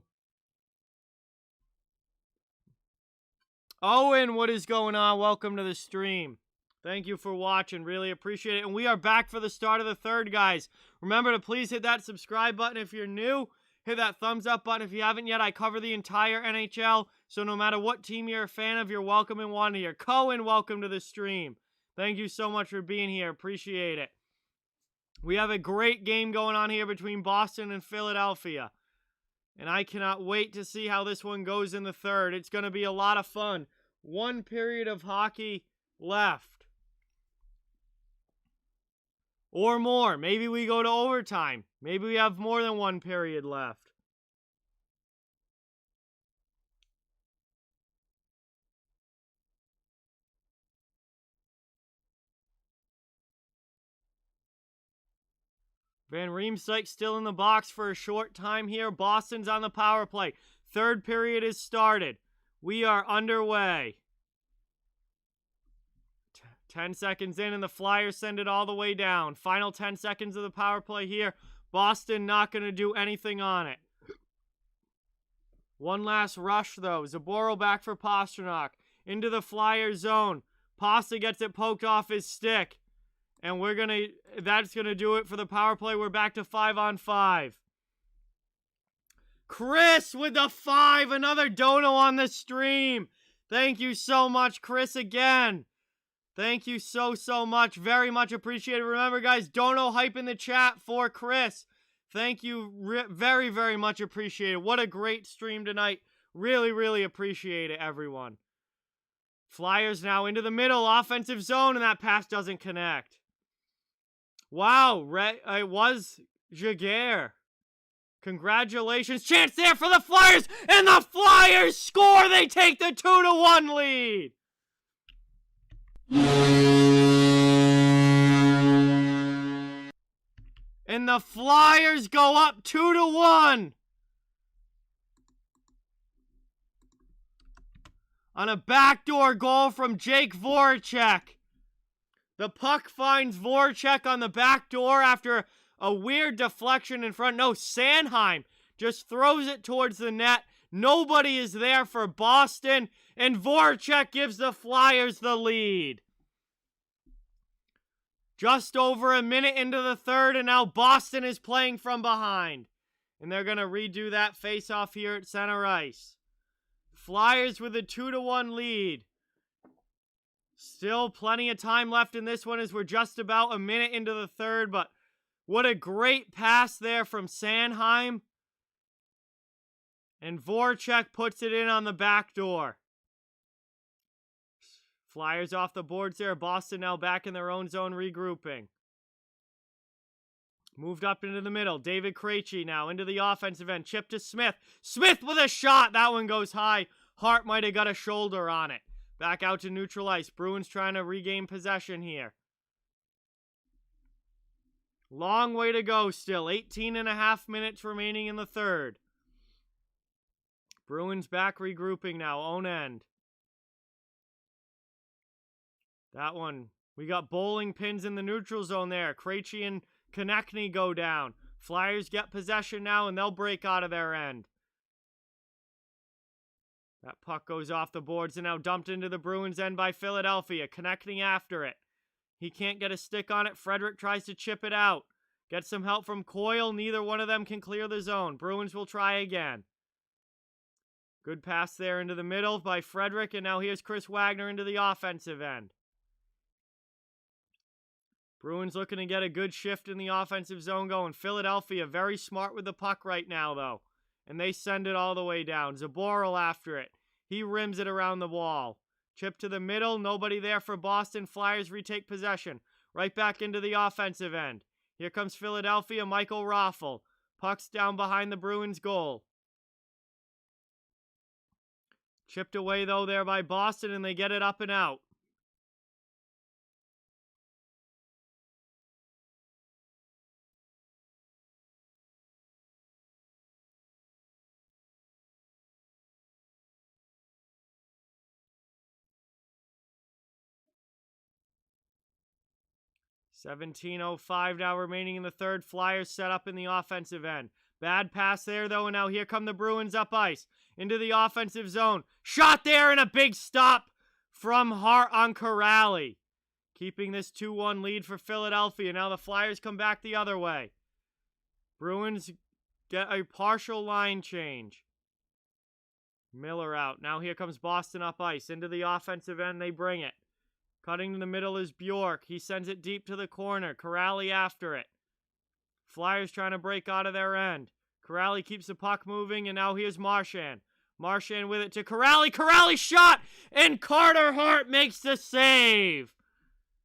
Owen, what is going on? Welcome to the stream. Thank you for watching. Really appreciate it. And we are back for the start of the third, guys. Remember to please hit that subscribe button if you're new. Hit that thumbs up button if you haven't yet. I cover the entire NHL, so no matter what team you're a fan of, you're welcome and wanted here. Cohen, welcome to the stream. Thank you so much for being here. Appreciate it. We have a great game going on here between Boston and Philadelphia. And I cannot wait to see how this one goes in the third. It's going to be a lot of fun. One period of hockey left. Or more. Maybe we go to overtime. Maybe we have more than one period left. Van Riemsdyk still in the box for a short time here. Boston's on the power play. Third period is started. We are underway. 10 seconds in, and the Flyers send it all the way down. Final 10 seconds of the power play here. Boston not going to do anything on it. One last rush, though. Zaboro back for Pastrnak. Into the Flyer zone. Pasta gets it poked off his stick. And that's going to do it for the power play. We're back to 5-on-5. Chris with the 5. Another dono on the stream. Thank you so much, Chris, again. Thank you so much. Very much appreciated. Remember, guys, dono hype in the chat for Chris. Thank you very, very much appreciated. What a great stream tonight. Really appreciate it, everyone. Flyers now into the middle. Offensive zone, and that pass doesn't connect. Wow, it was Jaguar. Congratulations. Chance there for the Flyers, and the Flyers score. They take the 2-1 lead. And the Flyers go up 2-1. On a backdoor goal from Jake Voracek. The puck finds Voracek on the back door after a weird deflection in front. No, Sanheim just throws it towards the net. Nobody is there for Boston, and Voracek gives the Flyers the lead. Just over a minute into the third, and now Boston is playing from behind. And they're going to redo that face-off here at center ice. Flyers with a 2-1 lead. Still plenty of time left in this one as we're just about a minute into the third, but what a great pass there from Sanheim. And Voracek puts it in on the back door. Flyers off the boards there. Boston now back in their own zone, regrouping. Moved up into the middle. David Krejci now into the offensive end. Chip to Smith. Smith with a shot. That one goes high. Hart might have got a shoulder on it. Back out to neutral ice. Bruins trying to regain possession here. Long way to go still. 18.5 minutes remaining in the third. Bruins back regrouping now. Own end. That one. We got bowling pins in the neutral zone there. Krejci and Konechny go down. Flyers get possession now, and they'll break out of their end. That puck goes off the boards and now dumped into the Bruins end by Philadelphia. Konechny after it. He can't get a stick on it. Frederick tries to chip it out. Gets some help from Coyle. Neither one of them can clear the zone. Bruins will try again. Good pass there into the middle by Frederick, and now here's Chris Wagner into the offensive end. Bruins looking to get a good shift in the offensive zone going. Philadelphia very smart with the puck right now, though. And they send it all the way down. Zaboral after it. He rims it around the wall. Chip to the middle. Nobody there for Boston. Flyers retake possession. Right back into the offensive end. Here comes Philadelphia. Michael Raffl. Puck's down behind the Bruins goal. Chipped away, though, there by Boston, and they get it up and out. $17:05 now remaining in the third. Flyers set up in the offensive end. Bad pass there, though, and now here come the Bruins up ice. Into the offensive zone. Shot there, and a big stop from Hart on Corrali. Keeping this 2-1 lead for Philadelphia. Now the Flyers come back the other way. Bruins get a partial line change. Miller out. Now here comes Boston up ice. Into the offensive end, they bring it. Cutting to the middle is Bjork. He sends it deep to the corner. Corrali after it. Flyers trying to break out of their end. Corrali keeps the puck moving, and now here's Marchand. Marchand with it to Corrali. Corrali shot, and Carter Hart makes the save.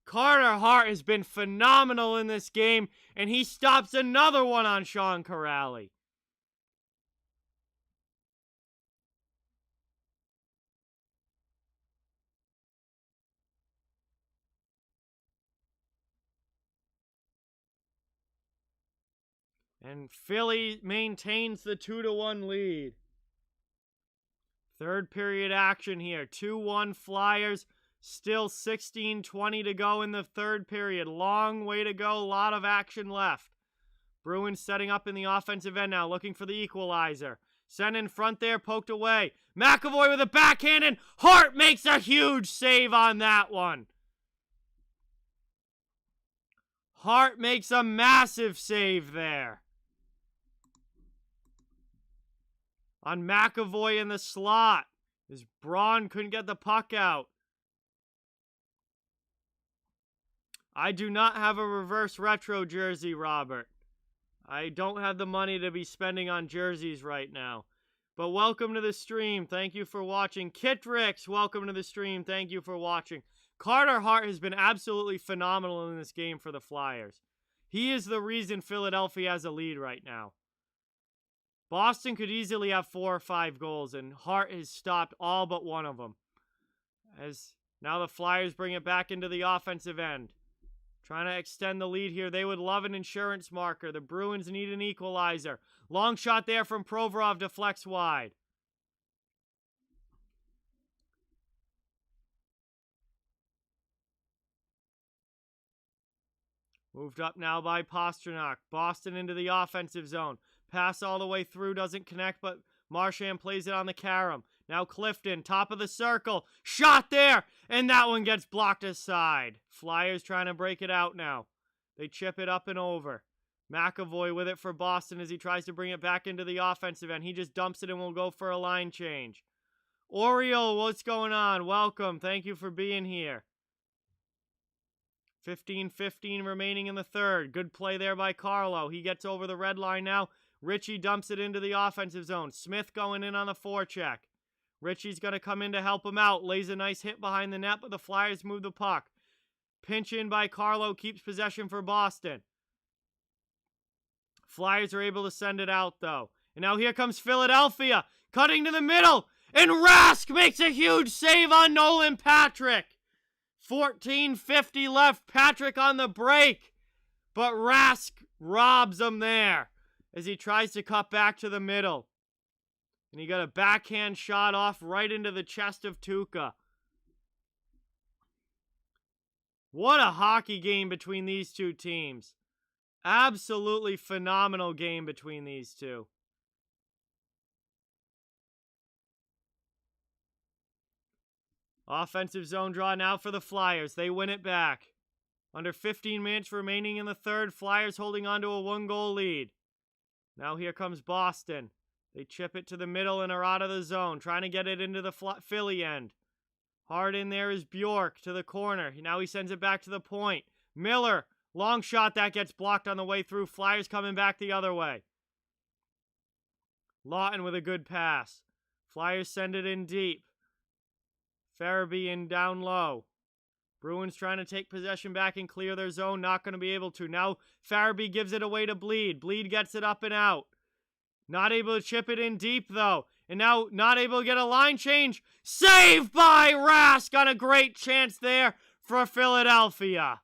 Carter Hart has been phenomenal in this game, and he stops another one on Sean Corrali. And Philly maintains the 2-1 lead. Third period action here. 2-1 Flyers. Still 16:20 to go in the third period. Long way to go. A lot of action left. Bruins setting up in the offensive end now, looking for the equalizer. Sent in front there, poked away. McAvoy with a backhand, and Hart makes a huge save on that one. Hart makes a massive save there. On McAvoy in the slot, as Braun couldn't get the puck out. I do not have a reverse retro jersey, Robert. I don't have the money to be spending on jerseys right now. But welcome to the stream. Thank you for watching. Kitrix, welcome to the stream. Thank you for watching. Carter Hart has been absolutely phenomenal in this game for the Flyers. He is the reason Philadelphia has a lead right now. Boston could easily have 4 or 5 goals, and Hart has stopped all but one of them. As now the Flyers bring it back into the offensive end. Trying to extend the lead here. They would love an insurance marker. The Bruins need an equalizer. Long shot there from Provorov, deflects wide. Moved up now by Pastrnak. Boston into the offensive zone. Pass all the way through, doesn't connect, but Marchand plays it on the carom. Now Clifton, top of the circle. Shot there, and that one gets blocked aside. Flyers trying to break it out now. They chip it up and over. McAvoy with it for Boston as he tries to bring it back into the offensive end. He just dumps it and will go for a line change. Oriole, what's going on? Welcome. Thank you for being here. 15:15 remaining in the third. Good play there by Carlo. He gets over the red line now. Richie dumps it into the offensive zone. Smith going in on the forecheck. Richie's going to come in to help him out. Lays a nice hit behind the net, but the Flyers move the puck. Pinch in by Carlo. Keeps possession for Boston. Flyers are able to send it out, though. And now here comes Philadelphia. Cutting to the middle. And Rask makes a huge save on Nolan Patrick. 14:50 left. Patrick on the break. But Rask robs him there as he tries to cut back to the middle. And he got a backhand shot off right into the chest of Tuukka. What a hockey game between these two teams. Absolutely phenomenal game between these two. Offensive zone draw now for the Flyers. They win it back. Under 15 minutes remaining in the third, Flyers holding on to a 1-goal lead. Now here comes Boston. They chip it to the middle and are out of the zone, trying to get it into the Philly end. Hard in there is Bjork to the corner. Now he sends it back to the point. Miller, long shot that gets blocked on the way through. Flyers coming back the other way. Lawton with a good pass. Flyers send it in deep. Farabee in down low. Bruins trying to take possession back and clear their zone. Not going to be able to. Now Farabee gives it away to Bleed. Bleed gets it up and out. Not able to chip it in deep, though. And now not able to get a line change. Saved by Rask on a great chance there for Philadelphia.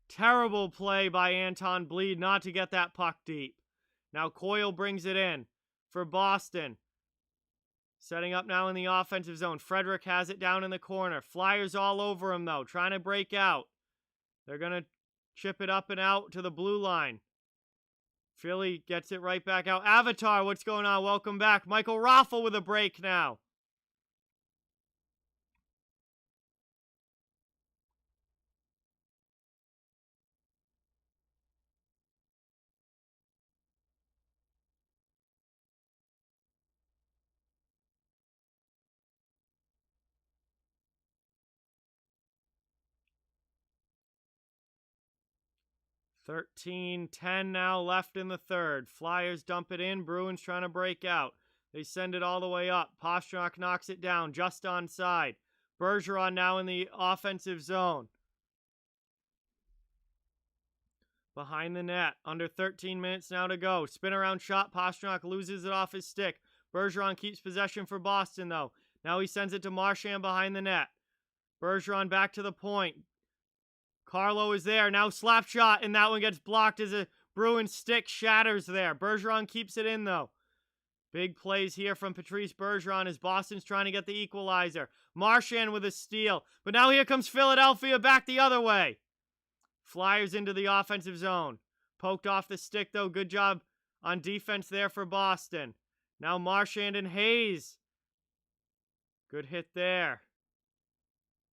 Terrible play by Anton Bleed not to get that puck deep. Now Coyle brings it in for Boston. Setting up now in the offensive zone. Frederick has it down in the corner. Flyers all over him, though, trying to break out. They're going to chip it up and out to the blue line. Philly gets it right back out. Avatar, what's going on? Welcome back. Michael Raffle with a break now. $13-10 now left in the third. Flyers dump it in. Bruins trying to break out. They send it all the way up. Pastrnak knocks it down just onside. Bergeron now in the offensive zone. Behind the net. Under 13 minutes now to go. Spin around shot. Pastrnak loses it off his stick. Bergeron keeps possession for Boston, though. Now he sends it to Marchand behind the net. Bergeron back to the point. Carlo is there. Now slap shot, and that one gets blocked as a Bruins stick shatters there. Bergeron keeps it in, though. Big plays here from Patrice Bergeron as Boston's trying to get the equalizer. Marchand with a steal. But now here comes Philadelphia back the other way. Flyers into the offensive zone. Poked off the stick, though. Good job on defense there for Boston. Now Marchand and Hayes. Good hit there.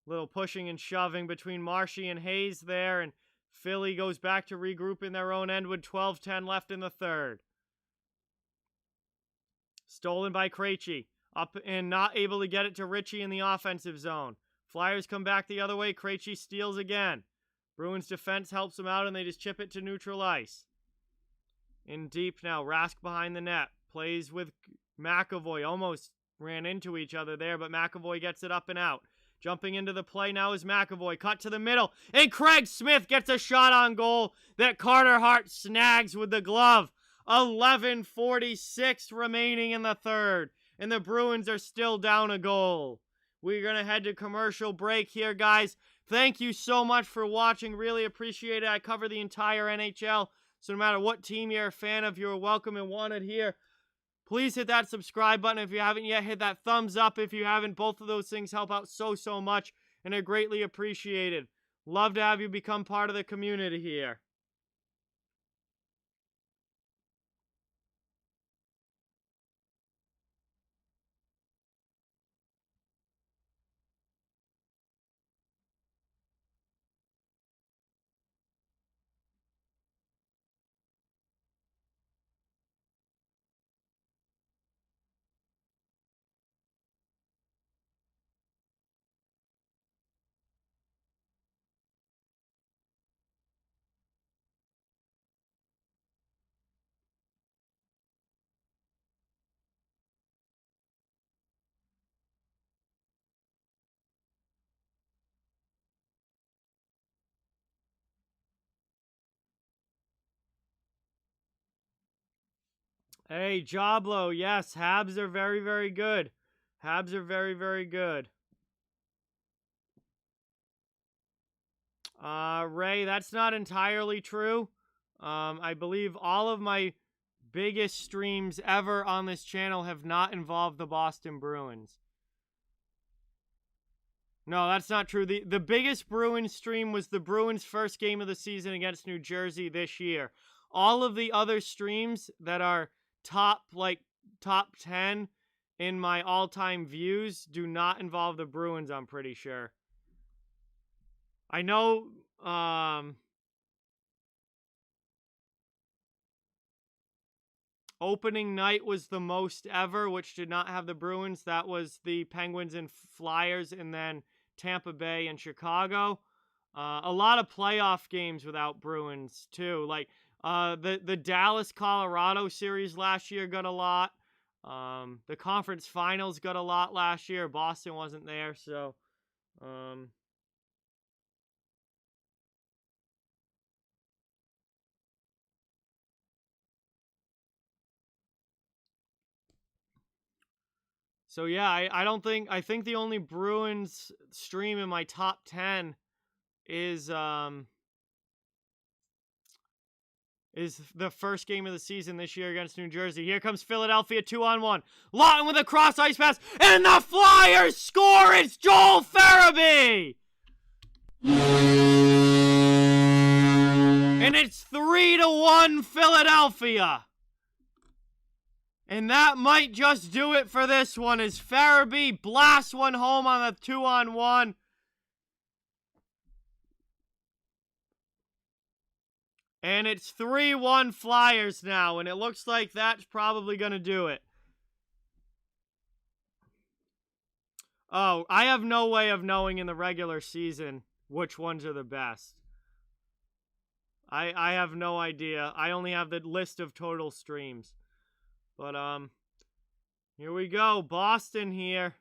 Little pushing and shoving between Marshy and Hayes there. And Philly goes back to regroup in their own end with 12:10 left in the third. Stolen by Krejci. Up and not able to get it to Ritchie in the offensive zone. Flyers come back the other way. Krejci steals again. Bruins defense helps them out, and they just chip it to neutral ice. In deep now. Rask behind the net. Plays with McAvoy. Almost ran into each other there, but McAvoy gets it up and out. Jumping into the play now is McAvoy. Cut to the middle. And Craig Smith gets a shot on goal that Carter Hart snags with the glove. 11:46 remaining in the third. And the Bruins are still down a goal. We're going to head to commercial break here, guys. Thank you so much for watching. Really appreciate it. I cover the entire NHL. So no matter what team you're a fan of, you're welcome and wanted here. Please hit that subscribe button if you haven't yet. Hit that thumbs up if you haven't. Both of those things help out so much and are greatly appreciated. Love to have you become part of the community here. Hey, Joblo, yes, Habs are very good. Habs are very good. Ray, that's not entirely true. I believe all of my biggest streams ever on this channel have not involved the Boston Bruins. No, that's not true. The biggest Bruins stream was the Bruins' first game of the season against New Jersey this year. All of the other streams that are top 10 in my all-time views do not involve the Bruins, I'm pretty sure. I know, opening night was the most ever, which did not have the Bruins. That was the Penguins and Flyers, and then Tampa Bay and Chicago. A lot of playoff games without Bruins, too. Like, the Dallas-Colorado series last year got a lot. The conference finals got a lot last year. Boston wasn't there, so... So yeah, I think the only Bruins stream in my top 10 is the first game of the season this year against New Jersey. Here comes Philadelphia 2-on-1. Lawton with a cross ice pass, and the Flyers score! It's Joel Farabee! And it's 3-1 Philadelphia. And that might just do it for this one as Farabee blasts one home on the 2-on-1. And it's 3-1 Flyers now, and it looks like that's probably going to do it. Oh, I have no way of knowing in the regular season which ones are the best. I have no idea. I only have the list of total streams. But, here we go. Boston here.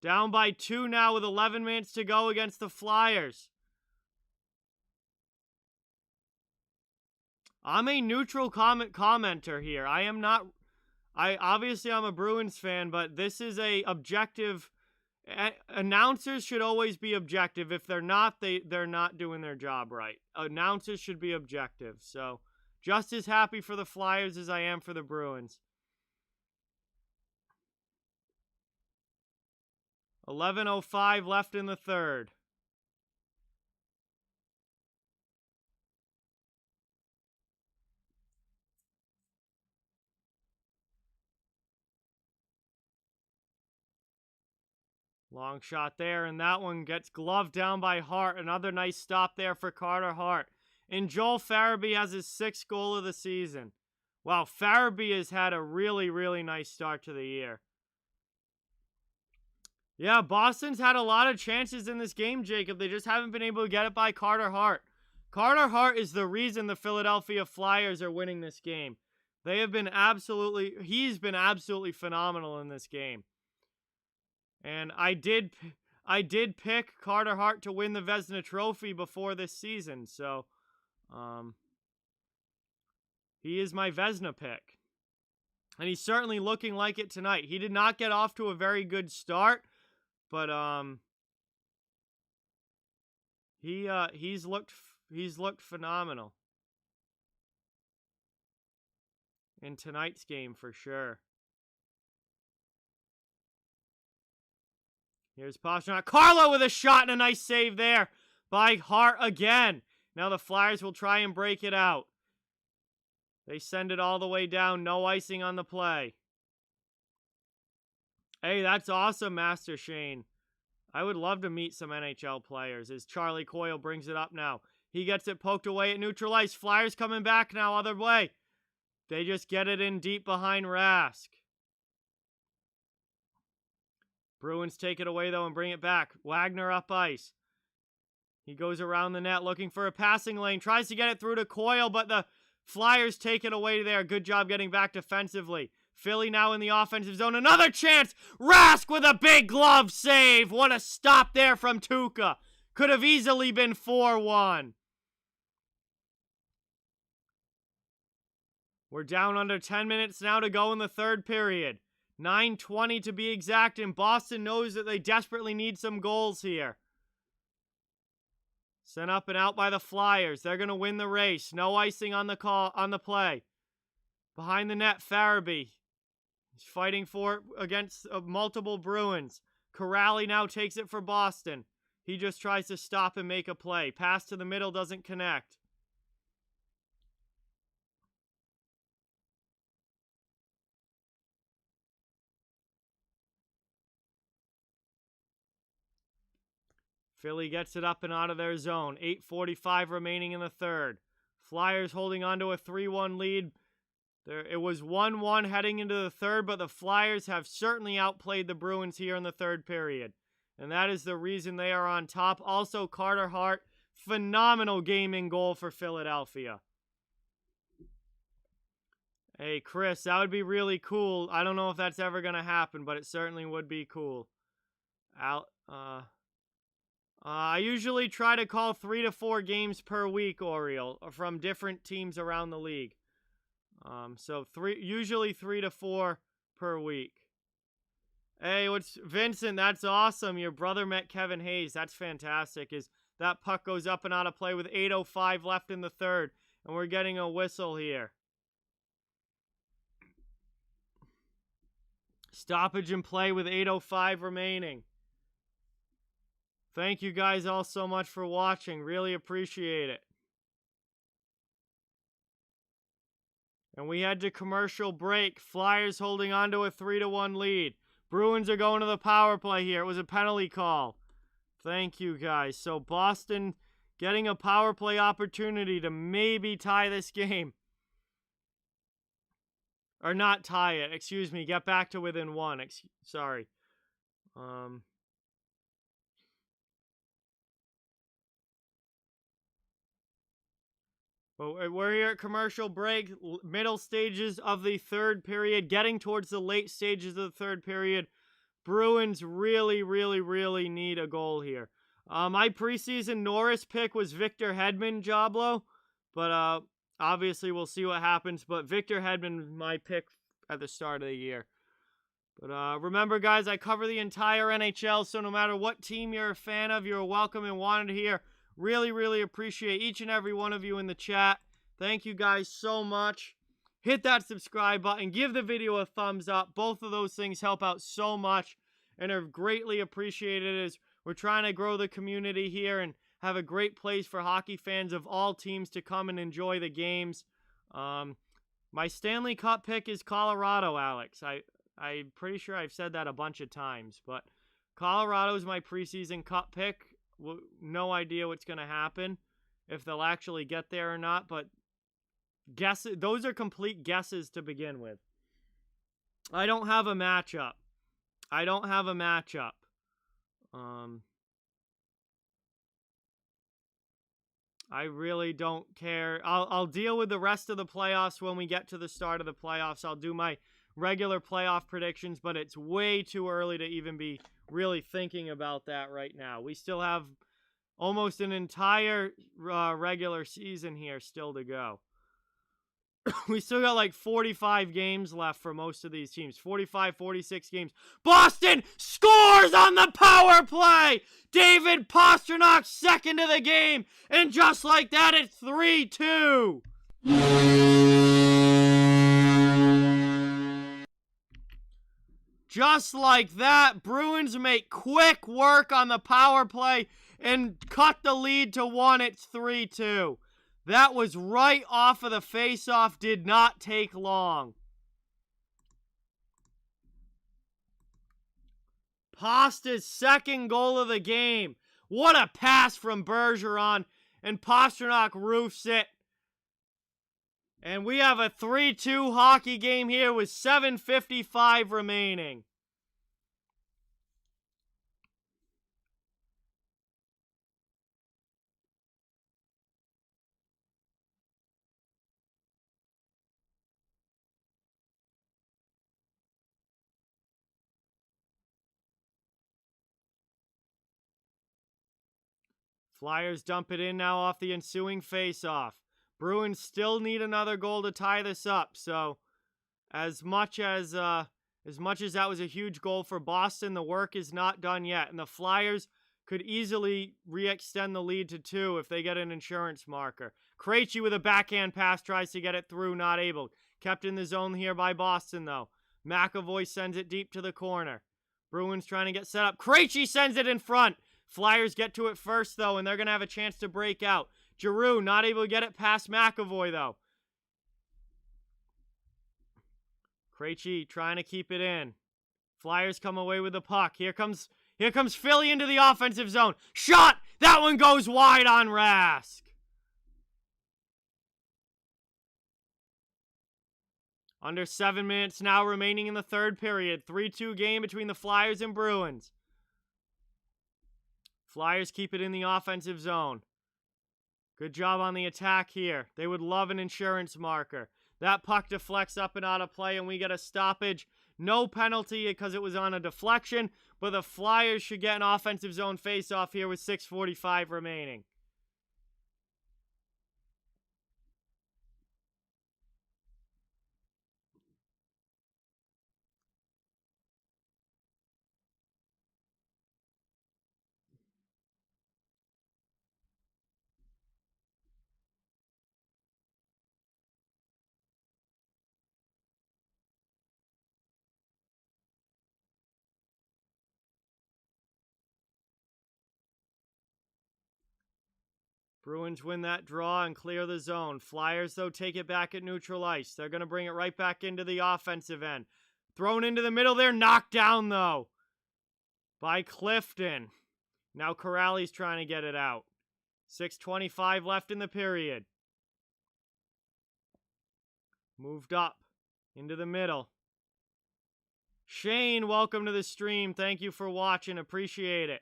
Down by 2 now with 11 minutes to go against the Flyers. I'm a neutral commenter here. I'm a Bruins fan, but this is a objective Announcers should always be objective. If they're not, they're not doing their job right. Announcers should be objective. So, just as happy for the Flyers as I am for the Bruins. 11:05 left in the third. Long shot there, and that one gets gloved down by Hart. Another nice stop there for Carter Hart. And Joel Farabee has his 6th goal of the season. Wow, Farabee has had a really, really nice start to the year. Yeah, Boston's had a lot of chances in this game, Jacob. They just haven't been able to get it by Carter Hart. Carter Hart is the reason the Philadelphia Flyers are winning this game. He's been absolutely phenomenal in this game. And I did pick Carter Hart to win the Vezina Trophy before this season, so he is my Vezina pick. And he's certainly looking like it tonight. He did not get off to a very good start, but he's looked phenomenal in tonight's game for sure. Here's Pastrnak. Carlo with a shot and a nice save there by Hart again. Now the Flyers will try and break it out. They send it all the way down. No icing on the play. Hey, that's awesome, Master Shane. I would love to meet some NHL players as Charlie Coyle brings it up now. He gets it poked away at neutral ice. Flyers coming back now other way. They just get it in deep behind Rask. Bruins take it away, though, and bring it back. Wagner up ice. He goes around the net looking for a passing lane. Tries to get it through to Coyle, but the Flyers take it away there. Good job getting back defensively. Philly now in the offensive zone. Another chance. Rask with a big glove save. What a stop there from Tuukka. Could have easily been 4-1. We're down under 10 minutes now to go in the third period. 9:20 to be exact, and Boston knows that they desperately need some goals here. Sent up and out by the Flyers. They're going to win the race. No icing on the play. Behind the net, Farabee. He's fighting for it against multiple Bruins. Corrali now takes it for Boston. He just tries to stop and make a play. Pass to the middle doesn't connect. Philly gets it up and out of their zone. 8:45 remaining in the third. Flyers holding on to a 3-1 lead. It was 1-1 heading into the third, but the Flyers have certainly outplayed the Bruins here in the third period. And that is the reason they are on top. Also, Carter Hart, phenomenal game in goal for Philadelphia. Hey, Chris, that would be really cool. I don't know if that's ever going to happen, but it certainly would be cool. I usually try to call 3 to 4 games per week, Oriole, from different teams around the league. So usually 3 to 4 per week. Hey, Vincent? That's awesome. Your brother met Kevin Hayes. That's fantastic. That puck goes up and out of play with 8:05 left in the third, and we're getting a whistle here. Stoppage in play with 8:05 remaining. Thank you guys all so much for watching. Really appreciate it. And we head to commercial break. Flyers holding on to a 3-1 lead. Bruins are going to the power play here. It was a penalty call. Thank you guys. So Boston getting a power play opportunity to maybe tie this game. Or not tie it. Excuse me. Get back to within 1. Sorry. But we're here at commercial break, middle stages of the third period, getting towards the late stages of the third period. Bruins really, really, really need a goal here. My preseason Norris pick was Victor Hedman, Jablo, but obviously we'll see what happens. But Victor Hedman, my pick at the start of the year. But remember, guys, I cover the entire NHL, so no matter what team you're a fan of, you're welcome and wanted to hear. Really, really appreciate each and every one of you in the chat. Thank you guys so much. Hit that subscribe button. Give the video a thumbs up. Both of those things help out so much and are greatly appreciated as we're trying to grow the community here and have a great place for hockey fans of all teams to come and enjoy the games. My Stanley Cup pick is Colorado, Alex. I'm pretty sure I've said that a bunch of times, but Colorado is my preseason cup pick. No idea what's going to happen, if they'll actually get there or not, but those are complete guesses to begin with. I don't have a matchup. I really don't care. I'll deal with the rest of the playoffs when we get to the start of the playoffs. I'll do my regular playoff predictions, but it's way too early to even be really thinking about that right now. We still have almost an entire regular season here still to go. We still got like 45 games left for most of these teams. 45, 46 games. Boston scores on the power play! David Pastrnak second of the game. And just like that, it's 3-2. Just like that, Bruins make quick work on the power play and cut the lead to 1. It's 3-2. That was right off of the face-off. Did not take long. Pasta's second goal of the game. What a pass from Bergeron. And Pastrnak roofs it. And we have a 3-2 hockey game here with 7:55 remaining. Flyers dump it in now off the ensuing face-off. Bruins still need another goal to tie this up, so as much as that was a huge goal for Boston, the work is not done yet, and the Flyers could easily re-extend the lead to 2 if they get an insurance marker. Krejci with a backhand pass tries to get it through, not able. Kept in the zone here by Boston, though. McAvoy sends it deep to the corner. Bruins trying to get set up. Krejci sends it in front. Flyers get to it first, though, and they're going to have a chance to break out. Giroux not able to get it past McAvoy, though. Krejci trying to keep it in. Flyers come away with the puck. Here comes Philly into the offensive zone. Shot! That one goes wide on Rask. Under 7 minutes now remaining in the third period. 3-2 game between the Flyers and Bruins. Flyers keep it in the offensive zone. Good job on the attack here. They would love an insurance marker. That puck deflects up and out of play, and we get a stoppage. No penalty because it was on a deflection, but the Flyers should get an offensive zone face-off here with 6:45 remaining. Bruins win that draw and clear the zone. Flyers, though, take it back at neutral ice. They're going to bring it right back into the offensive end. Thrown into the middle there. Knocked down, though, by Clifton. Now Corrali's trying to get it out. 6:25 left in the period. Moved up into the middle. Shane, welcome to the stream. Thank you for watching. Appreciate it.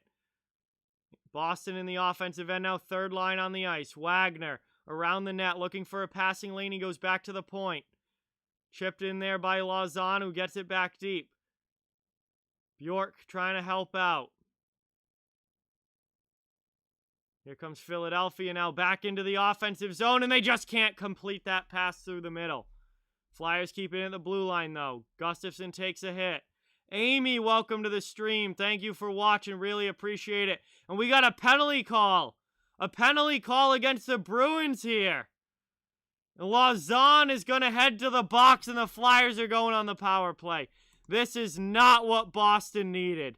Boston in the offensive end now, third line on the ice. Wagner around the net looking for a passing lane. He goes back to the point. Chipped in there by Lauzon, who gets it back deep. Bjork trying to help out. Here comes Philadelphia now back into the offensive zone, and they just can't complete that pass through the middle. Flyers keep it in the blue line, though. Gustafsson takes a hit. Amy, welcome to the stream. Thank you for watching. Really appreciate it. And we got a penalty call. A penalty call against the Bruins here. Lauzon is going to head to the box, and the Flyers are going on the power play. This is not what Boston needed.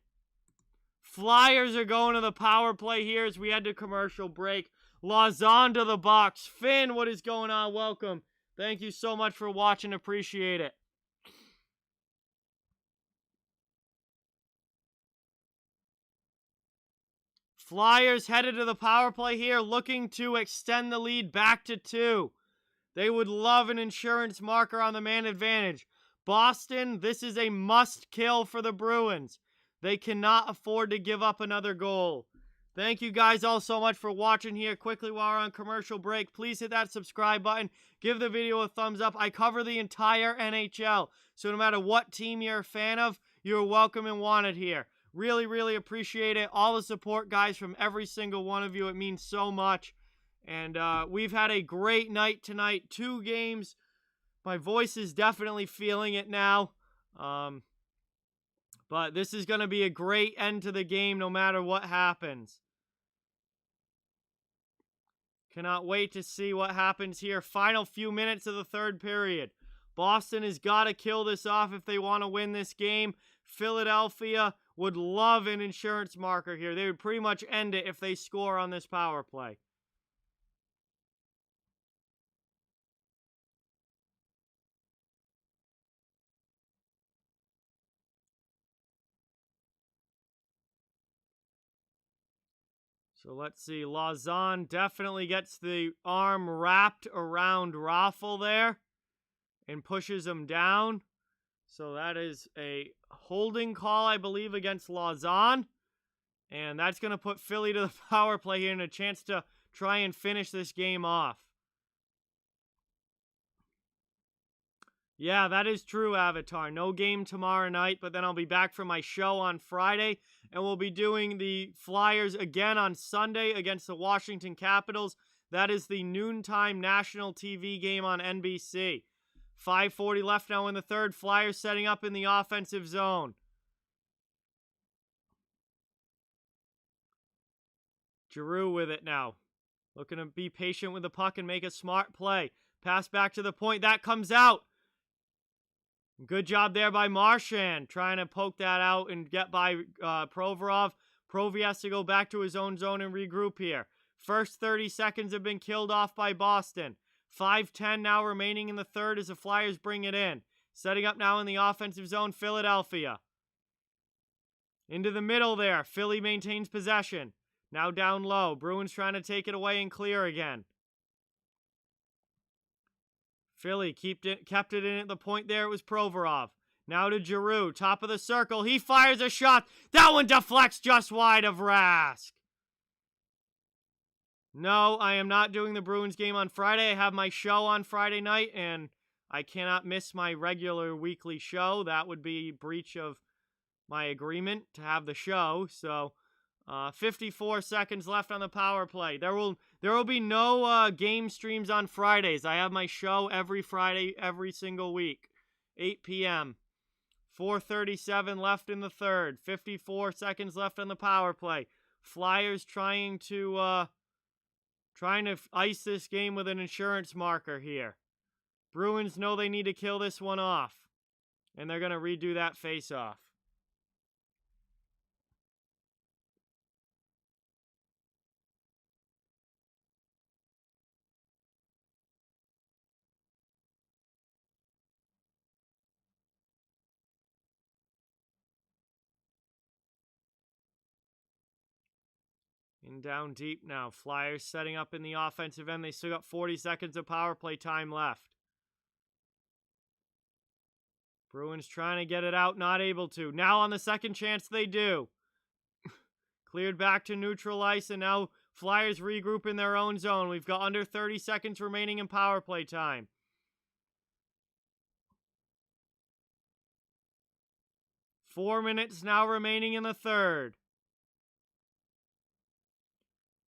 Flyers are going to the power play here as we head to commercial break. Lauzon to the box. Finn, what is going on? Welcome. Thank you so much for watching. Appreciate it. Flyers headed to the power play here, looking to extend the lead back to 2. They would love an insurance marker on the man advantage. Boston, this is a must-kill for the Bruins. They cannot afford to give up another goal. Thank you guys all so much for watching here. Quickly while we're on commercial break, please hit that subscribe button. Give the video a thumbs up. I cover the entire NHL, so no matter what team you're a fan of, you're welcome and wanted here. Really, really appreciate it. All the support, guys, from every single one of you. It means so much. And we've had a great night tonight. 2 games. My voice is definitely feeling it now. But this is going to be a great end to the game no matter what happens. Cannot wait to see what happens here. Final few minutes of the third period. Boston has got to kill this off if they want to win this game. Philadelphia would love an insurance marker here. They would pretty much end it if they score on this power play. So let's see. Lauzon definitely gets the arm wrapped around Raffle there and pushes him down. So that is a holding call, I believe, against Lauzon. And that's going to put Philly to the power play here and a chance to try and finish this game off. Yeah, that is true, Avatar. No game tomorrow night, but then I'll be back for my show on Friday, and we'll be doing the Flyers again on Sunday against the Washington Capitals. That is the noontime national TV game on NBC. 5:40 left now in the third. Flyers setting up in the offensive zone. Giroux with it now. Looking to be patient with the puck and make a smart play. Pass back to the point. That comes out. Good job there by Marchand, trying to poke that out and get by Provorov. Provy has to go back to his own zone and regroup here. First 30 seconds have been killed off by Boston. 5:10 now remaining in the third as the Flyers bring it in. Setting up now in the offensive zone, Philadelphia. Into the middle there. Philly maintains possession. Now down low. Bruins trying to take it away and clear again. Philly kept it in at the point there. It was Provorov. Now to Giroux. Top of the circle. He fires a shot. That one deflects just wide of Rask. No, I am not doing the Bruins game on Friday. I have my show on Friday night, and I cannot miss my regular weekly show. That would be breach of my agreement to have the show. So, 54 seconds left on the power play. There will be no game streams on Fridays. I have my show every Friday, every single week, 8 p.m. 4:37 left in the third. 54 seconds left on the power play. Flyers trying to ice this game with an insurance marker here. Bruins know they need to kill this one off, and they're going to redo that face-off. In down deep now. Flyers setting up in the offensive end. They still got 40 seconds of power play time left. Bruins trying to get it out, not able to. Now on the second chance, they do. Cleared back to neutral ice, and now Flyers regroup in their own zone. We've got under 30 seconds remaining in power play time. Four minutes now remaining in the third.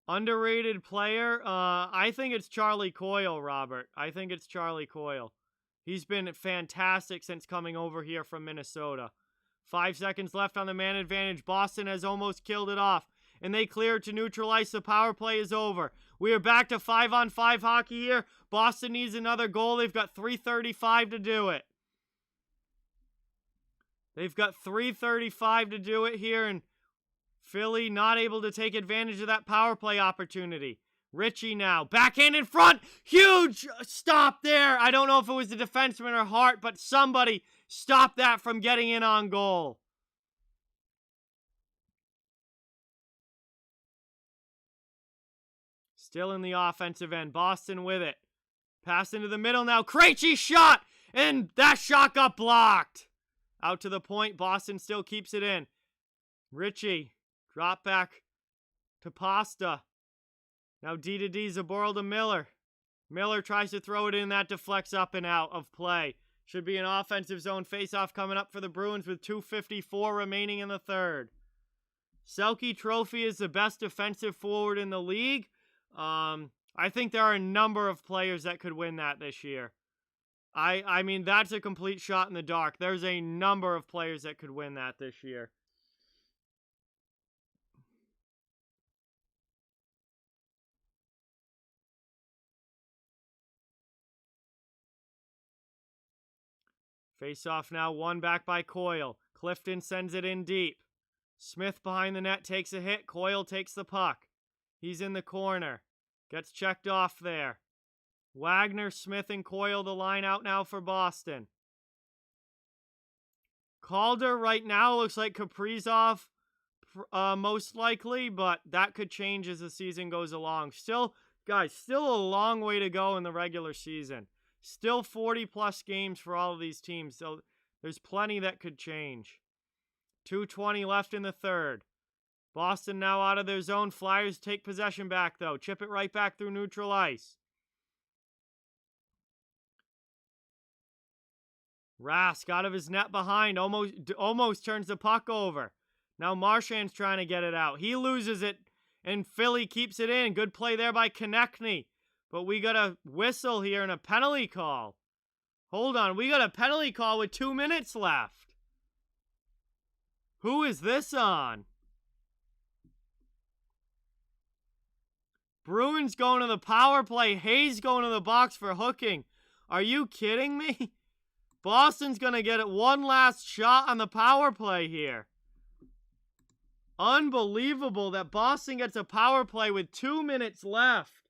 Underrated player? I think it's Charlie Coyle, Robert. I think it's Charlie Coyle. He's been fantastic since coming over here from Minnesota. 5 seconds left on the man advantage. Boston has almost killed it off, and they clear to neutral ice. The power play is over. We are back to 5-on-5 hockey here. Boston needs another goal. They've got 3:35 to do it. They've got 3:35 to do it here, and Philly not able to take advantage of that power play opportunity. Ritchie now, backhand in front, huge stop there. I don't know if it was the defenseman or Hart, but somebody stopped that from getting in on goal. Still in the offensive end, Boston with it. Pass into the middle now, Krejci shot, and that shot got blocked. Out to the point, Boston still keeps it in. Ritchie, drop back to Pasta. Now D to D, Zaboral to Miller. Miller tries to throw it in, that deflects up and out of play. Should be an offensive zone faceoff coming up for the Bruins with 2:54 remaining in the third. Selke Trophy is the best defensive forward in the league. I think there are a number of players that could win that this year. I mean, that's a complete shot in the dark. There's a number of players that could win that this year. Face off now, one back by Coyle. Clifton sends it in deep. Smith behind the net takes a hit. Coyle takes the puck. He's in the corner. Gets checked off there. Wagner, Smith, and Coyle the line out now for Boston. Calder right now looks like Kaprizov most likely, but that could change as the season goes along. Still, guys, still a long way to go in the regular season. Still 40-plus games for all of these teams, so there's plenty that could change. 2:20 left in the third. Boston now out of their zone. Flyers take possession back, though. Chip it right back through neutral ice. Rask out of his net behind. Almost turns the puck over. Now Marchand's trying to get it out. He loses it, and Philly keeps it in. Good play there by Konechny. But we got a whistle here and a penalty call. Hold on, we got a penalty call with 2 minutes left. Who is this on? Bruins going to the power play. Hayes going to the box for hooking. Are you kidding me? Boston's going to get it one last shot on the power play here. Unbelievable that Boston gets a power play with 2 minutes left.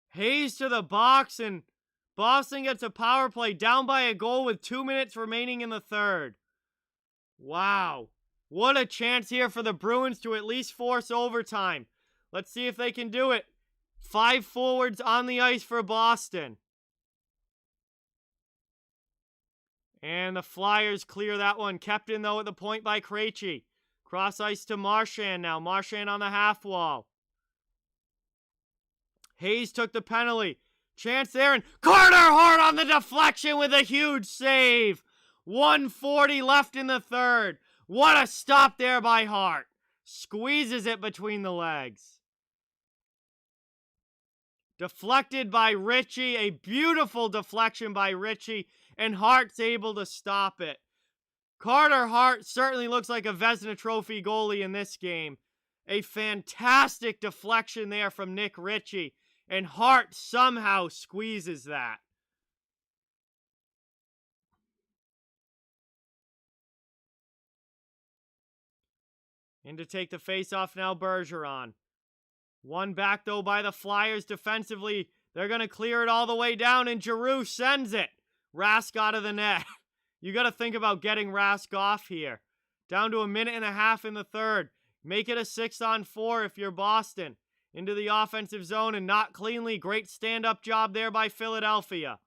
Hayes to the box, and Boston gets a power play down by a goal with 2 minutes remaining in the third. Wow. What a chance here for the Bruins to at least force overtime. Let's see if they can do it. 5 forwards on the ice for Boston. And the Flyers clear that one. Kept in, though, at the point by Krejci. Cross ice to Marchand now. Marchand on the half wall. Hayes took the penalty. Chance there, and Carter Hart on the deflection with a huge save. 1:40 left in the third. What a stop there by Hart. Squeezes it between the legs. Deflected by Ritchie. A beautiful deflection by Ritchie, and Hart's able to stop it. Carter Hart certainly looks like a Vezina Trophy goalie in this game. A fantastic deflection there from Nick Ritchie, and Hart somehow squeezes that. And to take the face-off now, Bergeron. One back, though, by the Flyers defensively. They're going to clear it all the way down, and Giroux sends it. Rask out of the net. You got to think about getting Rask off here. Down to a minute and a half in the third. Make it a 6-on-4 if you're Boston. Into the offensive zone and not cleanly. Great stand-up job there by Philadelphia.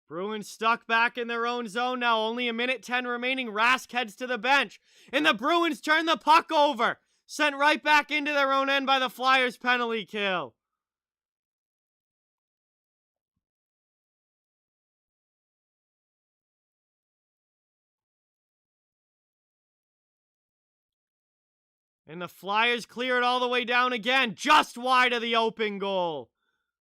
Bruins stuck back in their own zone now. Only a minute 10 remaining. Rask heads to the bench. And the Bruins turn the puck over. Sent right back into their own end by the Flyers' penalty kill. And the Flyers clear it all the way down again, just wide of the open goal.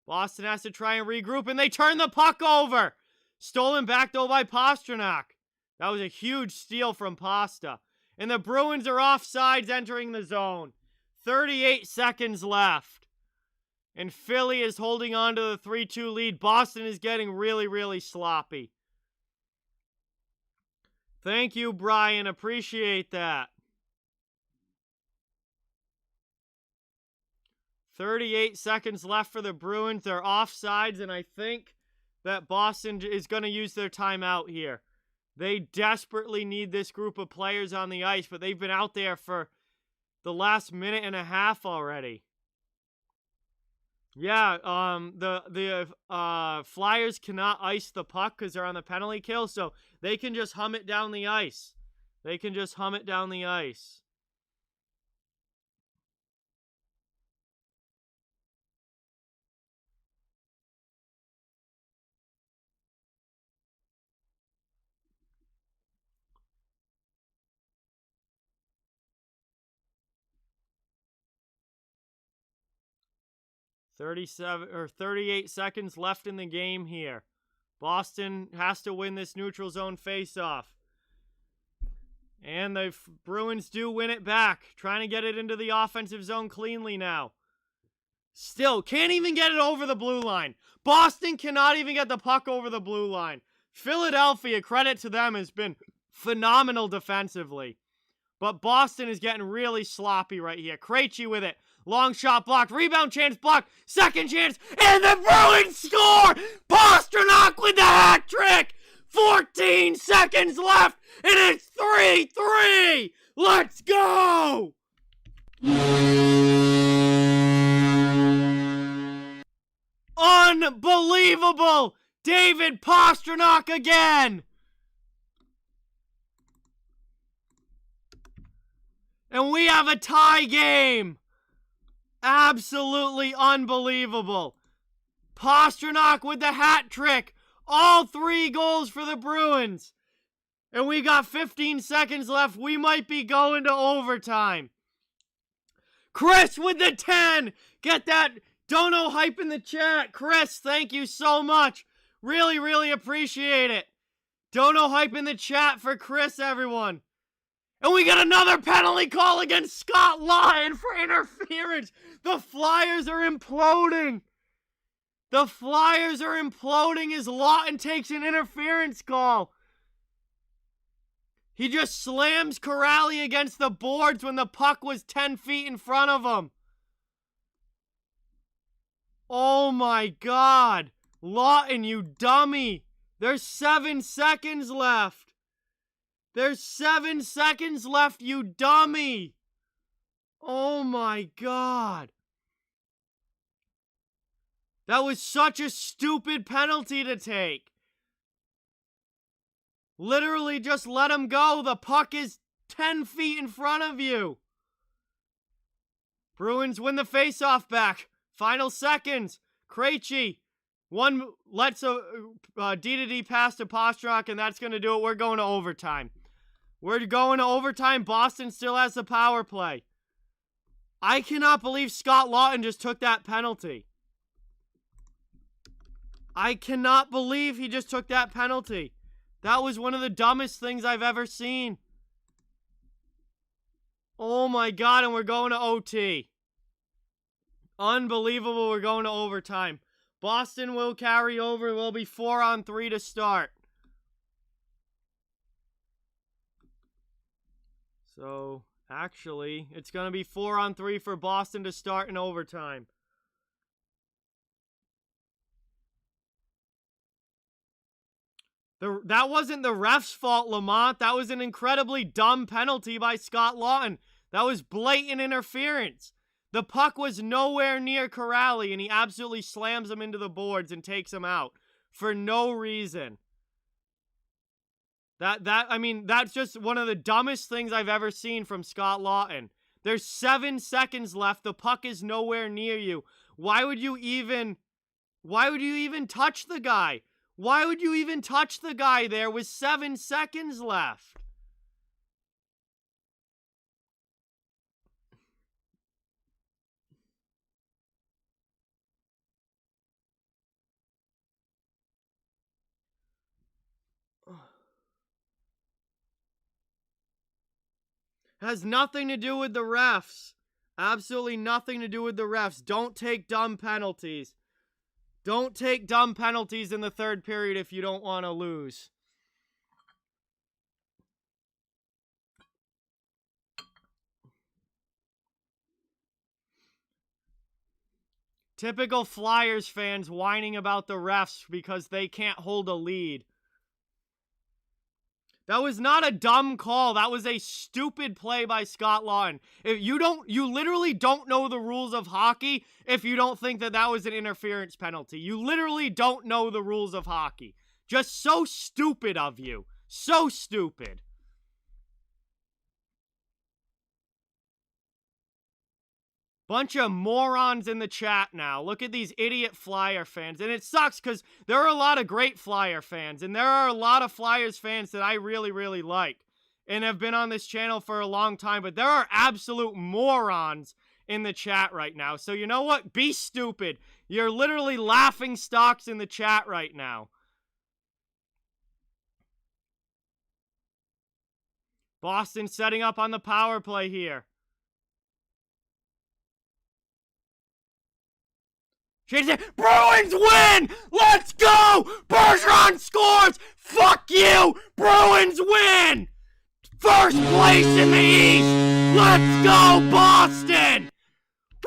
Boston has to try and regroup, and they turn the puck over. Stolen back, though, by Pastrnak. That was a huge steal from Pasta. And the Bruins are offsides entering the zone. 38 seconds left. And Philly is holding on to the 3-2 lead. Boston is getting really, really sloppy. Thank you, Brian. Appreciate that. 38 seconds left for the Bruins. They're offsides, and I think that Boston is going to use their timeout here. They desperately need this group of players on the ice, but they've been out there for the last minute and a half already. Yeah, the Flyers cannot ice the puck because they're on the penalty kill, so they can just hum it down the ice. They can just hum it down the ice. Or 38 seconds left in the game here. Boston has to win this neutral zone faceoff. And the Bruins do win it back. Trying to get it into the offensive zone cleanly now. Still, can't even get it over the blue line. Boston cannot even get the puck over the blue line. Philadelphia, credit to them, has been phenomenal defensively. But Boston is getting really sloppy right here. Krejci with it. Long shot blocked. Rebound chance blocked. Second chance. And the Bruins score! Pastrnak with the hat trick! 14 seconds left. And it's 3-3. Let's go! Unbelievable! David Pastrnak again! And we have a tie game! Absolutely unbelievable. Pastrnak with the hat trick. All 3 goals for the Bruins. And we got 15 seconds left. We might be going to overtime. Chris with the 10. Get that dono hype in the chat. Chris, thank you so much. Really, really appreciate it. Dono hype in the chat for Chris, everyone. And we got another penalty call against Scott Lyon for interference. The Flyers are imploding. The Flyers are imploding as Lawton takes an interference call. He just slams Corrali against the boards when the puck was 10 feet in front of him. Oh my God. Lawton, you dummy. There's 7 seconds left. There's 7 seconds left, you dummy! Oh my God. That was such a stupid penalty to take. Literally just let him go. The puck is 10 feet in front of you. Bruins win the faceoff back. Final seconds. Krejci. One lets a D-to-D pass to Pastrnak, and that's going to do it. We're going to overtime. We're going to overtime. Boston still has the power play. I cannot believe Scott Lawton just took that penalty. I cannot believe he just took that penalty. That was one of the dumbest things I've ever seen. Oh my God, and we're going to OT. Unbelievable, we're going to overtime. Boston will carry over. It will be 4-on-3 to start. So, actually, it's going to be 4-on-3 for Boston to start in overtime. That wasn't the ref's fault, Lamont. That was an incredibly dumb penalty by Scott Lawton. That was blatant interference. The puck was nowhere near Corrali, and he absolutely slams him into the boards and takes him out for no reason. I mean, that's just one of the dumbest things I've ever seen from Scott Lawton. There's 7 seconds left. The puck is nowhere near you. Why would you even touch the guy? Why would you even touch the guy there with 7 seconds left? Has nothing to do with the refs. Absolutely nothing to do with the refs. Don't take dumb penalties. Don't take dumb penalties in the third period if you don't want to lose. Typical Flyers fans whining about the refs because they can't hold a lead. That was not a dumb call. That was a stupid play by Scott Laughton. If you literally don't know the rules of hockey if you don't think that that was an interference penalty. You literally don't know the rules of hockey. Just so stupid of you. So stupid. Bunch of morons in the chat now. Look at these idiot Flyer fans. And it sucks because there are a lot of great Flyer fans. And there are a lot of Flyers fans that I really, really like. And have been on this channel for a long time. But there are absolute morons in the chat right now. So you know what? Be stupid. You're literally laughing stocks in the chat right now. Boston setting up on the power play here. Bruins win! Let's go! Bergeron scores! Fuck you! Bruins win! First place in the East! Let's go, Boston!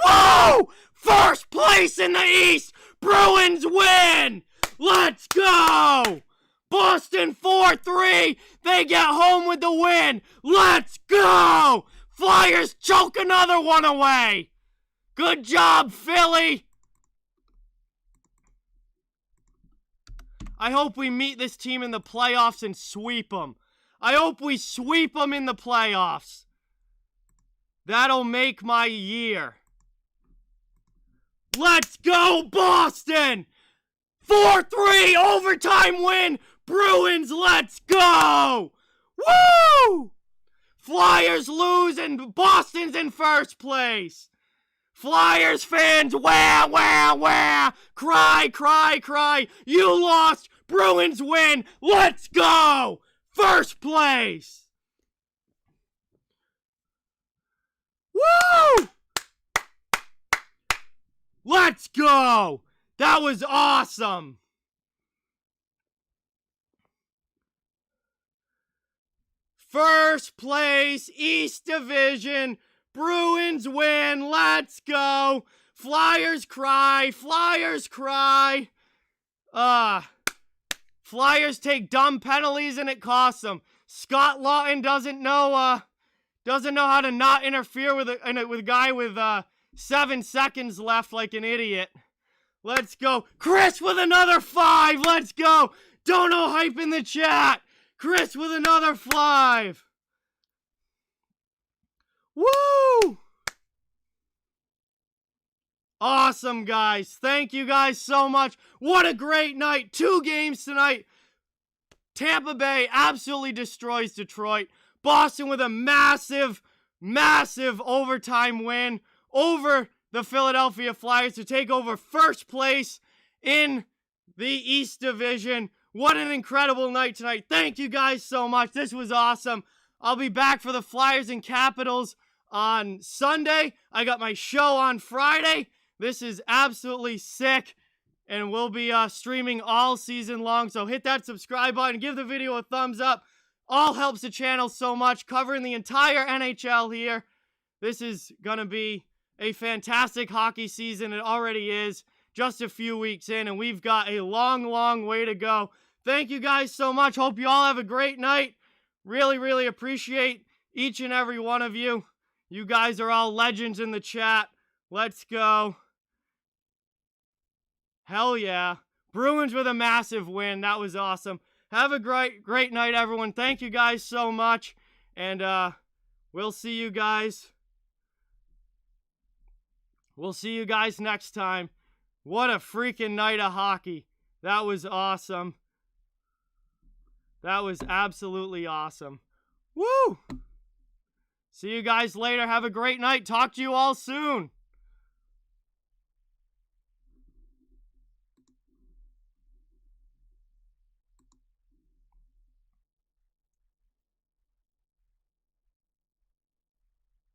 Woo! First place in the East! Bruins win! Let's go! Boston 4-3! They get home with the win! Let's go! Flyers choke another one away! Good job, Philly! I hope we meet this team in the playoffs and sweep them. I hope we sweep them in the playoffs. That'll make my year. Let's go, Boston! 4-3 overtime win! Bruins, let's go! Woo! Flyers lose and Boston's in first place. Flyers fans, wah, wah, wah! Cry, cry, cry! You lost! Bruins win! Let's go! First place! Woo! Let's go! That was awesome! First place, East Division. Bruins win. Let's go. Flyers cry. Flyers cry. Flyers take dumb penalties and it costs them. Scott Laughton doesn't know how to not interfere with a guy with 7 seconds left like an idiot. Let's go. Chris with another 5. Let's go. Dono hype in the chat. Chris with another 5. Woo! Awesome, guys. Thank you guys so much. What a great night. 2 games tonight. Tampa Bay absolutely destroys Detroit. Boston with a massive, massive overtime win over the Philadelphia Flyers to take over first place in the East Division. What an incredible night tonight. Thank you guys so much. This was awesome. I'll be back for the Flyers and Capitals on Sunday. I got my show on Friday. This is absolutely sick. And we'll be streaming all season long. So hit that subscribe button. Give the video a thumbs up. All helps the channel so much. Covering the entire NHL here. This is going to be a fantastic hockey season. It already is. Just a few weeks in. And we've got a long, long way to go. Thank you guys so much. Hope you all have a great night. Really, really appreciate each and every one of you. You guys are all legends in the chat. Let's go. Hell yeah. Bruins with a massive win. That was awesome. Have a great night, everyone. Thank you guys so much. And we'll see you guys. We'll see you guys next time. What a freaking night of hockey. That was awesome. That was absolutely awesome. Woo! See you guys later. Have a great night. Talk to you all soon.